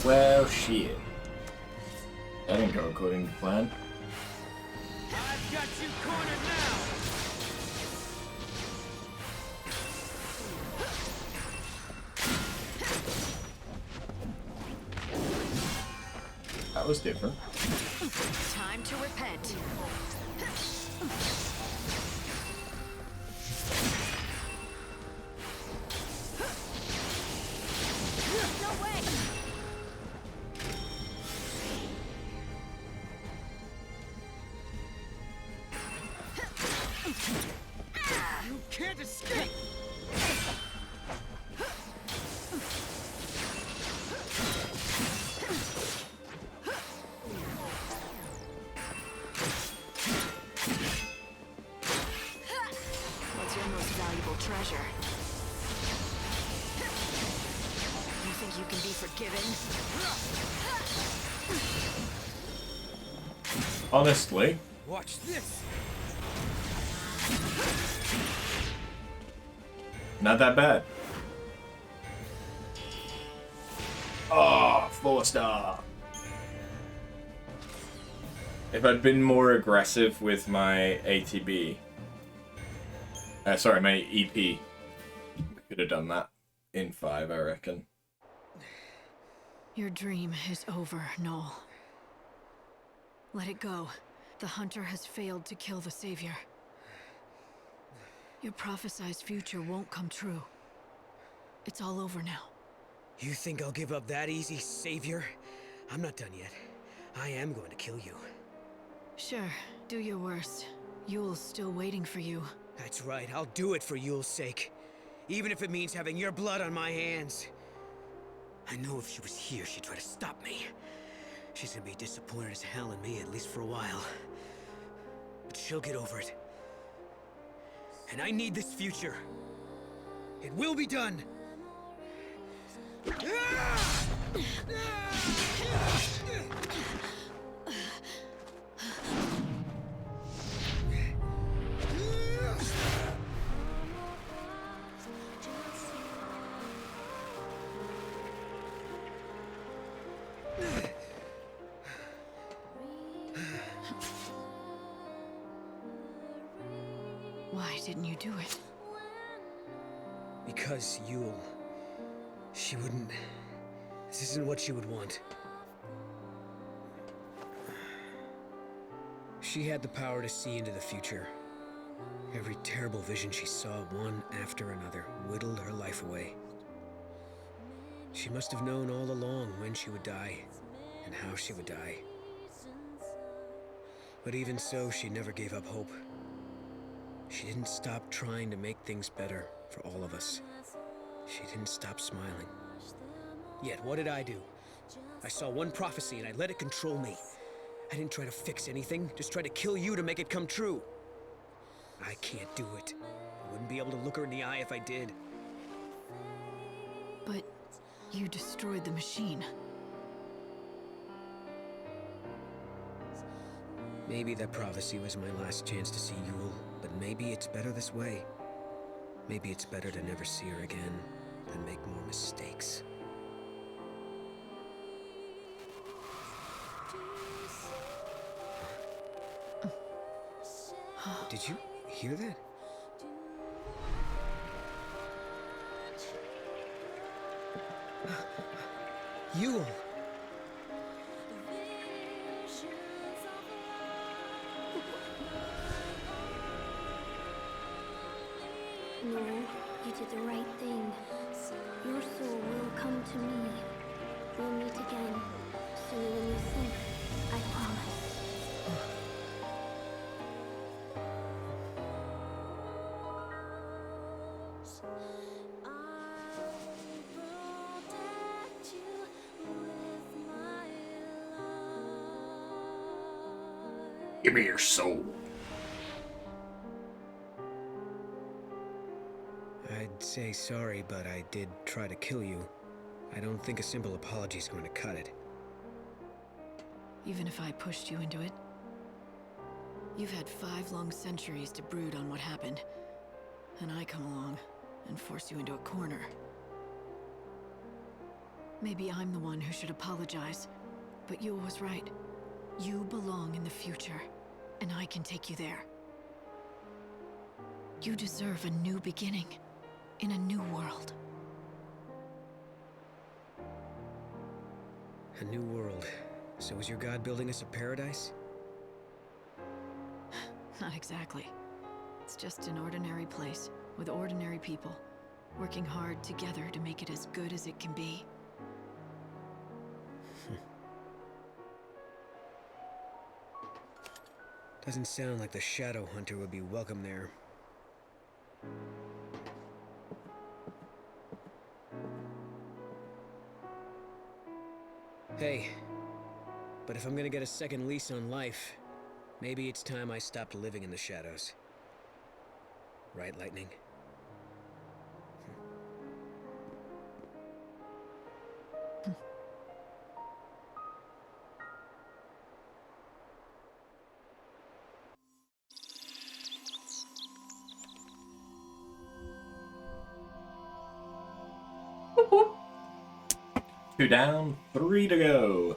Speaker 1: Well, shit. That didn't go according to plan.
Speaker 17: Got you cornered now!
Speaker 1: That was different.
Speaker 7: Time to repent.
Speaker 3: No way!
Speaker 17: You can't escape!
Speaker 7: What's your most valuable treasure? You think you can be forgiven?
Speaker 1: Honestly.
Speaker 17: Watch this!
Speaker 1: Not that bad. Oh, 4-star. If I'd been more aggressive with my ATB, sorry, my EP, we could have done that in 5, I reckon.
Speaker 7: Your dream is over, Noel. Let it go. The Hunter has failed to kill the Savior. Your prophesized future won't come true. It's all over now.
Speaker 17: You think I'll give up that easy, Savior? I'm not done yet. I am going to kill you.
Speaker 7: Sure, do your worst. Yule's still waiting for you.
Speaker 17: That's right, I'll do it for Yule's sake. Even if it means having your blood on my hands. I know if she was here, she'd try to stop me. She's gonna be disappointed as hell in me, at least for a while. But she'll get over it. And I need this future. It will be done!
Speaker 7: Why didn't you do it?
Speaker 17: Because Yule... she wouldn't... This isn't what she would want. She had the power to see into the future. Every terrible vision she saw, one after another, whittled her life away. She must have known all along when she would die, and how she would die. But even so, she never gave up hope. She didn't stop trying to make things better for all of us. She didn't stop smiling. Yet, what did I do? I saw one prophecy and I let it control me. I didn't try to fix anything, just try to kill you to make it come true. I can't do it. I wouldn't be able to look her in the eye if I did.
Speaker 7: But you destroyed the machine.
Speaker 17: Maybe that prophecy was my last chance to see Yule, but maybe it's better this way. Maybe it's better to never see her again than make more mistakes. Did you hear that? Yule!
Speaker 3: No, you did the right thing. Your soul will come to me. We'll meet again, sooner than you think. I promise.
Speaker 1: Give me your soul.
Speaker 17: I'd say sorry, but I did try to kill you. I don't think a simple apology is going to cut it.
Speaker 7: Even if I pushed you into it? You've had 5 long centuries to brood on what happened. And I come along and force you into a corner. Maybe I'm the one who should apologize, but Yule was right. You belong in the future. and I can take you there. You deserve a new beginning, in a new world.
Speaker 17: A new world. So is your god building us a paradise?
Speaker 7: Not exactly. It's just an ordinary place, with ordinary people, working hard together to make it as good as it can be.
Speaker 17: Doesn't sound like the Shadow Hunter would be welcome there. Hey, but if I'm gonna get a second lease on life, maybe it's time I stopped living in the shadows. Right, Lightning?
Speaker 1: Two down, 3 to go.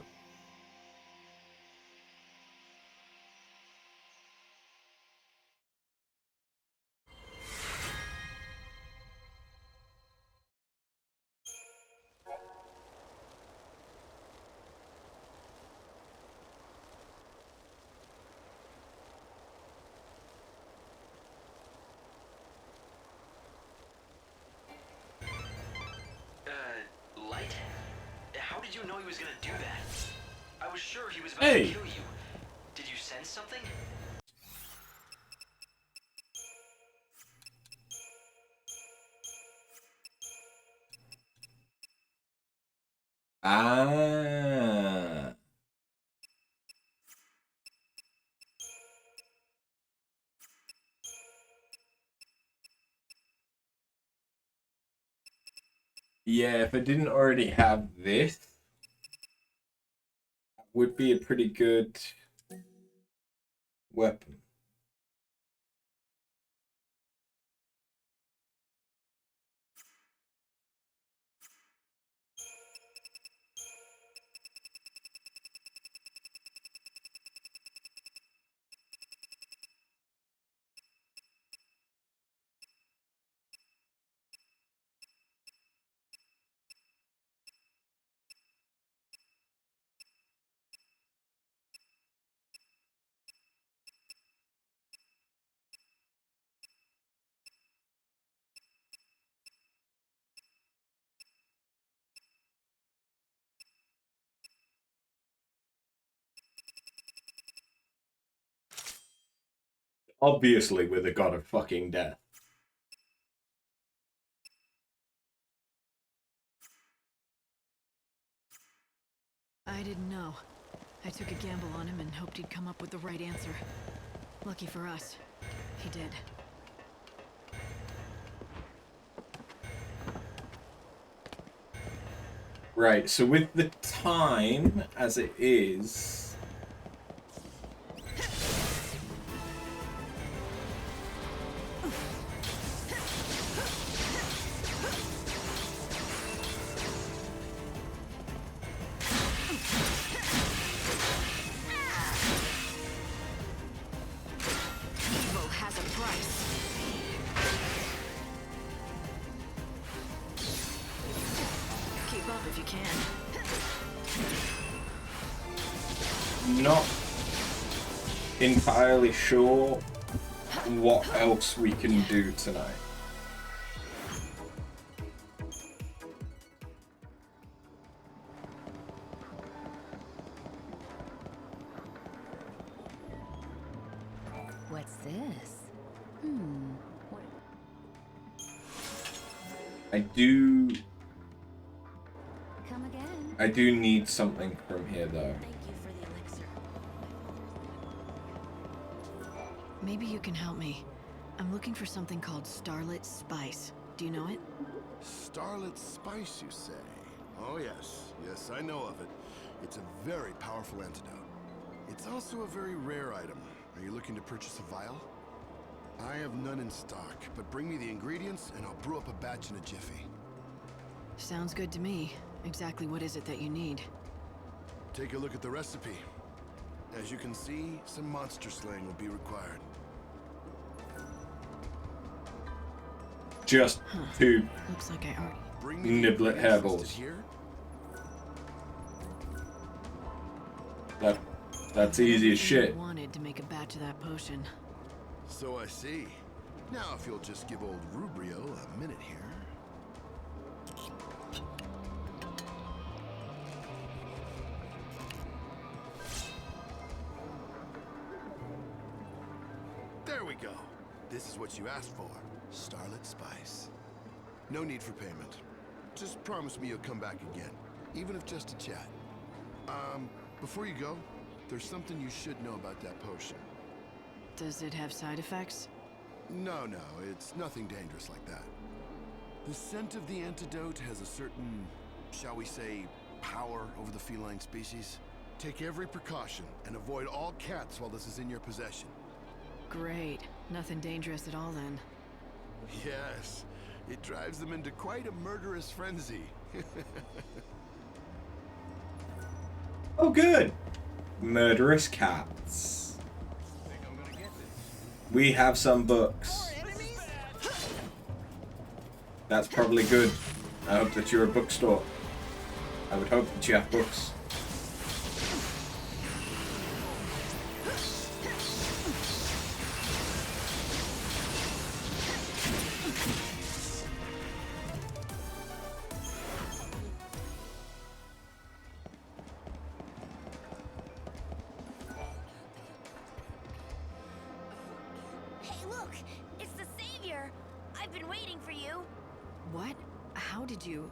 Speaker 2: Light? How did you know he was gonna do that? I was sure he was about
Speaker 1: Hey.
Speaker 2: to kill you. Did you sense something?
Speaker 1: Ah. Yeah, if I didn't already have this, that would be a pretty good weapon. Obviously, we're the god of fucking death.
Speaker 7: I didn't know. I took a gamble on him and hoped he'd come up with the right answer. Lucky for us, he did.
Speaker 1: Right, so with the time as it is...
Speaker 7: Evil has a price. Keep up if you can.
Speaker 1: Not entirely sure what else we can do tonight.
Speaker 10: What's this? What? Come again.
Speaker 1: I do need something from here though.
Speaker 7: Maybe you can help me. I'm looking for something called Starlit Spice. Do you know it?
Speaker 14: Starlit Spice, you say? Oh yes, yes, I know of it. It's a very powerful antidote. It's also a very rare item. Are you looking to purchase a vial? I have none in stock, but bring me the ingredients and I'll brew up a batch in a jiffy.
Speaker 7: Sounds good to me. Exactly what is it that you need?
Speaker 14: Take a look at the recipe.
Speaker 11: As you can see, some monster slaying will be required.
Speaker 1: Just two
Speaker 7: Looks like I already
Speaker 1: niblet hairballs. That's easy as shit.
Speaker 7: Wanted to make a batch of that potion.
Speaker 11: So I see. Now if you'll just give old Rubrio a minute here. There we go. This is what you asked for. Starlit Spice. No need for payment. Just promise me you'll come back again, even if just to chat. Before you go, there's something you should know about that potion.
Speaker 7: Does it have side effects?
Speaker 11: No, it's nothing dangerous like that. The scent of the antidote has a certain, shall we say, power over the feline species. Take every precaution and avoid all cats while this is in your possession.
Speaker 7: Great. Nothing dangerous at all then.
Speaker 11: Yes, it drives them into quite a murderous frenzy.
Speaker 1: Oh, good. Murderous cats. We have some books. That's probably good. I hope that you're a bookstore. I would hope that you have books.
Speaker 3: Hey, look! It's the Savior! I've been waiting for you!
Speaker 7: What? How did you...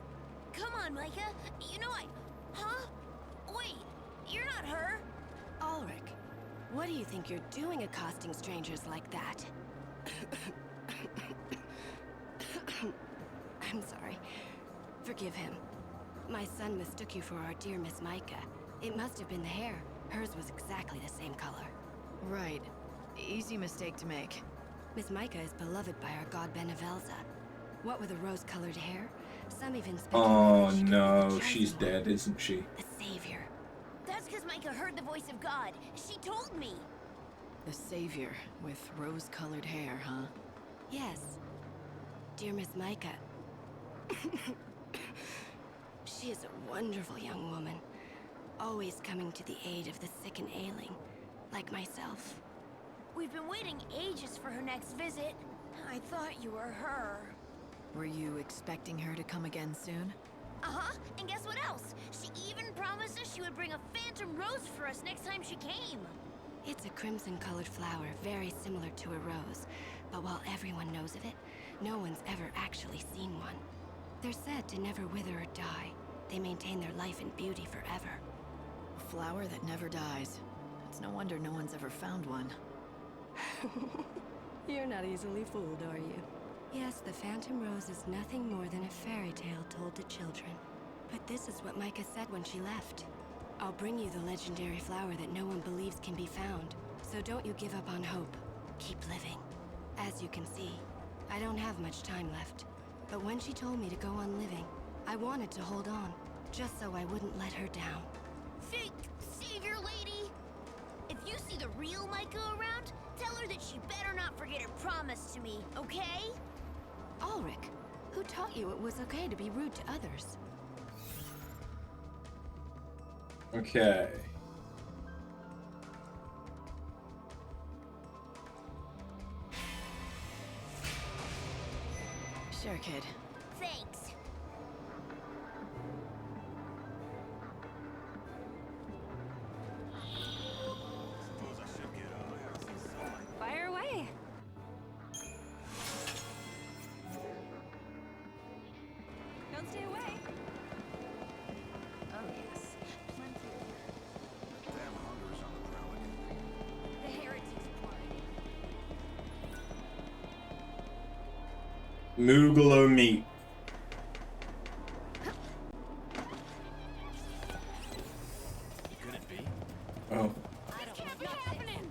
Speaker 3: Come on, Micah! You know I... Huh? Wait! You're not her!
Speaker 12: Ulrich, what do you think you're doing accosting strangers like that? I'm sorry. Forgive him. My son mistook you for our dear Miss Micah. It must have been the hair. Hers was exactly the same color.
Speaker 7: Right. Easy mistake to make.
Speaker 12: Miss Micah is beloved by our god Benevelza. What with the rose-colored hair, some even speculate
Speaker 1: Oh
Speaker 12: that she could be
Speaker 1: no,
Speaker 12: the
Speaker 1: she's
Speaker 12: chosen one.
Speaker 1: dead, isn't she?
Speaker 12: The Savior.
Speaker 3: That's because Micah heard the voice of God. She told me!
Speaker 7: The Savior with rose-colored hair, huh?
Speaker 12: Yes. Dear Miss Micah. She is a wonderful young woman. Always coming to the aid of the sick and ailing, like myself.
Speaker 3: We've been waiting ages for her next visit. I thought you were her.
Speaker 7: Were you expecting her to come again soon?
Speaker 3: Uh-huh, and guess what else? She even promised us she would bring a phantom rose for us next time she came.
Speaker 12: It's a crimson-colored flower, very similar to a rose. But while everyone knows of it, no one's ever actually seen one. They're said to never wither or die. They maintain their life and beauty forever.
Speaker 7: A flower that never dies. It's no wonder no one's ever found one.
Speaker 12: You're not easily fooled, are you? Yes, the Phantom Rose is nothing more than a fairy tale told to children. But this is what Micah said when she left. I'll bring you the legendary flower that no one believes can be found. So don't you give up on hope. Keep living. As you can see, I don't have much time left. But when she told me to go on living, I wanted to hold on, just so I wouldn't let her down.
Speaker 3: Fake Savior lady! If you see the real Micah around, tell her that she better not forget her promise to me, okay?
Speaker 12: Ulrich, who taught you it was okay to be rude to others?
Speaker 1: Okay.
Speaker 7: Sure, kid.
Speaker 3: Thanks.
Speaker 10: Fire away. Don't stay away. Oh yes, plenty.
Speaker 11: Damn hunger's on the prowl again.
Speaker 3: The heretics plot.
Speaker 1: Moogalo meat.
Speaker 4: Could it be?
Speaker 1: Oh.
Speaker 3: This can't be happening!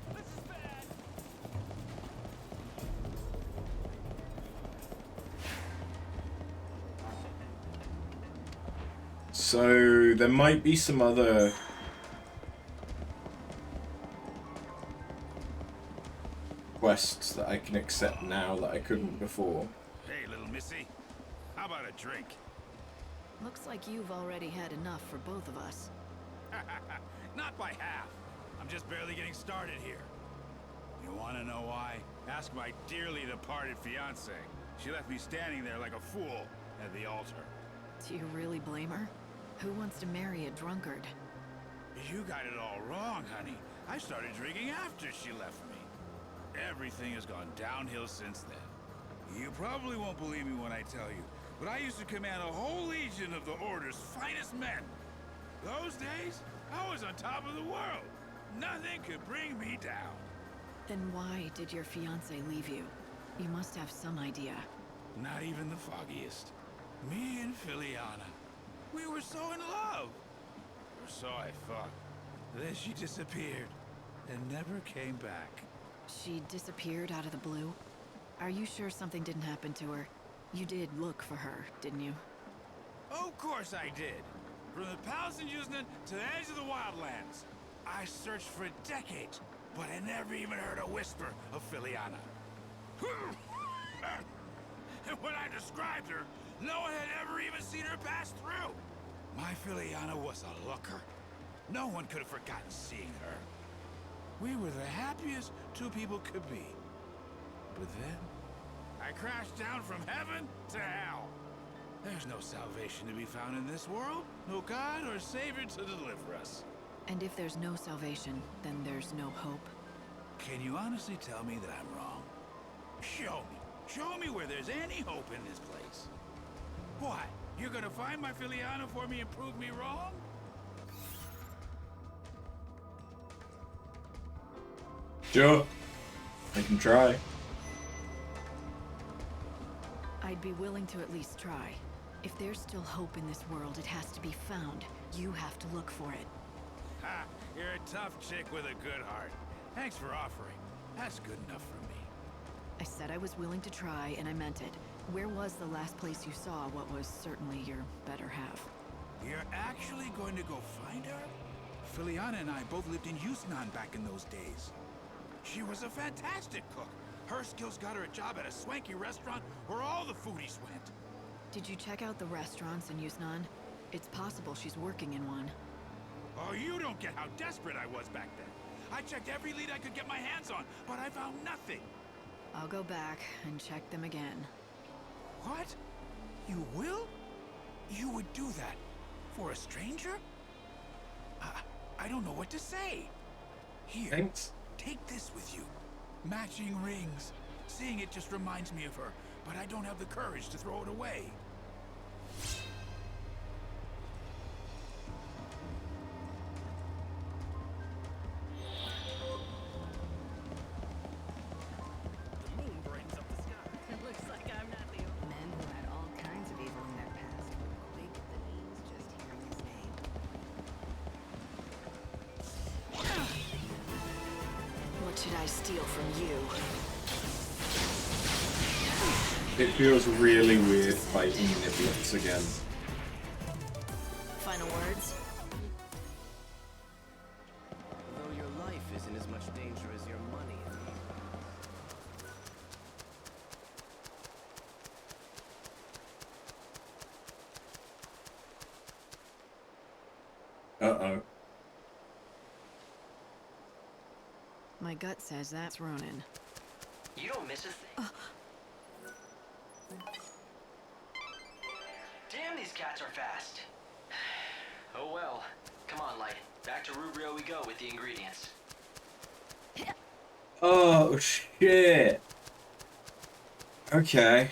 Speaker 1: So there might be some other quests that I can accept now that I couldn't before.
Speaker 18: Hey, little missy. How about a drink?
Speaker 7: Looks like you've already had enough for both of us.
Speaker 9: Not by half. I'm just barely getting started here. You want to know why? Ask my dearly departed fiancée. She left me standing there like a fool at the altar.
Speaker 7: Do you really blame her? Who wants to marry a drunkard?
Speaker 9: You got it all wrong, honey. I started drinking after she left me. Everything has gone downhill since then. You probably won't believe me when I tell you, but I used to command a whole legion of the Order's finest men. Those days, I was on top of the world. Nothing could bring me down.
Speaker 7: Then why did your fiancé leave you? You must have some idea.
Speaker 9: Not even the foggiest. Me and Filiana. We were so in love. Or so I thought. Then she disappeared and never came back.
Speaker 7: She disappeared out of the blue? Are you sure something didn't happen to her? You did look for her, didn't you?
Speaker 9: Of course I did. From the palace in Yuznan to the edge of the wildlands. I searched for decades, but I never even heard a whisper of Filiana. And when I described her, no one had ever even seen her pass through. My Filiana was a looker. No one could have forgotten seeing her. We were the happiest two people could be. But then, I crashed down from heaven to hell. There's no salvation to be found in this world. No God or Savior to deliver us.
Speaker 7: And if there's no salvation, then there's no hope.
Speaker 9: Can you honestly tell me that I'm wrong? Show me. Show me where there's any hope in this place. What? You're gonna find my Filiana for me and prove me wrong?
Speaker 1: Sure. I can try.
Speaker 7: I'd be willing to at least try. If there's still hope in this world, it has to be found. You have to look for it.
Speaker 9: Ha! You're a tough chick with a good heart. Thanks for offering. That's good enough for me.
Speaker 7: I said I was willing to try, and I meant it. Where was the last place you saw what was certainly your better half?
Speaker 9: You're actually going to go find her? Filiana and I both lived in Yuznan back in those days. She was a fantastic cook. Her skills got her a job at a swanky restaurant where all the foodies went.
Speaker 7: Did you check out the restaurants in Yuznan? It's possible she's working in one.
Speaker 9: Oh, you don't get how desperate I was back then. I checked every lead I could get my hands on, but I found nothing.
Speaker 7: I'll go back and check them again.
Speaker 9: What? You will? You would do that? For a stranger? I don't know what to say. Here,
Speaker 1: Thanks.
Speaker 9: take this with you. Matching rings. Seeing it just reminds me of her, but I don't have the courage to throw it away.
Speaker 10: The moon brightens up the sky. It looks like I'm not the only
Speaker 12: Men who had all kinds of evil in their past would quake at the knees just hearing his name.
Speaker 7: What should I steal from you?
Speaker 1: It feels really weird fighting Niblets again.
Speaker 7: Final words?
Speaker 16: Though your life isn't as much danger as your money.
Speaker 1: Uh-oh.
Speaker 7: My gut says that's Ronin.
Speaker 2: You don't miss a thing. Damn, these cats are fast. Oh well. Come on, Light. Back to Rubrio we go with the ingredients.
Speaker 1: Oh, shit. Okay.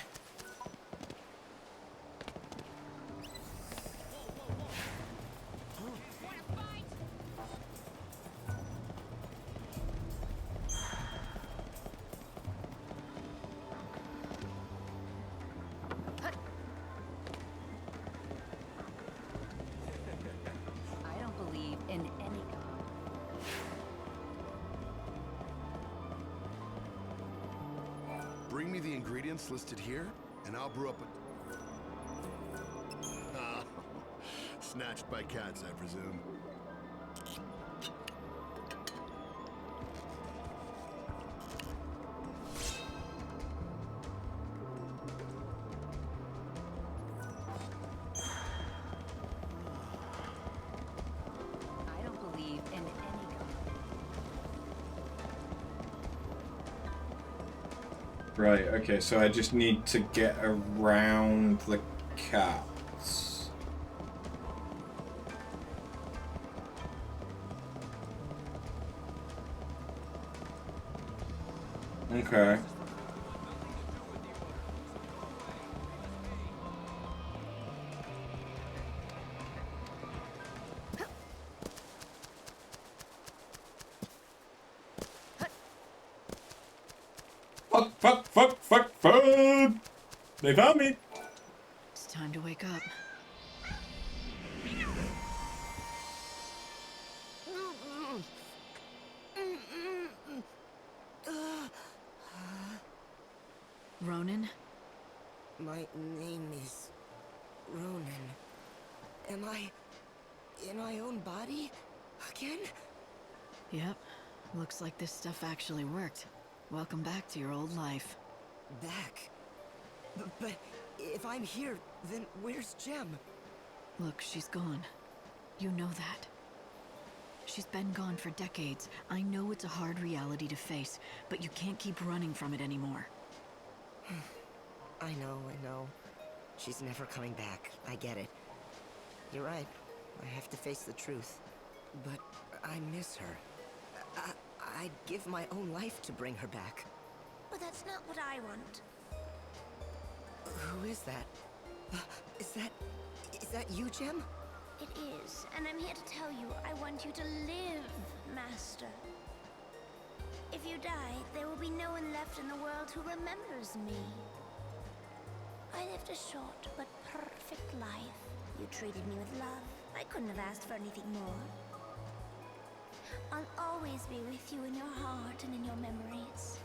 Speaker 15: I don't believe in any god.
Speaker 11: Bring me the ingredients listed here, and I'll brew up a... Ah, snatched by cats, I presume.
Speaker 1: Right, okay, so I just need to get around the cats. Okay. Fuck! They found me!
Speaker 7: It's time to wake up. Ronan?
Speaker 12: My name is Ronan. Am I in my own body again?
Speaker 7: Yep. Looks like this stuff actually worked. Welcome back to your old life.
Speaker 12: Back? But if I'm here, then where's Gem?
Speaker 7: Look, she's gone. You know that. She's been gone for decades. I know it's a hard reality to face, but you can't keep running from it anymore.
Speaker 12: I know. She's never coming back. I get it. You're right. I have to face the truth. But I miss her. I'd give my own life to bring her back.
Speaker 3: But that's not what I want.
Speaker 12: Who is that? Is that you, Gem?
Speaker 3: It is, and I'm here to tell you I want you to live, Master. If you die, there will be no one left in the world who remembers me. I lived a short but perfect life. You treated me with love. I couldn't have asked for anything more. I'll always be with you in your heart and in your memories.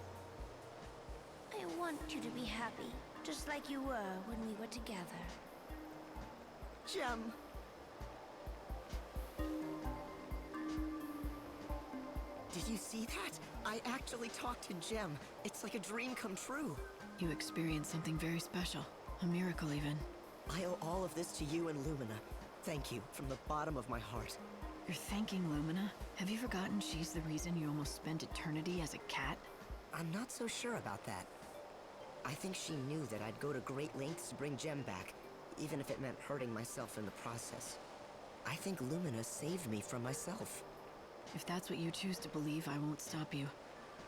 Speaker 3: I want you to be happy, just like you were when we were together.
Speaker 12: Gem. Did you see that? I actually talked to Gem. It's like a dream come true.
Speaker 7: You experienced something very special. A miracle, even.
Speaker 12: I owe all of this to you and Lumina. Thank you, from the bottom of my heart.
Speaker 7: You're thanking Lumina? Have you forgotten she's the reason you almost spent eternity as a cat?
Speaker 12: I'm not so sure about that. I think she knew that I'd go to great lengths to bring Gem back, even if it meant hurting myself in the process. I think Lumina saved me from myself.
Speaker 7: If that's what you choose to believe, I won't stop you.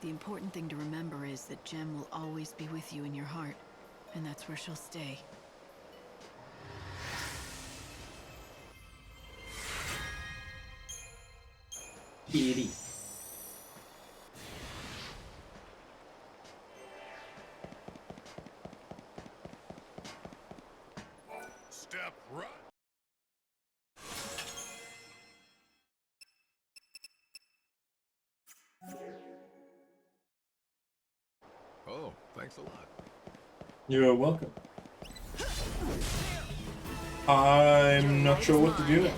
Speaker 7: The important thing to remember is that Gem will always be with you in your heart, and that's where she'll stay.
Speaker 1: Kitty.
Speaker 9: Step right.
Speaker 4: Oh, thanks a lot.
Speaker 1: You're welcome. I'm not sure what to do now.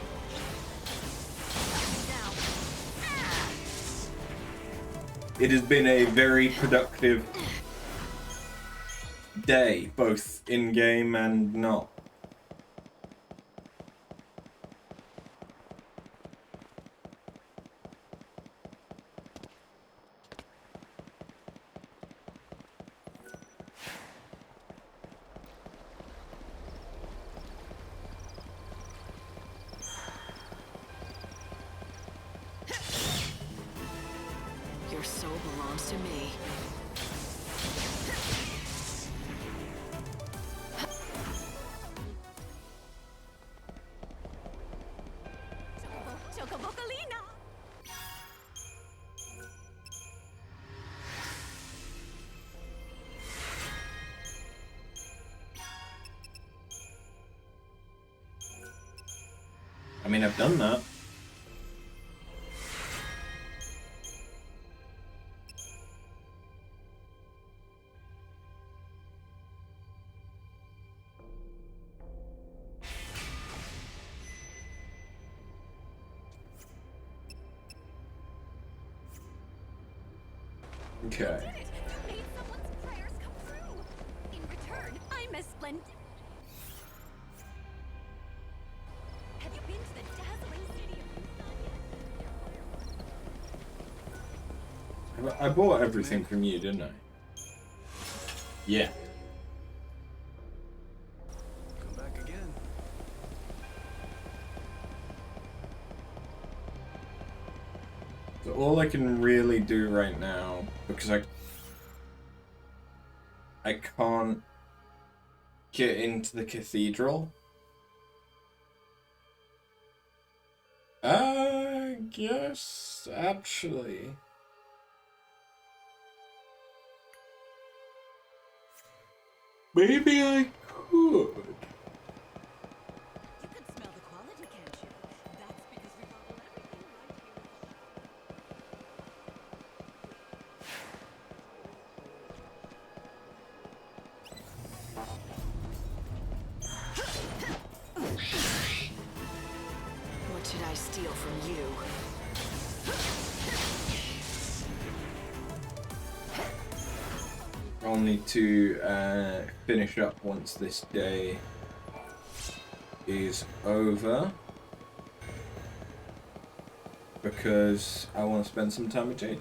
Speaker 1: It has been a very productive day, both in-game and not.
Speaker 7: Your soul belongs to me.
Speaker 3: Chocobocolina!
Speaker 1: I mean, I've done that. Okay.
Speaker 3: You made someone's prayers come true. In return, I'm a splendid. Have you been to the dazzling city of
Speaker 1: I bought everything from you, didn't I? Yeah.
Speaker 14: Come back again.
Speaker 1: So all I can really do right now, because I can't get into the cathedral. I guess, actually. Maybe I could.
Speaker 10: You can smell the quality, can't you? That's because we bottle everything right here.
Speaker 7: What should I steal from you?
Speaker 1: I'll need to finish up once this day is over, because I want to spend some time with Jade.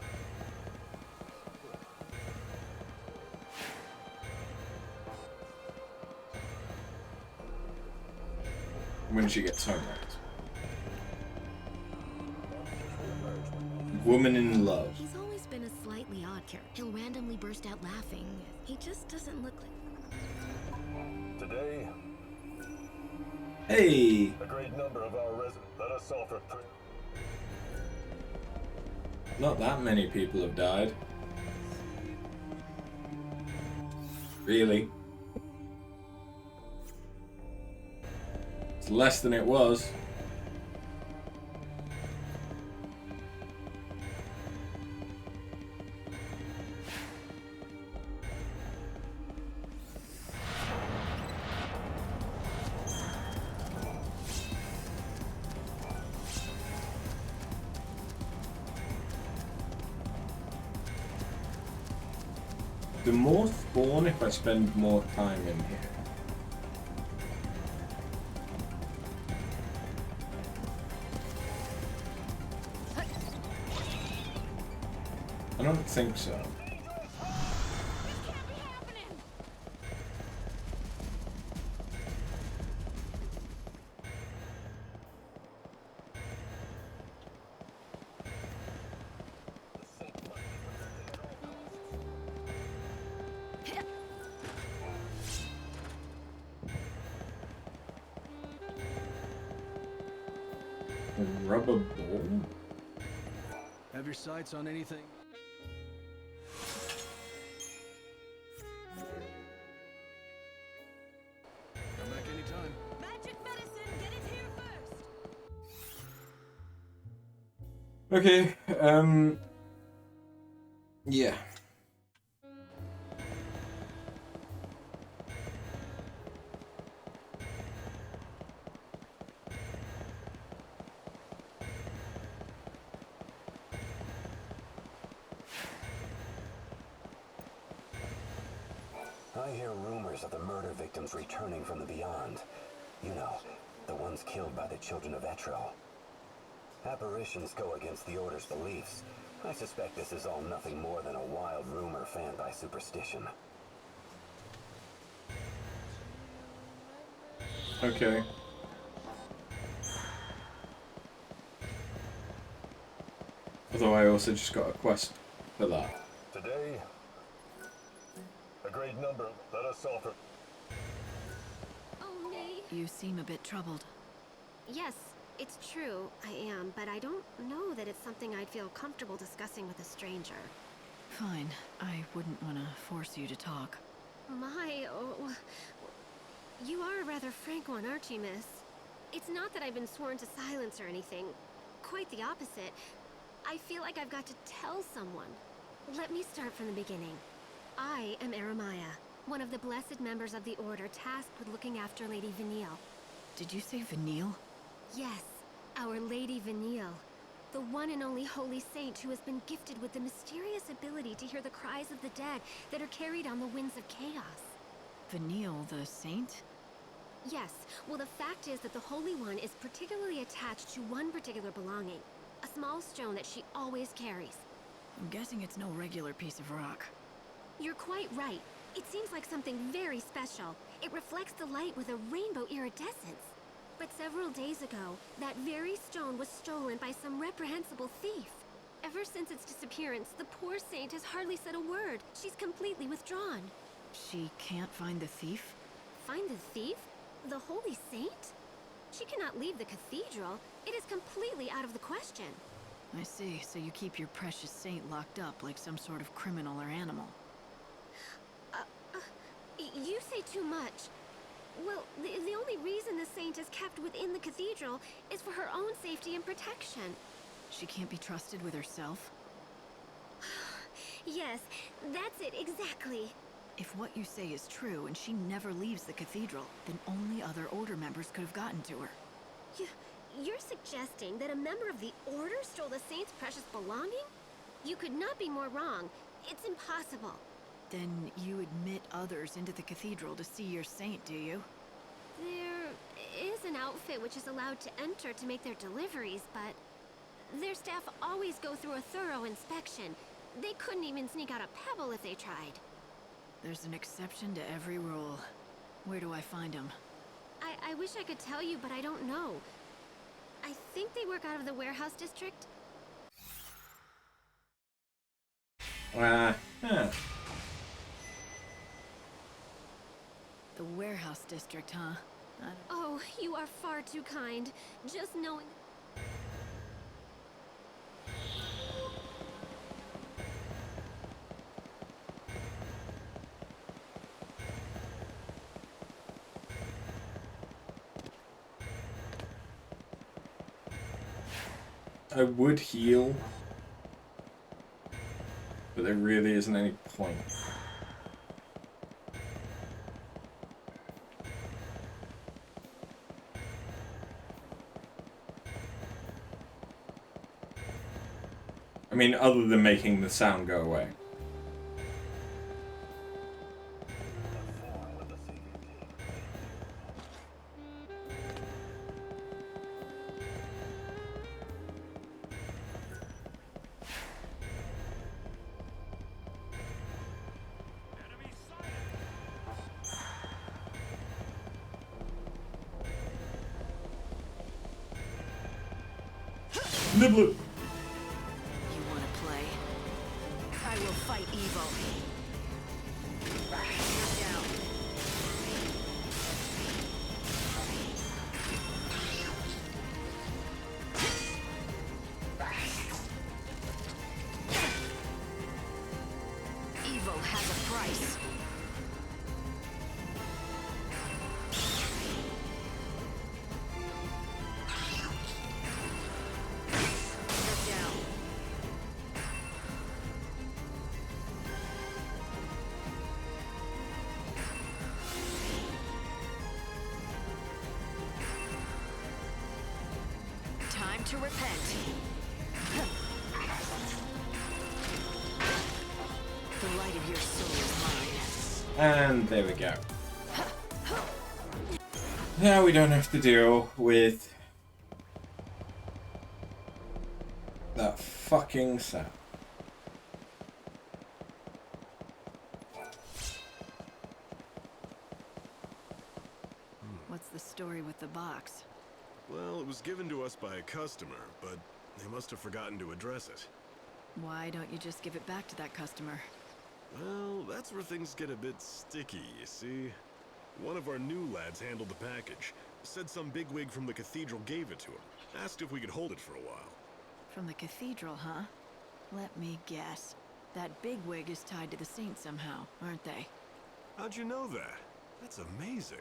Speaker 1: When she gets home, right? Woman in love.
Speaker 21: He's always been a slightly odd character. He'll randomly burst out laughing. He just doesn't look like...
Speaker 5: Today,
Speaker 1: hey,
Speaker 5: a great number of our residents let us offer.
Speaker 1: Not that many people have died. Really? It's less than it was. The more spawn if I spend more time in here. I don't think so. A rubber ball?
Speaker 14: Have your sights on anything? Come back anytime.
Speaker 10: Magic medicine, get it here first.
Speaker 1: Okay, yeah.
Speaker 16: I hear rumors of the murder victims returning from the beyond. You know, the ones killed by the children of Etro. Apparitions go against the Order's beliefs. I suspect this is all nothing more than a wild rumor fanned by superstition.
Speaker 1: Okay. Although I also just got a quest for that.
Speaker 5: Today, a great number let us offer.
Speaker 21: Oh, Nay.
Speaker 7: You seem a bit troubled.
Speaker 21: Yes, it's true, I am, but I don't know that it's something I'd feel comfortable discussing with a stranger.
Speaker 7: Fine. I wouldn't want to force you to talk.
Speaker 21: Oh, you are a rather frank one, aren't you, miss? It's not that I've been sworn to silence or anything. Quite the opposite. I feel like I've got to tell someone. Let me start from the beginning. I am Eremiah, one of the blessed members of the Order tasked with looking after Lady Vanille.
Speaker 7: Did you say Vanille?
Speaker 21: Yes, our Lady Vanille. The one and only holy saint who has been gifted with the mysterious ability to hear the cries of the dead that are carried on the winds of chaos.
Speaker 7: Vanille, the saint?
Speaker 21: Yes, well the fact is that the Holy One is particularly attached to one particular belonging. A small stone that she always carries.
Speaker 7: I'm guessing it's no regular piece of rock.
Speaker 21: You're quite right. It seems like something very special. It reflects the light with a rainbow iridescence. But several days ago, that very stone was stolen by some reprehensible thief. Ever since its disappearance, the poor saint has hardly said a word. She's completely withdrawn.
Speaker 7: She can't find the thief?
Speaker 21: Find the thief? The holy saint? She cannot leave the cathedral. It is completely out of the question.
Speaker 7: I see, so you keep your precious saint locked up like some sort of criminal or animal.
Speaker 21: You say too much. Well, the only reason the saint is kept within the cathedral is for her own safety and protection.
Speaker 7: She can't be trusted with herself?
Speaker 21: Yes, that's it, exactly.
Speaker 7: If what you say is true and she never leaves the cathedral, then only other Order members could have gotten to her.
Speaker 21: You're suggesting that a member of the Order stole the saint's precious belonging? You could not be more wrong. It's impossible.
Speaker 7: Then you admit others into the cathedral to see your saint, do you?
Speaker 21: There is an outfit which is allowed to enter to make their deliveries, but their staff always go through a thorough inspection. They couldn't even sneak out a pebble if they tried.
Speaker 7: There's an exception to every rule. Where do I find them?
Speaker 21: I wish I could tell you, but I don't know. I think they work out of the warehouse district.
Speaker 1: Huh.
Speaker 7: The warehouse district, huh?
Speaker 21: Oh, you are far too kind. Just knowing...
Speaker 1: I would heal, but there really isn't any point. I mean, other than making the sound go away. Nibbler!
Speaker 7: You want to play? I will fight evil. You're down. Evil has a price. Time to repent. The light of your soul is mine.
Speaker 1: And there we go. Now we don't have to deal with that fucking sound.
Speaker 7: What's the story with the box?
Speaker 4: Well, it was given to us by a customer, but they must have forgotten to address it.
Speaker 7: Why don't you just give it back to that customer?
Speaker 4: Well, that's where things get a bit sticky, you see. One of our new lads handled the package. Said some bigwig from the cathedral gave it to him. Asked if we could hold it for a while.
Speaker 7: From the cathedral, huh? Let me guess. That bigwig is tied to the saint somehow, aren't they?
Speaker 4: How'd you know that? That's amazing.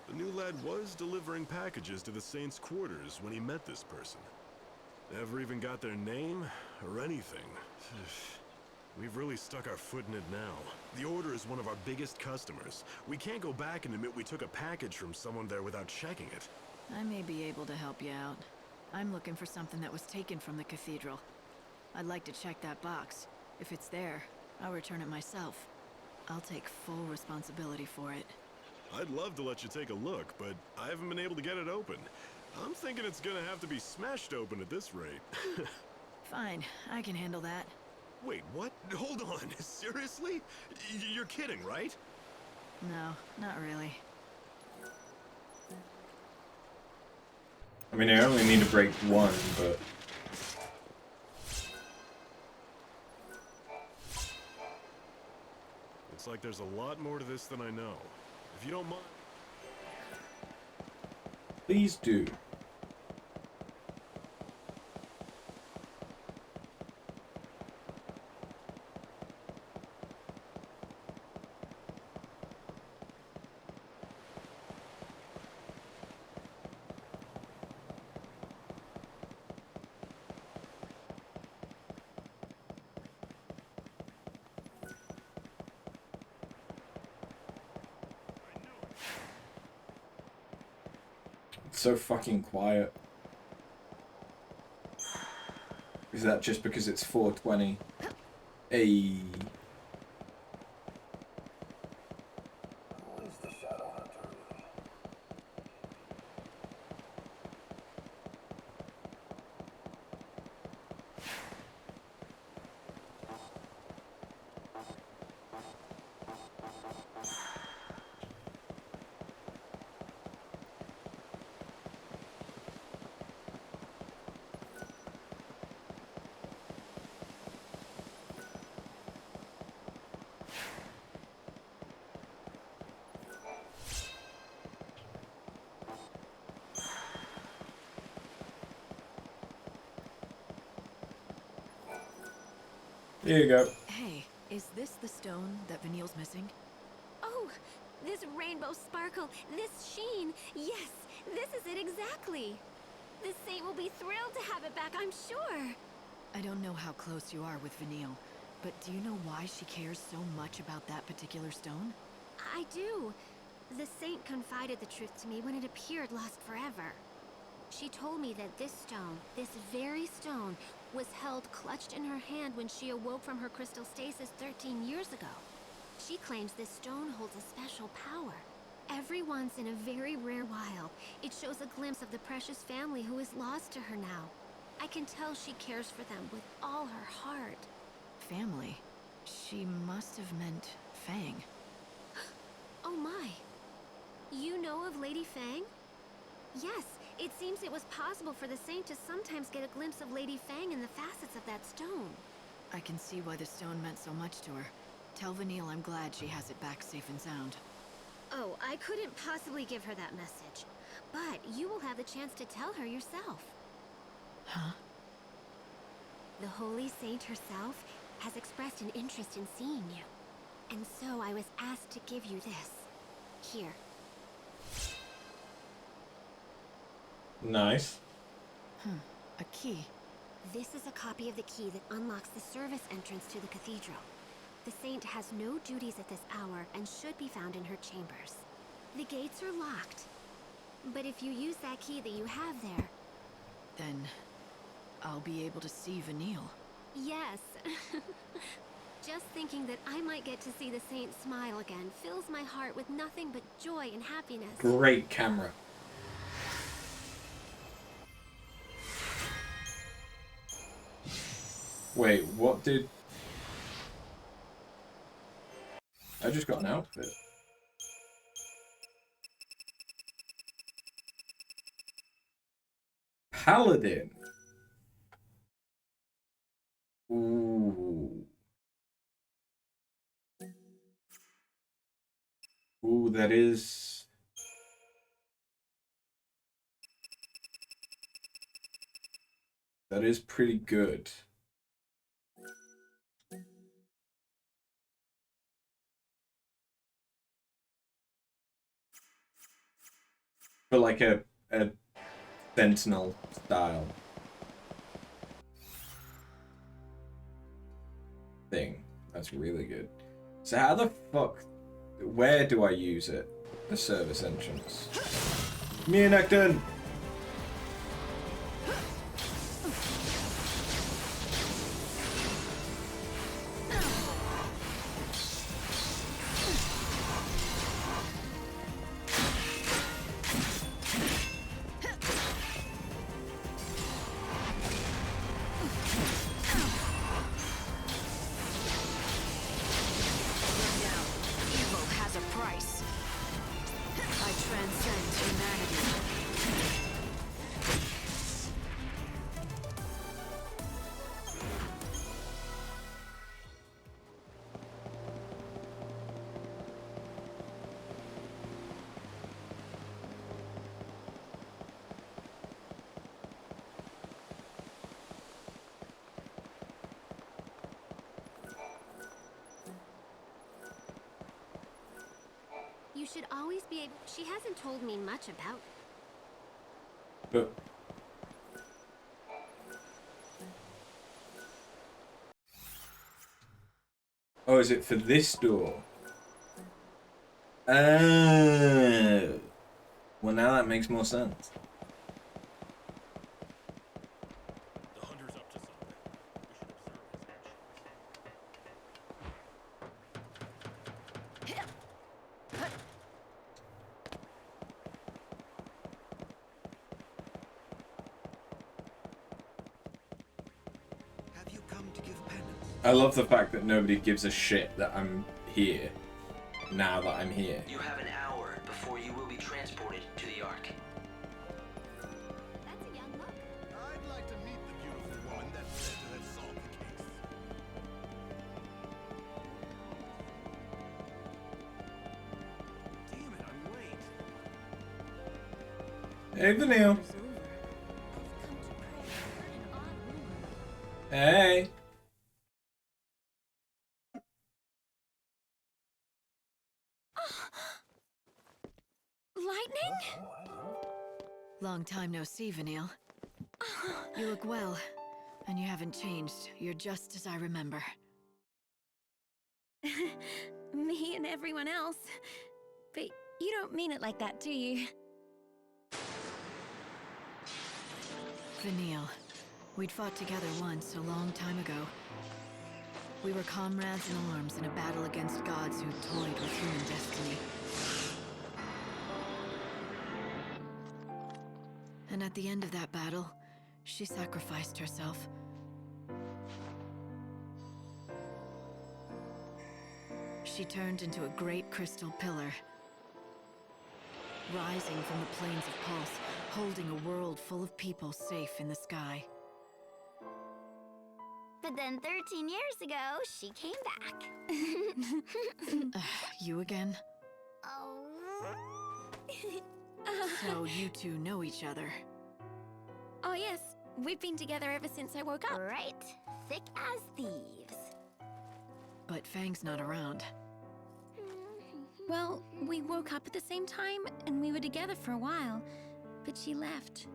Speaker 4: The new lad was delivering packages to the saint's quarters when he met this person. Never even got their name or anything. We've really stuck our foot in it now. The Order is one of our biggest customers. We can't go back and admit we took a package from someone there without checking it.
Speaker 7: I may be able to help you out. I'm looking for something that was taken from the cathedral. I'd like to check that box. If it's there, I'll return it myself. I'll take full responsibility for it.
Speaker 4: I'd love to let you take a look, but I haven't been able to get it open. I'm thinking it's gonna have to be smashed open at this rate.
Speaker 7: Fine, I can handle that.
Speaker 4: Wait, what? Hold on. Seriously? You're kidding, right?
Speaker 7: No, not really.
Speaker 1: I mean, I only need to break one, but...
Speaker 4: Looks like there's a lot more to this than I know. If you don't mind...
Speaker 1: Please do. So fucking quiet. Is that just because it's 420? Hey.
Speaker 5: Who is the Shadow Hunter?
Speaker 1: Here you go.
Speaker 7: Hey, is this the stone that Vanille's missing?
Speaker 21: Oh, this rainbow sparkle, this sheen. Yes, this is it exactly. The saint will be thrilled to have it back, I'm sure.
Speaker 7: I don't know how close you are with Vanille, but do you know why she cares so much about that particular stone?
Speaker 21: I do. The saint confided the truth to me when it appeared lost forever. She told me that this stone, this very stone, was held clutched in her hand when she awoke from her crystal stasis 13 years ago. She claims this stone holds a special power. Every once in a very rare while, it shows a glimpse of the precious family who is lost to her now. I can tell she cares for them with all her heart.
Speaker 7: Family? She must have meant Fang.
Speaker 21: Oh my. You know of Lady Fang? Yes, it seems it was possible for the saint to sometimes get a glimpse of Lady Fang in the facets of that stone.
Speaker 7: I can see why the stone meant so much to her. Tell Vanille I'm glad she has it back safe and sound.
Speaker 21: Oh, I couldn't possibly give her that message. But you will have the chance to tell her yourself.
Speaker 7: Huh?
Speaker 21: The Holy Saint herself has expressed an interest in seeing you. And so I was asked to give you this. Here.
Speaker 1: Nice.
Speaker 7: A key.
Speaker 21: This is a copy of the key that unlocks the service entrance to the cathedral. The saint has no duties at this hour and should be found in her chambers. The gates are locked. But if you use that key that you have there...
Speaker 7: Then I'll be able to see Vanille.
Speaker 21: Yes. Just thinking that I might get to see the saint smile again fills my heart with nothing but joy and happiness.
Speaker 1: Great camera. Wait, what did... I just got an outfit. Paladin. Ooh. Ooh, that is... That is pretty good. For like a Sentinel style thing. That's really good. So how the fuck... Where do I use it? The service entrance. Me and Acton!
Speaker 21: should always be able... She hasn't told me much about...
Speaker 1: But oh, is it for this door? Oh. Well, now that makes more sense.
Speaker 4: The hunter's up to something. We should observe his actions.
Speaker 14: Have you come to give penance?
Speaker 1: I love the fact that nobody gives a shit that I'm here. Now that I'm here.
Speaker 2: You have an hour before you will be transported to the Ark.
Speaker 3: That's a young look.
Speaker 11: I'd like to meet the beautiful woman that said to have solved the case.
Speaker 6: Damn it, I'm late.
Speaker 1: Hey, Vanille. Hey.
Speaker 21: Lightning?
Speaker 7: Long time no see, Vanille. You look well, and you haven't changed. You're just as I remember.
Speaker 21: Me and everyone else. But you don't mean it like that, do you?
Speaker 7: Vanille. We'd fought together once, a long time ago. We were comrades in arms in a battle against gods who toyed with human destiny. And at the end of that battle, she sacrificed herself. She turned into a great crystal pillar, rising from the plains of Pulse, holding a world full of people safe in the sky.
Speaker 3: But then 13 years ago, she came back.
Speaker 7: You again?
Speaker 3: Oh.
Speaker 7: So you two know each other.
Speaker 21: Oh yes, we've been together ever since I woke up.
Speaker 3: Right. Thick as thieves.
Speaker 7: But Fang's not around.
Speaker 21: Well, we woke up at the same time, and we were together for a while. But she left.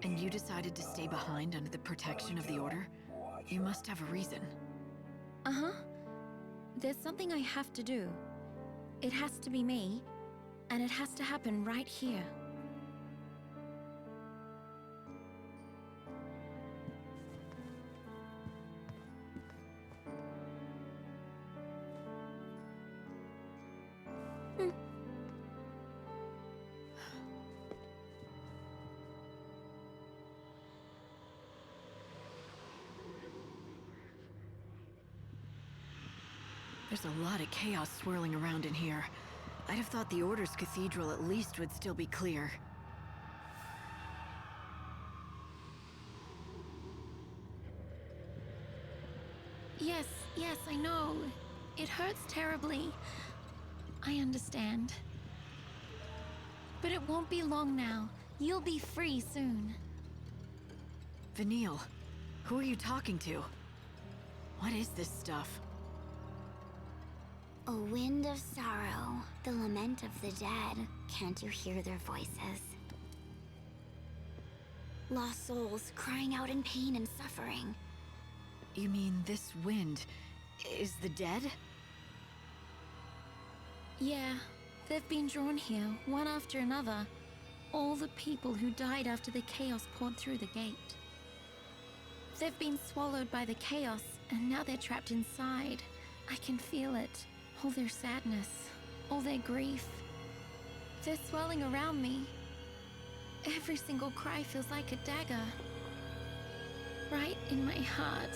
Speaker 7: And you decided to stay behind under the protection of the Order? You must have a reason.
Speaker 21: Uh-huh. There's something I have to do. It has to be me, and it has to happen right here.
Speaker 7: There's a lot of chaos swirling around in here. I'd have thought the Order's cathedral at least would still be clear.
Speaker 21: Yes, I know. It hurts terribly. I understand. But it won't be long now. You'll be free soon.
Speaker 7: Vanille, who are you talking to? What is this stuff?
Speaker 3: A wind of sorrow, the lament of the dead. Can't you hear their voices? Lost souls crying out in pain and suffering.
Speaker 7: You mean this wind is the dead?
Speaker 21: Yeah, they've been drawn here, one after another. All the people who died after the chaos poured through the gate. They've been swallowed by the chaos, and now they're trapped inside. I can feel it. All their sadness, all their grief. They're swelling around me. Every single cry feels like a dagger. Right in my heart.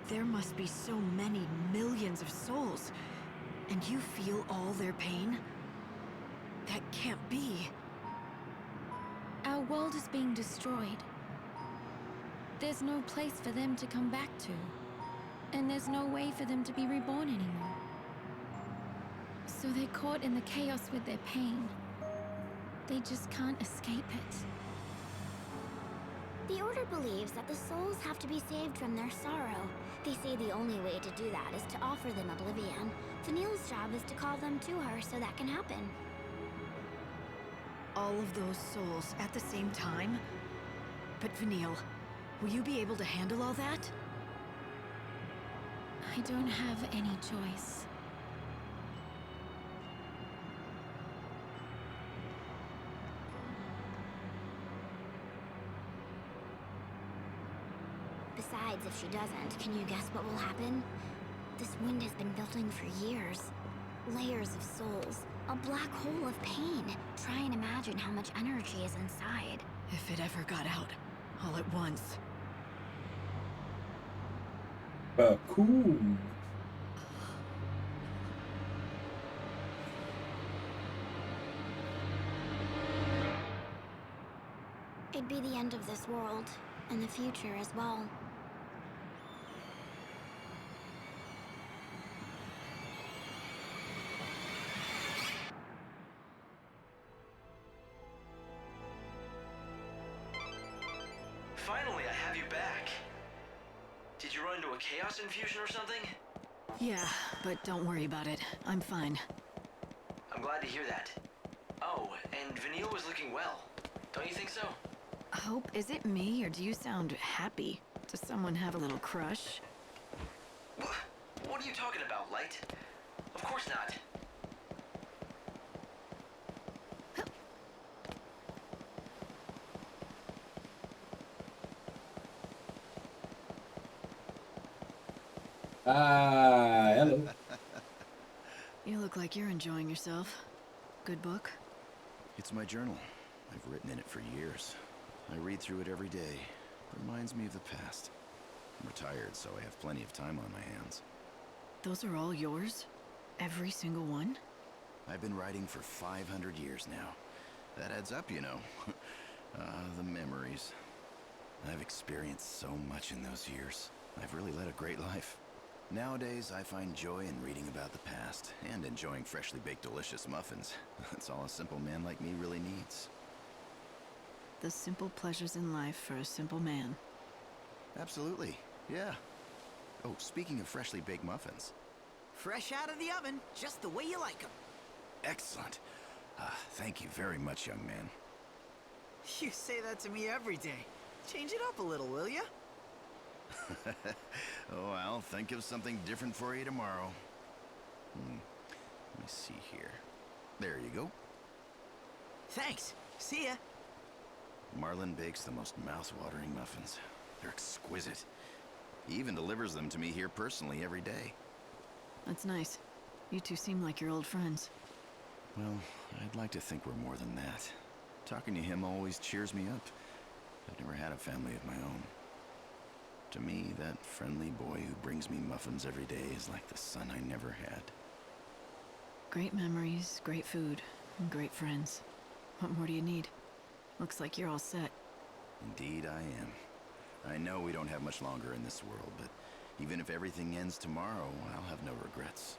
Speaker 7: There must be so many millions of souls, and you feel all their pain? That can't be.
Speaker 21: Our world is being destroyed. There's no place for them to come back to. And there's no way for them to be reborn anymore. So they're caught in the chaos with their pain. They just can't escape it.
Speaker 3: The Order believes that the souls have to be saved from their sorrow. They say the only way to do that is to offer them oblivion. Vanille's job is to call them to her so that can happen.
Speaker 7: All of those souls at the same time? But Vanille, will you be able to handle all that?
Speaker 3: I don't have any choice. Besides, if she doesn't, can you guess what will happen? This wind has been building for years. Layers of souls. A black hole of pain. Try and imagine how much energy is inside.
Speaker 7: If it ever got out, all at once.
Speaker 1: Cool.
Speaker 3: It'd be the end of this world, and the future as well.
Speaker 2: Finally, I have you back. Did you run into a chaos infusion or something?
Speaker 7: Yeah, but don't worry about it. I'm fine.
Speaker 2: I'm glad to hear that. Oh, and Vanille was looking well. Don't you think so?
Speaker 7: Hope, is it me, or do you sound happy? Does someone have a little crush?
Speaker 2: What are you talking about, Light? Of course not.
Speaker 1: Hello.
Speaker 7: You look like you're enjoying yourself. Good book?
Speaker 14: It's my journal. I've written in it for years. I read through it every day. Reminds me of the past. I'm retired, so I have plenty of time on my hands.
Speaker 7: Those are all yours? Every single one?
Speaker 14: I've been writing for 500 years now. That adds up, you know. The memories. I've experienced so much in those years. I've really led a great life. Nowadays, I find joy in reading about the past and enjoying freshly baked delicious muffins. That's all a simple man like me really needs.
Speaker 7: The simple pleasures in life for a simple man.
Speaker 14: Absolutely, yeah. Oh, speaking of freshly baked muffins.
Speaker 13: Fresh out of the oven, just the way you like them.
Speaker 14: Excellent. Thank you very much, young man.
Speaker 13: You say that to me every day. Change it up a little, will ya?
Speaker 14: Oh, I'll think of something different for you tomorrow. Let me see here. There you go.
Speaker 13: Thanks. See ya.
Speaker 14: Marlin bakes the most mouth-watering muffins. They're exquisite. He even delivers them to me here personally every day.
Speaker 7: That's nice. You two seem like you're old friends.
Speaker 14: Well, I'd like to think we're more than that. Talking to him always cheers me up. I've never had a family of my own. To me, that friendly boy who brings me muffins every day is like the son I never had.
Speaker 7: Great memories, great food, and great friends. What more do you need? Looks like you're all set.
Speaker 14: Indeed I am. I know we don't have much longer in this world, but even if everything ends tomorrow, I'll have no regrets.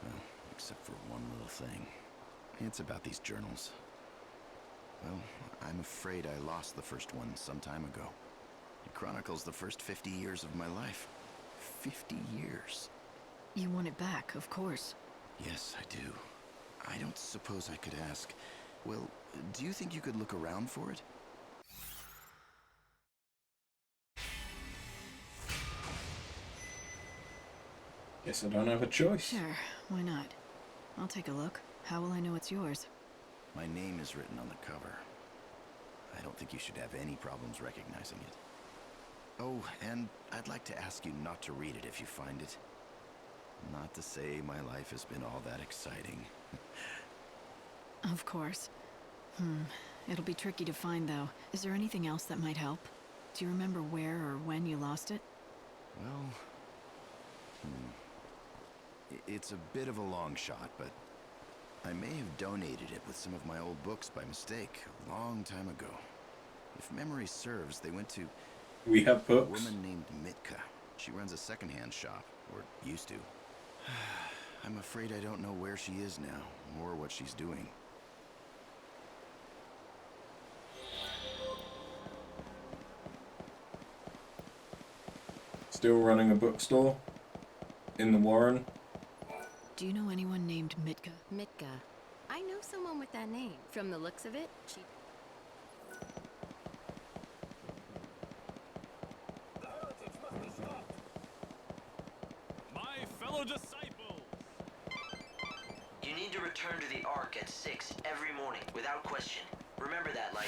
Speaker 14: Well, except for one little thing. It's about these journals. Well, I'm afraid I lost the first one some time ago. It chronicles the first 50 years of my life. 50 years.
Speaker 7: You want it back, of course.
Speaker 14: Yes, I do. I don't suppose I could ask. Well, do you think you could look around for it?
Speaker 1: Guess I don't have a choice.
Speaker 7: Sure, why not? I'll take a look. How will I know it's yours?
Speaker 14: My name is written on the cover. I don't think you should have any problems recognizing it. Oh, and I'd like to ask you not to read it if you find it. Not to say my life has been all that exciting.
Speaker 7: Of course. It'll be tricky to find, though. Is there anything else that might help? Do you remember where or when you lost it?
Speaker 14: Well... It's a bit of a long shot, but I may have donated it with some of my old books by mistake a long time ago. If memory serves, they went to...
Speaker 1: We have books?
Speaker 14: A woman named Mitka. She runs a secondhand shop, or used to. I'm afraid I don't know where she is now, or what she's doing.
Speaker 1: still running a bookstore in the Warren.
Speaker 7: Do you know anyone named Mitka?
Speaker 12: Mitka. I know someone with that name. From the looks of it, she...
Speaker 18: My fellow disciples!
Speaker 2: You need to return to the Ark at 6 every morning, without question. Remember that, Light.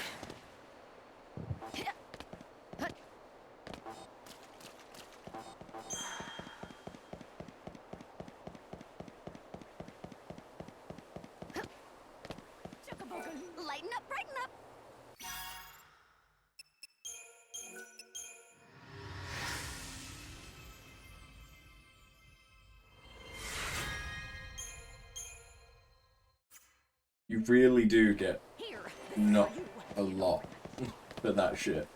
Speaker 3: Lighten up, brighten up.
Speaker 1: You really do get not a lot for that shit.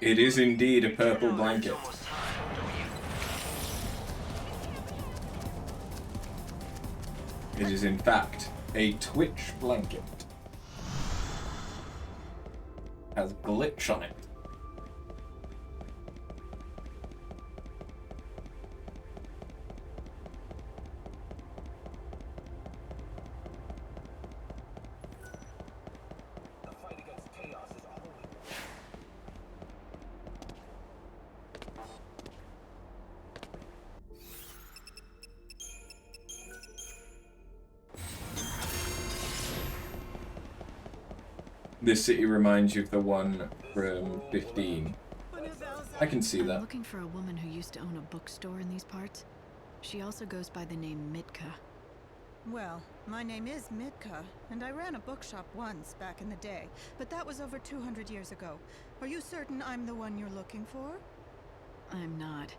Speaker 1: It is indeed a purple blanket. It is in fact a Twitch blanket. Has glitch on it. This city reminds you of the one from 15. I can see that.
Speaker 7: I'm looking for a woman who used to own a bookstore in these parts. She also goes by the name Mitka.
Speaker 10: Well, my name is Mitka, and I ran a bookshop once back in the day, but that was over 200 years ago. Are you certain I'm the one you're looking for?
Speaker 7: I'm not,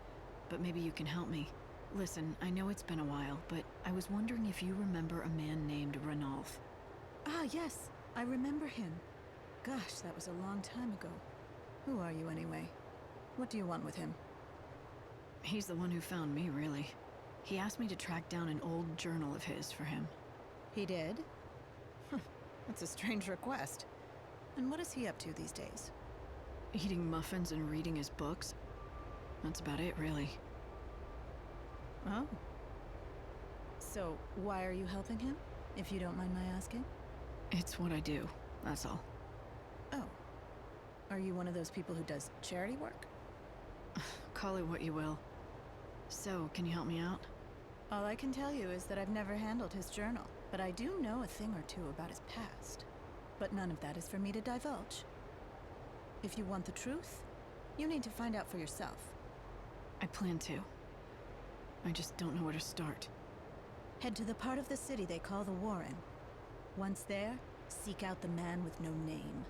Speaker 7: but maybe you can help me. Listen, I know it's been a while, but I was wondering if you remember a man named Ranulf.
Speaker 10: Ah, yes, I remember him. Gosh, that was a long time ago. Who are you anyway? What do you want with him?
Speaker 7: He's the one who found me, really. He asked me to track down an old journal of his for him.
Speaker 10: He did? That's a strange request. And what is he up to these days?
Speaker 7: Eating muffins and reading his books. That's about it, really.
Speaker 10: Oh. So, why are you helping him, if you don't mind my asking?
Speaker 7: It's what I do, that's all.
Speaker 10: Oh. Are you one of those people who does charity work?
Speaker 7: Call it what you will. So, can you help me out?
Speaker 10: All I can tell you is that I've never handled his journal, but I do know a thing or two about his past. But none of that is for me to divulge. If you want the truth, you need to find out for yourself.
Speaker 7: I plan to. I just don't know where to start.
Speaker 10: Head to the part of the city they call the Warren. Once there, seek out the man with no name.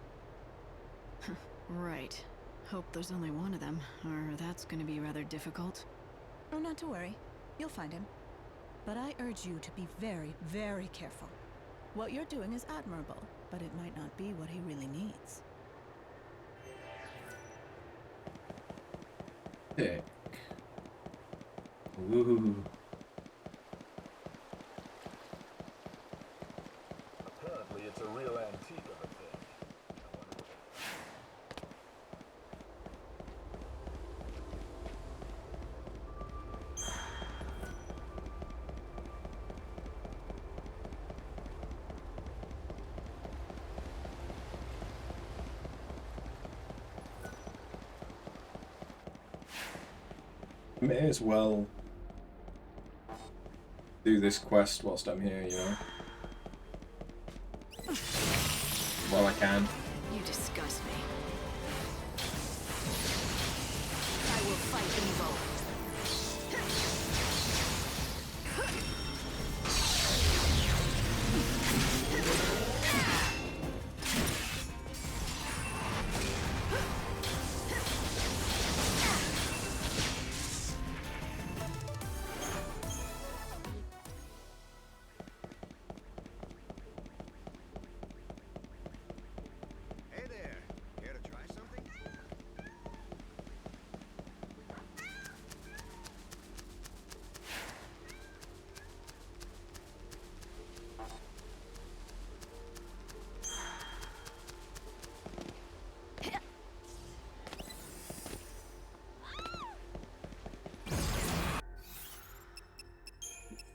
Speaker 7: Right. Hope there's only one of them, or that's gonna be rather difficult.
Speaker 10: Oh, not to worry. You'll find him. But I urge you to be very, very careful. What you're doing is admirable, but it might not be what he really needs.
Speaker 1: Pick. Ooh.
Speaker 5: Apparently it's a real antique of a thing.
Speaker 1: May as well do this quest whilst I'm here, you know? While I can.
Speaker 7: You disgust me. I will fight evil.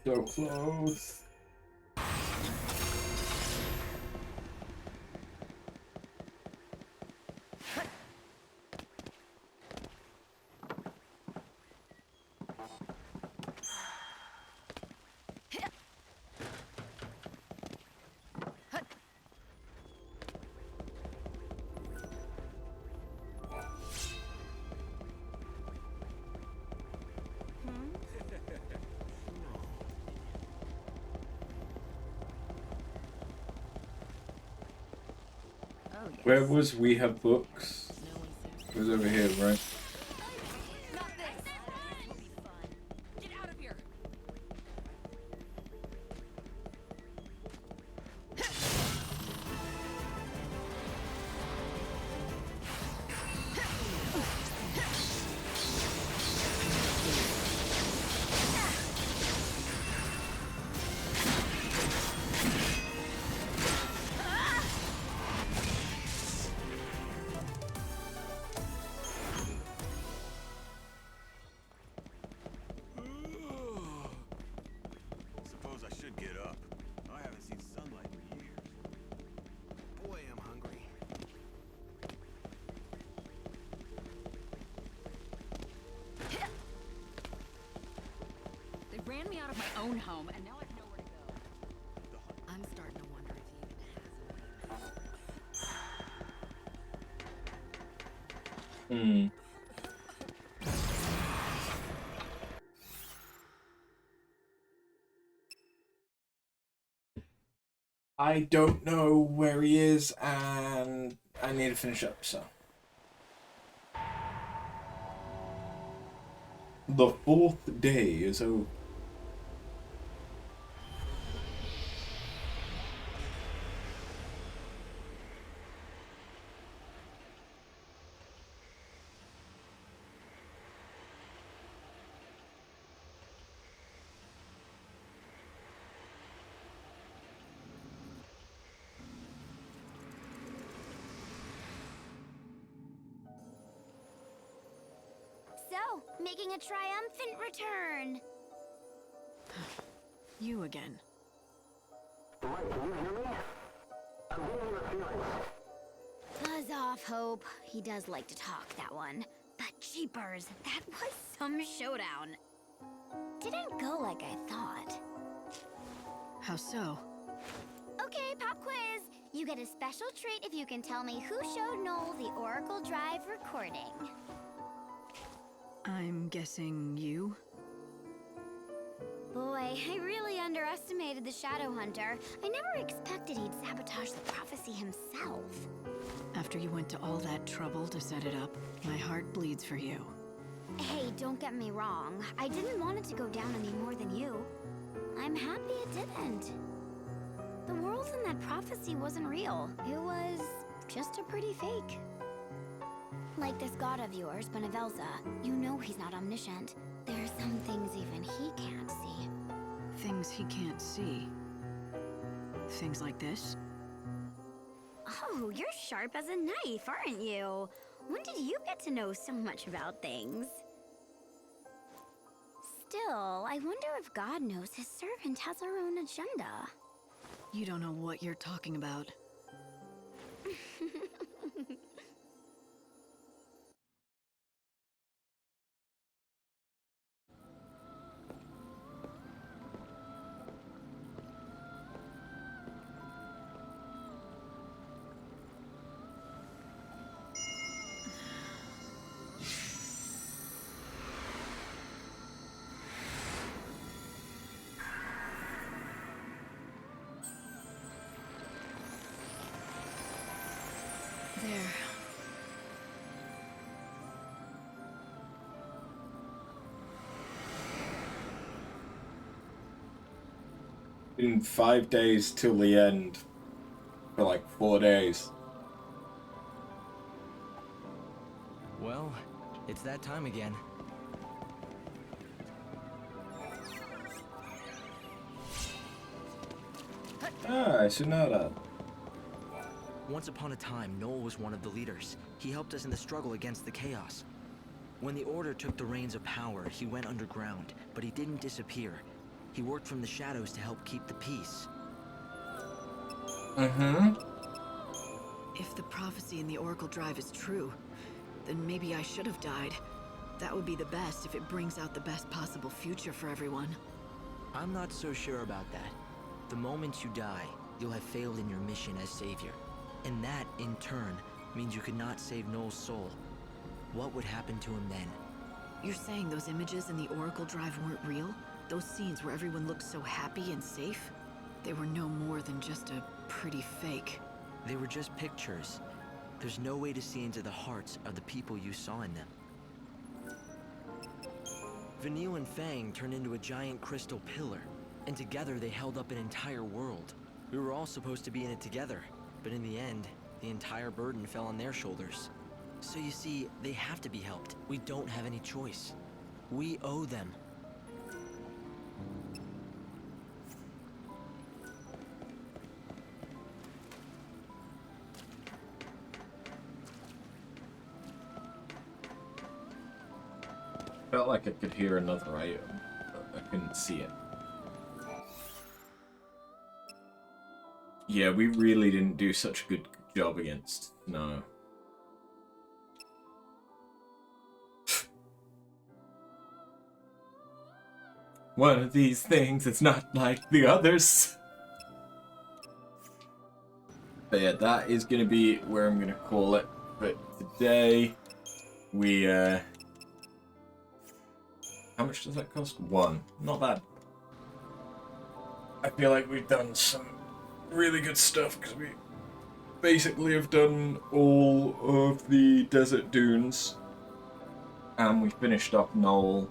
Speaker 1: So close. Where was We Have Books? It was over here, right?
Speaker 4: Suppose I should get up. I haven't seen sunlight in years.
Speaker 17: Boy, I'm hungry.
Speaker 20: They ran me out of my own home, and now I have nowhere to go.
Speaker 7: I'm starting to wonder if he even has a name.
Speaker 1: I don't know where he is, and I need to finish up, so. The 4th day is over.
Speaker 3: So, making a triumphant return.
Speaker 7: You again.
Speaker 5: Wait, can you hear me? I'm getting your feelings.
Speaker 3: Buzz off, Hope. He does like to talk, that one. But jeepers, that was some showdown. Didn't go like I thought.
Speaker 7: How so?
Speaker 3: Okay, pop quiz. You get a special treat if you can tell me who showed Noel the Oracle Drive recording.
Speaker 7: I'm guessing you?
Speaker 3: Boy, I really underestimated the Shadow Hunter. I never expected he'd sabotage the prophecy himself.
Speaker 7: After you went to all that trouble to set it up, my heart bleeds for you.
Speaker 3: Hey, don't get me wrong. I didn't want it to go down any more than you. I'm happy it didn't. The world in that prophecy wasn't real. It was just a pretty fake. Like this god of yours, Benevelza. You know he's not omniscient. There are some things even he can't see.
Speaker 7: Things he can't see. Things like this?
Speaker 3: Oh, you're sharp as a knife, aren't you? When did you get to know so much about things? Still, I wonder if God knows his servant has her own agenda.
Speaker 7: You don't know what you're talking about. There.
Speaker 1: In 5 days till the end. For like 4 days.
Speaker 22: Well, it's that time again.
Speaker 1: Ah, I should know that.
Speaker 22: Once upon a time, Noel was one of the leaders. He helped us in the struggle against the chaos. When the Order took the reins of power, he went underground, but he didn't disappear. He worked from the shadows to help keep the peace.
Speaker 7: If the prophecy in the Oracle Drive is true, then maybe I should have died. That would be the best if it brings out the best possible future for everyone.
Speaker 22: I'm not so sure about that. The moment you die, you'll have failed in your mission as Savior. And that, in turn, means you could not save Noel's soul. What would happen to him then?
Speaker 7: You're saying those images in the Oracle Drive weren't real? Those scenes where everyone looked so happy and safe? They were no more than just a pretty fake.
Speaker 22: They were just pictures. There's no way to see into the hearts of the people you saw in them. Vanille and Fang turned into a giant crystal pillar, and together they held up an entire world. We were all supposed to be in it together, but in the end, the entire burden fell on their shoulders. So you see, they have to be helped. We don't have any choice. We owe them.
Speaker 1: Felt like I could hear another item, but I couldn't see it. Yeah, we really didn't do such a good job against No. One of these things is not like the others. But yeah, that is going to be where I'm going to call it. But today, we, how much does that cost? 1. Not bad. I feel like we've done some really good stuff, because we basically have done all of the desert dunes. And we finished up Noel.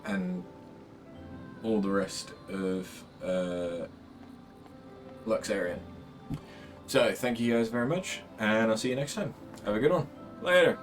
Speaker 1: And all the rest of Luxarian. So, thank you guys very much, and I'll see you next time. Have a good one. Later.